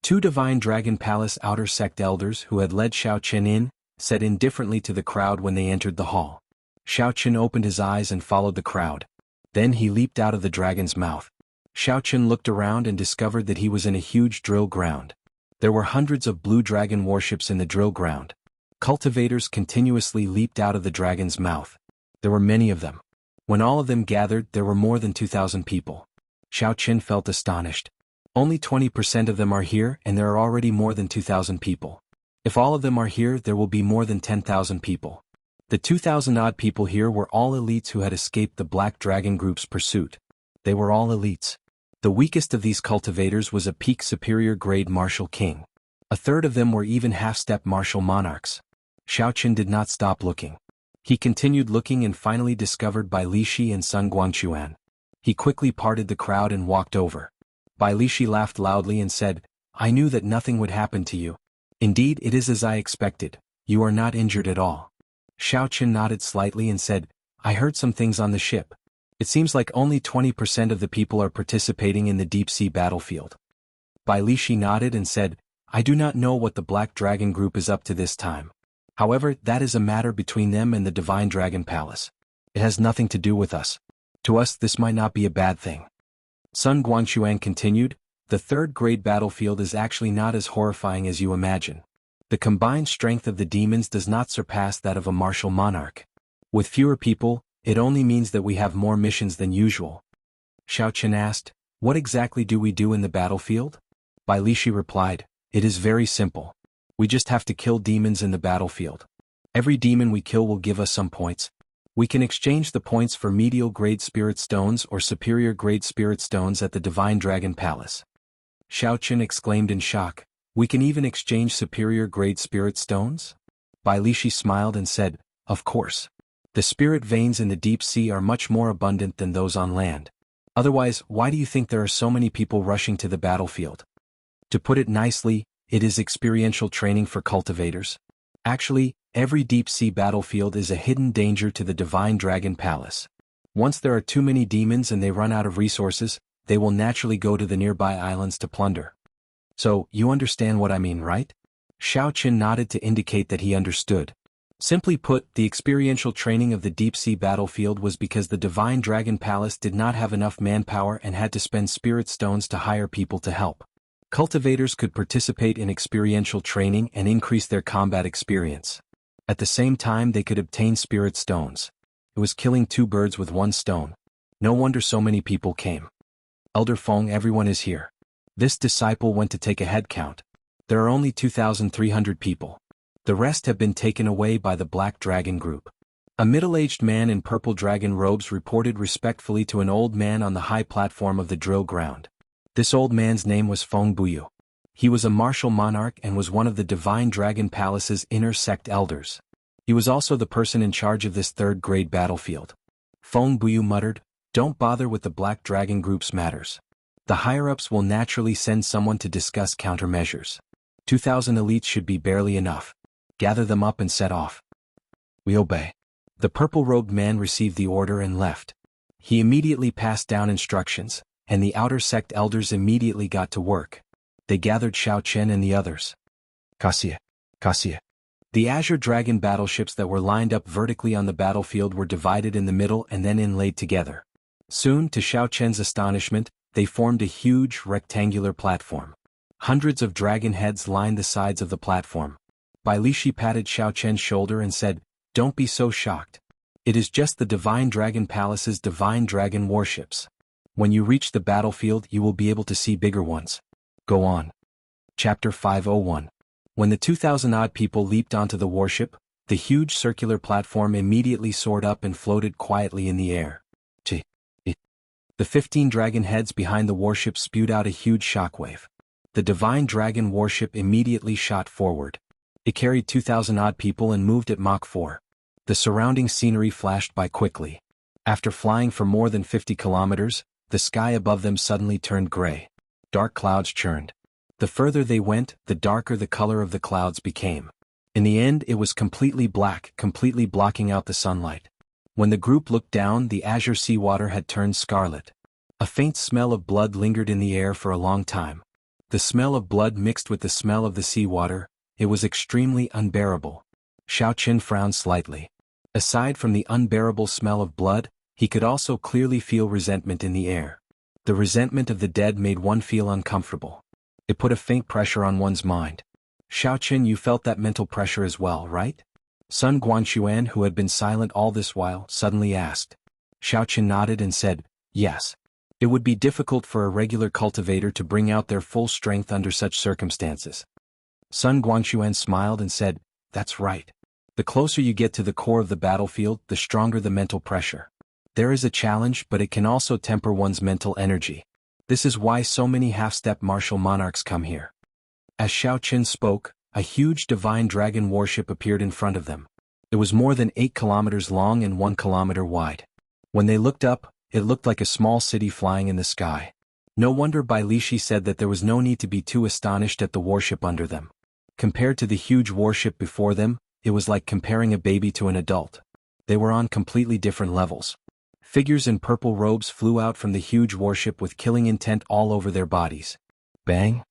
Speaker 1: 2 Divine Dragon Palace outer sect elders who had led Xiaoqin in, said indifferently to the crowd when they entered the hall. Xiaoqin opened his eyes and followed the crowd. Then he leaped out of the dragon's mouth. Xiaoqin looked around and discovered that he was in a huge drill ground. There were hundreds of blue dragon warships in the drill ground. Cultivators continuously leaped out of the dragon's mouth. There were many of them. When all of them gathered, there were more than 2,000 people. Xiaoqin felt astonished. Only 20% of them are here, and there are already more than 2,000 people. If all of them are here, there will be more than 10,000 people. The 2,000-odd people here were all elites who had escaped the Black Dragon Group's pursuit. They were all elites. The weakest of these cultivators was a peak superior grade martial king. A third of them were even half-step martial monarchs. Xiaoqin did not stop looking. He continued looking and finally discovered Bai Lishi and Sun Guangquan. He quickly parted the crowd and walked over. Bai Lishi laughed loudly and said, "I knew that nothing would happen to you. Indeed, it is as I expected. You are not injured at all." Xiaoqin nodded slightly and said, "I heard some things on the ship. It seems like only 20% of the people are participating in the deep-sea battlefield." Bai Lishi nodded and said, "I do not know what the Black Dragon Group is up to this time. However, that is a matter between them and the Divine Dragon Palace. It has nothing to do with us. To us this might not be a bad thing." Sun Guangquan continued, "The third-grade battlefield is actually not as horrifying as you imagine. The combined strength of the demons does not surpass that of a martial monarch. With fewer people, it only means that we have more missions than usual." Xiaoqin asked, "What exactly do we do in the battlefield?" Bai Lishi replied, "It is very simple. We just have to kill demons in the battlefield. Every demon we kill will give us some points. We can exchange the points for medial-grade spirit stones or superior-grade spirit stones at the Divine Dragon Palace." Xiaoqin exclaimed in shock, "We can even exchange superior-grade spirit stones?" Bai Lishi smiled and said, "Of course. The spirit veins in the deep sea are much more abundant than those on land. Otherwise, why do you think there are so many people rushing to the battlefield? To put it nicely, it is experiential training for cultivators. Actually, every deep-sea battlefield is a hidden danger to the Divine Dragon Palace. Once there are too many demons and they run out of resources, they will naturally go to the nearby islands to plunder. So, you understand what I mean, right?" Xiaoqin nodded to indicate that he understood. Simply put, the experiential training of the deep-sea battlefield was because the Divine Dragon Palace did not have enough manpower and had to spend spirit stones to hire people to help. Cultivators could participate in experiential training and increase their combat experience. At the same time, they could obtain spirit stones. It was killing two birds with one stone. No wonder so many people came. "Elder Feng, everyone is here." This disciple went to take a head count. There are only 2,300 people. The rest have been taken away by the Black Dragon Group. A middle-aged man in purple dragon robes reported respectfully to an old man on the high platform of the drill ground. This old man's name was Feng Buyu. He was a martial monarch and was one of the Divine Dragon Palace's inner sect elders. He was also the person in charge of this third-grade battlefield. Feng Buyu muttered, "Don't bother with the Black Dragon Group's matters. The higher-ups will naturally send someone to discuss countermeasures. 2,000 elites should be barely enough. Gather them up and set off." "We obey." The purple-robed man received the order and left. He immediately passed down instructions, and the outer sect elders immediately got to work. They gathered Xiaoqin and the others. "Cassia, Cassia." The Azure Dragon battleships that were lined up vertically on the battlefield were divided in the middle and then inlaid together. Soon, to Xiaoqin's astonishment, they formed a huge, rectangular platform. Hundreds of dragon heads lined the sides of the platform. Bai Lishi patted Xiaoqin's shoulder and said, "Don't be so shocked. It is just the Divine Dragon Palace's Divine Dragon warships. When you reach the battlefield, you will be able to see bigger ones. Go on." Chapter 501. When the 2,000-odd people leaped onto the warship, the huge circular platform immediately soared up and floated quietly in the air. The 15 dragon heads behind the warship spewed out a huge shockwave. The Divine Dragon warship immediately shot forward. It carried 2,000-odd people and moved at Mach 4. The surrounding scenery flashed by quickly. After flying for more than 50 kilometers, the sky above them suddenly turned gray. Dark clouds churned. The further they went, the darker the color of the clouds became. In the end, it was completely black, completely blocking out the sunlight. When the group looked down, the azure seawater had turned scarlet. A faint smell of blood lingered in the air for a long time. The smell of blood mixed with the smell of the seawater. It was extremely unbearable. Xiaoqin frowned slightly. Aside from the unbearable smell of blood, he could also clearly feel resentment in the air. The resentment of the dead made one feel uncomfortable. It put a faint pressure on one's mind. "Xiaoqin, you felt that mental pressure as well, right?" Sun Guangquan, who had been silent all this while, suddenly asked. Xiaoqin nodded and said, "Yes. It would be difficult for a regular cultivator to bring out their full strength under such circumstances." Sun Guangquan smiled and said, "That's right. The closer you get to the core of the battlefield, the stronger the mental pressure. There is a challenge, but it can also temper one's mental energy. This is why so many half-step martial monarchs come here. As Xiao Qin spoke, a huge divine dragon warship appeared in front of them. It was more than 8 kilometers long and 1 kilometer wide. When they looked up, it looked like a small city flying in the sky. No wonder Bai Lishi said that there was no need to be too astonished at the warship under them. Compared to the huge warship before them, it was like comparing a baby to an adult. They were on completely different levels. Figures in purple robes flew out from the huge warship with killing intent all over their bodies. Bang!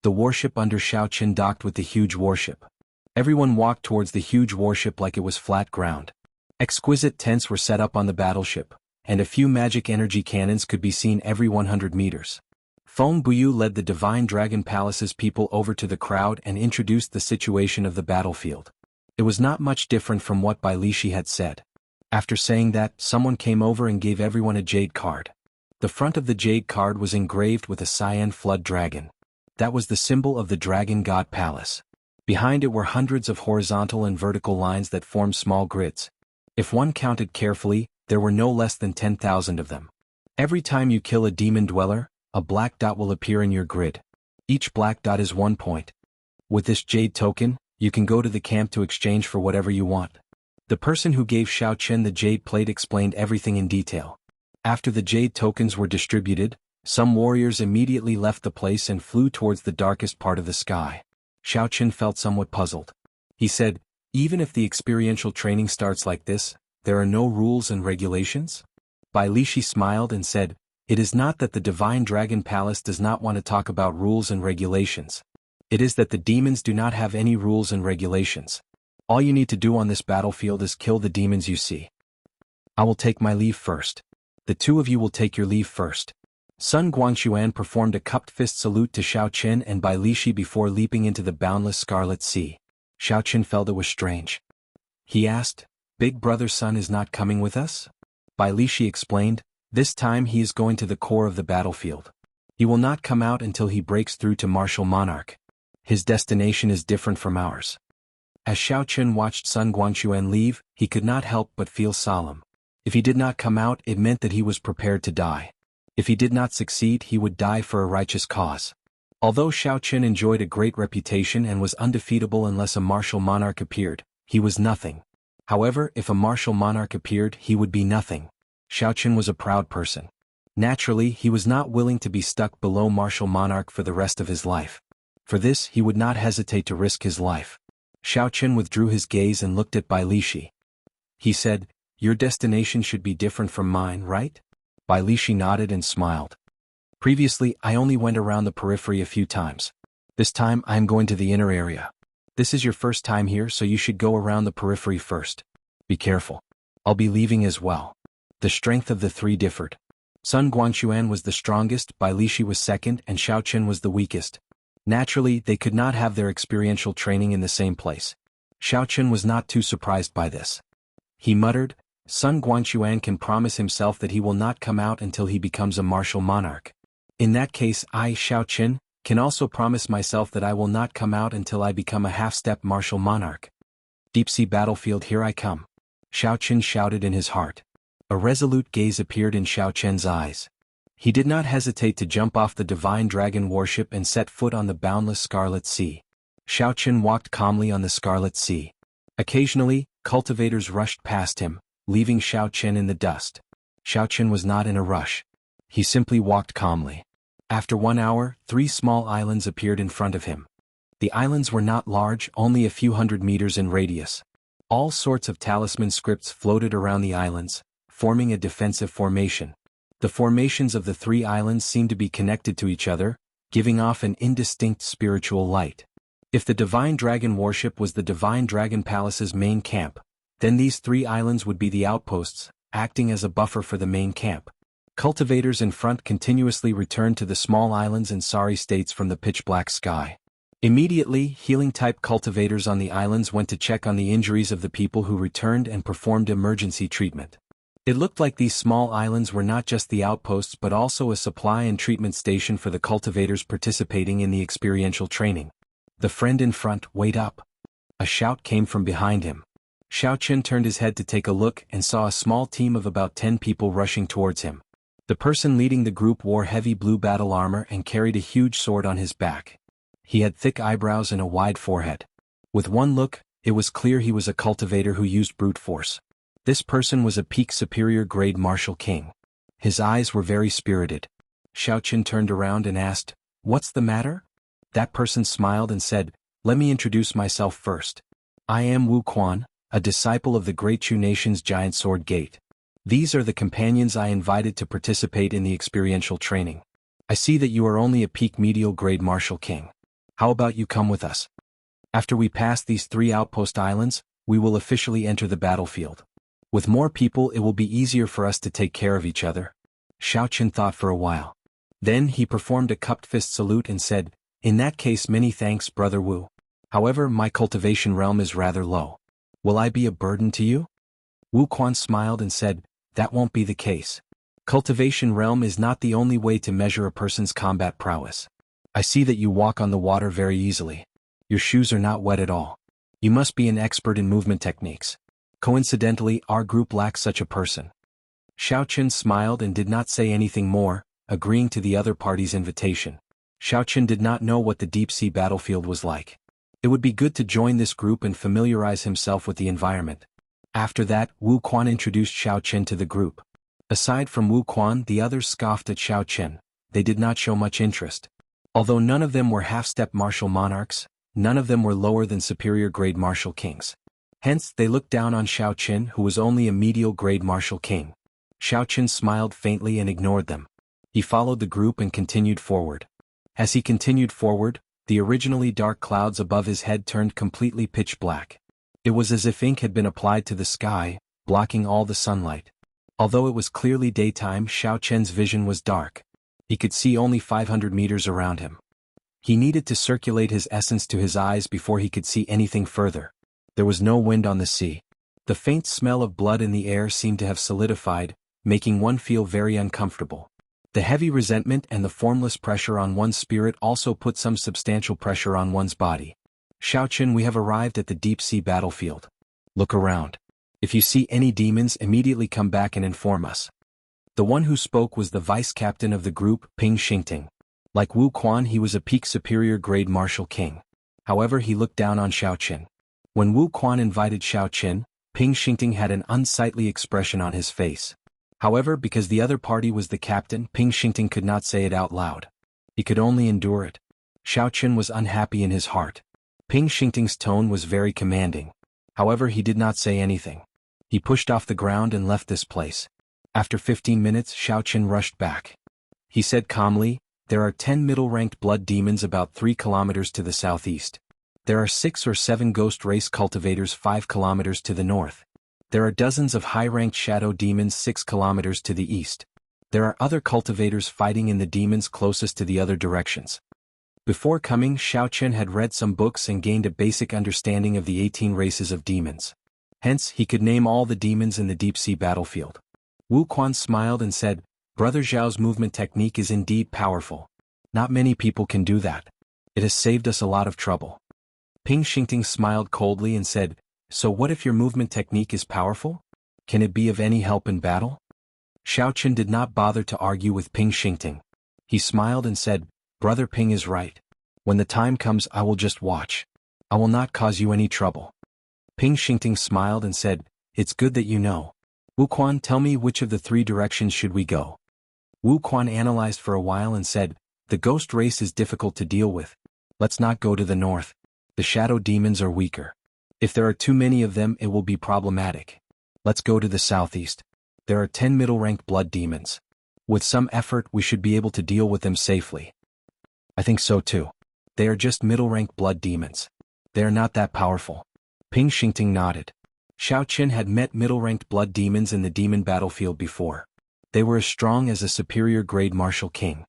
Speaker 1: The warship under Xiao Qin docked with the huge warship. Everyone walked towards the huge warship like it was flat ground. Exquisite tents were set up on the battleship, and a few magic energy cannons could be seen every 100 meters. Feng Buyu led the Divine Dragon Palace's people over to the crowd and introduced the situation of the battlefield. It was not much different from what Bai Lishi had said. After saying that, someone came over and gave everyone a jade card. The front of the jade card was engraved with a cyan flood dragon. That was the symbol of the Dragon God Palace. Behind it were hundreds of horizontal and vertical lines that formed small grids. If one counted carefully, there were no less than 10,000 of them. Every time you kill a demon dweller, a black dot will appear in your grid. Each black dot is 1 point. With this jade token, you can go to the camp to exchange for whatever you want. The person who gave Xiao Qin the jade plate explained everything in detail. After the jade tokens were distributed, some warriors immediately left the place and flew towards the darkest part of the sky. Xiao Qin felt somewhat puzzled. He said, "Even if the experiential training starts like this, there are no rules and regulations?" Bai Lishi smiled and said, "It is not that the Divine Dragon Palace does not want to talk about rules and regulations. It is that the demons do not have any rules and regulations. All you need to do on this battlefield is kill the demons you see. I will take my leave first. The two of you will take your leave first." Sun Guangxuan performed a cupped fist salute to Xiao Qin and Bai Lishi before leaping into the boundless Scarlet Sea. Xiao Qin felt it was strange. He asked, "Big brother's son is not coming with us?" Bai Lishi explained, "This time he is going to the core of the battlefield. He will not come out until he breaks through to Martial Monarch. His destination is different from ours." As Xiao Qin watched Sun Guangxuan leave, he could not help but feel solemn. If he did not come out, it meant that he was prepared to die. If he did not succeed, he would die for a righteous cause. Although Xiao Qin enjoyed a great reputation and was undefeatable unless a martial monarch appeared, he was nothing. However, if a martial monarch appeared, he would be nothing. Xiao Qin was a proud person. Naturally, he was not willing to be stuck below martial monarch for the rest of his life. For this, he would not hesitate to risk his life. Xiao Qin withdrew his gaze and looked at Bai Lishi. He said, "Your destination should be different from mine, right?" Bai Lishi nodded and smiled. "Previously, I only went around the periphery a few times. This time, I am going to the inner area. This is your first time here, so you should go around the periphery first. Be careful. I'll be leaving as well." The strength of the three differed. Sun Guangxuan was the strongest, Bai Lishi was second, and Xiao Qin was the weakest. Naturally, they could not have their experiential training in the same place. Xiao Qin was not too surprised by this. He muttered, "Sun Guangxuan can promise himself that he will not come out until he becomes a martial monarch. In that case, I, Xiao Qin, can also promise myself that I will not come out until I become a half-step martial monarch. Deep-sea battlefield, here I come." Xiao Qin shouted in his heart. A resolute gaze appeared in Xiao Qin's eyes. He did not hesitate to jump off the Divine Dragon warship and set foot on the boundless Scarlet Sea. Xiao Qin walked calmly on the Scarlet Sea. Occasionally, cultivators rushed past him, leaving Xiao Qin in the dust. Xiao Qin was not in a rush. He simply walked calmly. After 1 hour, 3 small islands appeared in front of him. The islands were not large, only a few hundred meters in radius. All sorts of talisman scripts floated around the islands, forming a defensive formation. The formations of the 3 islands seemed to be connected to each other, giving off an indistinct spiritual light. If the Divine Dragon warship was the Divine Dragon Palace's main camp, then these 3 islands would be the outposts, acting as a buffer for the main camp. Cultivators in front continuously returned to the small islands in sorry states from the pitch-black sky. Immediately, healing-type cultivators on the islands went to check on the injuries of the people who returned and performed emergency treatment. It looked like these small islands were not just the outposts but also a supply and treatment station for the cultivators participating in the experiential training. "The friend in front, wait up!" A shout came from behind him. Xiao Qin turned his head to take a look and saw a small team of about 10 people rushing towards him. The person leading the group wore heavy blue battle armor and carried a huge sword on his back. He had thick eyebrows and a wide forehead. With one look, it was clear he was a cultivator who used brute force. This person was a peak superior grade martial king. His eyes were very spirited. Xiaoqin turned around and asked, "What's the matter?" That person smiled and said, "Let me introduce myself first. I am Wu Quan, a disciple of the Great Chu Nation's Giant Sword Gate. These are the companions I invited to participate in the experiential training. I see that you are only a peak medial grade martial king. How about you come with us? After we pass these 3 outpost islands, we will officially enter the battlefield. With more people it will be easier for us to take care of each other." Xiaoqin thought for a while. Then he performed a cupped fist salute and said, "In that case, many thanks, Brother Wu. However, my cultivation realm is rather low. Will I be a burden to you?" Wu Quan smiled and said, "That won't be the case. Cultivation realm is not the only way to measure a person's combat prowess. I see that you walk on the water very easily. Your shoes are not wet at all. You must be an expert in movement techniques. Coincidentally, our group lacks such a person." Xiaoqin smiled and did not say anything more, agreeing to the other party's invitation. Xiaoqin did not know what the deep-sea battlefield was like. It would be good to join this group and familiarize himself with the environment. After that, Wu Quan introduced Xiaoqin to the group. Aside from Wu Quan, the others scoffed at Xiaoqin. They did not show much interest. Although none of them were half-step martial monarchs, none of them were lower than superior-grade martial kings. Hence, they looked down on Xiaoqin, who was only a medial-grade martial king. Xiaoqin smiled faintly and ignored them. He followed the group and continued forward. As he continued forward, the originally dark clouds above his head turned completely pitch black. It was as if ink had been applied to the sky, blocking all the sunlight. Although it was clearly daytime, Xiaoqin's vision was dark. He could see only 500 meters around him. He needed to circulate his essence to his eyes before he could see anything further. There was no wind on the sea. The faint smell of blood in the air seemed to have solidified, making one feel very uncomfortable. The heavy resentment and the formless pressure on one's spirit also put some substantial pressure on one's body. "Xiaoqin, we have arrived at the deep-sea battlefield. Look around. If you see any demons, immediately come back and inform us." The one who spoke was the vice-captain of the group, Ping Xingting. Like Wu Quan, he was a peak superior grade martial king. However, he looked down on Xiaoqin. When Wu Quan invited Xiaoqin, Ping Xingting had an unsightly expression on his face. However, because the other party was the captain, Ping Xingting could not say it out loud. He could only endure it. Xiaoqin was unhappy in his heart. Ping Xingting's tone was very commanding. However, he did not say anything. He pushed off the ground and left this place. After 15 minutes, Xiaoqin rushed back. He said calmly, "There are 10 middle-ranked blood demons about 3 kilometers to the southeast. There are 6 or 7 ghost race cultivators 5 kilometers to the north. There are dozens of high-ranked shadow demons 6 kilometers to the east. There are other cultivators fighting in the demons closest to the other directions." Before coming, Xiaoqin had read some books and gained a basic understanding of the 18 races of demons. Hence, he could name all the demons in the deep-sea battlefield. Wu Quan smiled and said, "Brother Zhao's movement technique is indeed powerful. Not many people can do that. It has saved us a lot of trouble." Ping Xingting smiled coldly and said, "So what if your movement technique is powerful? Can it be of any help in battle?" Xiaoqin did not bother to argue with Ping Xingting. He smiled and said, "Brother Ping is right. When the time comes, I will just watch. I will not cause you any trouble." Ping Xingting smiled and said, "It's good that you know. Wu Quan, tell me which of the 3 directions should we go?" Wu Quan analyzed for a while and said, "The ghost race is difficult to deal with. Let's not go to the north. The shadow demons are weaker. If there are too many of them, it will be problematic. Let's go to the southeast. There are 10 middle-ranked blood demons. With some effort, we should be able to deal with them safely." "I think so too. They are just middle-ranked blood demons. They are not that powerful." Ping Xingting nodded. Xiaoqin had met middle-ranked blood demons in the demon battlefield before. They were as strong as a superior-grade martial king.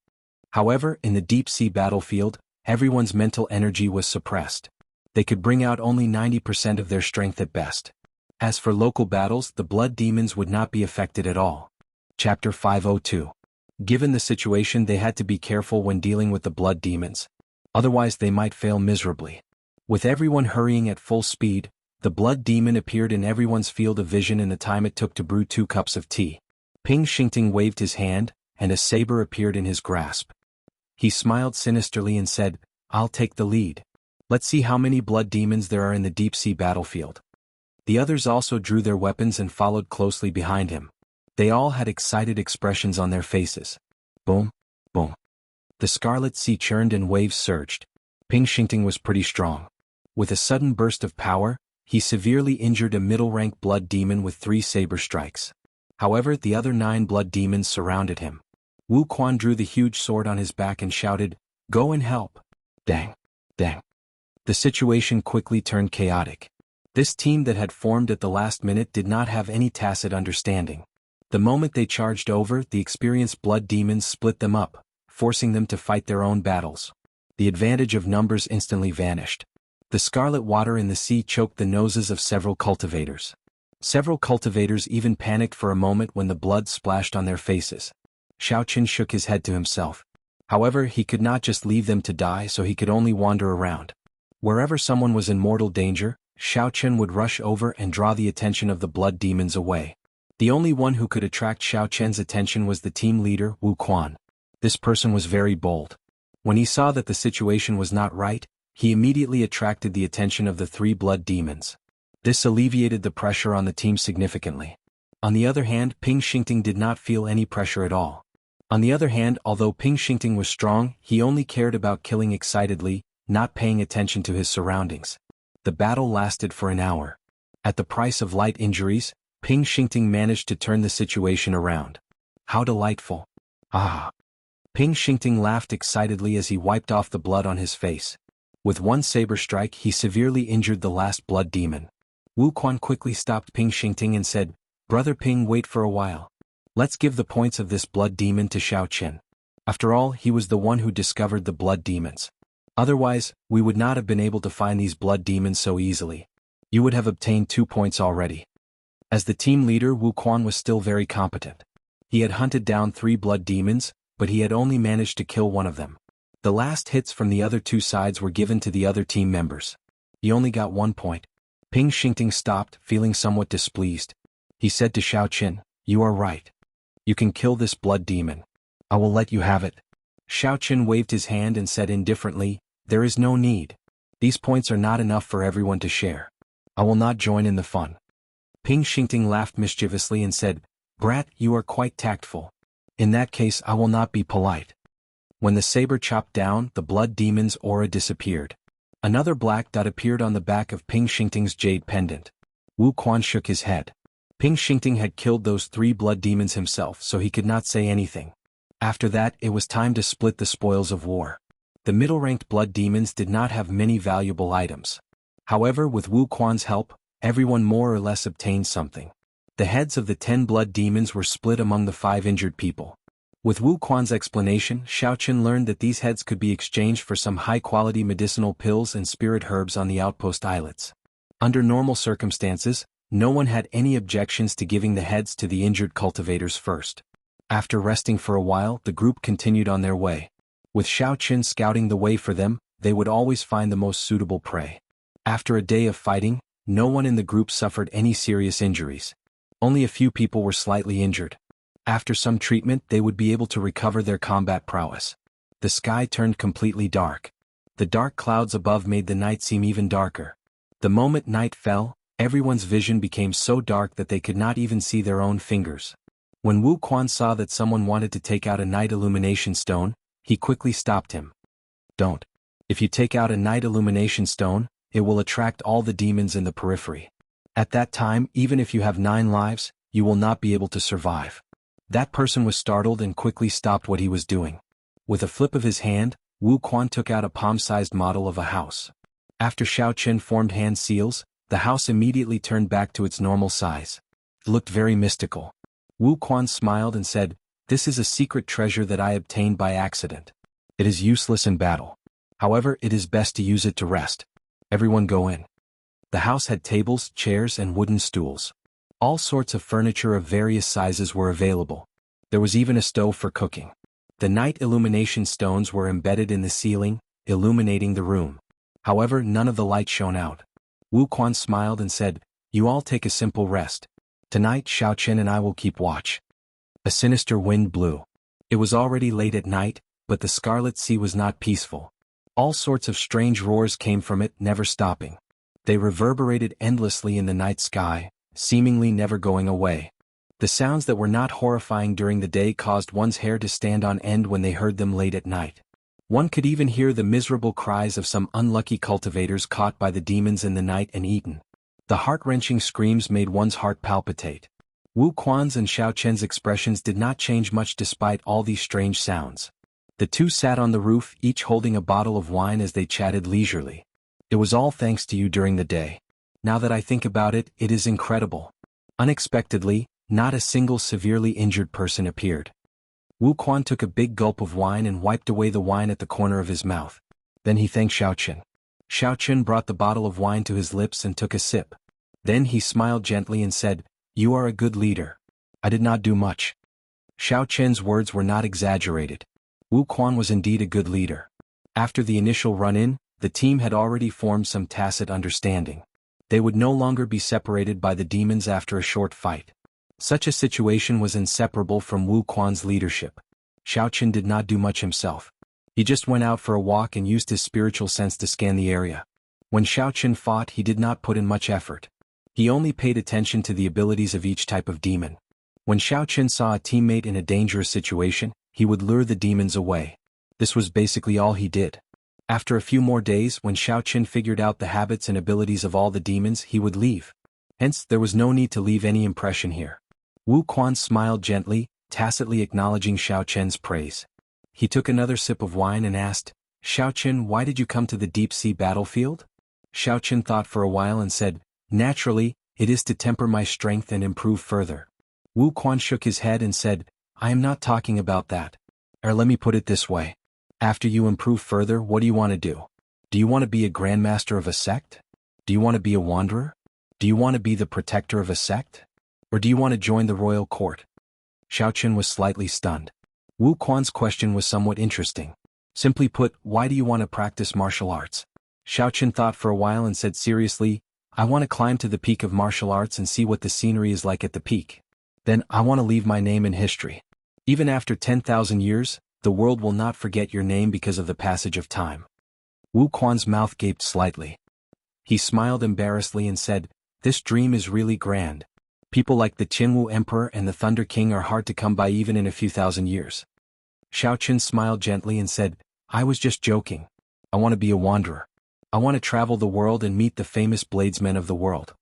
Speaker 1: However, in the deep-sea battlefield, everyone's mental energy was suppressed. They could bring out only 90% of their strength at best. As for local battles, the blood demons would not be affected at all. Chapter 502. Given the situation, they had to be careful when dealing with the blood demons. Otherwise they might fail miserably. With everyone hurrying at full speed, the blood demon appeared in everyone's field of vision in the time it took to brew 2 cups of tea. Ping Xingting waved his hand, and a saber appeared in his grasp. He smiled sinisterly and said, "I'll take the lead. Let's see how many blood demons there are in the deep-sea battlefield." The others also drew their weapons and followed closely behind him. They all had excited expressions on their faces. Boom, boom. The scarlet sea churned and waves surged. Ping Xingting was pretty strong. With a sudden burst of power, he severely injured a middle-rank blood demon with 3 saber strikes. However, the other 9 blood demons surrounded him. Wu Quan drew the huge sword on his back and shouted, "Go and help!" Dang! Dang! The situation quickly turned chaotic. This team that had formed at the last minute did not have any tacit understanding. The moment they charged over, the experienced blood demons split them up, forcing them to fight their own battles. The advantage of numbers instantly vanished. The scarlet water in the sea choked the noses of several cultivators. Several cultivators even panicked for a moment when the blood splashed on their faces. Xiaoqin shook his head to himself. However, he could not just leave them to die, so he could only wander around. Wherever someone was in mortal danger, Xiaoqin would rush over and draw the attention of the blood demons away. The only one who could attract Xiaoqin's attention was the team leader, Wu Quan. This person was very bold. When he saw that the situation was not right, he immediately attracted the attention of the 3 blood demons. This alleviated the pressure on the team significantly. On the other hand, Ping Xingting did not feel any pressure at all. On the other hand, although Ping Xingting was strong, he only cared about killing excitedly, not paying attention to his surroundings. The battle lasted for an hour. At the price of light injuries, Ping Xingting managed to turn the situation around. How delightful! Ah! Ping Xingting laughed excitedly as he wiped off the blood on his face. With 1 saber strike, he severely injured the last blood demon. Wu Quan quickly stopped Ping Xingting and said, "Brother Ping, wait for a while. Let's give the points of this blood demon to Xiaoqin. After all, he was the one who discovered the blood demons. Otherwise, we would not have been able to find these blood demons so easily. You would have obtained 2 points already." As the team leader, Wu Quan was still very competent. He had hunted down 3 blood demons, but he had only managed to kill one of them. The last hits from the other 2 sides were given to the other team members. He only got 1 point. Ping Xingting stopped, feeling somewhat displeased. He said to Xiaoqin, "You are right. You can kill this blood demon. I will let you have it." Xiaoqin waved his hand and said indifferently, "There is no need. These points are not enough for everyone to share. I will not join in the fun." Ping Xingting laughed mischievously and said, "Brat, you are quite tactful. In that case, I will not be polite." When the saber chopped down, the blood demon's aura disappeared. Another black dot appeared on the back of Ping Xingting's jade pendant. Wu Quan shook his head. Ping Xingting had killed those 3 blood demons himself, so he could not say anything. After that, it was time to split the spoils of war. The middle-ranked blood demons did not have many valuable items. However, with Wu Quan's help, everyone more or less obtained something. The heads of the 10 blood demons were split among the 5 injured people. With Wu Quan's explanation, Xiaoqin learned that these heads could be exchanged for some high-quality medicinal pills and spirit herbs on the outpost islets. Under normal circumstances, no one had any objections to giving the heads to the injured cultivators first. After resting for a while, the group continued on their way. With Xiaoqin scouting the way for them, they would always find the most suitable prey. After a day of fighting, no one in the group suffered any serious injuries. Only a few people were slightly injured. After some treatment, they would be able to recover their combat prowess. The sky turned completely dark. The dark clouds above made the night seem even darker. The moment night fell, everyone's vision became so dark that they could not even see their own fingers. When Wu Quan saw that someone wanted to take out a night illumination stone, he quickly stopped him. "Don't. If you take out a night illumination stone, it will attract all the demons in the periphery. At that time, even if you have 9 lives, you will not be able to survive." That person was startled and quickly stopped what he was doing. With a flip of his hand, Wu Quan took out a palm-sized model of a house. After Xiaoqin formed hand seals, the house immediately turned back to its normal size. It looked very mystical. Wu Quan smiled and said, "This is a secret treasure that I obtained by accident. It is useless in battle. However, it is best to use it to rest. Everyone go in." The house had tables, chairs, and wooden stools. All sorts of furniture of various sizes were available. There was even a stove for cooking. The night illumination stones were embedded in the ceiling, illuminating the room. However, none of the light shone out. Wu Quan smiled and said, "You all take a simple rest. Tonight Xiaoqin and I will keep watch." A sinister wind blew. It was already late at night, but the Scarlet Sea was not peaceful. All sorts of strange roars came from it, never stopping. They reverberated endlessly in the night sky, seemingly never going away. The sounds that were not horrifying during the day caused one's hair to stand on end when they heard them late at night. One could even hear the miserable cries of some unlucky cultivators caught by the demons in the night and eaten. The heart-wrenching screams made one's heart palpitate. Wu Quan's and Xiao Chen's expressions did not change much despite all these strange sounds. The two sat on the roof, each holding a bottle of wine as they chatted leisurely. It was all thanks to you during the day. Now that I think about it, it is incredible. Unexpectedly, not a single severely injured person appeared. Wu Quan took a big gulp of wine and wiped away the wine at the corner of his mouth. Then he thanked Xiao Chen. Xiao Chen brought the bottle of wine to his lips and took a sip. Then he smiled gently and said, "You are a good leader. I did not do much." Xiao Chen's words were not exaggerated. Wu Quan was indeed a good leader. After the initial run-in, the team had already formed some tacit understanding. They would no longer be separated by the demons after a short fight. Such a situation was inseparable from Wu Quan's leadership. Xiao Chen did not do much himself. He just went out for a walk and used his spiritual sense to scan the area. When Xiao Chen fought, he did not put in much effort. He only paid attention to the abilities of each type of demon. When Xiao Chen saw a teammate in a dangerous situation, he would lure the demons away. This was basically all he did. After a few more days, when Xiao Chen figured out the habits and abilities of all the demons, he would leave. Hence, there was no need to leave any impression here. Wu Quan smiled gently, tacitly acknowledging Xiao Chen's praise. He took another sip of wine and asked, "Xiao Chen, why did you come to the deep-sea battlefield?" Xiao Chen thought for a while and said, "Naturally, it is to temper my strength and improve further." Wu Quan shook his head and said, "I am not talking about that. Or let me put it this way. After you improve further, what do you want to do? Do you want to be a grandmaster of a sect? Do you want to be a wanderer? Do you want to be the protector of a sect? Or do you want to join the royal court?" Xiao Chen was slightly stunned. Wu Quan's question was somewhat interesting. Simply put, why do you want to practice martial arts? Xiao Chen thought for a while and said seriously, "I want to climb to the peak of martial arts and see what the scenery is like at the peak. Then I want to leave my name in history. Even after 10,000 years, the world will not forget your name because of the passage of time." Wu Quan's mouth gaped slightly. He smiled embarrassedly and said, "This dream is really grand. People like the Jianghu Emperor and the Thunder King are hard to come by even in a few thousand years." Xiao Chen smiled gently and said, "I was just joking. I want to be a wanderer. I want to travel the world and meet the famous bladesmen of the world."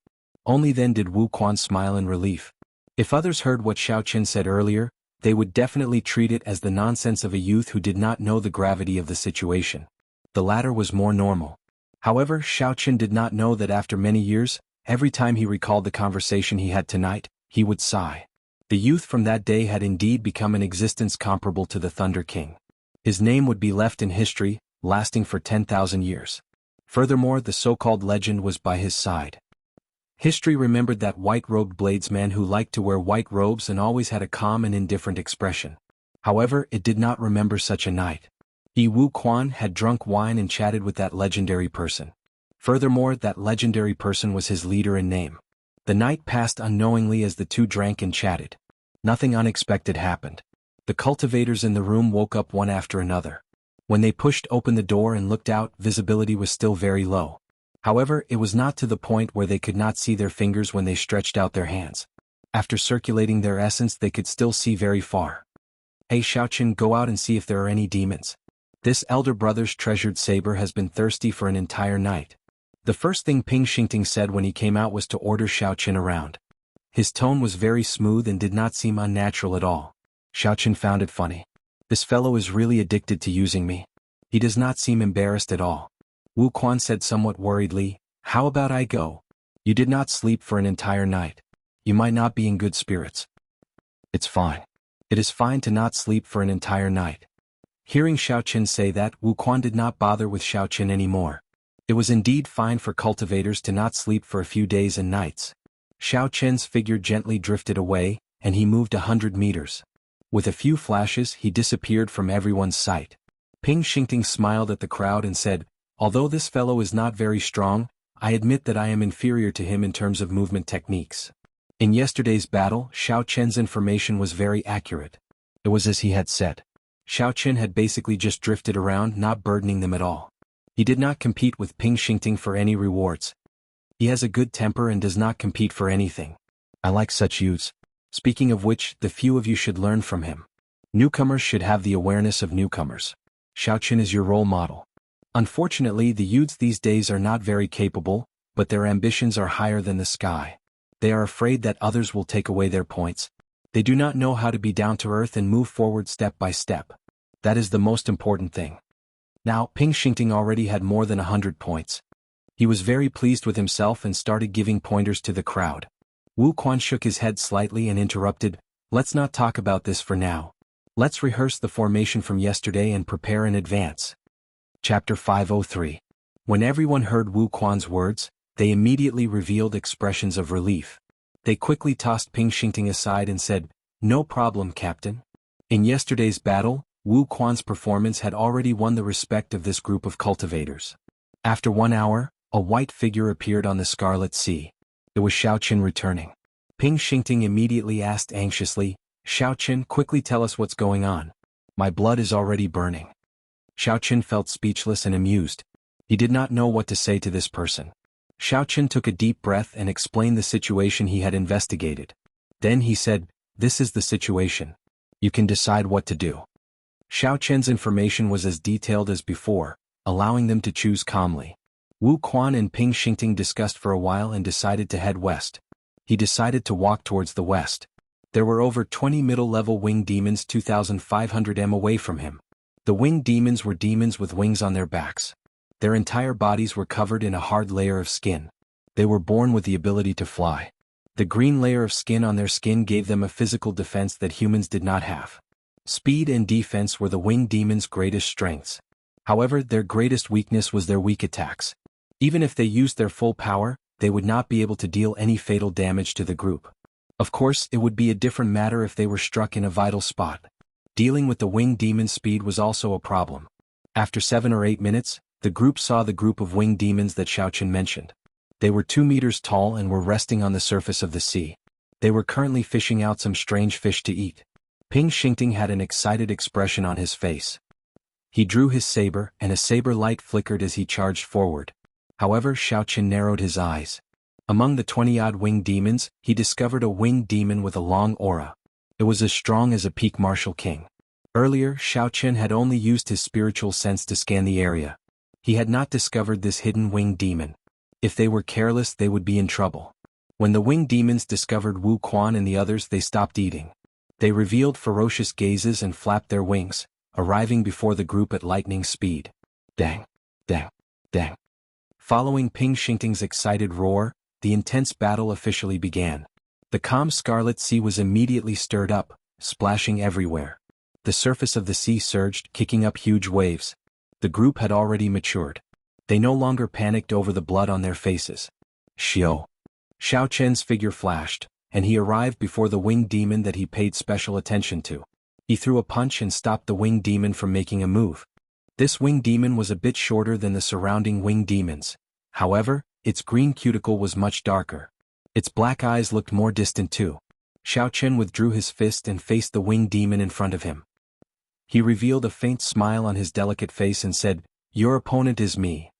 Speaker 1: Only then did Wu Quan smile in relief. If others heard what Xiao Chen said earlier, they would definitely treat it as the nonsense of a youth who did not know the gravity of the situation. The latter was more normal. However, Xiao Chen did not know that after many years, every time he recalled the conversation he had tonight, he would sigh. The youth from that day had indeed become an existence comparable to the Thunder King. His name would be left in history, lasting for 10,000 years. Furthermore, the so-called legend was by his side. History remembered that white-robed bladesman who liked to wear white robes and always had a calm and indifferent expression. However, it did not remember such a night. He, Wu Quan, had drunk wine and chatted with that legendary person. Furthermore, that legendary person was his leader in name. The night passed unknowingly as the two drank and chatted. Nothing unexpected happened. The cultivators in the room woke up one after another. When they pushed open the door and looked out, visibility was still very low. However, it was not to the point where they could not see their fingers when they stretched out their hands. After circulating their essence, they could still see very far. "Hey Xiao Chen, go out and see if there are any demons. This elder brother's treasured saber has been thirsty for an entire night." The first thing Ping Xingting said when he came out was to order Xiao Chen around. His tone was very smooth and did not seem unnatural at all. Xiao Chen found it funny. This fellow is really addicted to using me. He does not seem embarrassed at all. Wu Quan said somewhat worriedly, "How about I go? You did not sleep for an entire night. You might not be in good spirits." "It's fine. It is fine to not sleep for an entire night." Hearing Xiao Chen say that, Wu Quan did not bother with Xiao Chen anymore. It was indeed fine for cultivators to not sleep for a few days and nights. Xiao Chen's figure gently drifted away, and he moved 100 meters. With a few flashes, he disappeared from everyone's sight. Ping Xingting smiled at the crowd and said, "Although this fellow is not very strong, I admit that I am inferior to him in terms of movement techniques." In yesterday's battle, Xiao Chen's information was very accurate. It was as he had said. Xiao Qin had basically just drifted around, not burdening them at all. He did not compete with Ping Xingting for any rewards. He has a good temper and does not compete for anything. I like such youths. Speaking of which, the few of you should learn from him. Newcomers should have the awareness of newcomers. Xiao Qin is your role model. Unfortunately, the youths these days are not very capable, but their ambitions are higher than the sky. They are afraid that others will take away their points. They do not know how to be down to earth and move forward step by step. That is the most important thing. Now, Ping Xingting already had more than 100 points. He was very pleased with himself and started giving pointers to the crowd. Wu Quan shook his head slightly and interrupted, "Let's not talk about this for now. Let's rehearse the formation from yesterday and prepare in advance." Chapter 503. When everyone heard Wu Quan's words, they immediately revealed expressions of relief. They quickly tossed Ping Xingting aside and said, "No problem, Captain." In yesterday's battle, Wu Quan's performance had already won the respect of this group of cultivators. After 1 hour, a white figure appeared on the Scarlet Sea. It was Xiao Qin returning. Ping Xingting immediately asked anxiously, "Xiao Qin, quickly tell us what's going on. My blood is already burning." Xiao Qin felt speechless and amused. He did not know what to say to this person. Xiao Qin took a deep breath and explained the situation he had investigated. Then he said, "This is the situation. You can decide what to do." Xiao Qin's information was as detailed as before, allowing them to choose calmly. Wu Quan and Ping Xingting discussed for a while and decided to head west. He decided to walk towards the west. There were over 20 middle-level winged demons 2,500 m away from him. The winged demons were demons with wings on their backs. Their entire bodies were covered in a hard layer of skin. They were born with the ability to fly. The green layer of skin on their skin gave them a physical defense that humans did not have. Speed and defense were the winged demons' greatest strengths. However, their greatest weakness was their weak attacks. Even if they used their full power, they would not be able to deal any fatal damage to the group. Of course, it would be a different matter if they were struck in a vital spot. Dealing with the winged demon's speed was also a problem. After 7 or 8 minutes, the group saw the group of winged demons that Xiao Qin mentioned. They were 2 meters tall and were resting on the surface of the sea. They were currently fishing out some strange fish to eat. Ping Xingting had an excited expression on his face. He drew his saber, and a saber light flickered as he charged forward. However, Xiao Qin narrowed his eyes. Among the 20-odd winged demons, he discovered a winged demon with a long aura. It was as strong as a peak martial king. Earlier, Xiao Qin had only used his spiritual sense to scan the area. He had not discovered this hidden winged demon. If they were careless, they would be in trouble. When the winged demons discovered Wu Quan and the others, they stopped eating. They revealed ferocious gazes and flapped their wings, arriving before the group at lightning speed. Dang! Dang! Dang! Following Ping Xingting's excited roar, the intense battle officially began. The calm Scarlet Sea was immediately stirred up, splashing everywhere. The surface of the sea surged, kicking up huge waves. The group had already matured. They no longer panicked over the blood on their faces. Xiao Qian's figure flashed, and he arrived before the winged demon that he paid special attention to. He threw a punch and stopped the winged demon from making a move. This winged demon was a bit shorter than the surrounding winged demons. However, its green cuticle was much darker. Its black eyes looked more distant too. Xiao Qin withdrew his fist and faced the winged demon in front of him. He revealed a faint smile on his delicate face and said, "Your opponent is me."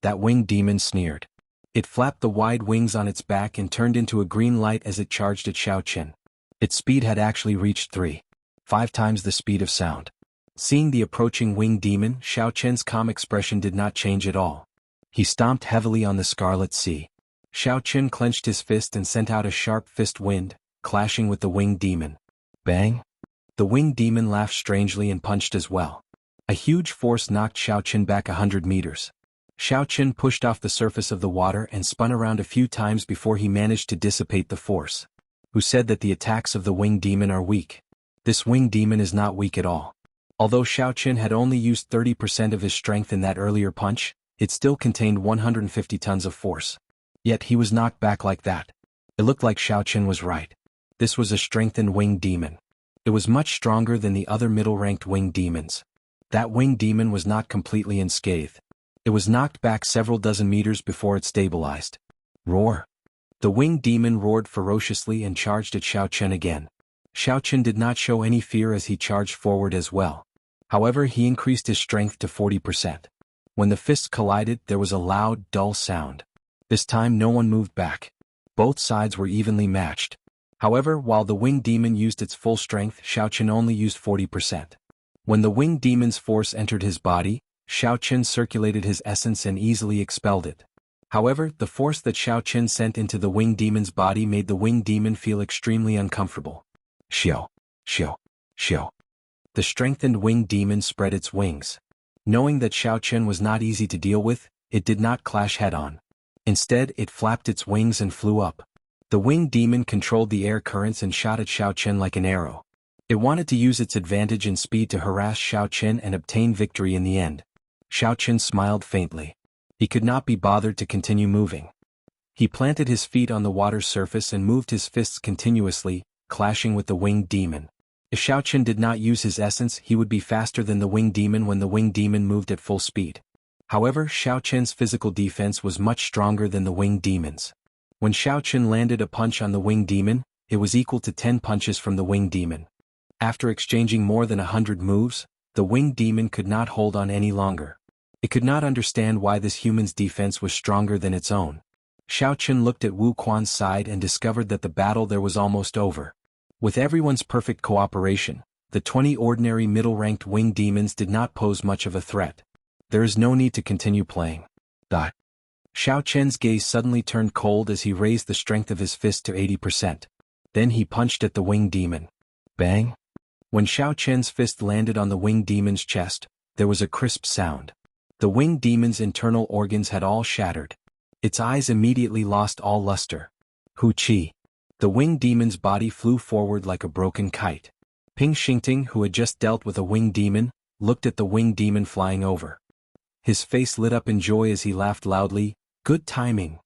Speaker 1: That winged demon sneered. It flapped the wide wings on its back and turned into a green light as it charged at Xiao Qin. Its speed had actually reached 3.5 times the speed of sound. Seeing the approaching winged demon, Xiao Qin's calm expression did not change at all. He stomped heavily on the Scarlet Sea. Xiao Qin clenched his fist and sent out a sharp fist wind, clashing with the winged demon. Bang! The winged demon laughed strangely and punched as well. A huge force knocked Xiao Qin back 100 meters. Xiao Qin pushed off the surface of the water and spun around a few times before he managed to dissipate the force. Who said that the attacks of the winged demon are weak? This winged demon is not weak at all. Although Xiao Qin had only used 30% of his strength in that earlier punch, it still contained 150 tons of force. Yet he was knocked back like that. It looked like Xiao Qin was right. This was a strengthened winged demon. It was much stronger than the other middle-ranked winged demons. That winged demon was not completely unscathed. It was knocked back several dozen meters before it stabilized. Roar! The winged demon roared ferociously and charged at Xiao Qin again. Xiaoqun did not show any fear as he charged forward as well. However, he increased his strength to 40%. When the fists collided, there was a loud, dull sound. This time no one moved back. Both sides were evenly matched. However, while the winged demon used its full strength, Xiaoqun only used 40%. When the winged demon's force entered his body, Xiaoqun circulated his essence and easily expelled it. However, the force that Xiaoqun sent into the winged demon's body made the winged demon feel extremely uncomfortable. Xiao, xiao, xiao. The strengthened winged demon spread its wings. Knowing that Xiaoqun was not easy to deal with, it did not clash head-on. Instead, it flapped its wings and flew up. The winged demon controlled the air currents and shot at Xiaoqun like an arrow. It wanted to use its advantage in speed to harass Xiaoqun and obtain victory in the end. Xiaoqun smiled faintly. He could not be bothered to continue moving. He planted his feet on the water's surface and moved his fists continuously, clashing with the winged demon. If Xiaoqun did not use his essence, he would be faster than the winged demon when the winged demon moved at full speed. However, Xiaoqun's physical defense was much stronger than the winged demon's. When Xiaoqun landed a punch on the winged demon, it was equal to 10 punches from the winged demon. After exchanging more than 100 moves, the winged demon could not hold on any longer. It could not understand why this human's defense was stronger than its own. Xiaoqun looked at Wu Quan's side and discovered that the battle there was almost over. With everyone's perfect cooperation, the 20 ordinary middle-ranked winged demons did not pose much of a threat. There is no need to continue playing. Xiaoqun's gaze suddenly turned cold as he raised the strength of his fist to 80%. Then he punched at the winged demon. Bang! When Xiaoqun's fist landed on the winged demon's chest, there was a crisp sound. The winged demon's internal organs had all shattered. Its eyes immediately lost all luster. Hu Qi. The winged demon's body flew forward like a broken kite. Ping Xingting, who had just dealt with a winged demon, looked at the winged demon flying over. His face lit up in joy as he laughed loudly. Good timing.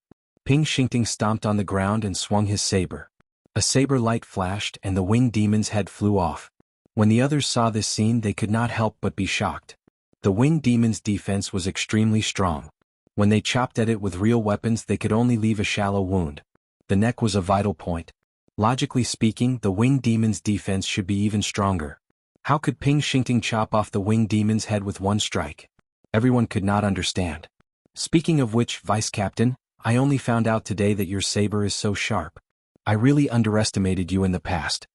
Speaker 1: Ping Xingting stomped on the ground and swung his saber. A saber light flashed and the winged demon's head flew off. When the others saw this scene, they could not help but be shocked. The winged demon's defense was extremely strong. When they chopped at it with real weapons, they could only leave a shallow wound. The neck was a vital point. Logically speaking, the winged demon's defense should be even stronger. How could Ping Xingting chop off the winged demon's head with one strike? Everyone could not understand. Speaking of which, Vice Captain, I only found out today that your saber is so sharp. I really underestimated you in the past.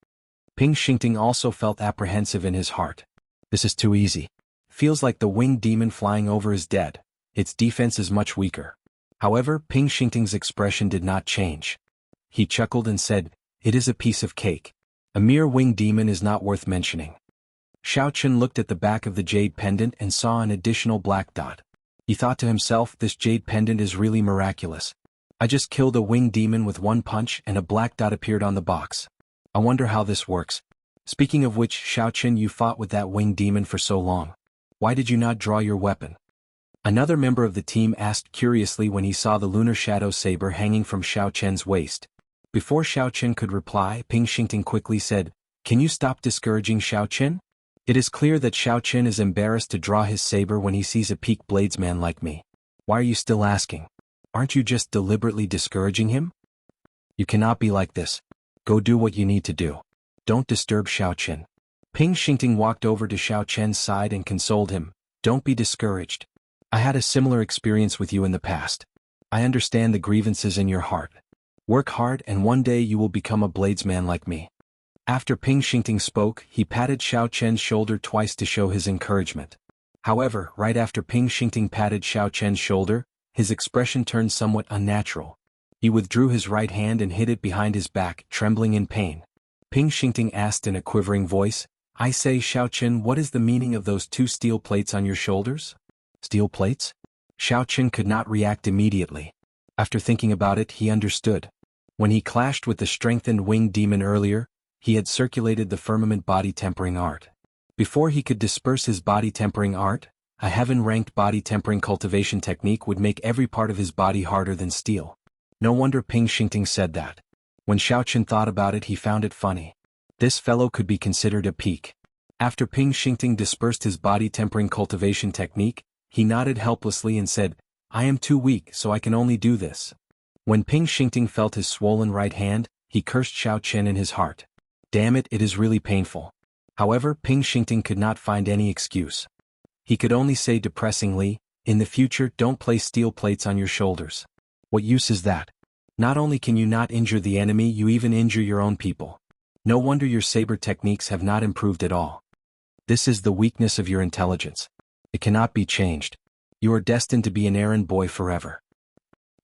Speaker 1: Ping Xingting also felt apprehensive in his heart. This is too easy. Feels like the winged demon flying over is dead. Its defense is much weaker. However, Ping Xingting's expression did not change. He chuckled and said, "It is a piece of cake. A mere winged demon is not worth mentioning." Xiaoqun looked at the back of the jade pendant and saw an additional black dot. He thought to himself, this jade pendant is really miraculous. I just killed a winged demon with one punch and a black dot appeared on the box. I wonder how this works. Speaking of which, Xiaoqun, you fought with that winged demon for so long. Why did you not draw your weapon? Another member of the team asked curiously when he saw the lunar shadow saber hanging from Xiaoqun's waist. Before Xiaoqun could reply, Ping Xingting quickly said, "Can you stop discouraging Xiaoqun? It is clear that Xiaoqun is embarrassed to draw his saber when he sees a peak bladesman like me. Why are you still asking? Aren't you just deliberately discouraging him? You cannot be like this. Go do what you need to do. Don't disturb Xiaoqun." Ping Xingting walked over to Xiaoqun's side and consoled him. Don't be discouraged. I had a similar experience with you in the past. I understand the grievances in your heart. Work hard and one day you will become a bladesman like me. After Ping Xingting spoke, he patted Xiaoqun's shoulder twice to show his encouragement. However, right after Ping Xingting patted Xiaoqun's shoulder, his expression turned somewhat unnatural. He withdrew his right hand and hid it behind his back, trembling in pain. Ping Xingting asked in a quivering voice, "I say, Xiaoqun, what is the meaning of those 2 steel plates on your shoulders?" Steel plates? Xiaoqun could not react immediately. After thinking about it, he understood. When he clashed with the strengthened winged demon earlier, he had circulated the firmament body tempering art. Before he could disperse his body tempering art, a heaven-ranked body tempering cultivation technique would make every part of his body harder than steel. No wonder Ping Xingting said that. When Xiaoqun thought about it, he found it funny. This fellow could be considered a peak. After Ping Xingting dispersed his body tempering cultivation technique, he nodded helplessly and said, "I am too weak, so I can only do this." When Ping Xingting felt his swollen right hand, he cursed Xiaoqun in his heart. Damn it, it is really painful. However, Ping Xingting could not find any excuse. He could only say depressingly, in the future don't place steel plates on your shoulders. What use is that? Not only can you not injure the enemy, you even injure your own people. No wonder your saber techniques have not improved at all. This is the weakness of your intelligence. It cannot be changed. You are destined to be an errand boy forever.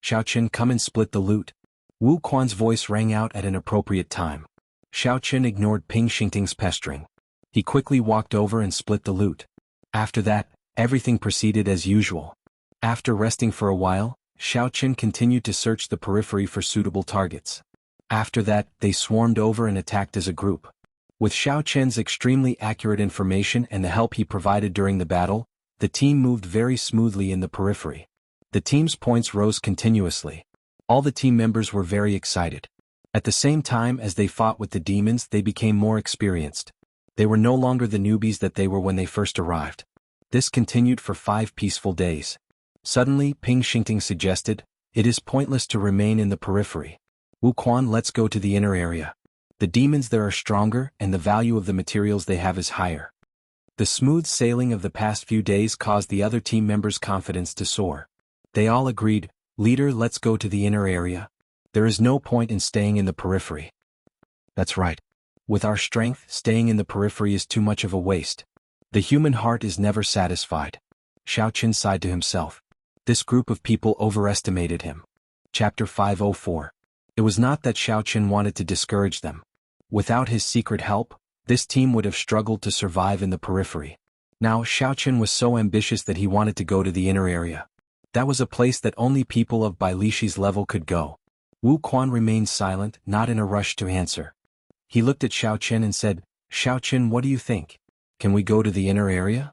Speaker 1: Xiaoqin, come and split the loot. Wu Quan's voice rang out at an appropriate time. Xiaoqin ignored Ping Xingting's pestering. He quickly walked over and split the loot. After that, everything proceeded as usual. After resting for a while, Xiaoqin continued to search the periphery for suitable targets. After that, they swarmed over and attacked as a group. With Xiaoqin's extremely accurate information and the help he provided during the battle, the team moved very smoothly in the periphery. The team's points rose continuously. All the team members were very excited. At the same time as they fought with the demons, they became more experienced. They were no longer the newbies that they were when they first arrived. This continued for 5 peaceful days. Suddenly, Ping Xingting suggested, "It is pointless to remain in the periphery. Wu Quan, let's go to the inner area. The demons there are stronger and the value of the materials they have is higher." The smooth sailing of the past few days caused the other team members' confidence to soar. They all agreed, "Leader, let's go to the inner area. There is no point in staying in the periphery." That's right. With our strength, staying in the periphery is too much of a waste. The human heart is never satisfied. Xiaoqin sighed to himself. This group of people overestimated him. Chapter 504. It was not that Xiaoqin wanted to discourage them. Without his secret help, this team would have struggled to survive in the periphery. Now Xiaoqin was so ambitious that he wanted to go to the inner area. That was a place that only people of Bai Lishi's level could go. Wu Quan remained silent, not in a rush to answer. He looked at Xiaoqin and said, "Xiaoqin, what do you think? Can we go to the inner area?"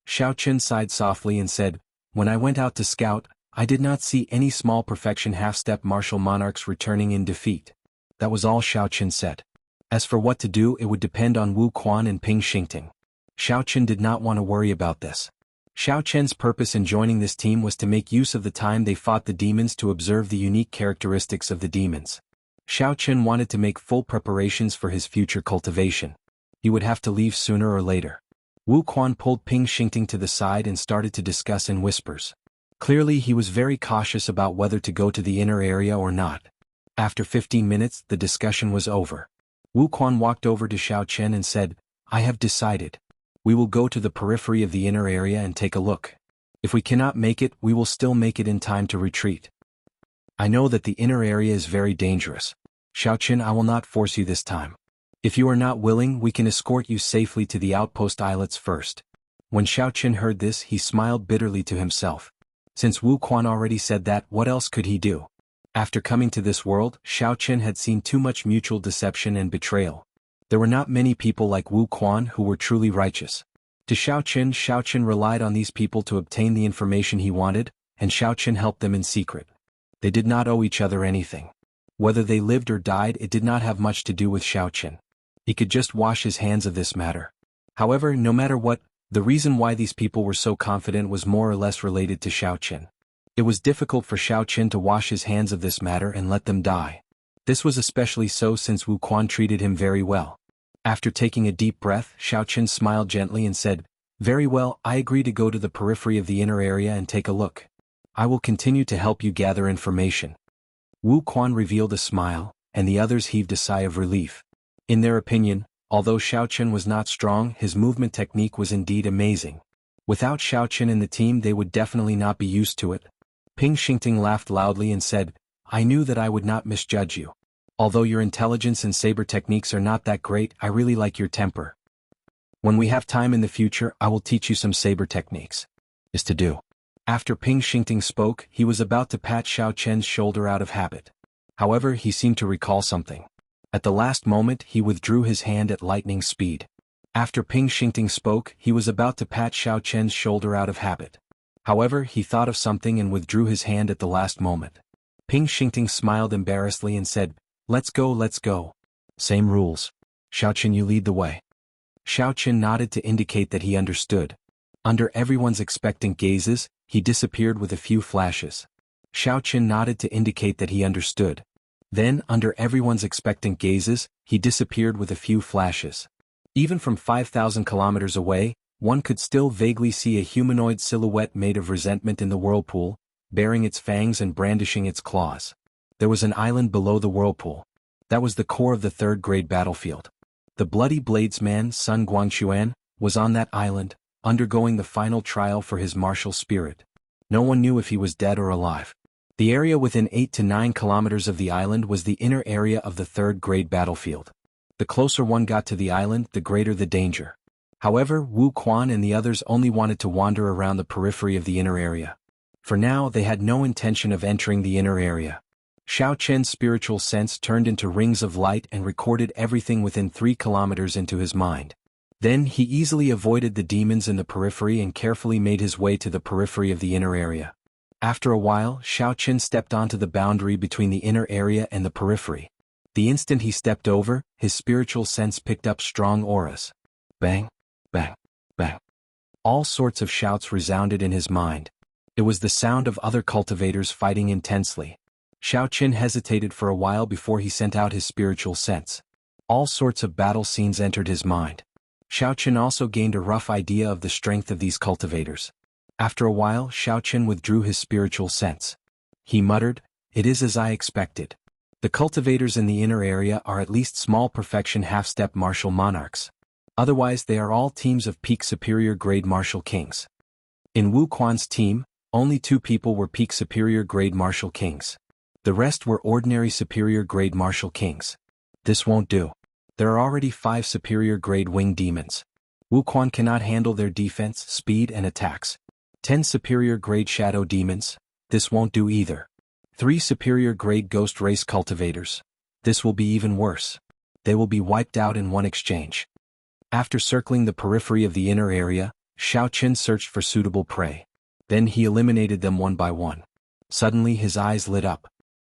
Speaker 1: Xiaoqin sighed softly and said, "When I went out to scout, I did not see any small perfection half-step martial monarchs returning in defeat." That was all Xiaoqin said. As for what to do, it would depend on Wu Quan and Ping Xingting. Xiaoqin did not want to worry about this. Xiaoqin's purpose in joining this team was to make use of the time they fought the demons to observe the unique characteristics of the demons. Xiaoqin wanted to make full preparations for his future cultivation. He would have to leave sooner or later. Wu Quan pulled Ping Xingting to the side and started to discuss in whispers. Clearly he was very cautious about whether to go to the inner area or not. After 15 minutes, the discussion was over. Wu Quan walked over to Xiaoqin and said, "I have decided. We will go to the periphery of the inner area and take a look. If we cannot make it, we will still make it in time to retreat. I know that the inner area is very dangerous. Xiaoqin, I will not force you this time. If you are not willing, we can escort you safely to the outpost islets first." When Xiaoqin heard this, he smiled bitterly to himself. Since Wu Quan already said that, what else could he do? After coming to this world, Xiaoqin had seen too much mutual deception and betrayal. There were not many people like Wu Quan who were truly righteous. To Xiaoqin relied on these people to obtain the information he wanted, and Xiaoqin helped them in secret. They did not owe each other anything. Whether they lived or died, it did not have much to do with Xiaoqin. He could just wash his hands of this matter. However, no matter what, the reason why these people were so confident was more or less related to Xiaoqin. It was difficult for Xiaoqin to wash his hands of this matter and let them die. This was especially so since Wu Quan treated him very well. After taking a deep breath, Xiaoqin smiled gently and said, "Very well, I agree to go to the periphery of the inner area and take a look. I will continue to help you gather information." Wu Quan revealed a smile, and the others heaved a sigh of relief. In their opinion, although Xiaoqin was not strong, his movement technique was indeed amazing. Without Xiaoqin in the team, they would definitely not be used to it. Ping Xingting laughed loudly and said, "I knew that I would not misjudge you. Although your intelligence and saber techniques are not that great, I really like your temper. When we have time in the future, I will teach you some saber techniques." Is to do. After Ping Xingting spoke, he was about to pat Xiaoqin's shoulder out of habit. However, he seemed to recall something. At the last moment, he withdrew his hand at lightning speed. After Ping Xingting spoke, he was about to pat Xiaoqin's shoulder out of habit. However, he thought of something and withdrew his hand at the last moment. Ping Xingting smiled embarrassedly and said, let's go. Same rules. Xiaoqin, you lead the way." Xiaoqin nodded to indicate that he understood. Under everyone's expectant gazes, he disappeared with a few flashes. Xiaoqin nodded to indicate that he understood. Then, under everyone's expectant gazes, he disappeared with a few flashes. Even from 5,000 kilometers away, one could still vaguely see a humanoid silhouette made of resentment in the whirlpool, baring its fangs and brandishing its claws. There was an island below the whirlpool. That was the core of the third-grade battlefield. The bloody bladesman Sun Guangquan was on that island, undergoing the final trial for his martial spirit. No one knew if he was dead or alive. The area within 8 to 9 kilometers of the island was the inner area of the third-grade battlefield. The closer one got to the island, the greater the danger. However, Wu Quan and the others only wanted to wander around the periphery of the inner area. For now, they had no intention of entering the inner area. Xiao Chen's spiritual sense turned into rings of light and recorded everything within 3 kilometers into his mind. Then he easily avoided the demons in the periphery and carefully made his way to the periphery of the inner area. After a while, Xiao Chen stepped onto the boundary between the inner area and the periphery. The instant he stepped over, his spiritual sense picked up strong auras. Bang, bang, bang. All sorts of shouts resounded in his mind. It was the sound of other cultivators fighting intensely. Xiao Chen hesitated for a while before he sent out his spiritual sense. All sorts of battle scenes entered his mind. Xiao Chen also gained a rough idea of the strength of these cultivators. After a while, Xiao Chen withdrew his spiritual sense. He muttered, "It is as I expected. The cultivators in the inner area are at least small perfection half-step martial monarchs. Otherwise they are all teams of peak superior grade martial kings." In Wu Quan's team, only 2 people were peak superior grade martial kings. The rest were ordinary superior grade martial kings. This won't do. There are already 5 superior grade winged demons. Wu Quan cannot handle their defense, speed and attacks. 10 superior grade shadow demons. This won't do either. 3 superior grade ghost race cultivators. This will be even worse. They will be wiped out in one exchange. After circling the periphery of the inner area, Xiao Chen searched for suitable prey. Then he eliminated them one by one. Suddenly his eyes lit up.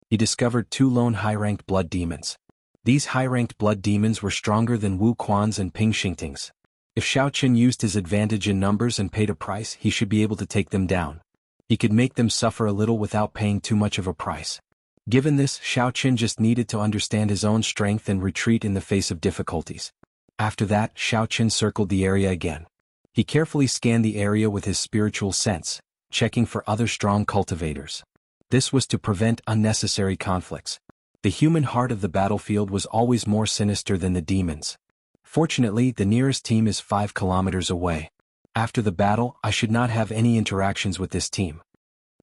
Speaker 1: He discovered 2 lone high-ranked blood demons. These high-ranked blood demons were stronger than Wu Quan's and Ping Xingting's. If Xiao Chen used his advantage in numbers and paid a price, he should be able to take them down. He could make them suffer a little without paying too much of a price. Given this, Xiao Chen just needed to understand his own strength and retreat in the face of difficulties. After that, Xiao Chen circled the area again. He carefully scanned the area with his spiritual sense, checking for other strong cultivators. This was to prevent unnecessary conflicts. The human heart of the battlefield was always more sinister than the demons. Fortunately, the nearest team is 5 kilometers away. After the battle, I should not have any interactions with this team.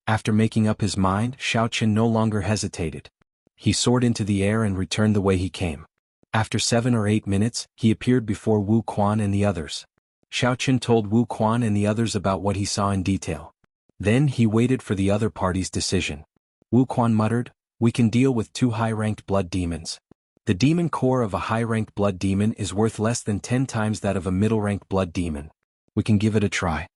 Speaker 1: After making up his mind, Xiao Chen no longer hesitated. He soared into the air and returned the way he came. After 7 or 8 minutes, he appeared before Wu Quan and the others. Xiao Chen told Wu Quan and the others about what he saw in detail. Then he waited for the other party's decision. Wu Quan muttered, "We can deal with 2 high-ranked blood demons. The demon core of a high-ranked blood demon is worth less than 10 times that of a middle-ranked blood demon. We can give it a try."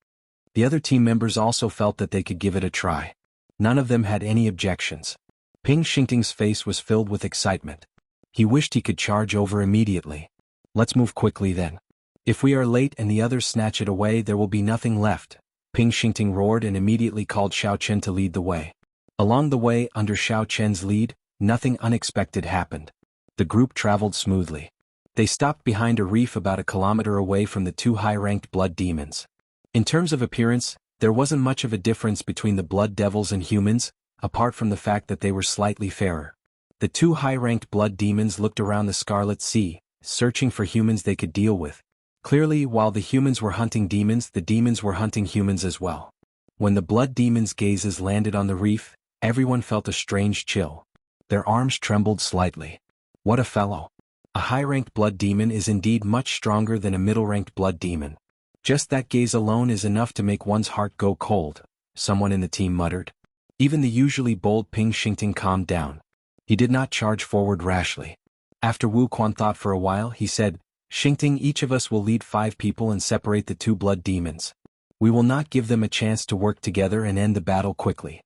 Speaker 1: The other team members also felt that they could give it a try. None of them had any objections. Ping Xingting's face was filled with excitement. He wished he could charge over immediately. "Let's move quickly then. If we are late and the others snatch it away, there will be nothing left." Ping Xingting roared and immediately called Xiao Chen to lead the way. Along the way, under Xiao Chen's lead, nothing unexpected happened. The group traveled smoothly. They stopped behind a reef about a kilometer away from the 2 high-ranked blood demons. In terms of appearance, there wasn't much of a difference between the blood devils and humans, apart from the fact that they were slightly fairer. The 2 high-ranked blood demons looked around the Scarlet Sea, searching for humans they could deal with. Clearly, while the humans were hunting demons, the demons were hunting humans as well. When the blood demons' gazes landed on the reef, everyone felt a strange chill. Their arms trembled slightly. What a fellow! A high-ranked blood demon is indeed much stronger than a middle-ranked blood demon. Just that gaze alone is enough to make one's heart go cold, someone in the team muttered. Even the usually bold Ping Xingting calmed down. He did not charge forward rashly. After Wu Quan thought for a while, he said, "Xingting, each of us will lead 5 people and separate the 2 blood demons. We will not give them a chance to work together and end the battle quickly."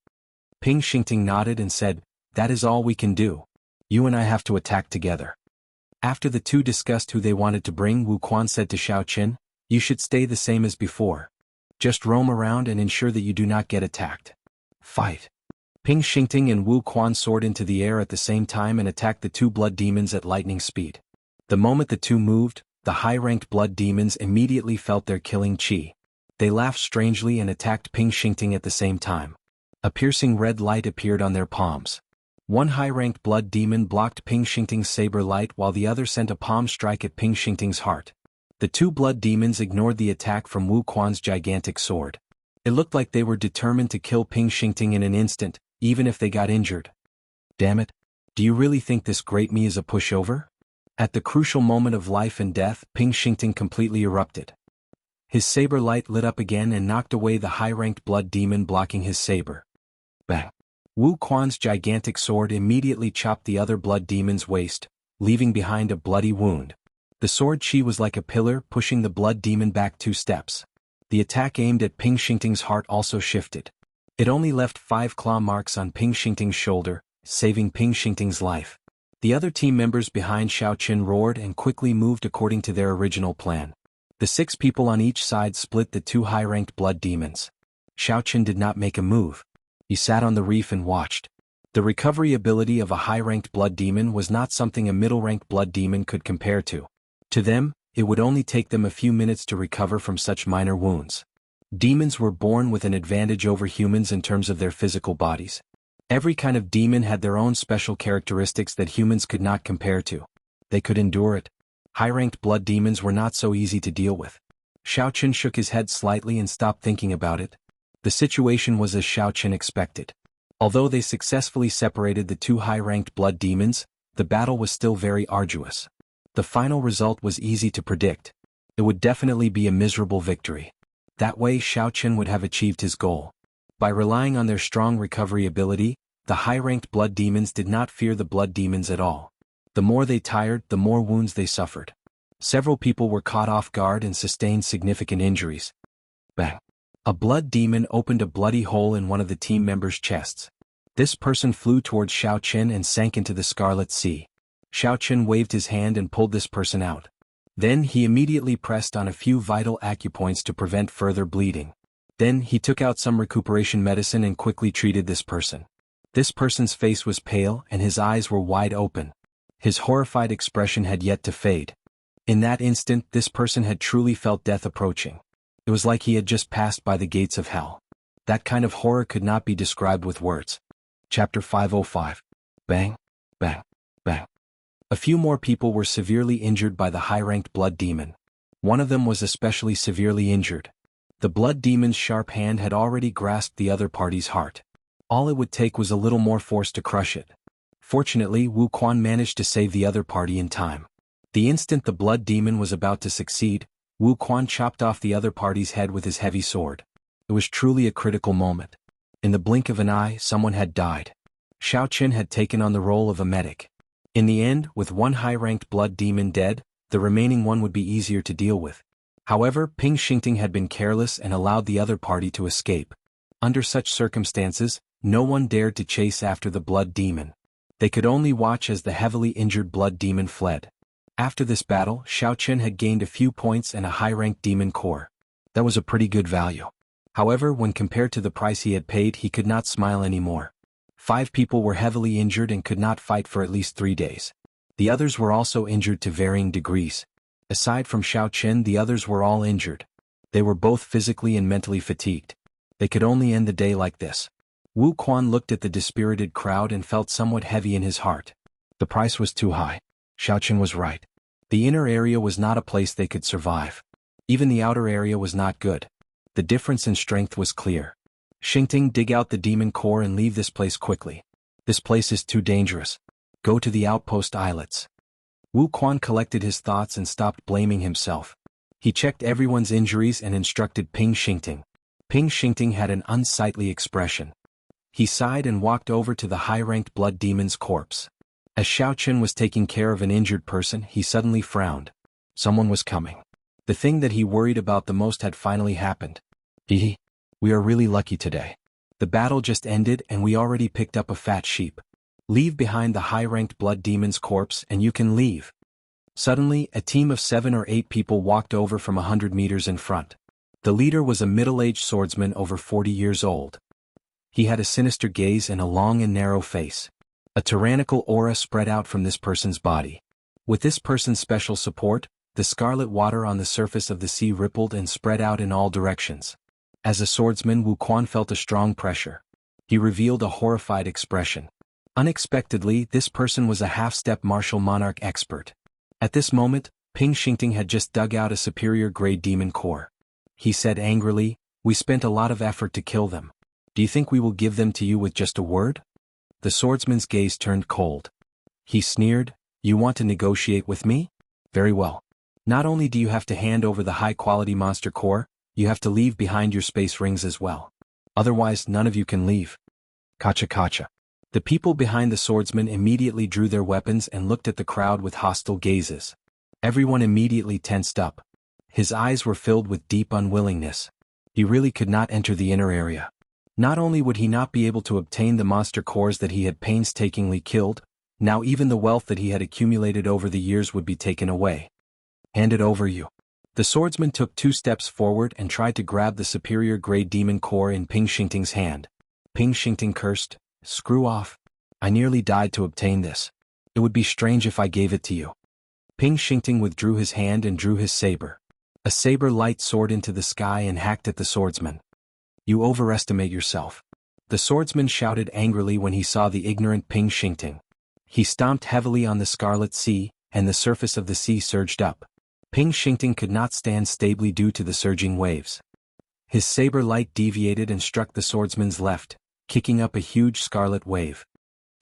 Speaker 1: Ping Xingting nodded and said, "That is all we can do. You and I have to attack together." After the 2 discussed who they wanted to bring, Wu Quan said to Xiao Chen, "You should stay the same as before. Just roam around and ensure that you do not get attacked. Fight." Ping Xingting and Wu Quan soared into the air at the same time and attacked the two blood demons at lightning speed. The moment the two moved, the high-ranked blood demons immediately felt their killing chi. They laughed strangely and attacked Ping Xingting at the same time. A piercing red light appeared on their palms. One high-ranked blood demon blocked Ping Xingting's saber light while the other sent a palm strike at Ping Xingting's heart. The two blood demons ignored the attack from Wu Quan's gigantic sword. It looked like they were determined to kill Ping Xingting in an instant, even if they got injured. Damn it. Do you really think this great me is a pushover? At the crucial moment of life and death, Ping Xingting completely erupted. His saber light lit up again and knocked away the high-ranked blood demon blocking his saber. Bang! Wu Quan's gigantic sword immediately chopped the other blood demon's waist, leaving behind a bloody wound. The sword chi was like a pillar pushing the blood demon back 2 steps. The attack aimed at Ping Xingting's heart also shifted. It only left 5 claw marks on Ping Xingting's shoulder, saving Ping Xingting's life. The other team members behind Xiao Qin roared and quickly moved according to their original plan. The 6 people on each side split the 2 high-ranked blood demons. Xiao Qin did not make a move. He sat on the reef and watched. The recovery ability of a high-ranked blood demon was not something a middle-ranked blood demon could compare to. To them, it would only take them a few minutes to recover from such minor wounds. Demons were born with an advantage over humans in terms of their physical bodies. Every kind of demon had their own special characteristics that humans could not compare to. They could endure it. High-ranked blood demons were not so easy to deal with. Xiao Qin shook his head slightly and stopped thinking about it. The situation was as Xiao Qin expected. Although they successfully separated the 2 high-ranked blood demons, the battle was still very arduous. The final result was easy to predict. It would definitely be a miserable victory. That way Xiao Qin would have achieved his goal. By relying on their strong recovery ability, the high-ranked blood demons did not fear the blood demons at all. The more they tired, the more wounds they suffered. Several people were caught off guard and sustained significant injuries. Bang! A blood demon opened a bloody hole in one of the team members' chests. This person flew towards Xiao Qin and sank into the Scarlet Sea. Xiao Qin waved his hand and pulled this person out. Then he immediately pressed on a few vital acupoints to prevent further bleeding. Then he took out some recuperation medicine and quickly treated this person. This person's face was pale and his eyes were wide open. His horrified expression had yet to fade. In that instant, this person had truly felt death approaching. It was like he had just passed by the gates of hell. That kind of horror could not be described with words. Chapter 505. Bang, bang, bang. A few more people were severely injured by the high-ranked blood demon. One of them was especially severely injured. The blood demon's sharp hand had already grasped the other party's heart. All it would take was a little more force to crush it. Fortunately, Wu Quan managed to save the other party in time. The instant the blood demon was about to succeed, Wu Quan chopped off the other party's head with his heavy sword. It was truly a critical moment. In the blink of an eye, someone had died. Xiao Qin had taken on the role of a medic. In the end, with one high-ranked blood demon dead, the remaining one would be easier to deal with. However, Ping Xingting had been careless and allowed the other party to escape. Under such circumstances, no one dared to chase after the blood demon. They could only watch as the heavily injured blood demon fled. After this battle, Xiao Qin had gained a few points and a high-ranked demon core. That was a pretty good value. However, when compared to the price he had paid, he could not smile anymore. 5 people were heavily injured and could not fight for at least 3 days. The others were also injured to varying degrees. Aside from Xiao Qin, the others were all injured. They were both physically and mentally fatigued. They could only end the day like this. Wu Quan looked at the dispirited crowd and felt somewhat heavy in his heart. The price was too high. Xiao Qin was right. The inner area was not a place they could survive. Even the outer area was not good. The difference in strength was clear. Xingting, dig out the demon core and leave this place quickly. This place is too dangerous. Go to the outpost islets. Wu Quan collected his thoughts and stopped blaming himself. He checked everyone's injuries and instructed Ping Xingting. Ping Xingting had an unsightly expression. He sighed and walked over to the high-ranked blood demon's corpse. As Xiao Qin was taking care of an injured person, he suddenly frowned. Someone was coming. The thing that he worried about the most had finally happened. We are really lucky today. The battle just ended and we already picked up a fat sheep. Leave behind the high-ranked blood demon's corpse and you can leave. Suddenly, a team of 7 or 8 people walked over from 100 meters in front. The leader was a middle-aged swordsman over 40 years old. He had a sinister gaze and a long and narrow face. A tyrannical aura spread out from this person's body. With this person's special support, the scarlet water on the surface of the sea rippled and spread out in all directions. As a swordsman, Wu Quan felt a strong pressure. He revealed a horrified expression. Unexpectedly, this person was a half-step martial monarch expert. At this moment, Ping Xingting had just dug out a superior-grade demon core. He said angrily, "We spent a lot of effort to kill them. Do you think we will give them to you with just a word?" The swordsman's gaze turned cold. He sneered, "You want to negotiate with me? Very well. Not only do you have to hand over the high-quality monster core, you have to leave behind your space rings as well. Otherwise, none of you can leave." Kacha. The people behind the swordsman immediately drew their weapons and looked at the crowd with hostile gazes. Everyone immediately tensed up. His eyes were filled with deep unwillingness. He really could not enter the inner area. Not only would he not be able to obtain the monster cores that he had painstakingly killed, now even the wealth that he had accumulated over the years would be taken away. "Hand it over, you." The swordsman took 2 steps forward and tried to grab the superior-grade demon core in Ping Xingting's hand. Ping Xingting cursed, "Screw off. I nearly died to obtain this. It would be strange if I gave it to you." Ping Xingting withdrew his hand and drew his saber. A saber light soared into the sky and hacked at the swordsman. "You overestimate yourself." The swordsman shouted angrily when he saw the ignorant Ping Xingting. He stomped heavily on the scarlet sea, and the surface of the sea surged up. Ping Xingting could not stand stably due to the surging waves. His saber light deviated and struck the swordsman's left, kicking up a huge scarlet wave.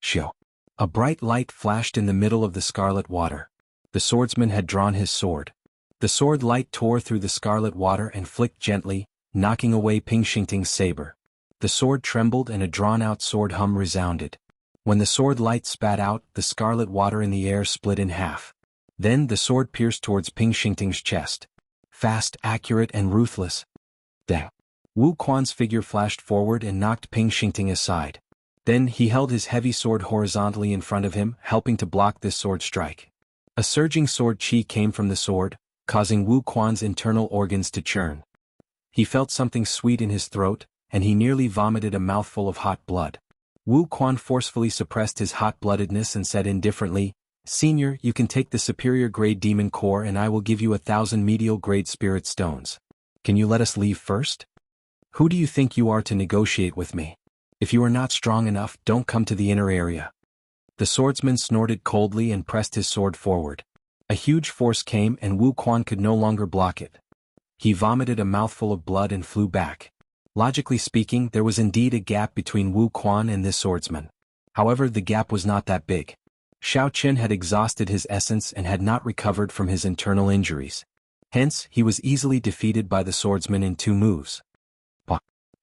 Speaker 1: Shoo! A bright light flashed in the middle of the scarlet water. The swordsman had drawn his sword. The sword light tore through the scarlet water and flicked gently, knocking away Ping Xingting's saber. The sword trembled and a drawn-out sword hum resounded. When the sword light spat out, the scarlet water in the air split in half. Then the sword pierced towards Ping Xingting's chest. Fast, accurate, and ruthless. Dang! Wu Quan's figure flashed forward and knocked Ping Xingting aside. Then he held his heavy sword horizontally in front of him, helping to block this sword strike. A surging sword chi came from the sword, causing Wu Quan's internal organs to churn. He felt something sweet in his throat, and he nearly vomited a mouthful of hot blood. Wu Quan forcefully suppressed his hot-bloodedness and said indifferently, "Senior, you can take the superior-grade demon core and I will give you 1,000 medial-grade spirit stones. Can you let us leave first? Who do you think you are to negotiate with me? If you are not strong enough, don't come to the inner area." The swordsman snorted coldly and pressed his sword forward. A huge force came and Wu Quan could no longer block it. He vomited a mouthful of blood and flew back. Logically speaking, there was indeed a gap between Wu Quan and this swordsman. However, the gap was not that big. Xiao Qian had exhausted his essence and had not recovered from his internal injuries. Hence, he was easily defeated by the swordsman in 2 moves.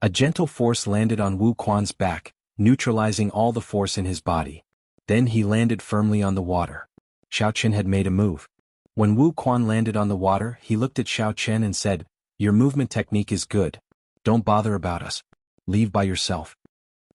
Speaker 1: A gentle force landed on Wu Quan's back, neutralizing all the force in his body. Then he landed firmly on the water. Xiao Qian had made a move. When Wu Quan landed on the water, he looked at Xiao Qian and said, "Your movement technique is good. Don't bother about us. Leave by yourself."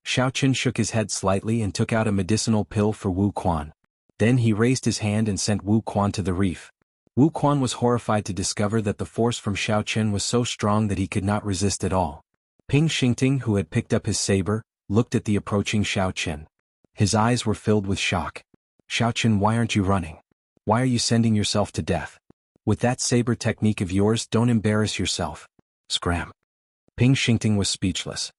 Speaker 1: Xiao Qian shook his head slightly and took out a medicinal pill for Wu Quan. Then he raised his hand and sent Wu Quan to the reef. Wu Quan was horrified to discover that the force from Xiao Qian was so strong that he could not resist at all. Ping Xingting, who had picked up his saber, looked at the approaching Xiao Qian. His eyes were filled with shock. "Xiao Qian, why aren't you running? Why are you sending yourself to death? With that saber technique of yours, don't embarrass yourself." Scram! Ping Xingting was speechless.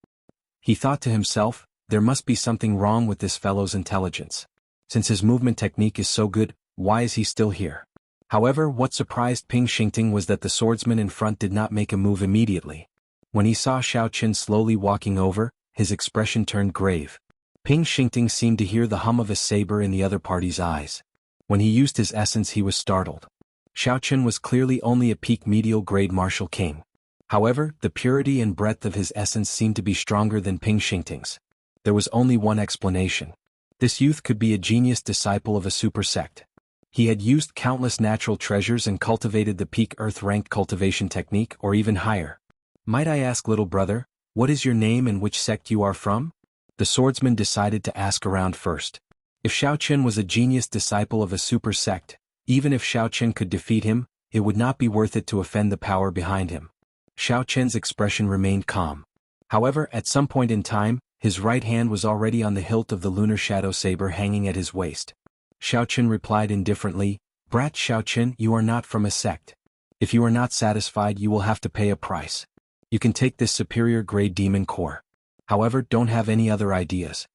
Speaker 1: He thought to himself, there must be something wrong with this fellow's intelligence. Since his movement technique is so good, why is he still here? However, what surprised Ping Xingting was that the swordsman in front did not make a move immediately. When he saw Xiao Qian slowly walking over, his expression turned grave. Ping Xingting seemed to hear the hum of a saber in the other party's eyes. When he used his essence, he was startled. Xiao Qian was clearly only a peak medial grade martial king. However, the purity and breadth of his essence seemed to be stronger than Ping Xingting's. There was only one explanation. This youth could be a genius disciple of a super sect. He had used countless natural treasures and cultivated the peak earth-ranked cultivation technique or even higher. "Might I ask, little brother, what is your name and which sect you are from?" The swordsman decided to ask around first. If Xiao Qian was a genius disciple of a super sect, even if Xiao Qian could defeat him, it would not be worth it to offend the power behind him. Xiao Qian's expression remained calm. However, at some point in time, his right hand was already on the hilt of the lunar shadow saber hanging at his waist. Xiaoqun replied indifferently, "Brat Xiaoqun, you are not from a sect. If you are not satisfied, you will have to pay a price. You can take this superior grade demon core. However, don't have any other ideas."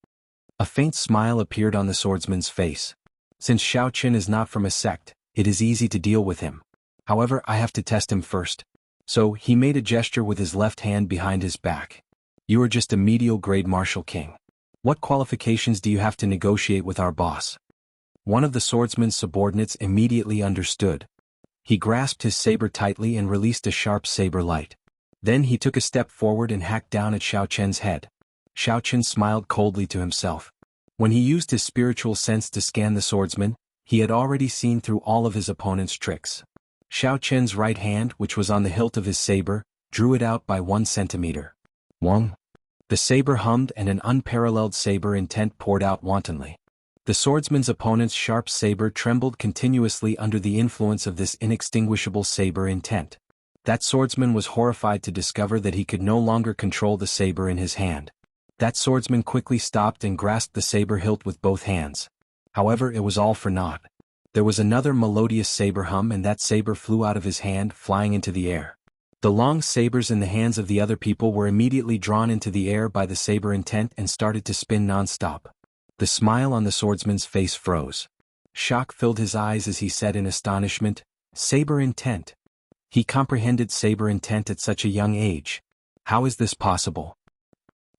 Speaker 1: A faint smile appeared on the swordsman's face. Since Xiaoqun is not from a sect, it is easy to deal with him. However, I have to test him first. So, he made a gesture with his left hand behind his back. "You are just a medial grade martial king. What qualifications do you have to negotiate with our boss?" One of the swordsman's subordinates immediately understood. He grasped his saber tightly and released a sharp saber light. Then he took a step forward and hacked down at Xiaoqun's head. Xiaoqun smiled coldly to himself. When he used his spiritual sense to scan the swordsman, he had already seen through all of his opponent's tricks. Xiaoqun's right hand, which was on the hilt of his saber, drew it out by 1 centimeter. Wong. The saber hummed and an unparalleled saber intent poured out wantonly. The swordsman's opponent's sharp saber trembled continuously under the influence of this inextinguishable saber intent. That swordsman was horrified to discover that he could no longer control the saber in his hand. That swordsman quickly stopped and grasped the saber hilt with both hands. However, it was all for naught. There was another melodious saber hum and that saber flew out of his hand, flying into the air. The long sabers in the hands of the other people were immediately drawn into the air by the saber intent and started to spin non-stop. The smile on the swordsman's face froze. Shock filled his eyes as he said in astonishment, "Saber intent." He comprehended saber intent at such a young age. How is this possible?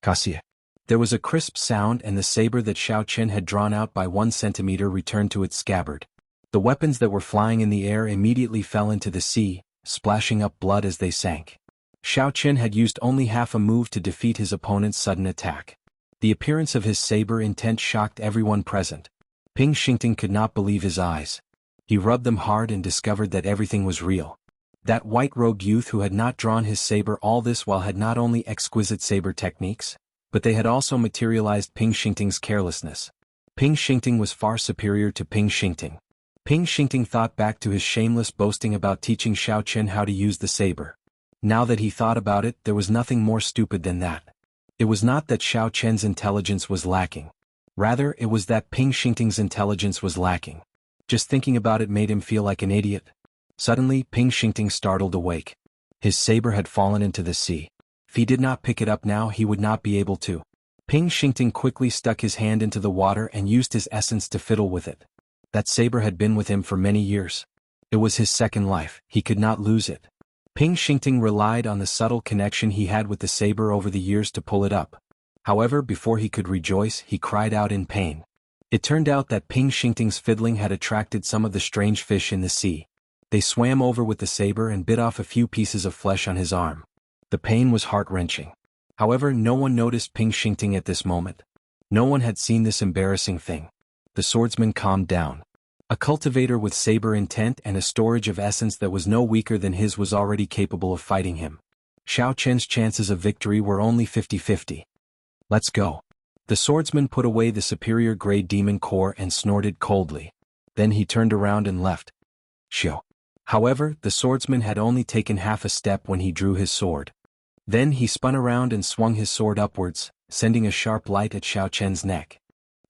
Speaker 1: Cassia. There was a crisp sound and the saber that Xiaoqun had drawn out by 1 centimeter returned to its scabbard. The weapons that were flying in the air immediately fell into the sea, splashing up blood as they sank. Xiaoqun had used only half a move to defeat his opponent's sudden attack. The appearance of his saber intent shocked everyone present. Ping Xingting could not believe his eyes. He rubbed them hard and discovered that everything was real. That white-robed youth who had not drawn his saber all this while had not only exquisite saber techniques, but they had also materialized Ping Xingting's carelessness. Ping Xingting was far superior to Ping Xingting. Ping Xingting thought back to his shameless boasting about teaching Xiaoqun how to use the saber. Now that he thought about it, there was nothing more stupid than that. It was not that Xiaoqun's intelligence was lacking. Rather, it was that Ping Xingting's intelligence was lacking. Just thinking about it made him feel like an idiot. Suddenly, Ping Xingting startled awake. His saber had fallen into the sea. If he did not pick it up now, he would not be able to. Ping Xingting quickly stuck his hand into the water and used his essence to fiddle with it. That saber had been with him for many years. It was his second life, he could not lose it. Ping Xingting relied on the subtle connection he had with the saber over the years to pull it up. However, before he could rejoice, he cried out in pain. It turned out that Ping Xingting's fiddling had attracted some of the strange fish in the sea. They swam over with the saber and bit off a few pieces of flesh on his arm. The pain was heart-wrenching. However, no one noticed Ping Xingting at this moment. No one had seen this embarrassing thing. The swordsman calmed down. A cultivator with saber intent and a storage of essence that was no weaker than his was already capable of fighting him. Xiaoqun's chances of victory were only 50-50. Let's go. The swordsman put away the superior grade demon core and snorted coldly. Then he turned around and left. Xiao. However, the swordsman had only taken half a step when he drew his sword. Then he spun around and swung his sword upwards, sending a sharp light at Xiaoqun's neck.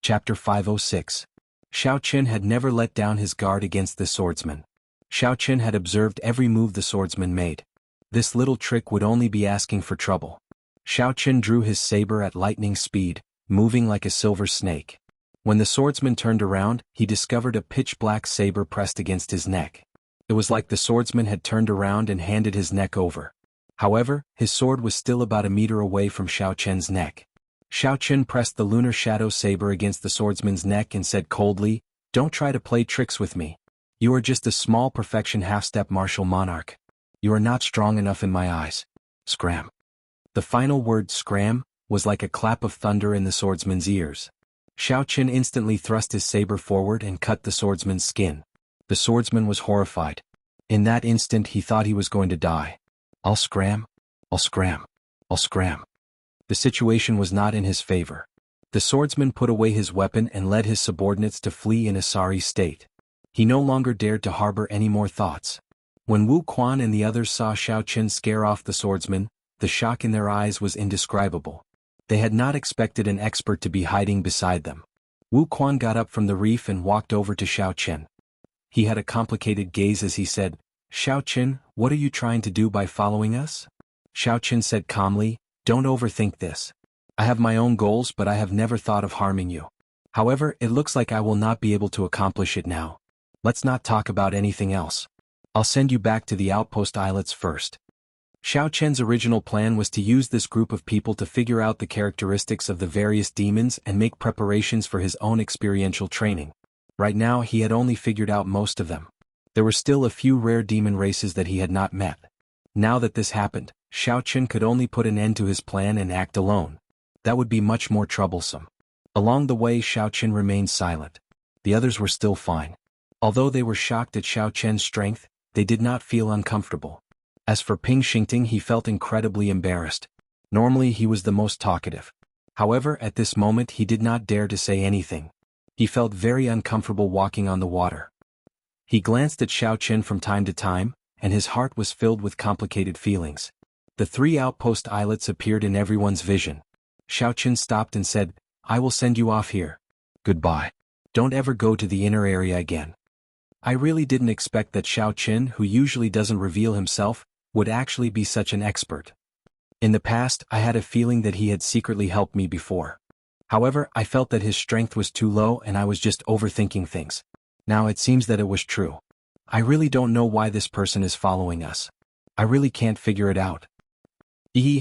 Speaker 1: Chapter 506. Xiaoqun had never let down his guard against the swordsman. Xiaoqun had observed every move the swordsman made. This little trick would only be asking for trouble. Xiaoqun drew his saber at lightning speed, moving like a silver snake. When the swordsman turned around, he discovered a pitch-black saber pressed against his neck. It was like the swordsman had turned around and handed his neck over. However, his sword was still about a meter away from Xiaoqun's neck. Xiaoqun pressed the lunar shadow saber against the swordsman's neck and said coldly, "Don't try to play tricks with me. You are just a small perfection half-step martial monarch. You are not strong enough in my eyes." Scram. The final word scram was like a clap of thunder in the swordsman's ears. Xiaoqun instantly thrust his saber forward and cut the swordsman's skin. The swordsman was horrified. In that instant he thought he was going to die. I'll scram. I'll scram. I'll scram. The situation was not in his favor. The swordsman put away his weapon and led his subordinates to flee in a sorry state. He no longer dared to harbor any more thoughts. When Wu Quan and the others saw Xiaoqun scare off the swordsman, the shock in their eyes was indescribable. They had not expected an expert to be hiding beside them. Wu Quan got up from the reef and walked over to Xiao Chen. He had a complicated gaze as he said, "Xiao Chen, what are you trying to do by following us?" Xiao Chen said calmly, "Don't overthink this. I have my own goals, but I have never thought of harming you. However, it looks like I will not be able to accomplish it now. Let's not talk about anything else. I'll send you back to the outpost islets first." Xiao Chen's original plan was to use this group of people to figure out the characteristics of the various demons and make preparations for his own experiential training. Right now he had only figured out most of them. There were still a few rare demon races that he had not met. Now that this happened, Xiao Chen could only put an end to his plan and act alone. That would be much more troublesome. Along the way Xiao Chen remained silent. The others were still fine. Although they were shocked at Xiao Chen's strength, they did not feel uncomfortable. As for Ping Xingting, he felt incredibly embarrassed. Normally he was the most talkative. However, at this moment he did not dare to say anything. He felt very uncomfortable walking on the water. He glanced at Xiao Chen from time to time, and his heart was filled with complicated feelings. The 3 outpost islets appeared in everyone's vision. Xiao Chen stopped and said, "I will send you off here. Goodbye. Don't ever go to the inner area again." I really didn't expect that Xiao Chen, who usually doesn't reveal himself, would actually be such an expert. In the past, I had a feeling that he had secretly helped me before. However, I felt that his strength was too low and I was just overthinking things. Now it seems that it was true. I really don't know why this person is following us. I really can't figure it out.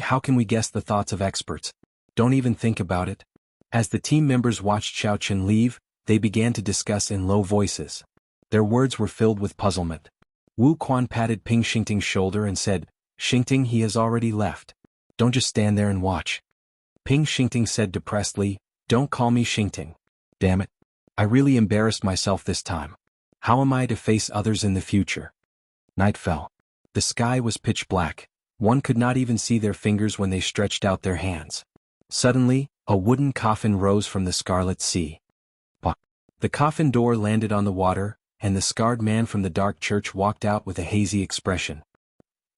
Speaker 1: How can we guess the thoughts of experts? Don't even think about it. As the team members watched Xiao Chen leave, they began to discuss in low voices. Their words were filled with puzzlement. Wu Quan patted Ping Xingting's shoulder and said, "Xingting, he has already left. Don't just stand there and watch." Ping Xingting said depressedly, "Don't call me Xingting. Damn it. I really embarrassed myself this time. How am I to face others in the future?" Night fell. The sky was pitch black. One could not even see their fingers when they stretched out their hands. Suddenly, a wooden coffin rose from the Scarlet Sea. The coffin door landed on the water, and the scarred man from the dark church walked out with a hazy expression.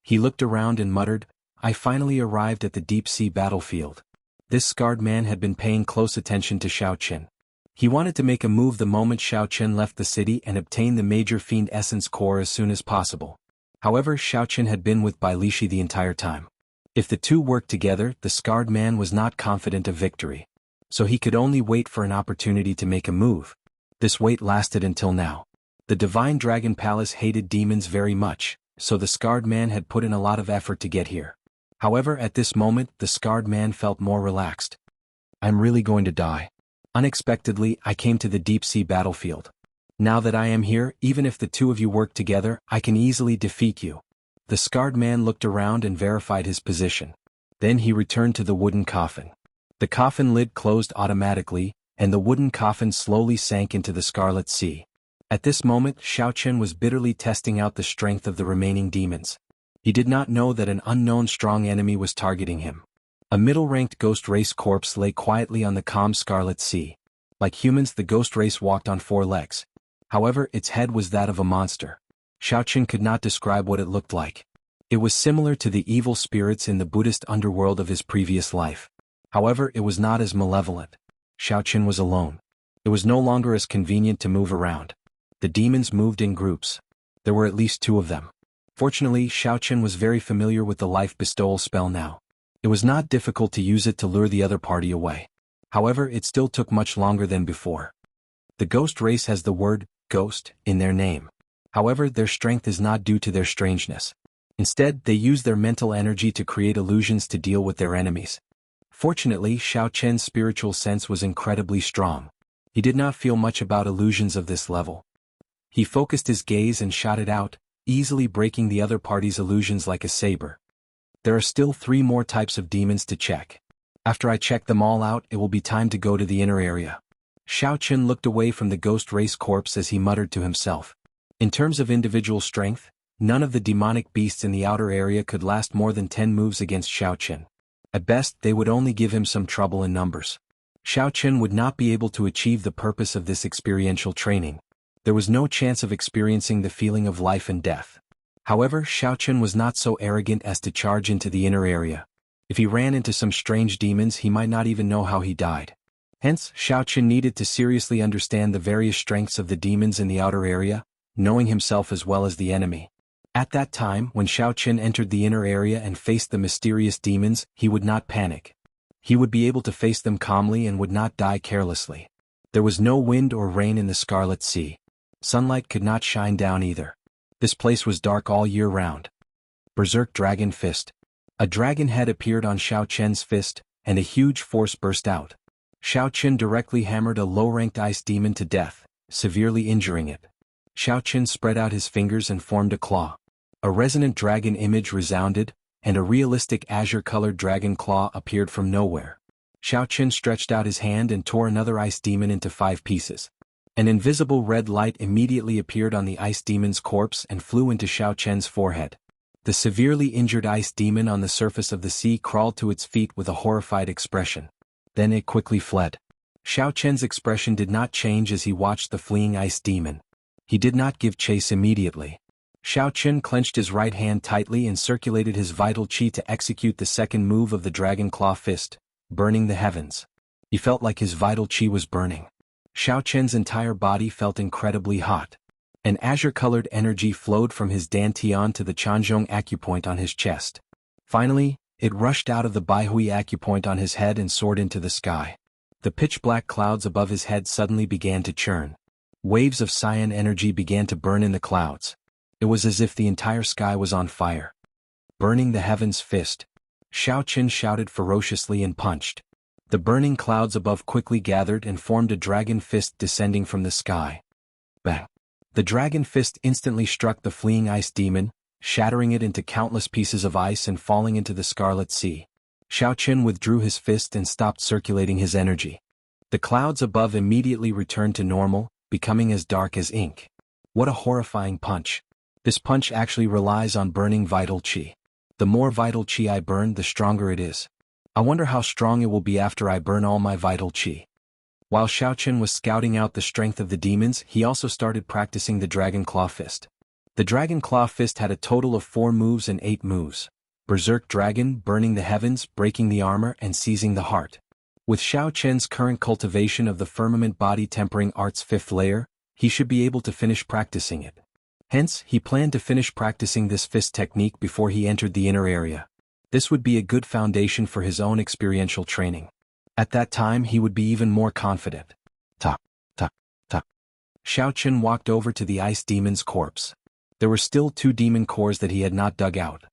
Speaker 1: He looked around and muttered, "I finally arrived at the deep-sea battlefield." This scarred man had been paying close attention to Xiao Chen. He wanted to make a move the moment Xiao Chen left the city and obtain the major fiend essence core as soon as possible. However, Xiao Chen had been with Bai Lishi the entire time. If the two worked together, the scarred man was not confident of victory. So he could only wait for an opportunity to make a move. This wait lasted until now. The Divine Dragon Palace hated demons very much, so the scarred man had put in a lot of effort to get here. However, at this moment, the scarred man felt more relaxed. "I'm really going to die. Unexpectedly, I came to the deep-sea battlefield. Now that I am here, even if the two of you work together, I can easily defeat you." The scarred man looked around and verified his position. Then he returned to the wooden coffin. The coffin lid closed automatically, and the wooden coffin slowly sank into the Scarlet Sea. At this moment, Xiao Chen was bitterly testing out the strength of the remaining demons. He did not know that an unknown strong enemy was targeting him. A middle-ranked ghost race corpse lay quietly on the calm Scarlet Sea. Like humans, the ghost race walked on 4 legs. However, its head was that of a monster. Xiao Chen could not describe what it looked like. It was similar to the evil spirits in the Buddhist underworld of his previous life. However, it was not as malevolent. Xiao Chen was alone. It was no longer as convenient to move around. The demons moved in groups. There were at least 2 of them. Fortunately, Xiao Chen was very familiar with the life bestowal spell now. It was not difficult to use it to lure the other party away. However, it still took much longer than before. The ghost race has the word, ghost, in their name. However, their strength is not due to their strangeness. Instead, they use their mental energy to create illusions to deal with their enemies. Fortunately, Xiao Chen's spiritual sense was incredibly strong. He did not feel much about illusions of this level. He focused his gaze and shot it out, easily breaking the other party's illusions like a saber. There are still 3 more types of demons to check. After I check them all out, it will be time to go to the inner area. Xiao Chen looked away from the ghost race corpse as he muttered to himself. In terms of individual strength, none of the demonic beasts in the outer area could last more than 10 moves against Xiao Chen. At best, they would only give him some trouble in numbers. Xiao Chen would not be able to achieve the purpose of this experiential training. There was no chance of experiencing the feeling of life and death. However, Xiao Chen was not so arrogant as to charge into the inner area. If he ran into some strange demons, he might not even know how he died. Hence, Xiaoqin needed to seriously understand the various strengths of the demons in the outer area, knowing himself as well as the enemy. At that time, when Xiaoqin entered the inner area and faced the mysterious demons, he would not panic. He would be able to face them calmly and would not die carelessly. There was no wind or rain in the Scarlet Sea. Sunlight could not shine down either. This place was dark all year round. Berserk Dragon Fist. A dragon head appeared on Xiaoqian's fist, and a huge force burst out. Xiaoqin directly hammered a low-ranked ice demon to death, severely injuring it. Xiaoqin spread out his fingers and formed a claw. A resonant dragon image resounded, and a realistic azure-colored dragon claw appeared from nowhere. Xiaoqin stretched out his hand and tore another ice demon into 5 pieces. An invisible red light immediately appeared on the ice demon's corpse and flew into Xiaoqian's forehead. The severely injured ice demon on the surface of the sea crawled to its feet with a horrified expression. Then it quickly fled. Xiaoqian's expression did not change as he watched the fleeing ice demon. He did not give chase immediately. Xiaoqian clenched his right hand tightly and circulated his vital qi to execute the second move of the Dragon Claw Fist, burning the heavens. He felt like his vital qi was burning. Xiaoqian's entire body felt incredibly hot. An azure-colored energy flowed from his dantian to the Chanzhong acupoint on his chest. Finally, it rushed out of the Baihui acupoint on his head and soared into the sky. The pitch-black clouds above his head suddenly began to churn. Waves of cyan energy began to burn in the clouds. It was as if the entire sky was on fire. Burning the heavens fist. Xiaoqin shouted ferociously and punched. The burning clouds above quickly gathered and formed a dragon fist descending from the sky. Bang! The dragon fist instantly struck the fleeing ice demon, shattering it into countless pieces of ice and falling into the Scarlet Sea. Xiaoqin withdrew his fist and stopped circulating his energy. The clouds above immediately returned to normal, becoming as dark as ink. What a horrifying punch. This punch actually relies on burning vital qi. The more vital qi I burn, the stronger it is. I wonder how strong it will be after I burn all my vital qi. While Xiaoqin was scouting out the strength of the demons, he also started practicing the Dragon Claw Fist. The Dragon Claw Fist had a total of 4 moves and 8 moves. Berserk Dragon, burning the heavens, breaking the armor, and seizing the heart. With Xiaoqian's current cultivation of the firmament body tempering art's 5th layer, he should be able to finish practicing it. Hence, he planned to finish practicing this fist technique before he entered the inner area. This would be a good foundation for his own experiential training. At that time he would be even more confident. Ta, ta, ta. Xiaoqin walked over to the ice demon's corpse. There were still 2 demon cores that he had not dug out.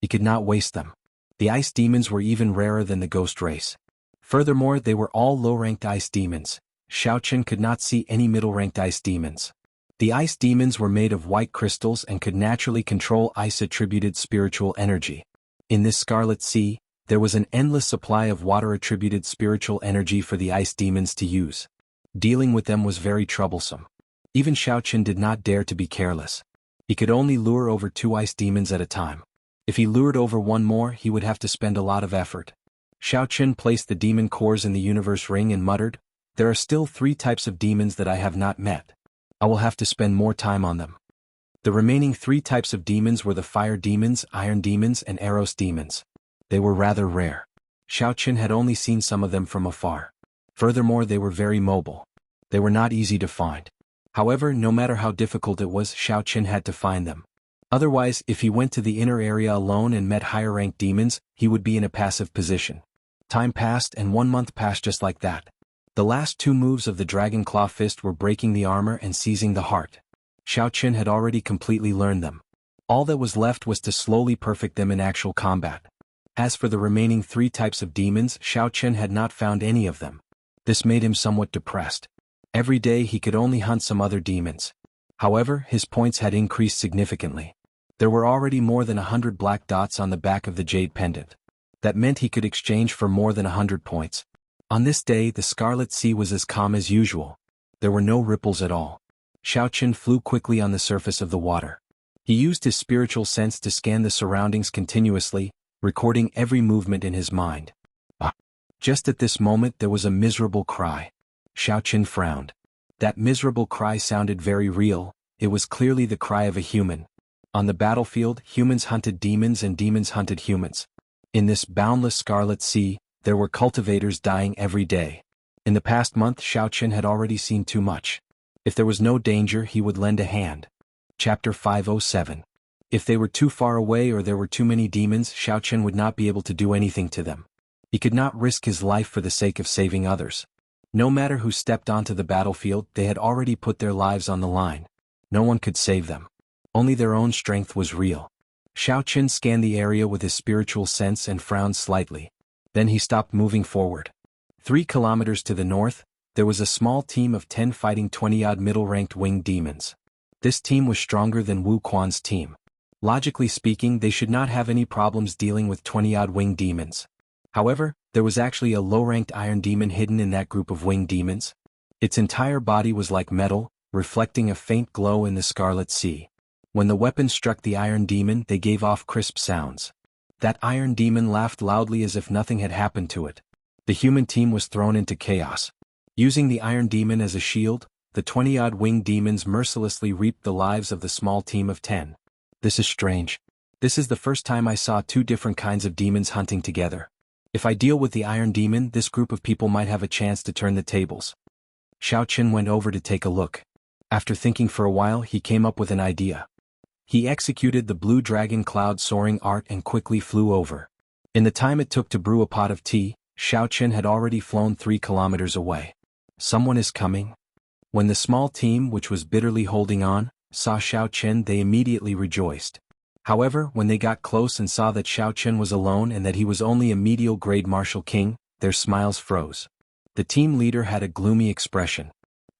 Speaker 1: He could not waste them. The ice demons were even rarer than the ghost race. Furthermore, they were all low-ranked ice demons. Xiaoqin could not see any middle-ranked ice demons. The ice demons were made of white crystals and could naturally control ice-attributed spiritual energy. In this Scarlet Sea, there was an endless supply of water-attributed spiritual energy for the ice demons to use. Dealing with them was very troublesome. Even Xiaoqin did not dare to be careless. He could only lure over 2 ice demons at a time. If he lured over 1 more, he would have to spend a lot of effort. Xiaoqin placed the demon cores in the universe ring and muttered, "There are still 3 types of demons that I have not met. I will have to spend more time on them." The remaining 3 types of demons were the fire demons, iron demons, and Eros demons. They were rather rare. Xiaoqin had only seen some of them from afar. Furthermore, they were very mobile. They were not easy to find. However, no matter how difficult it was, Xiaoqin had to find them. Otherwise, if he went to the inner area alone and met higher-ranked demons, he would be in a passive position. Time passed and 1 month passed just like that. The last 2 moves of the Dragon Claw Fist were breaking the armor and seizing the heart. Xiaoqin had already completely learned them. All that was left was to slowly perfect them in actual combat. As for the remaining 3 types of demons, Xiaoqin had not found any of them. This made him somewhat depressed. Every day he could only hunt some other demons. However, his points had increased significantly. There were already more than 100 black dots on the back of the jade pendant. That meant he could exchange for more than 100 points. On this day, the Scarlet Sea was as calm as usual. There were no ripples at all. Xiaoqin flew quickly on the surface of the water. He used his spiritual sense to scan the surroundings continuously, recording every movement in his mind. Just at this moment there was a miserable cry. Xiaoqin frowned. That miserable cry sounded very real. It was clearly the cry of a human. On the battlefield, humans hunted demons and demons hunted humans. In this boundless scarlet sea, there were cultivators dying every day. In the past month, Xiaoqian had already seen too much. If there was no danger, he would lend a hand. Chapter 507. If they were too far away or there were too many demons, Xiaoqian would not be able to do anything to them. He could not risk his life for the sake of saving others. No matter who stepped onto the battlefield, they had already put their lives on the line. No one could save them. Only their own strength was real. Xiaoqian scanned the area with his spiritual sense and frowned slightly. Then he stopped moving forward. 3 kilometers to the north, there was a small team of 10 fighting 20-odd middle-ranked winged demons. This team was stronger than Wu Quan's team. Logically speaking, they should not have any problems dealing with 20-odd winged demons. However, there was actually a low-ranked iron demon hidden in that group of winged demons. Its entire body was like metal, reflecting a faint glow in the scarlet sea. When the weapon struck the iron demon, they gave off crisp sounds. That iron demon laughed loudly as if nothing had happened to it. The human team was thrown into chaos. Using the iron demon as a shield, the 20-odd winged demons mercilessly reaped the lives of the small team of 10. This is strange. This is the first time I saw 2 different kinds of demons hunting together. If I deal with the iron demon, this group of people might have a chance to turn the tables. Xiaoqian went over to take a look. After thinking for a while, he came up with an idea. He executed the blue dragon cloud soaring art and quickly flew over. In the time it took to brew a pot of tea, Xiaoqian had already flown 3 kilometers away. Someone is coming? When the small team, which was bitterly holding on, saw Xiaoqian, they immediately rejoiced. However, when they got close and saw that Xiaoqian was alone and that he was only a medial grade martial king, their smiles froze. The team leader had a gloomy expression.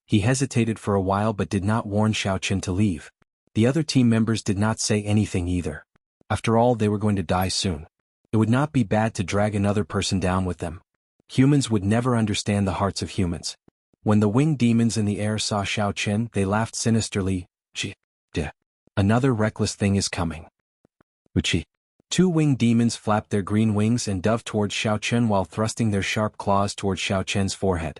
Speaker 1: He hesitated for a while but did not warn Xiaoqian to leave. The other team members did not say anything either. After all, they were going to die soon. It would not be bad to drag another person down with them. Humans would never understand the hearts of humans. When the winged demons in the air saw Xiaoqian, they laughed sinisterly. Another reckless thing is coming. Uchi. 2 winged demons flapped their green wings and dove towards Xiaoqian while thrusting their sharp claws towards Xiaoqian's forehead.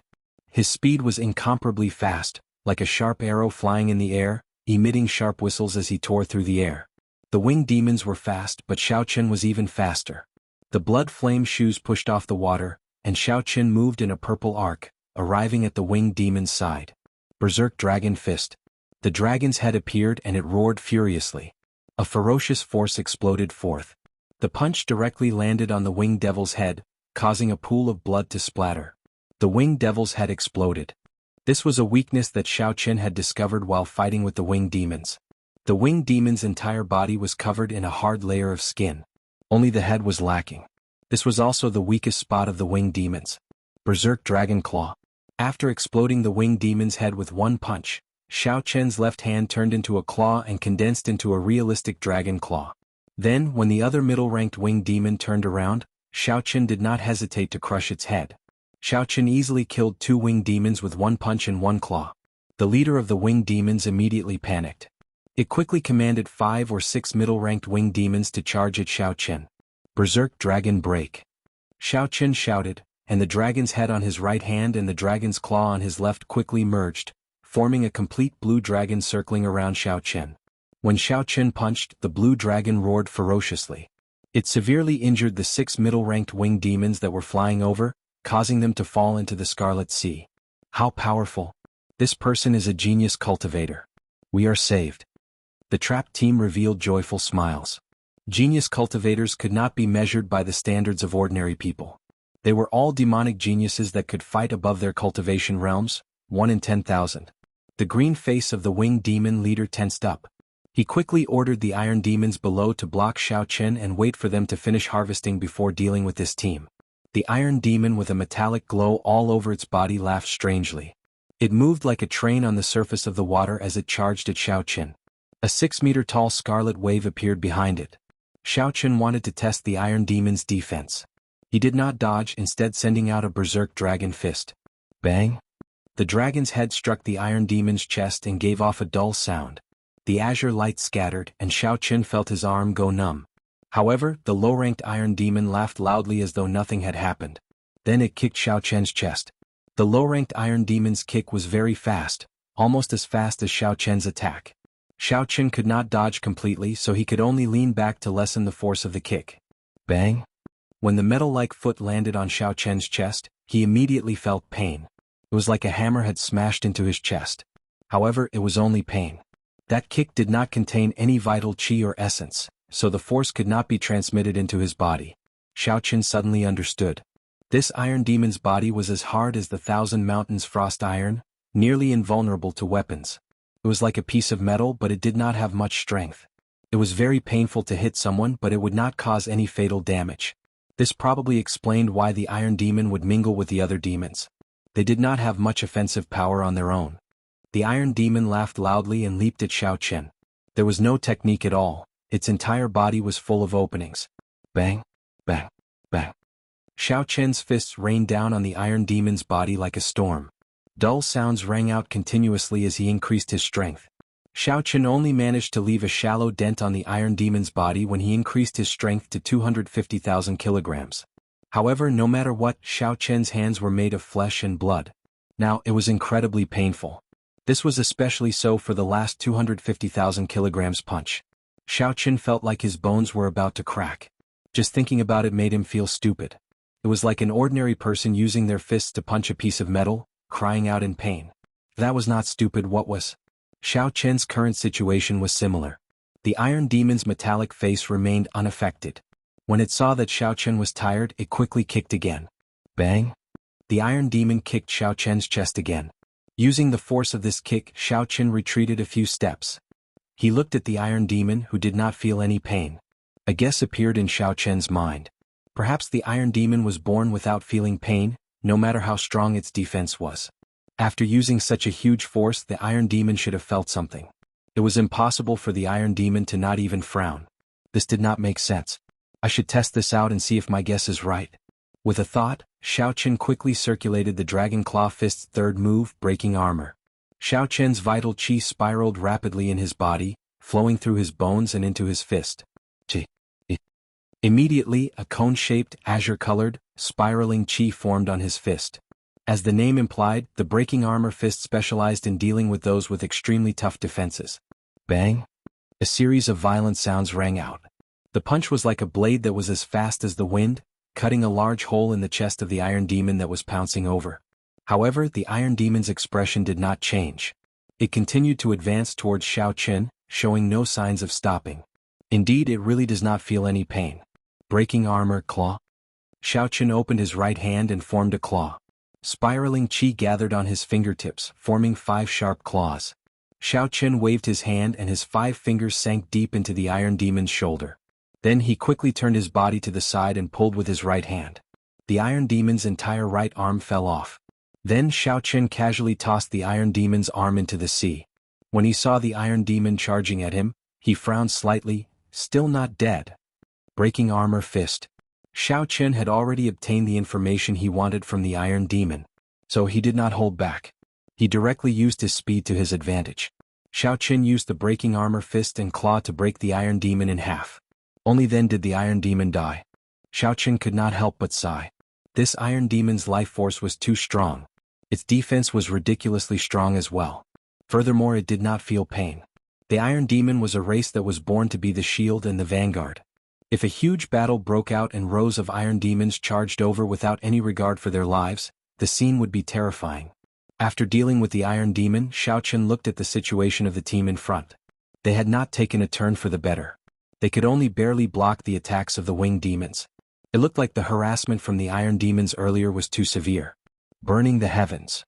Speaker 1: His speed was incomparably fast, like a sharp arrow flying in the air, emitting sharp whistles as he tore through the air. The winged demons were fast, but Xiaoqian was even faster. The blood flame shoes pushed off the water, and Xiaoqian moved in a purple arc, arriving at the winged demon's side. Berserk Dragon Fist. The dragon's head appeared and it roared furiously. A ferocious force exploded forth. The punch directly landed on the winged devil's head, causing a pool of blood to splatter. The winged devil's head exploded. This was a weakness that Xiaoqian had discovered while fighting with the winged demons. The winged demon's entire body was covered in a hard layer of skin. Only the head was lacking. This was also the weakest spot of the winged demons. Berserk Dragon Claw. After exploding the winged demon's head with one punch, Xiaoqian's left hand turned into a claw and condensed into a realistic dragon claw. Then, when the other middle-ranked winged demon turned around, Xiaoqian did not hesitate to crush its head. Xiaoqian easily killed 2 winged demons with one punch and one claw. The leader of the winged demons immediately panicked. It quickly commanded 5 or 6 middle-ranked winged demons to charge at Xiaoqian. Berserk Dragon Break. Xiaoqian shouted, and the dragon's head on his right hand and the dragon's claw on his left quickly merged, forming a complete blue dragon circling around Xiaoqian. When Xiaoqian punched, the blue dragon roared ferociously. It severely injured the 6 middle-ranked winged demons that were flying over, causing them to fall into the Scarlet Sea. How powerful! This person is a genius cultivator. We are saved. The trapped team revealed joyful smiles. Genius cultivators could not be measured by the standards of ordinary people. They were all demonic geniuses that could fight above their cultivation realms, 1 in 10,000. The green face of the winged demon leader tensed up. He quickly ordered the iron demons below to block Xiaoqian and wait for them to finish harvesting before dealing with this team. The iron demon with a metallic glow all over its body laughed strangely. It moved like a train on the surface of the water as it charged at Xiaoqian. A 6-meter-tall scarlet wave appeared behind it. Xiaoqian wanted to test the iron demon's defense. He did not dodge, instead sending out a berserk dragon fist. Bang! The dragon's head struck the iron demon's chest and gave off a dull sound. The azure light scattered, and Xiaoqian felt his arm go numb. However, the low-ranked iron demon laughed loudly as though nothing had happened. Then it kicked Xiaoqian's chest. The low-ranked iron demon's kick was very fast, almost as fast as Xiaoqian's attack. Xiaoqian could not dodge completely, so he could only lean back to lessen the force of the kick. Bang! When the metal-like foot landed on Xiao Chen's chest, he immediately felt pain. It was like a hammer had smashed into his chest. However, it was only pain. That kick did not contain any vital qi or essence, so the force could not be transmitted into his body. Xiao Chen suddenly understood. This iron demon's body was as hard as the 1,000 mountains frost iron, nearly invulnerable to weapons. It was like a piece of metal, but it did not have much strength. It was very painful to hit someone, but it would not cause any fatal damage. This probably explained why the iron demon would mingle with the other demons. They did not have much offensive power on their own. The iron demon laughed loudly and leaped at Xiao Chen. There was no technique at all. Its entire body was full of openings. Bang, bang, bang. Xiao Chen's fists rained down on the iron demon's body like a storm. Dull sounds rang out continuously as he increased his strength. Xiao Chen only managed to leave a shallow dent on the iron demon's body when he increased his strength to 250,000 kilograms. However, no matter what, Xiao Chen's hands were made of flesh and blood. Now, it was incredibly painful. This was especially so for the last 250,000 kilograms punch. Xiao Chen felt like his bones were about to crack. Just thinking about it made him feel stupid. It was like an ordinary person using their fists to punch a piece of metal, crying out in pain. That was not stupid. What was? Xiao Chen's current situation was similar. The iron demon's metallic face remained unaffected. When it saw that Xiao Chen was tired, it quickly kicked again. Bang! The iron demon kicked Xiao Chen's chest again. Using the force of this kick, Xiao Chen retreated a few steps. He looked at the iron demon, who did not feel any pain. A guess appeared in Xiao Chen's mind. Perhaps the iron demon was born without feeling pain, no matter how strong its defense was. After using such a huge force, the iron demon should have felt something. It was impossible for the iron demon to not even frown. This did not make sense. I should test this out and see if my guess is right. With a thought, Xiao Chen quickly circulated the Dragon Claw Fist's third move, breaking armor. Xiao Chen's vital qi spiraled rapidly in his body, flowing through his bones and into his fist. Qi. Immediately, a cone-shaped, azure-colored, spiraling qi formed on his fist. As the name implied, the breaking armor fist specialized in dealing with those with extremely tough defenses. Bang! A series of violent sounds rang out. The punch was like a blade that was as fast as the wind, cutting a large hole in the chest of the iron demon that was pouncing over. However, the iron demon's expression did not change. It continued to advance towards Xiao Chen, showing no signs of stopping. Indeed, it really does not feel any pain. Breaking armor claw. Xiao Chen opened his right hand and formed a claw. Spiraling qi gathered on his fingertips, forming 5 sharp claws. Xiao Chen waved his hand and his 5 fingers sank deep into the iron demon's shoulder. Then he quickly turned his body to the side and pulled with his right hand. The iron demon's entire right arm fell off. Then Xiao Chen casually tossed the iron demon's arm into the sea. When he saw the iron demon charging at him, he frowned slightly, still not dead. Breaking armor fist. Xiao Chen had already obtained the information he wanted from the iron demon, so he did not hold back. He directly used his speed to his advantage. Xiao Chen used the breaking armor fist and claw to break the iron demon in half. Only then did the iron demon die. Xiao Chen could not help but sigh. This iron demon's life force was too strong. Its defense was ridiculously strong as well. Furthermore, it did not feel pain. The iron demon was a race that was born to be the shield and the vanguard. If a huge battle broke out and rows of iron demons charged over without any regard for their lives, the scene would be terrifying. After dealing with the iron demon, Xiao Chen looked at the situation of the team in front. They had not taken a turn for the better. They could only barely block the attacks of the winged demons. It looked like the harassment from the iron demons earlier was too severe. Burning the heavens.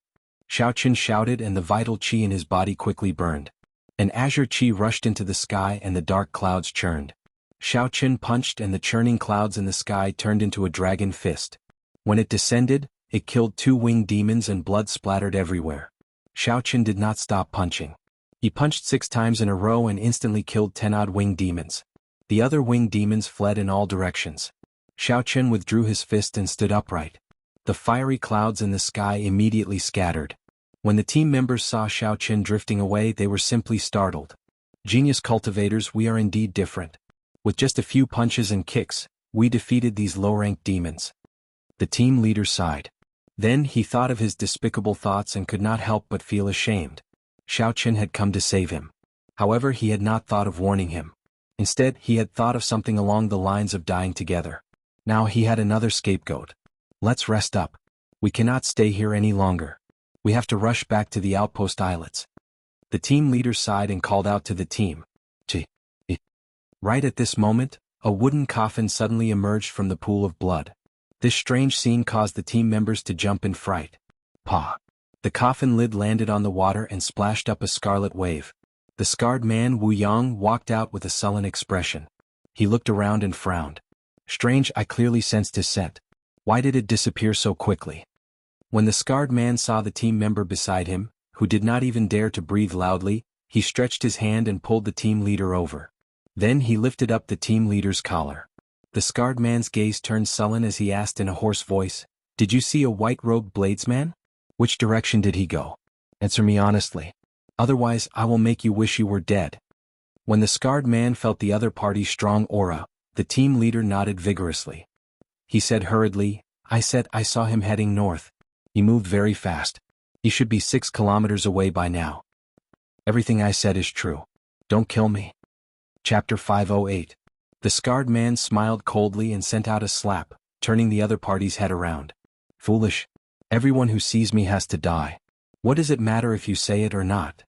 Speaker 1: Xiao Chen shouted and the vital qi in his body quickly burned. An azure qi rushed into the sky and the dark clouds churned. Xiao Chen punched and the churning clouds in the sky turned into a dragon fist. When it descended, it killed 2 winged demons and blood splattered everywhere. Xiao Chen did not stop punching. He punched 6 times in a row and instantly killed 10-odd winged demons. The other winged demons fled in all directions. Xiao Chen withdrew his fist and stood upright. The fiery clouds in the sky immediately scattered. When the team members saw Xiao Chen drifting away, they were simply startled. Genius cultivators, we are indeed different. With just a few punches and kicks, we defeated these low-ranked demons. The team leader sighed. Then he thought of his despicable thoughts and could not help but feel ashamed. Xiao Chen had come to save him. However, he had not thought of warning him. Instead, he had thought of something along the lines of dying together. Now he had another scapegoat. Let's rest up. We cannot stay here any longer. We have to rush back to the outpost islets. The team leader sighed and called out to the team. Right at this moment, a wooden coffin suddenly emerged from the pool of blood. This strange scene caused the team members to jump in fright. Pa! The coffin lid landed on the water and splashed up a scarlet wave. The scarred man Wu Yang walked out with a sullen expression. He looked around and frowned. Strange, I clearly sensed his scent. Why did it disappear so quickly? When the scarred man saw the team member beside him, who did not even dare to breathe loudly, he stretched his hand and pulled the team leader over. Then he lifted up the team leader's collar. The scarred man's gaze turned sullen as he asked in a hoarse voice, "Did you see a white-robed bladesman? Which direction did he go? Answer me honestly. Otherwise, I will make you wish you were dead." When the scarred man felt the other party's strong aura, the team leader nodded vigorously. He said hurriedly, I saw him heading north. He moved very fast. He should be 6 kilometers away by now. Everything I said is true. Don't kill me. Chapter 508. The scarred man smiled coldly and sent out a slap, turning the other party's head around. Foolish. Everyone who sees me has to die. What does it matter if you say it or not?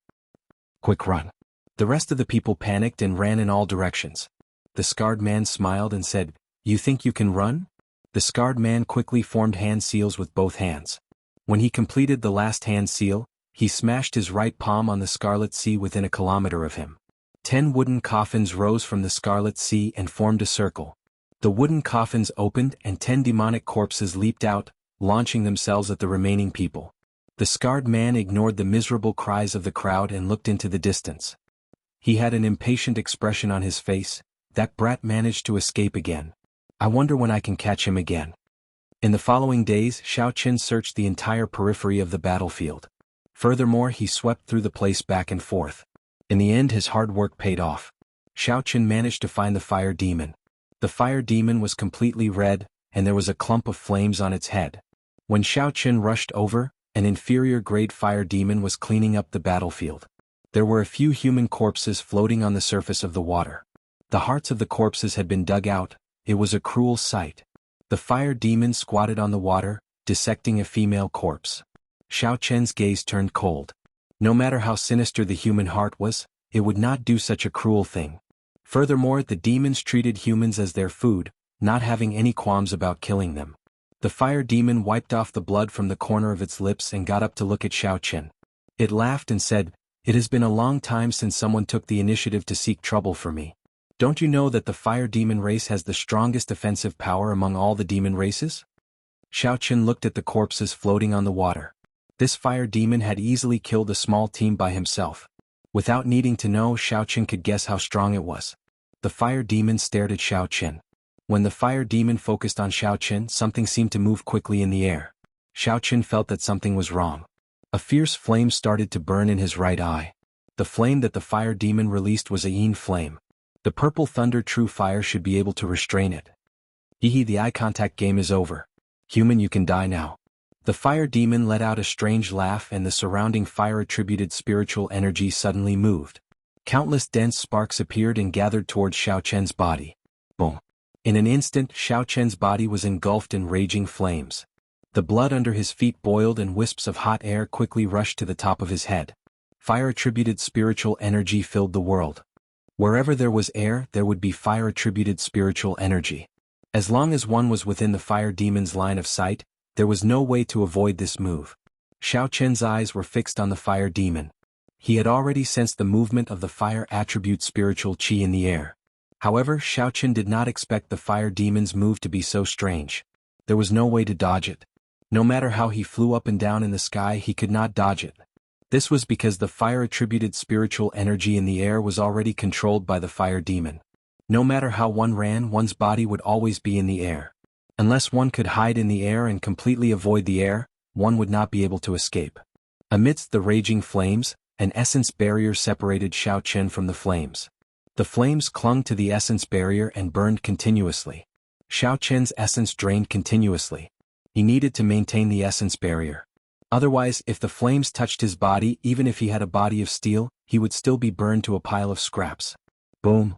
Speaker 1: Quick run. The rest of the people panicked and ran in all directions. The scarred man smiled and said, You think you can run? The scarred man quickly formed hand seals with both hands. When he completed the last hand seal, he smashed his right palm on the scarlet sea within a kilometer of him. 10 wooden coffins rose from the scarlet sea and formed a circle. The wooden coffins opened and 10 demonic corpses leaped out, launching themselves at the remaining people. The scarred man ignored the miserable cries of the crowd and looked into the distance. He had an impatient expression on his face. That brat managed to escape again. I wonder when I can catch him again. In the following days, Xiao Qin searched the entire periphery of the battlefield. Furthermore, he swept through the place back and forth. In the end, his hard work paid off. Xiao Qin managed to find the fire demon. The fire demon was completely red, and there was a clump of flames on its head. When Xiao Qin rushed over, an inferior-grade fire demon was cleaning up the battlefield. There were a few human corpses floating on the surface of the water. The hearts of the corpses had been dug out. It was a cruel sight. The fire demon squatted on the water, dissecting a female corpse. Xiao Qin's gaze turned cold. No matter how sinister the human heart was, it would not do such a cruel thing. Furthermore, the demons treated humans as their food, not having any qualms about killing them. The fire demon wiped off the blood from the corner of its lips and got up to look at Xiao Qin. It laughed and said, It has been a long time since someone took the initiative to seek trouble for me. Don't you know that the fire demon race has the strongest offensive power among all the demon races? Xiao Qin looked at the corpses floating on the water. This fire demon had easily killed a small team by himself. Without needing to know, Xiao Qin could guess how strong it was. The fire demon stared at Xiao Qin. When the fire demon focused on Xiao Qin, something seemed to move quickly in the air. Xiao Qin felt that something was wrong. A fierce flame started to burn in his right eye. The flame that the fire demon released was a yin flame. The purple thunder true fire should be able to restrain it. Hehe, the eye contact game is over. Human, you can die now. The fire demon let out a strange laugh and the surrounding fire-attributed spiritual energy suddenly moved. Countless dense sparks appeared and gathered towards Xiao Qin's body. Boom. In an instant, Xiao Qin's body was engulfed in raging flames. The blood under his feet boiled and wisps of hot air quickly rushed to the top of his head. Fire-attributed spiritual energy filled the world. Wherever there was air, there would be fire-attributed spiritual energy. As long as one was within the fire demon's line of sight, there was no way to avoid this move. Xiao Qin's eyes were fixed on the fire demon. He had already sensed the movement of the fire attribute spiritual qi in the air. However, Xiao Qin did not expect the fire demon's move to be so strange. There was no way to dodge it. No matter how he flew up and down in the sky, he could not dodge it. This was because the fire-attributed spiritual energy in the air was already controlled by the fire demon. No matter how one ran, one's body would always be in the air. Unless one could hide in the air and completely avoid the air, one would not be able to escape. Amidst the raging flames, an essence barrier separated Xiao Qin from the flames. The flames clung to the essence barrier and burned continuously. Xiao Qin's essence drained continuously. He needed to maintain the essence barrier. Otherwise, if the flames touched his body, even if he had a body of steel, he would still be burned to a pile of scraps. Boom.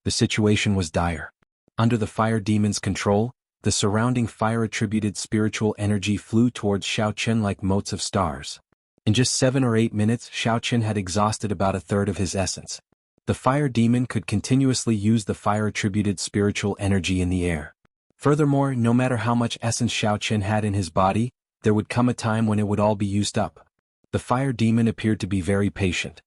Speaker 1: The situation was dire. Under the fire demon's control, the surrounding fire-attributed spiritual energy flew towards Xiaochen like motes of stars. In just 7 or 8 minutes, Xiaochen had exhausted about a third of his essence. The fire demon could continuously use the fire-attributed spiritual energy in the air. Furthermore, no matter how much essence Xiaochen had in his body, there would come a time when it would all be used up. The fire demon appeared to be very patient.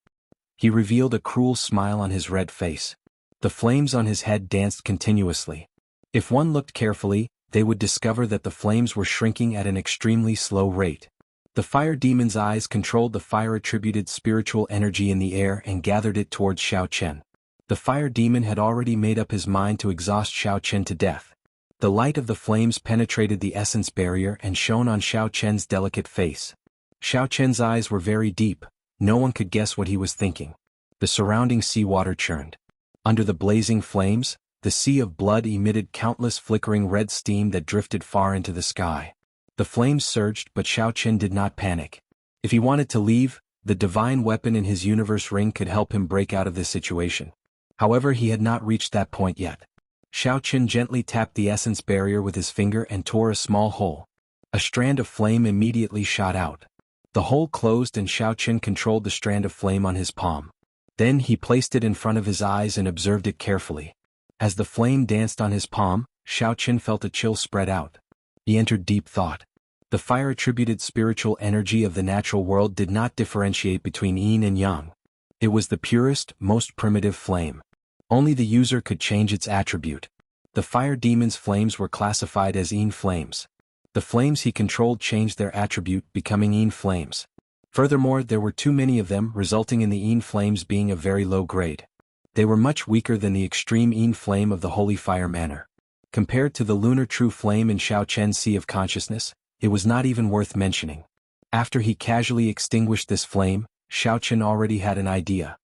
Speaker 1: He revealed a cruel smile on his red face. The flames on his head danced continuously. If one looked carefully, they would discover that the flames were shrinking at an extremely slow rate. The fire demon's eyes controlled the fire-attributed spiritual energy in the air and gathered it towards Xiaochen. The fire demon had already made up his mind to exhaust Xiaochen to death. The light of the flames penetrated the essence barrier and shone on Xiaochen's delicate face. Xiaochen's eyes were very deep, no one could guess what he was thinking. The surrounding seawater churned. Under the blazing flames, the sea of blood emitted countless flickering red steam that drifted far into the sky. The flames surged, but Xiaochen did not panic. If he wanted to leave, the divine weapon in his universe ring could help him break out of this situation. However, he had not reached that point yet. Xiaochen gently tapped the essence barrier with his finger and tore a small hole. A strand of flame immediately shot out. The hole closed and Xiaochen controlled the strand of flame on his palm. Then he placed it in front of his eyes and observed it carefully. As the flame danced on his palm, Xiaochen felt a chill spread out. He entered deep thought. The fire-attributed spiritual energy of the natural world did not differentiate between yin and yang. It was the purest, most primitive flame. Only the user could change its attribute. The fire demon's flames were classified as yin flames. The flames he controlled changed their attribute, becoming yin flames. Furthermore, there were too many of them, resulting in the yin flames being of very low grade. They were much weaker than the extreme yin flame of the holy fire manner. Compared to the lunar true flame in Xiaochen's sea of consciousness, it was not even worth mentioning. After he casually extinguished this flame, Xiaochen already had an idea.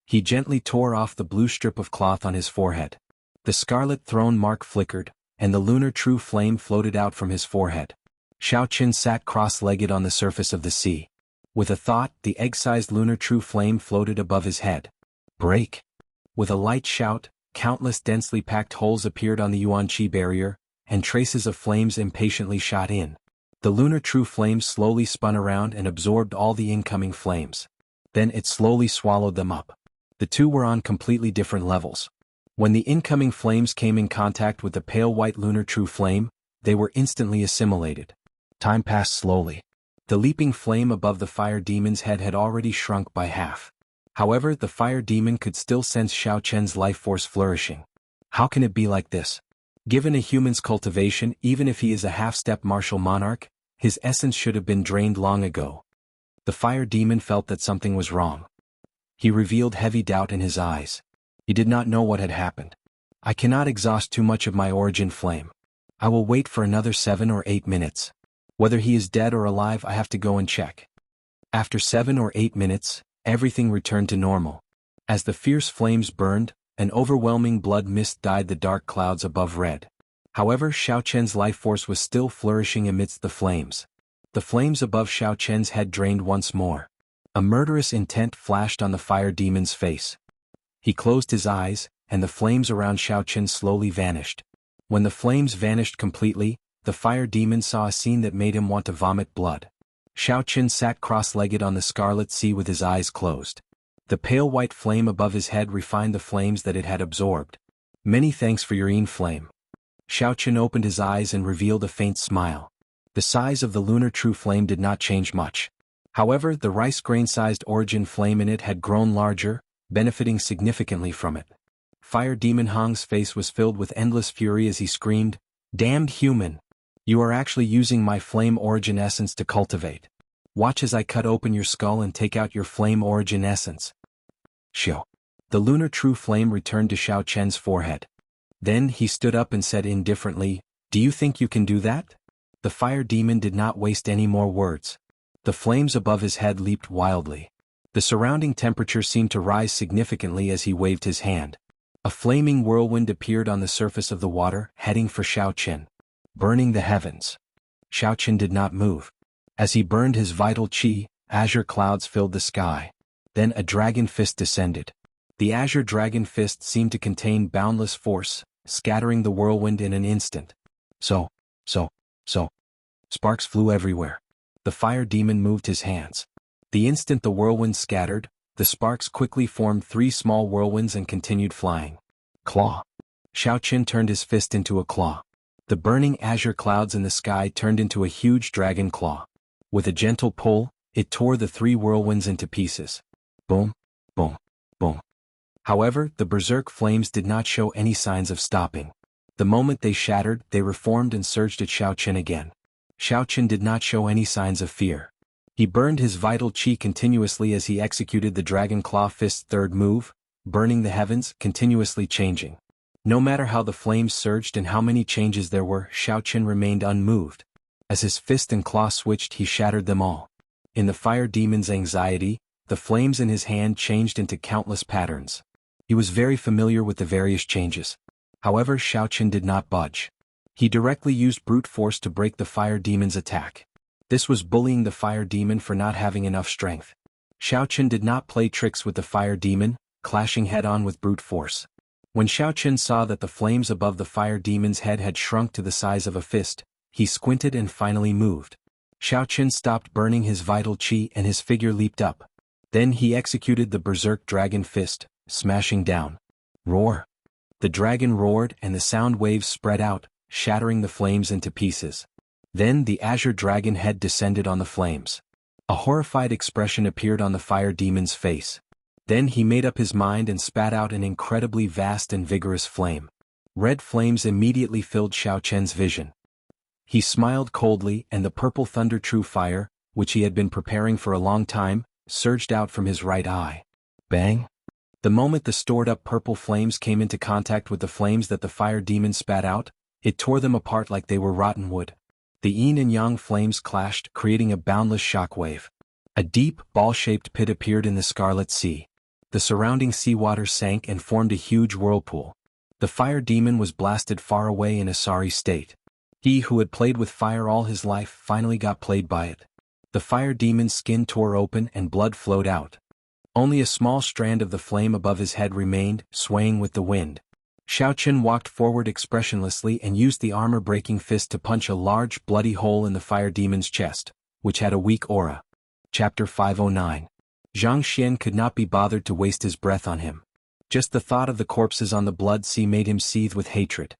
Speaker 1: He gently tore off the blue strip of cloth on his forehead. The scarlet throne mark flickered, and the lunar true flame floated out from his forehead. Xiaochen sat cross-legged on the surface of the sea. With a thought, the egg-sized lunar true flame floated above his head. Break! With a light shout, countless densely packed holes appeared on the Yuan-Chi barrier, and traces of flames impatiently shot in. The lunar true flame slowly spun around and absorbed all the incoming flames. Then it slowly swallowed them up. The two were on completely different levels. When the incoming flames came in contact with the pale white lunar true flame, they were instantly assimilated. Time passed slowly. The leaping flame above the fire demon's head had already shrunk by half. However, the fire demon could still sense Xiaochen's life force flourishing. How can it be like this? Given a human's cultivation, even if he is a half-step martial monarch, his essence should have been drained long ago. The fire demon felt that something was wrong. He revealed heavy doubt in his eyes. He did not know what had happened. I cannot exhaust too much of my origin flame. I will wait for another 7 or 8 minutes. Whether he is dead or alive, I have to go and check. After 7 or 8 minutes, everything returned to normal. As the fierce flames burned, an overwhelming blood mist dyed the dark clouds above red. However, Xiaochen's life force was still flourishing amidst the flames. The flames above Xiaochen's head drained once more. A murderous intent flashed on the fire demon's face. He closed his eyes, and the flames around Xiaochen slowly vanished. When the flames vanished completely, the fire demon saw a scene that made him want to vomit blood. Xiaochen sat cross-legged on the scarlet sea with his eyes closed. The pale white flame above his head refined the flames that it had absorbed. Many thanks for your yin flame. Xiaochen opened his eyes and revealed a faint smile. The size of the lunar true flame did not change much. However, the rice grain-sized origin flame in it had grown larger, benefiting significantly from it. Fire Demon Hong's face was filled with endless fury as he screamed, "Damned human! You are actually using my flame origin essence to cultivate. Watch as I cut open your skull and take out your flame origin essence." Xiao. The lunar true flame returned to Xiaochen's forehead. Then he stood up and said indifferently, "Do you think you can do that?" The fire demon did not waste any more words. The flames above his head leaped wildly. The surrounding temperature seemed to rise significantly as he waved his hand. A flaming whirlwind appeared on the surface of the water, heading for Xiaochen. Burning the heavens. Xiaochen did not move. As he burned his vital qi, azure clouds filled the sky. Then a dragon fist descended. The azure dragon fist seemed to contain boundless force, scattering the whirlwind in an instant. So, so, so. Sparks flew everywhere. The fire demon moved his hands. The instant the whirlwind scattered, the sparks quickly formed 3 small whirlwinds and continued flying. Claw. Xiaoqin turned his fist into a claw. The burning azure clouds in the sky turned into a huge dragon claw. With a gentle pull, it tore the 3 whirlwinds into pieces. Boom, boom, boom. However, the berserk flames did not show any signs of stopping. The moment they shattered, they reformed and surged at Xiaoqin again. Xiaoqin did not show any signs of fear. He burned his vital qi continuously as he executed the Dragon Claw Fist's 3rd move, burning the heavens, continuously changing. No matter how the flames surged and how many changes there were, Xiaoqin remained unmoved. As his fist and claw switched, he shattered them all. In the fire demon's anxiety, the flames in his hand changed into countless patterns. He was very familiar with the various changes. However, Xiaoqin did not budge. He directly used brute force to break the fire demon's attack. This was bullying the fire demon for not having enough strength. Xiaoqin did not play tricks with the fire demon, clashing head-on with brute force. When Xiaoqin saw that the flames above the fire demon's head had shrunk to the size of a fist, he squinted and finally moved. Xiaoqin stopped burning his vital qi and his figure leaped up. Then he executed the berserk dragon fist, smashing down. Roar! The dragon roared and the sound waves spread out, shattering the flames into pieces. Then the azure dragon head descended on the flames. A horrified expression appeared on the fire demon's face. Then he made up his mind and spat out an incredibly vast and vigorous flame. Red flames immediately filled Xiaoqin's vision. He smiled coldly and the purple thunder true fire, which he had been preparing for a long time, surged out from his right eye. Bang! The moment the stored-up purple flames came into contact with the flames that the fire demon spat out, it tore them apart like they were rotten wood. The yin and yang flames clashed, creating a boundless shockwave. A deep, ball-shaped pit appeared in the Scarlet Sea. The surrounding seawater sank and formed a huge whirlpool. The fire demon was blasted far away in a sorry state. He who had played with fire all his life finally got played by it. The fire demon's skin tore open and blood flowed out. Only a small strand of the flame above his head remained, swaying with the wind. Xiaoqin walked forward expressionlessly and used the armor-breaking fist to punch a large, bloody hole in the fire demon's chest, which had a weak aura. Chapter 509. Zhang Xian could not be bothered to waste his breath on him. Just the thought of the corpses on the blood sea made him seethe with hatred.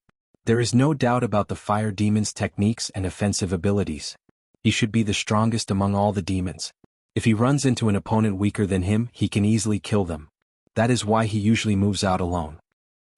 Speaker 1: There is no doubt about the fire demon's techniques and offensive abilities. He should be the strongest among all the demons. If he runs into an opponent weaker than him, he can easily kill them. That is why he usually moves out alone.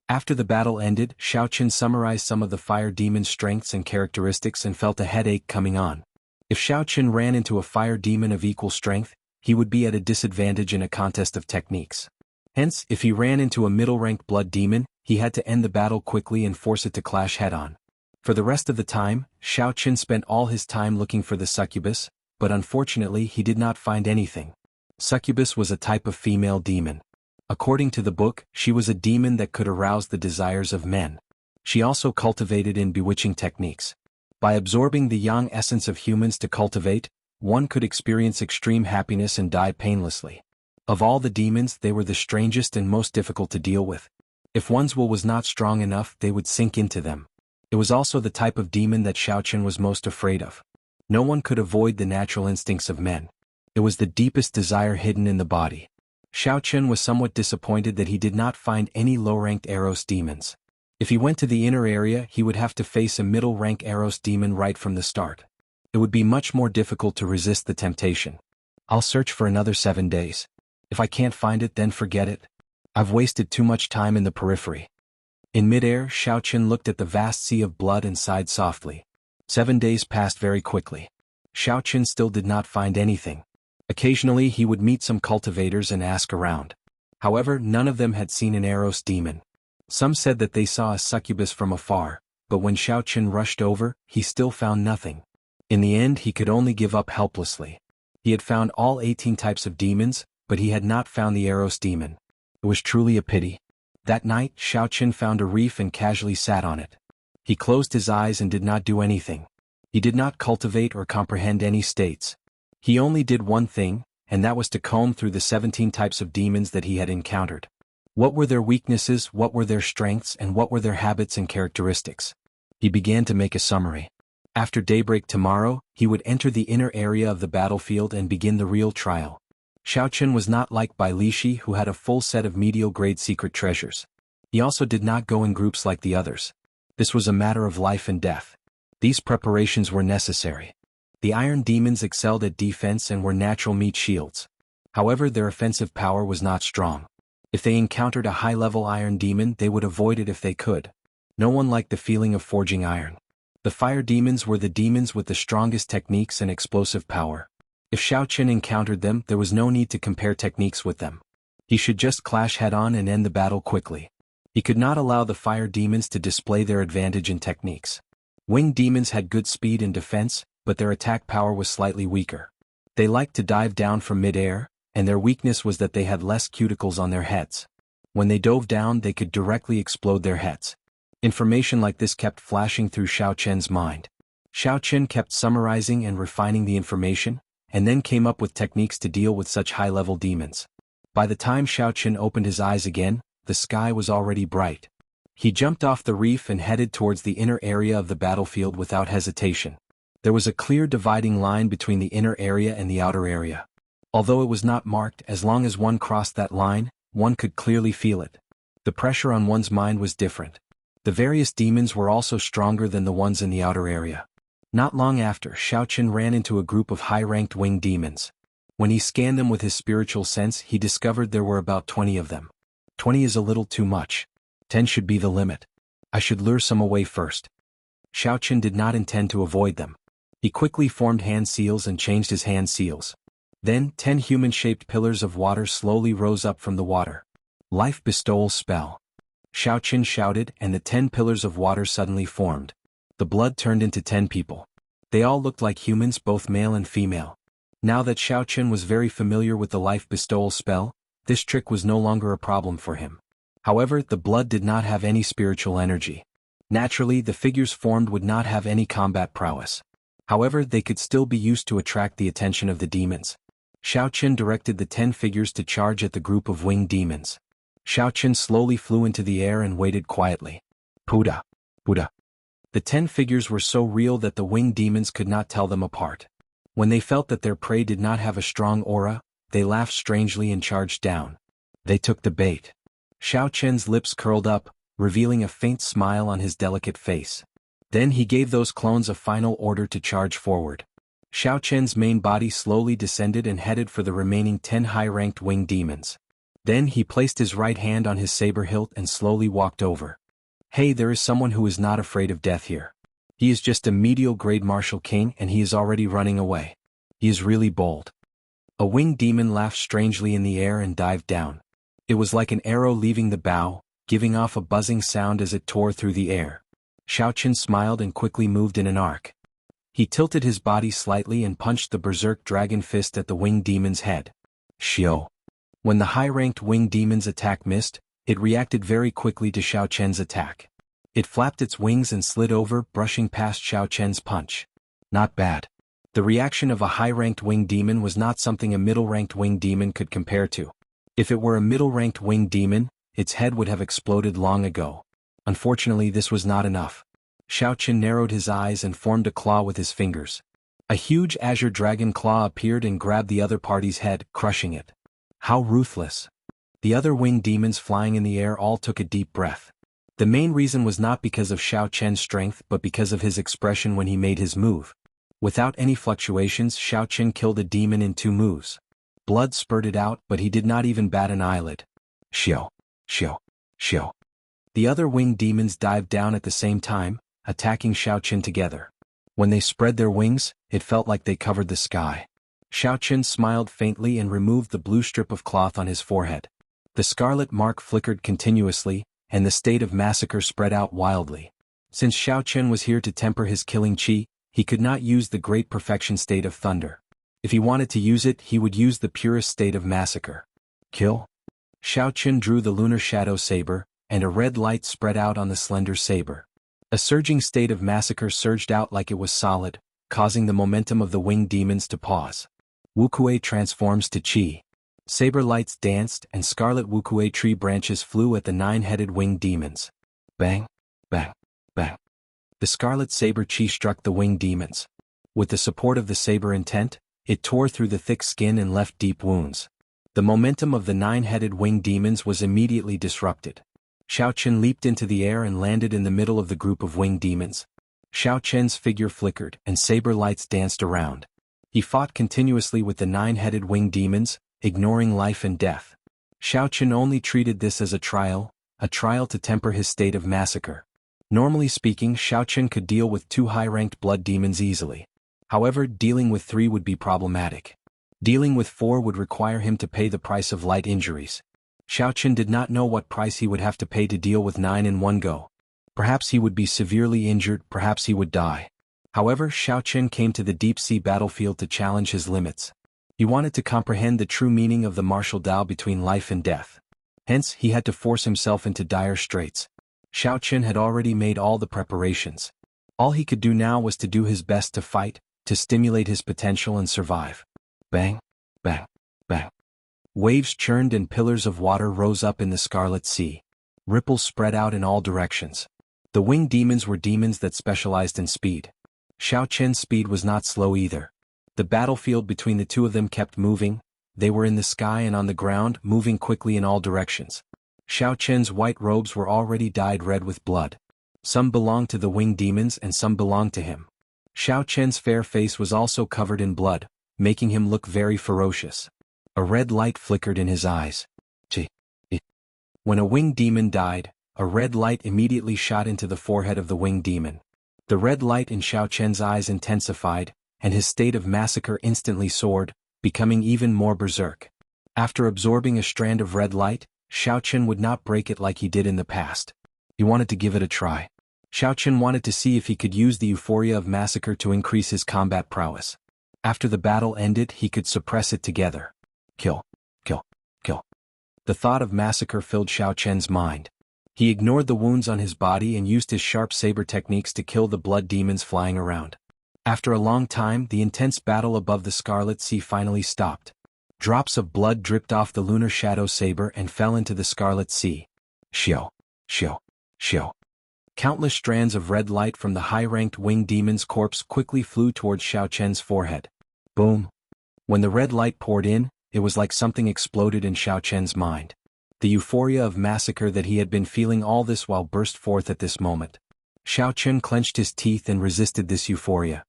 Speaker 1: After the battle ended, Xiaoqin summarized some of the fire demon's strengths and characteristics and felt a headache coming on. If Xiaoqin ran into a fire demon of equal strength, he would be at a disadvantage in a contest of techniques. Hence, if he ran into a middle-ranked blood demon, he had to end the battle quickly and force it to clash head-on. For the rest of the time, Xiaoqin spent all his time looking for the succubus, but unfortunately he did not find anything. Succubus was a type of female demon. According to the book, she was a demon that could arouse the desires of men. She also cultivated in bewitching techniques. By absorbing the yang essence of humans to cultivate, one could experience extreme happiness and die painlessly. Of all the demons, they were the strangest and most difficult to deal with. If one's will was not strong enough, they would sink into them. It was also the type of demon that Xiaoqin was most afraid of. No one could avoid the natural instincts of men. It was the deepest desire hidden in the body. Xiaoqin was somewhat disappointed that he did not find any low-ranked Eros demons. If he went to the inner area, he would have to face a middle-rank Eros demon right from the start. It would be much more difficult to resist the temptation. I'll search for another 7 days. If I can't find it, then forget it. I've wasted too much time in the periphery. In midair, Xiaoqin looked at the vast sea of blood and sighed softly. 7 days passed very quickly. Xiaoqin still did not find anything. Occasionally he would meet some cultivators and ask around. However, none of them had seen an Eros demon. Some said that they saw a succubus from afar, but when Xiaoqin rushed over, he still found nothing. In the end, he could only give up helplessly. He had found all 18 types of demons, but he had not found the Eros demon. It was truly a pity. That night, Xiaoqin found a reef and casually sat on it. He closed his eyes and did not do anything. He did not cultivate or comprehend any states. He only did one thing, and that was to comb through the 17 types of demons that he had encountered. What were their weaknesses, what were their strengths, and what were their habits and characteristics? He began to make a summary. After daybreak tomorrow, he would enter the inner area of the battlefield and begin the real trial. Xiaochen was not like Bai Lishi, who had a full set of medial-grade secret treasures. He also did not go in groups like the others. This was a matter of life and death. These preparations were necessary. The iron demons excelled at defense and were natural meat shields. However, their offensive power was not strong. If they encountered a high-level iron demon, they would avoid it if they could. No one liked the feeling of forging iron. The fire demons were the demons with the strongest techniques and explosive power. If Xiaochen encountered them, there was no need to compare techniques with them. He should just clash head-on and end the battle quickly. He could not allow the fire demons to display their advantage in techniques. Winged demons had good speed and defense, but their attack power was slightly weaker. They liked to dive down from mid-air, and their weakness was that they had less cuticles on their heads. When they dove down, they could directly explode their heads. Information like this kept flashing through Xiaochen's mind. Xiaochen kept summarizing and refining the information, and then came up with techniques to deal with such high-level demons. By the time Xiaochen opened his eyes again, the sky was already bright. He jumped off the reef and headed towards the inner area of the battlefield without hesitation. There was a clear dividing line between the inner area and the outer area. Although it was not marked, as long as one crossed that line, one could clearly feel it. The pressure on one's mind was different. The various demons were also stronger than the ones in the outer area. Not long after, Xiaochen ran into a group of high-ranked winged demons. When he scanned them with his spiritual sense, he discovered there were about 20 of them. 20 is a little too much. 10 should be the limit. I should lure some away first. Xiaochen did not intend to avoid them. He quickly formed hand seals and changed his hand seals. Then, 10 human-shaped pillars of water slowly rose up from the water. Life bestowal spell. Xiaochen shouted, and the 10 pillars of water suddenly formed. The blood turned into 10 people. They all looked like humans, both male and female. Now that Xiaochen was very familiar with the life bestowal spell, this trick was no longer a problem for him. However, the blood did not have any spiritual energy. Naturally, the figures formed would not have any combat prowess. However, they could still be used to attract the attention of the demons. Xiaochen directed the 10 figures to charge at the group of winged demons. Xiaochen slowly flew into the air and waited quietly. Puda, Puda. The 10 figures were so real that the winged demons could not tell them apart. When they felt that their prey did not have a strong aura, they laughed strangely and charged down. They took the bait. Xiaochen's lips curled up, revealing a faint smile on his delicate face. Then he gave those clones a final order to charge forward. Xiaochen's main body slowly descended and headed for the remaining 10 high-ranked winged demons. Then he placed his right hand on his saber hilt and slowly walked over. Hey, there is someone who is not afraid of death here. He is just a medial-grade martial king and he is already running away. He is really bold. A winged demon laughed strangely in the air and dived down. It was like an arrow leaving the bow, giving off a buzzing sound as it tore through the air. Xiaochen smiled and quickly moved in an arc. He tilted his body slightly and punched the berserk dragon fist at the winged demon's head. Xiao. When the high-ranked winged demon's attack missed, it reacted very quickly to Xiaochen's attack. It flapped its wings and slid over, brushing past Xiaochen's punch. Not bad. The reaction of a high-ranked winged demon was not something a middle-ranked winged demon could compare to. If it were a middle-ranked winged demon, its head would have exploded long ago. Unfortunately, this was not enough. Xiaochen narrowed his eyes and formed a claw with his fingers. A huge azure dragon claw appeared and grabbed the other party's head, crushing it. How ruthless. The other winged demons flying in the air all took a deep breath. The main reason was not because of Xiaochen's strength but because of his expression when he made his move. Without any fluctuations, Xiaochen killed a demon in 2 moves. Blood spurted out, but he did not even bat an eyelid. Xiao, Xiao, Xiao. The other winged demons dived down at the same time, attacking Xiaochen together. When they spread their wings, it felt like they covered the sky. Xiaochen smiled faintly and removed the blue strip of cloth on his forehead. The scarlet mark flickered continuously, and the state of massacre spread out wildly. Since Xiaochen was here to temper his killing chi, he could not use the great perfection state of thunder. If he wanted to use it, he would use the purest state of massacre. Kill? Xiaochen drew the lunar shadow saber, and a red light spread out on the slender saber. A surging state of massacre surged out like it was solid, causing the momentum of the winged demons to pause. Wuxia transforms to Qi. Saber lights danced and scarlet Wuxia tree branches flew at the 9-headed winged demons. Bang, bang, bang. The The scarlet saber chi struck the winged demons. With the support of the saber intent, it tore through the thick skin and left deep wounds. The momentum of the nine-headed winged demons was immediately disrupted. Xiao Chen leaped into the air and landed in the middle of the group of winged demons. Xiao Chen's figure flickered and saber lights danced around. He fought continuously with the nine-headed winged demons, ignoring life and death. Xiao Chen only treated this as a trial to temper his state of massacre. Normally speaking, Xiao Chen could deal with 2 high-ranked blood demons easily. However, dealing with 3 would be problematic. Dealing with 4 would require him to pay the price of light injuries. Xiao Chen did not know what price he would have to pay to deal with 9 in one go. Perhaps he would be severely injured, perhaps he would die. However, Xiao Chen came to the deep-sea battlefield to challenge his limits. He wanted to comprehend the true meaning of the martial Dao between life and death. Hence, he had to force himself into dire straits. Xiao Chen had already made all the preparations. All he could do now was to do his best to fight, to stimulate his potential and survive. Bang, bang, bang. Waves churned and pillars of water rose up in the scarlet sea. Ripples spread out in all directions. The winged demons were demons that specialized in speed. Xiao Chen's speed was not slow either. The battlefield between the 2 of them kept moving. They were in the sky and on the ground, moving quickly in all directions. Xiao Chen's white robes were already dyed red with blood. Some belonged to the winged demons and some belonged to him. Xiao Chen's fair face was also covered in blood, making him look very ferocious. A red light flickered in his eyes. When a winged demon died, a red light immediately shot into the forehead of the winged demon. The red light in Xiao Chen's eyes intensified, and his state of massacre instantly soared, becoming even more berserk. After absorbing a strand of red light, Xiao Chen would not break it like he did in the past. He wanted to give it a try. Xiao Chen wanted to see if he could use the euphoria of massacre to increase his combat prowess. After the battle ended, he could suppress it together. Kill, kill, kill. The thought of massacre filled Xiao Chen's mind. He ignored the wounds on his body and used his sharp saber techniques to kill the blood demons flying around. After a long time, the intense battle above the Scarlet Sea finally stopped. Drops of blood dripped off the lunar shadow saber and fell into the Scarlet Sea. Xiao, xiao, xiao. Countless strands of red light from the high-ranked winged demon's corpse quickly flew towards Xiao Chen's forehead. Boom. When the red light poured in, it was like something exploded in Xiao Chen's mind. The euphoria of massacre that he had been feeling all this while burst forth at this moment. Xiao Chen clenched his teeth and resisted this euphoria.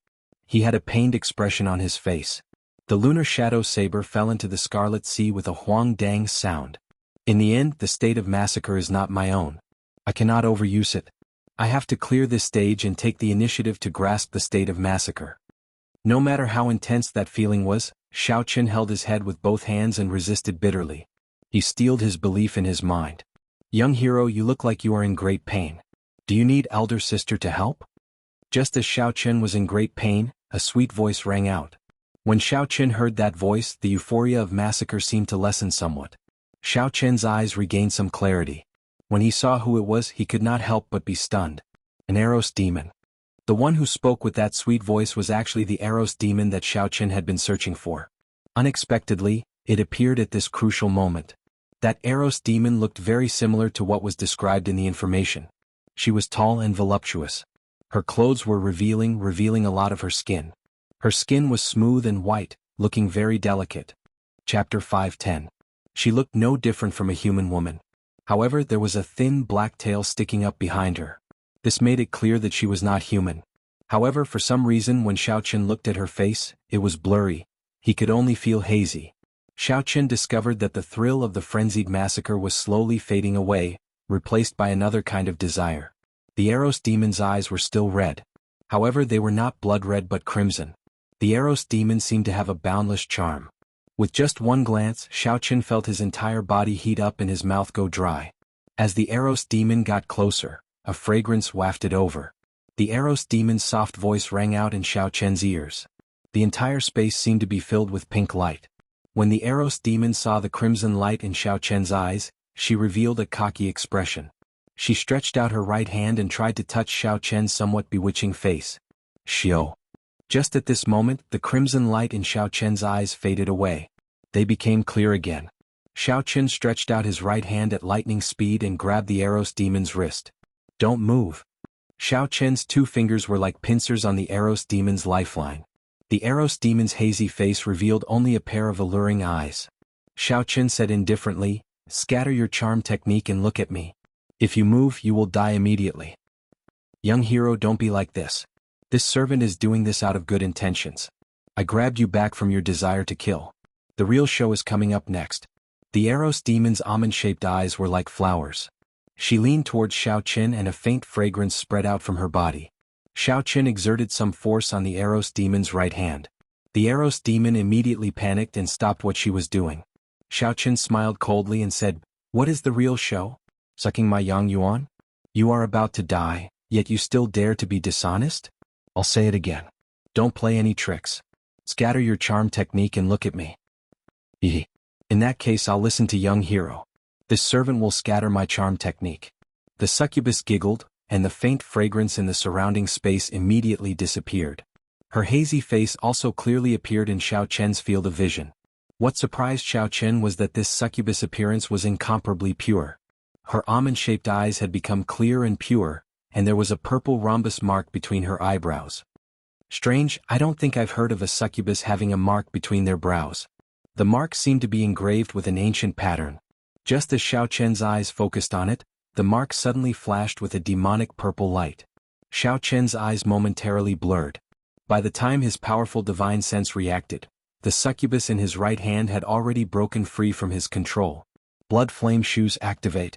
Speaker 1: He had a pained expression on his face. The lunar shadow saber fell into the Scarlet Sea with a huang dang sound. In the end, the state of massacre is not my own. I cannot overuse it. I have to clear this stage and take the initiative to grasp the state of massacre. No matter how intense that feeling was, Xiao Chen held his head with both hands and resisted bitterly. He steeled his belief in his mind. Young hero, you look like you are in great pain. Do you need elder sister to help? Just as Xiao Chen was in great pain, a sweet voice rang out. When Xiao Chen heard that voice, the euphoria of massacre seemed to lessen somewhat. Xiao Chen's eyes regained some clarity. When he saw who it was, he could not help but be stunned. An Eros demon. The one who spoke with that sweet voice was actually the Eros demon that Xiao Chen had been searching for. Unexpectedly, it appeared at this crucial moment. That Eros demon looked very similar to what was described in the information. She was tall and voluptuous. Her clothes were revealing a lot of her skin. Her skin was smooth and white, looking very delicate. Chapter 5:10. She looked no different from a human woman. However, there was a thin black tail sticking up behind her. This made it clear that she was not human. However, for some reason when Xiao Chen looked at her face, it was blurry. He could only feel hazy. Xiao Chen discovered that the thrill of the frenzied massacre was slowly fading away, replaced by another kind of desire. The Eros demon's eyes were still red. However, they were not blood red but crimson. The Eros demon seemed to have a boundless charm. With just one glance, Xiao Chen felt his entire body heat up and his mouth go dry. As the Eros demon got closer, a fragrance wafted over. The Eros demon's soft voice rang out in Xiao Chen's ears. The entire space seemed to be filled with pink light. When the Eros demon saw the crimson light in Xiao Chen's eyes, she revealed a cocky expression. She stretched out her right hand and tried to touch Xiao Chen's somewhat bewitching face. Xiao. Just at this moment, the crimson light in Xiao Chen's eyes faded away. They became clear again. Xiao Chen stretched out his right hand at lightning speed and grabbed the Eros demon's wrist. Don't move. Xiao Chen's 2 fingers were like pincers on the Eros demon's lifeline. The Eros demon's hazy face revealed only a pair of alluring eyes. Xiao Chen said indifferently, "Scatter your charm technique and look at me. If you move, you will die immediately." "Young hero, don't be like this. This servant is doing this out of good intentions. I grabbed you back from your desire to kill. The real show is coming up next." The Eros demon's almond-shaped eyes were like flowers. She leaned towards Xiao Chen and a faint fragrance spread out from her body. Xiao Chen exerted some force on the Eros demon's right hand. The Eros demon immediately panicked and stopped what she was doing. Xiao Chen smiled coldly and said, "What is the real show? Sucking my yang yuan? You are about to die, yet you still dare to be dishonest? I'll say it again. Don't play any tricks. Scatter your charm technique and look at me." "In that case, I'll listen to young hero. This servant will scatter my charm technique." The succubus giggled, and the faint fragrance in the surrounding space immediately disappeared. Her hazy face also clearly appeared in Xiao Chen's field of vision. What surprised Xiao Chen was that this succubus appearance was incomparably pure. Her almond-shaped eyes had become clear and pure, and there was a purple rhombus mark between her eyebrows. Strange, I don't think I've heard of a succubus having a mark between their brows. The mark seemed to be engraved with an ancient pattern. Just as Xiao Chen's eyes focused on it, the mark suddenly flashed with a demonic purple light. Xiao Chen's eyes momentarily blurred. By the time his powerful divine sense reacted, the succubus in his right hand had already broken free from his control. Blood flame shoes activate.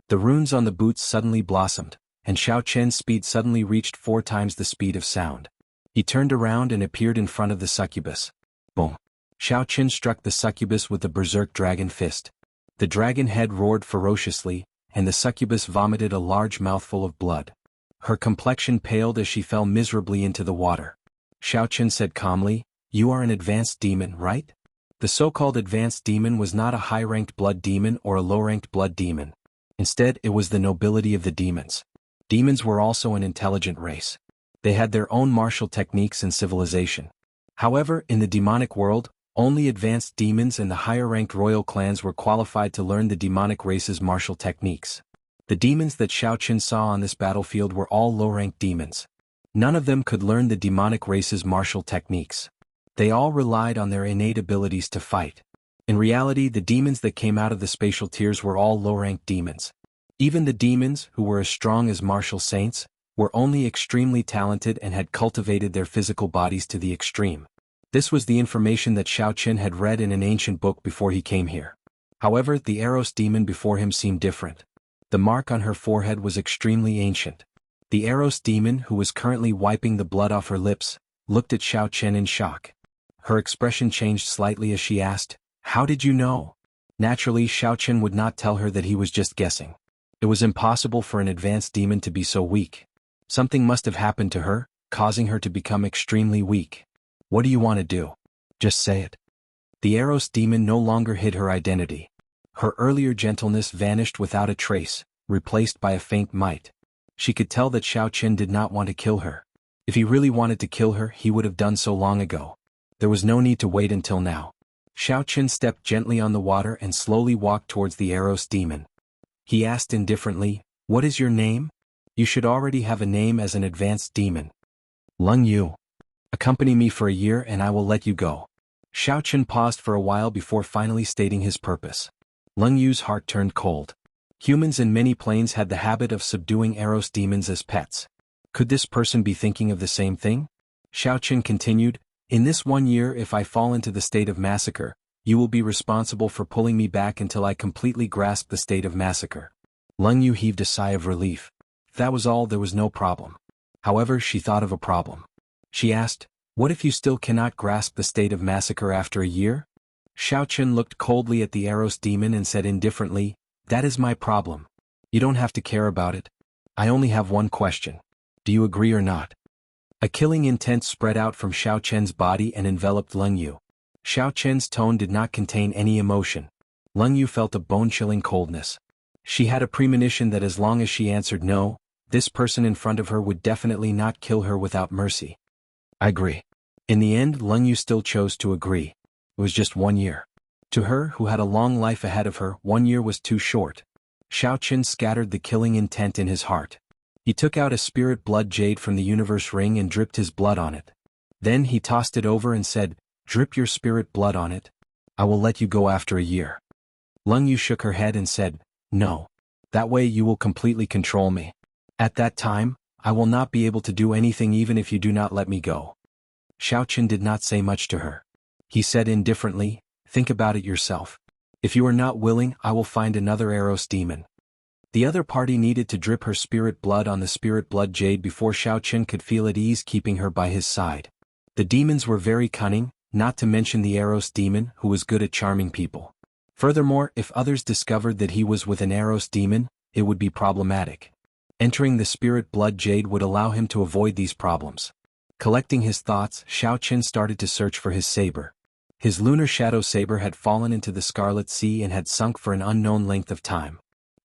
Speaker 1: The runes on the boots suddenly blossomed, and Xiao Chen's speed suddenly reached 4 times the speed of sound. He turned around and appeared in front of the succubus. Boom! Xiao Chen struck the succubus with the berserk dragon fist. The dragon head roared ferociously, and the succubus vomited a large mouthful of blood. Her complexion paled as she fell miserably into the water. Xiao Chen said calmly, "You are an advanced demon, right?" The so-called advanced demon was not a high-ranked blood demon or a low-ranked blood demon. Instead, it was the nobility of the demons. Demons were also an intelligent race. They had their own martial techniques and civilization. However, in the demonic world, only advanced demons and the higher-ranked royal clans were qualified to learn the demonic race's martial techniques. The demons that Xiao Chen saw on this battlefield were all low-ranked demons. None of them could learn the demonic race's martial techniques. They all relied on their innate abilities to fight. In reality, the demons that came out of the spatial tiers were all low-ranked demons. Even the demons, who were as strong as martial saints, were only extremely talented and had cultivated their physical bodies to the extreme. This was the information that Xiao Chen had read in an ancient book before he came here. However, the Eros demon before him seemed different. The mark on her forehead was extremely ancient. The Eros demon, who was currently wiping the blood off her lips, looked at Xiao Chen in shock. Her expression changed slightly as she asked, "How did you know?" Naturally, Xiao Chen would not tell her that he was just guessing. It was impossible for an advanced demon to be so weak. Something must have happened to her, causing her to become extremely weak. "What do you want to do? Just say it." The Eros demon no longer hid her identity. Her earlier gentleness vanished without a trace, replaced by a faint might. She could tell that Xiao Chen did not want to kill her. If he really wanted to kill her, he would have done so long ago. There was no need to wait until now. Xiao Chen stepped gently on the water and slowly walked towards the Eros demon. He asked indifferently, "What is your name?" "You should already have a name as an advanced demon." "Lung Yu. Accompany me for a year and I will let you go." Xiao Chen paused for a while before finally stating his purpose. Lung Yu's heart turned cold. Humans in many planes had the habit of subduing Eros demons as pets. Could this person be thinking of the same thing? Xiao Chen continued, "In this 1 year, if I fall into the state of massacre, you will be responsible for pulling me back until I completely grasp the state of massacre." Lung Yu heaved a sigh of relief. If that was all, there was no problem. However, she thought of a problem. She asked, "What if you still cannot grasp the state of massacre after a year?" Xiao Chen looked coldly at the Eros demon and said indifferently, "That is my problem. You don't have to care about it. I only have one question. Do you agree or not?" A killing intent spread out from Xiao Chen's body and enveloped Lung Yu. Xiao Chen's tone did not contain any emotion. Lung Yu felt a bone-chilling coldness. She had a premonition that as long as she answered no, this person in front of her would definitely not kill her without mercy. "I agree." In the end, Lung Yu still chose to agree. It was just 1 year. To her, who had a long life ahead of her, 1 year was too short. Xiao Chen scattered the killing intent in his heart. He took out a spirit blood jade from the universe ring and dripped his blood on it. Then he tossed it over and said, "Drip your spirit blood on it. I will let you go after a year." Leng Yu shook her head and said, "No. That way you will completely control me. At that time, I will not be able to do anything even if you do not let me go." Xiaoqin did not say much to her. He said indifferently, "Think about it yourself. If you are not willing, I will find another Eros demon." The other party needed to drip her spirit blood on the spirit blood jade before Xiaoqin could feel at ease keeping her by his side. The demons were very cunning, not to mention the Eros demon who was good at charming people. Furthermore, if others discovered that he was with an Eros demon, it would be problematic. Entering the spirit blood jade would allow him to avoid these problems. Collecting his thoughts, Xiaoqin started to search for his saber. His lunar shadow saber had fallen into the Scarlet Sea and had sunk for an unknown length of time.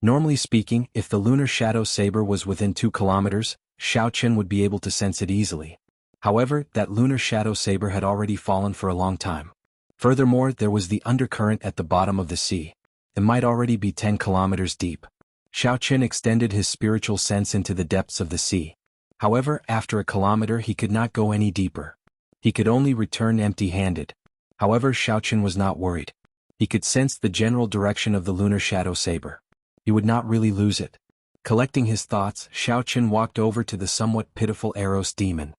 Speaker 1: Normally speaking, if the lunar shadow saber was within 2 kilometers, Xiaoqin would be able to sense it easily. However, that lunar shadow saber had already fallen for a long time. Furthermore, there was the undercurrent at the bottom of the sea. It might already be 10 kilometers deep. Xiaoqin extended his spiritual sense into the depths of the sea. However, after a kilometer he could not go any deeper. He could only return empty-handed. However, Xiaoqin was not worried. He could sense the general direction of the lunar shadow saber. He would not really lose it. Collecting his thoughts, Xiaoqin walked over to the somewhat pitiful Eros demon.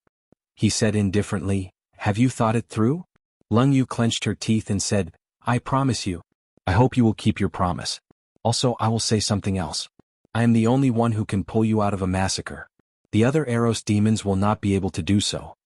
Speaker 1: He said indifferently, "Have you thought it through?" Leng Yu clenched her teeth and said, "I promise you. I hope you will keep your promise. Also, I will say something else. I am the only one who can pull you out of a massacre. The other Eros demons will not be able to do so."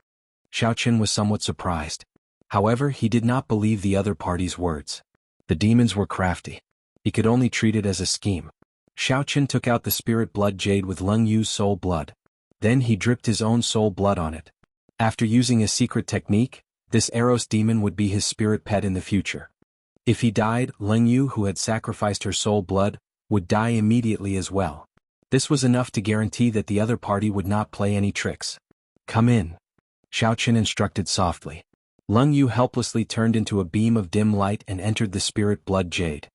Speaker 1: Xiaoqin was somewhat surprised. However, he did not believe the other party's words. The demons were crafty. He could only treat it as a scheme. Xiaoqin took out the spirit blood jade with Leng Yu's soul blood. Then he dripped his own soul blood on it. After using a secret technique, this Eros demon would be his spirit pet in the future. If he died, Leng Yu, who had sacrificed her soul blood, would die immediately as well. This was enough to guarantee that the other party would not play any tricks. "Come in," Xiaoqin instructed softly. Leng Yu helplessly turned into a beam of dim light and entered the spirit blood jade.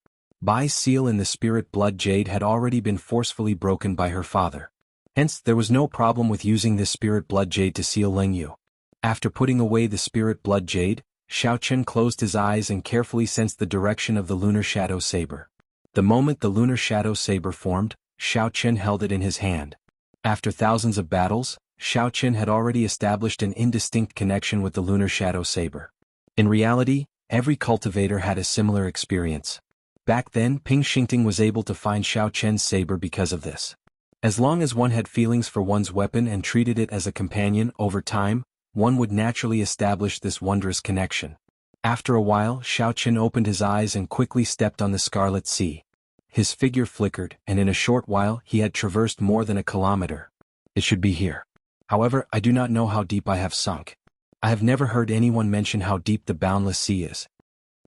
Speaker 1: Bai's seal in the spirit blood jade had already been forcefully broken by her father. Hence, there was no problem with using this spirit blood jade to seal Leng Yu. After putting away the spirit blood jade, Xiaoqin closed his eyes and carefully sensed the direction of the lunar shadow saber. The moment the lunar shadow saber formed, Xiaoqin held it in his hand. After thousands of battles, Xiaoqin had already established an indistinct connection with the lunar shadow saber. In reality, every cultivator had a similar experience. Back then, Ping Xingting was able to find Xiaoqin's saber because of this. As long as one had feelings for one's weapon and treated it as a companion, over time, one would naturally establish this wondrous connection. After a while, Xiaoqin opened his eyes and quickly stepped on the Scarlet Sea. His figure flickered, and in a short while he had traversed more than a kilometer. It should be here. However, I do not know how deep I have sunk. I have never heard anyone mention how deep the boundless sea is.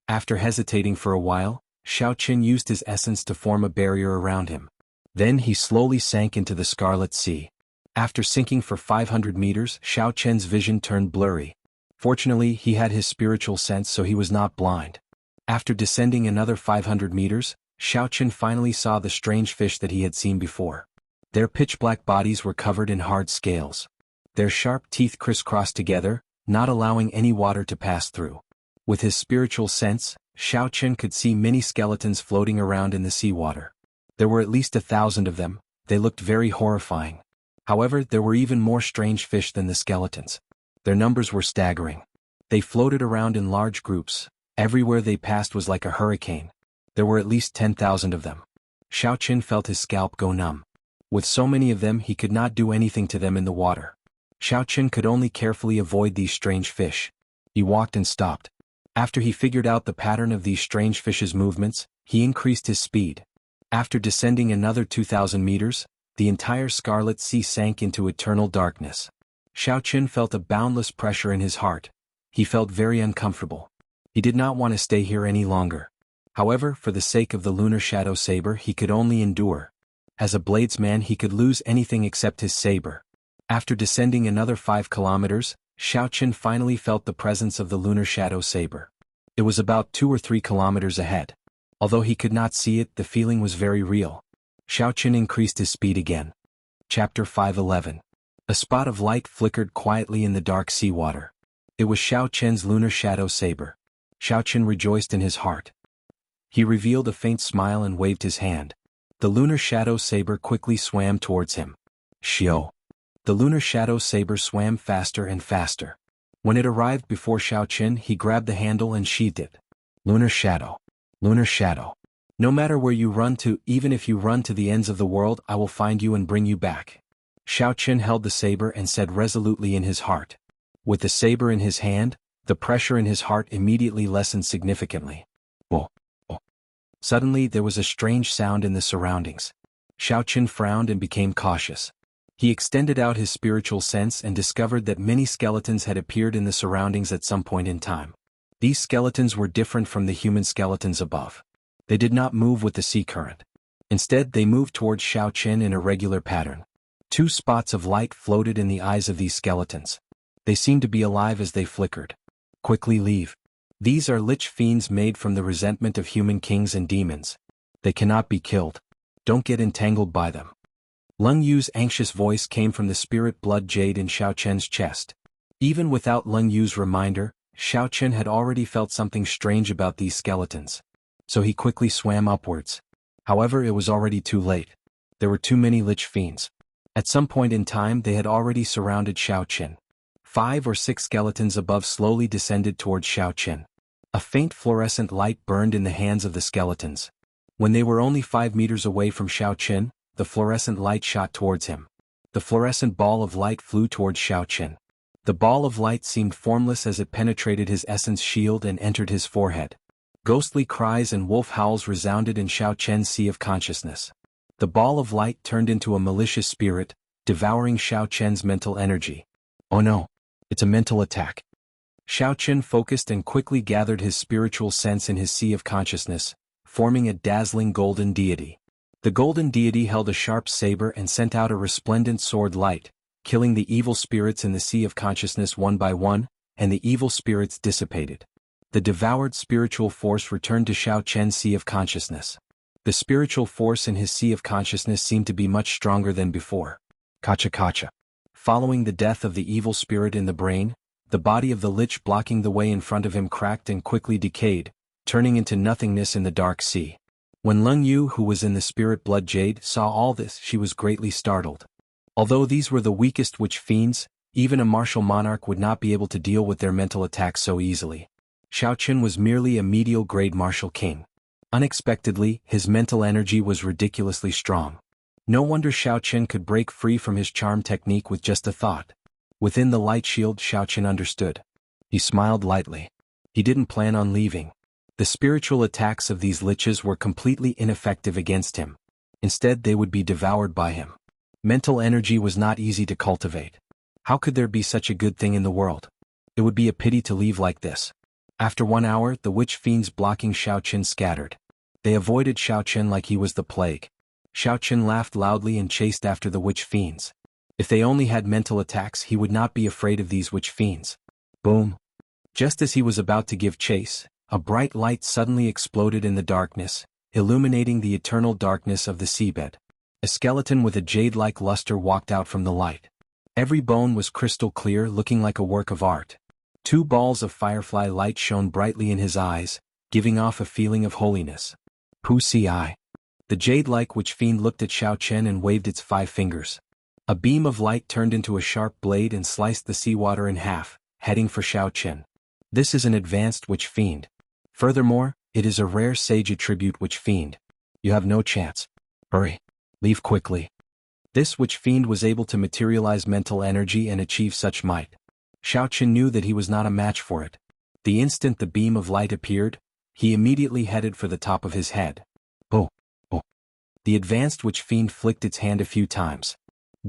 Speaker 1: After hesitating for a while, Xiaoqin used his essence to form a barrier around him. Then he slowly sank into the Scarlet Sea. After sinking for 500 meters, Xiaoqin's vision turned blurry. Fortunately, he had his spiritual sense, so he was not blind. After descending another 500 meters, Xiaoqin finally saw the strange fish that he had seen before. Their pitch-black bodies were covered in hard scales. Their sharp teeth crisscrossed together, not allowing any water to pass through. With his spiritual sense, Xiaoqin could see many skeletons floating around in the seawater. There were at least 1,000 of them. They looked very horrifying. However, there were even more strange fish than the skeletons. Their numbers were staggering. They floated around in large groups. Everywhere they passed was like a hurricane. There were at least 10,000 of them. Xiaoqin felt his scalp go numb. With so many of them, he could not do anything to them in the water. Xiaoqin could only carefully avoid these strange fish. He walked and stopped. After he figured out the pattern of these strange fish's movements, he increased his speed. After descending another 2,000 meters, the entire Scarlet Sea sank into eternal darkness. Xiaoqin felt a boundless pressure in his heart. He felt very uncomfortable. He did not want to stay here any longer. However, for the sake of the lunar shadow saber, he could only endure. As a bladesman, he could lose anything except his saber. After descending another 5 kilometers, Xiaoqin finally felt the presence of the lunar shadow saber. It was about 2 or 3 kilometers ahead. Although he could not see it, the feeling was very real. Xiaoqin increased his speed again. Chapter 511. A spot of light flickered quietly in the dark seawater. It was Xiao Chen's lunar shadow saber. Xiao Chen rejoiced in his heart. He revealed a faint smile and waved his hand. The lunar shadow saber quickly swam towards him. Xiao. The lunar shadow saber swam faster and faster. When it arrived before Xiao Chen, he grabbed the handle and sheathed it. Lunar shadow. Lunar shadow. No matter where you run to, even if you run to the ends of the world, I will find you and bring you back. Xiao Chen held the saber and said resolutely in his heart. With the saber in his hand, the pressure in his heart immediately lessened significantly. Oh, oh. Suddenly there was a strange sound in the surroundings. Xiao Chen frowned and became cautious. He extended out his spiritual sense and discovered that many skeletons had appeared in the surroundings at some point in time. These skeletons were different from the human skeletons above. They did not move with the sea current. Instead, they moved towards Xiao Chen in a regular pattern. 2 spots of light floated in the eyes of these skeletons. They seemed to be alive as they flickered. Quickly leave. These are lich fiends made from the resentment of human kings and demons. They cannot be killed. Don't get entangled by them. Leng Yu's anxious voice came from the spirit blood jade in Xiao Chen's chest. Even without Leng Yu's reminder, Xiao Chen had already felt something strange about these skeletons. So he quickly swam upwards. However, it was already too late. There were too many lich fiends. At some point in time they had already surrounded Xiao Chen. 5 or 6 skeletons above slowly descended towards Xiao Chen. A faint fluorescent light burned in the hands of the skeletons. When they were only 5 meters away from Xiao Chen, the fluorescent light shot towards him. The fluorescent ball of light flew towards Xiao Chen. The ball of light seemed formless as it penetrated his essence shield and entered his forehead. Ghostly cries and wolf howls resounded in Xiao Chen's sea of consciousness. The ball of light turned into a malicious spirit, devouring Xiao Chen's mental energy. Oh no! It's a mental attack. Xiao Chen focused and quickly gathered his spiritual sense in his sea of consciousness, forming a dazzling golden deity. The golden deity held a sharp saber and sent out a resplendent sword light, killing the evil spirits in the sea of consciousness one by one, and the evil spirits dissipated. The devoured spiritual force returned to Xiao Chen's sea of consciousness. The spiritual force in his sea of consciousness seemed to be much stronger than before. Kacha kacha. Following the death of the evil spirit in the brain, the body of the lich blocking the way in front of him cracked and quickly decayed, turning into nothingness in the dark sea. When Leng Yu, who was in the spirit blood jade, saw all this, she was greatly startled. Although these were the weakest witch fiends, even a martial monarch would not be able to deal with their mental attacks so easily. Xiao Chen was merely a medial grade martial king. Unexpectedly, his mental energy was ridiculously strong. No wonder Xiao Chen could break free from his charm technique with just a thought. Within the light shield, Xiao Chen understood. He smiled lightly. He didn't plan on leaving. The spiritual attacks of these liches were completely ineffective against him. Instead, they would be devoured by him. Mental energy was not easy to cultivate. How could there be such a good thing in the world? It would be a pity to leave like this. After 1 hour, the witch fiends blocking Xiao Chen scattered. They avoided Xiao Chen like he was the plague. Xiao Chen laughed loudly and chased after the witch fiends. If they only had mental attacks, he would not be afraid of these witch fiends. Boom! Just as he was about to give chase, a bright light suddenly exploded in the darkness, illuminating the eternal darkness of the seabed. A skeleton with a jade-like luster walked out from the light. Every bone was crystal clear, looking like a work of art. 2 balls of firefly light shone brightly in his eyes, giving off a feeling of holiness. Wuxia. The jade-like witch fiend looked at Xiao Chen and waved its 5 fingers. A beam of light turned into a sharp blade and sliced the seawater in half, heading for Xiao Chen. This is an advanced witch fiend. Furthermore, it is a rare sage attribute witch fiend. You have no chance. Hurry. Leave quickly. This witch fiend was able to materialize mental energy and achieve such might. Xiao Chen knew that he was not a match for it. The instant the beam of light appeared, he immediately headed for the top of his head. Oh, oh. The advanced witch fiend flicked its hand a few times.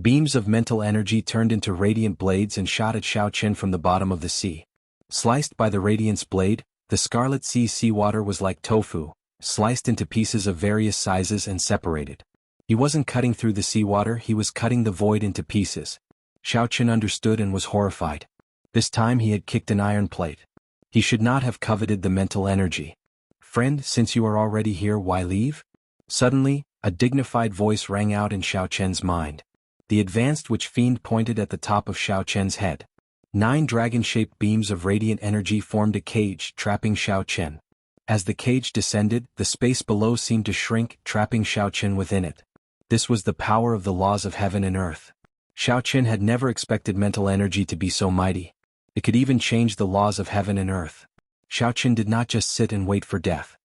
Speaker 1: Beams of mental energy turned into radiant blades and shot at Xiao Chen from the bottom of the sea. Sliced by the radiance blade, the scarlet seawater was like tofu, sliced into pieces of various sizes and separated. He wasn't cutting through the seawater, he was cutting the void into pieces. Xiao Chen understood and was horrified. This time he had kicked an iron plate. He should not have coveted the mental energy. Friend, since you are already here, why leave? Suddenly, a dignified voice rang out in Xiao Chen's mind. The advanced witch fiend pointed at the top of Xiao Chen's head. 9 dragon-shaped beams of radiant energy formed a cage, trapping Xiao Chen. As the cage descended, the space below seemed to shrink, trapping Xiao Chen within it. This was the power of the laws of heaven and earth. Xiao Chen had never expected mental energy to be so mighty. It could even change the laws of heaven and earth. Xiao Chen did not just sit and wait for death.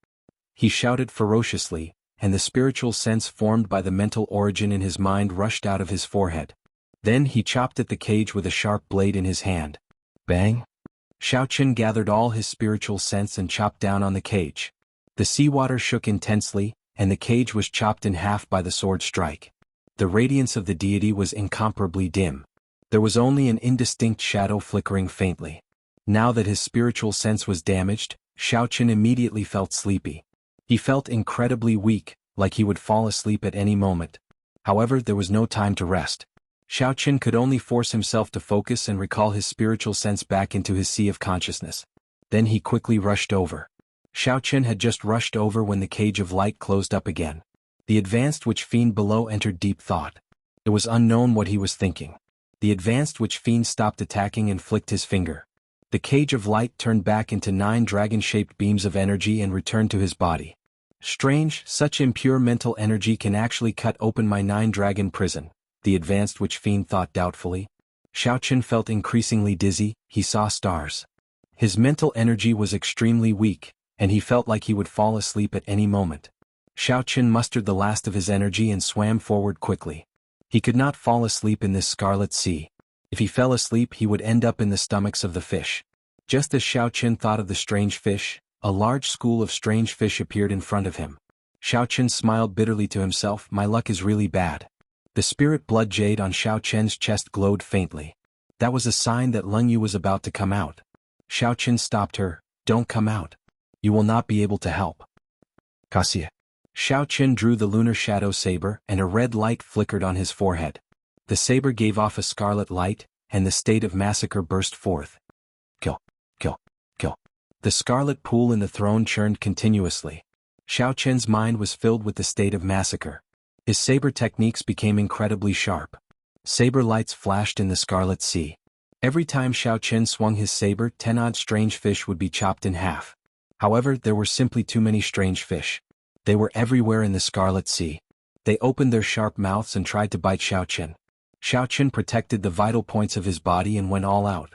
Speaker 1: He shouted ferociously, and the spiritual sense formed by the mental origin in his mind rushed out of his forehead. Then he chopped at the cage with a sharp blade in his hand. Bang! Xiao Chen gathered all his spiritual sense and chopped down on the cage. The seawater shook intensely, and the cage was chopped in half by the sword strike. The radiance of the deity was incomparably dim. There was only an indistinct shadow flickering faintly. Now that his spiritual sense was damaged, Xiao Chen immediately felt sleepy. He felt incredibly weak, like he would fall asleep at any moment. However, there was no time to rest. Xiao Chen could only force himself to focus and recall his spiritual sense back into his sea of consciousness. Then he quickly rushed over. Xiao Chen had just rushed over when the cage of light closed up again. The advanced witch fiend below entered deep thought. It was unknown what he was thinking. The advanced witch fiend stopped attacking and flicked his finger. The cage of light turned back into 9 dragon-shaped beams of energy and returned to his body. Strange, such impure mental energy can actually cut open my 9-dragon prison, the advanced witch fiend thought doubtfully. Xiao Chen felt increasingly dizzy, he saw stars. His mental energy was extremely weak, and he felt like he would fall asleep at any moment. Xiao Chen mustered the last of his energy and swam forward quickly. He could not fall asleep in this scarlet sea. If he fell asleep he would end up in the stomachs of the fish. Just as Xiao Chen thought of the strange fish, a large school of strange fish appeared in front of him. Xiao Chen smiled bitterly to himself, my luck is really bad. The spirit blood jade on Xiao Chen's chest glowed faintly. That was a sign that Leng Yu was about to come out. Xiao Chen stopped her, don't come out. You will not be able to help. Cassia. Xiao Chen drew the lunar shadow saber and a red light flickered on his forehead. The saber gave off a scarlet light, and the state of massacre burst forth. Kill, kill, kill. The scarlet pool in the throne churned continuously. Xiao Chen's mind was filled with the state of massacre. His saber techniques became incredibly sharp. Saber lights flashed in the scarlet sea. Every time Xiao Chen swung his saber, 10 odd strange fish would be chopped in half. However, there were simply too many strange fish. They were everywhere in the scarlet sea. They opened their sharp mouths and tried to bite Xiao Chen. Xiao Chen protected the vital points of his body and went all out.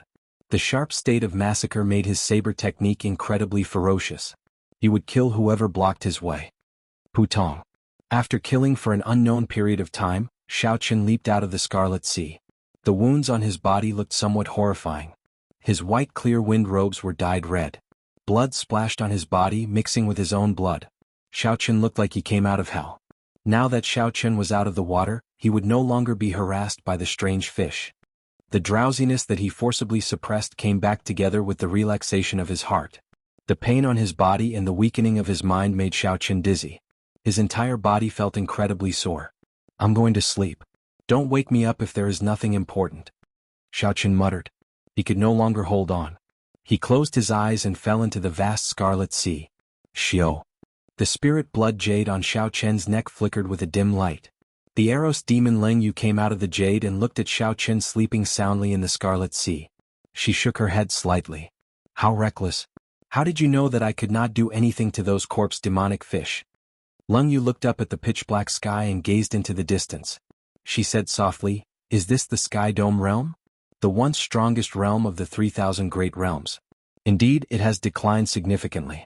Speaker 1: The sharp state of massacre made his saber technique incredibly ferocious. He would kill whoever blocked his way. Putong. After killing for an unknown period of time, Xiao Chen leaped out of the scarlet sea. The wounds on his body looked somewhat horrifying. His white clear wind robes were dyed red. Blood splashed on his body, mixing with his own blood. Xiao Chen looked like he came out of hell. Now that Xiao Chen was out of the water, he would no longer be harassed by the strange fish. The drowsiness that he forcibly suppressed came back together with the relaxation of his heart. The pain on his body and the weakening of his mind made Xiao Chen dizzy. His entire body felt incredibly sore. I'm going to sleep. Don't wake me up if there is nothing important. Xiao Chen muttered. He could no longer hold on. He closed his eyes and fell into the vast scarlet sea. Xiao. The spirit blood jade on Xiao Chen's neck flickered with a dim light. The Eros demon Leng Yu came out of the jade and looked at Xiao Chen sleeping soundly in the scarlet sea. She shook her head slightly. How reckless. How did you know that I could not do anything to those corpse demonic fish? Leng Yu looked up at the pitch-black sky and gazed into the distance. She said softly, is this the Sky Dome realm? The once strongest realm of the 3,000 great realms. Indeed, it has declined significantly.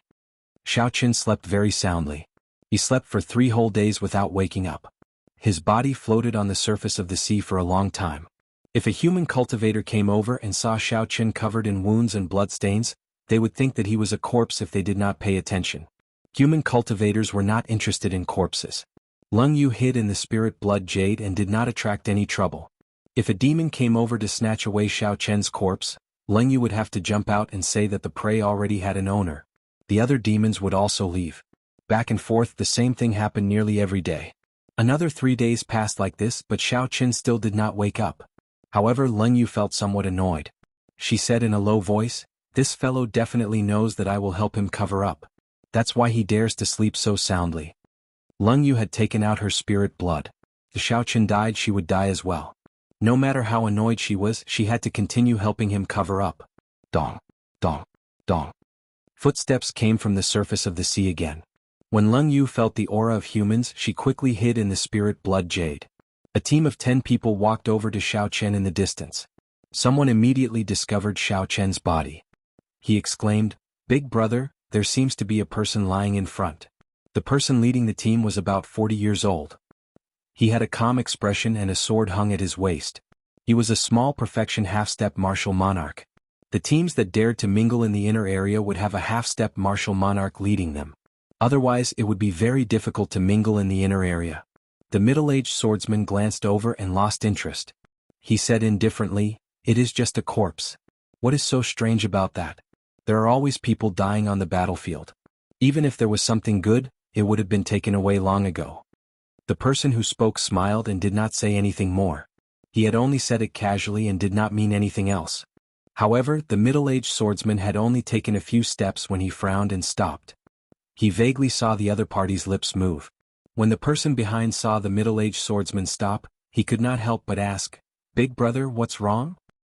Speaker 1: Xiao Chen slept very soundly. He slept for 3 whole days without waking up. His body floated on the surface of the sea for a long time. If a human cultivator came over and saw Xiao Chen covered in wounds and bloodstains, they would think that he was a corpse if they did not pay attention. Human cultivators were not interested in corpses. Leng Yu hid in the spirit blood jade and did not attract any trouble. If a demon came over to snatch away Xiao Chen's corpse, Leng Yu would have to jump out and say that the prey already had an owner. The other demons would also leave. Back and forth the same thing happened nearly every day. Another 3 days passed like this, but Xiao Chen still did not wake up. However, Leng Yu felt somewhat annoyed. She said in a low voice, this fellow definitely knows that I will help him cover up. That's why he dares to sleep so soundly. Leng Yu had taken out her spirit blood. If Xiaochen died, she would die as well. No matter how annoyed she was, she had to continue helping him cover up. Dong, dong, dong. Footsteps came from the surface of the sea again. When Leng Yu felt the aura of humans, she quickly hid in the spirit blood jade. A team of 10 people walked over to Xiaochen in the distance. Someone immediately discovered Xiaochen's body. He exclaimed, "Big brother, there seems to be a person lying in front." The person leading the team was about 40 years old. He had a calm expression and a sword hung at his waist. He was a small perfection half-step martial monarch. The teams that dared to mingle in the inner area would have a half-step martial monarch leading them. Otherwise, it would be very difficult to mingle in the inner area. The middle-aged swordsman glanced over and lost interest. He said indifferently, "It is just a corpse. What is so strange about that? There are always people dying on the battlefield. Even if there was something good, it would have been taken away long ago." The person who spoke smiled and did not say anything more. He had only said it casually and did not mean anything else. However, the middle-aged swordsman had only taken a few steps when he frowned and stopped. He vaguely saw the other party's lips move. When the person behind saw the middle-aged swordsman stop, he could not help but ask, "Big brother, what's wrong?"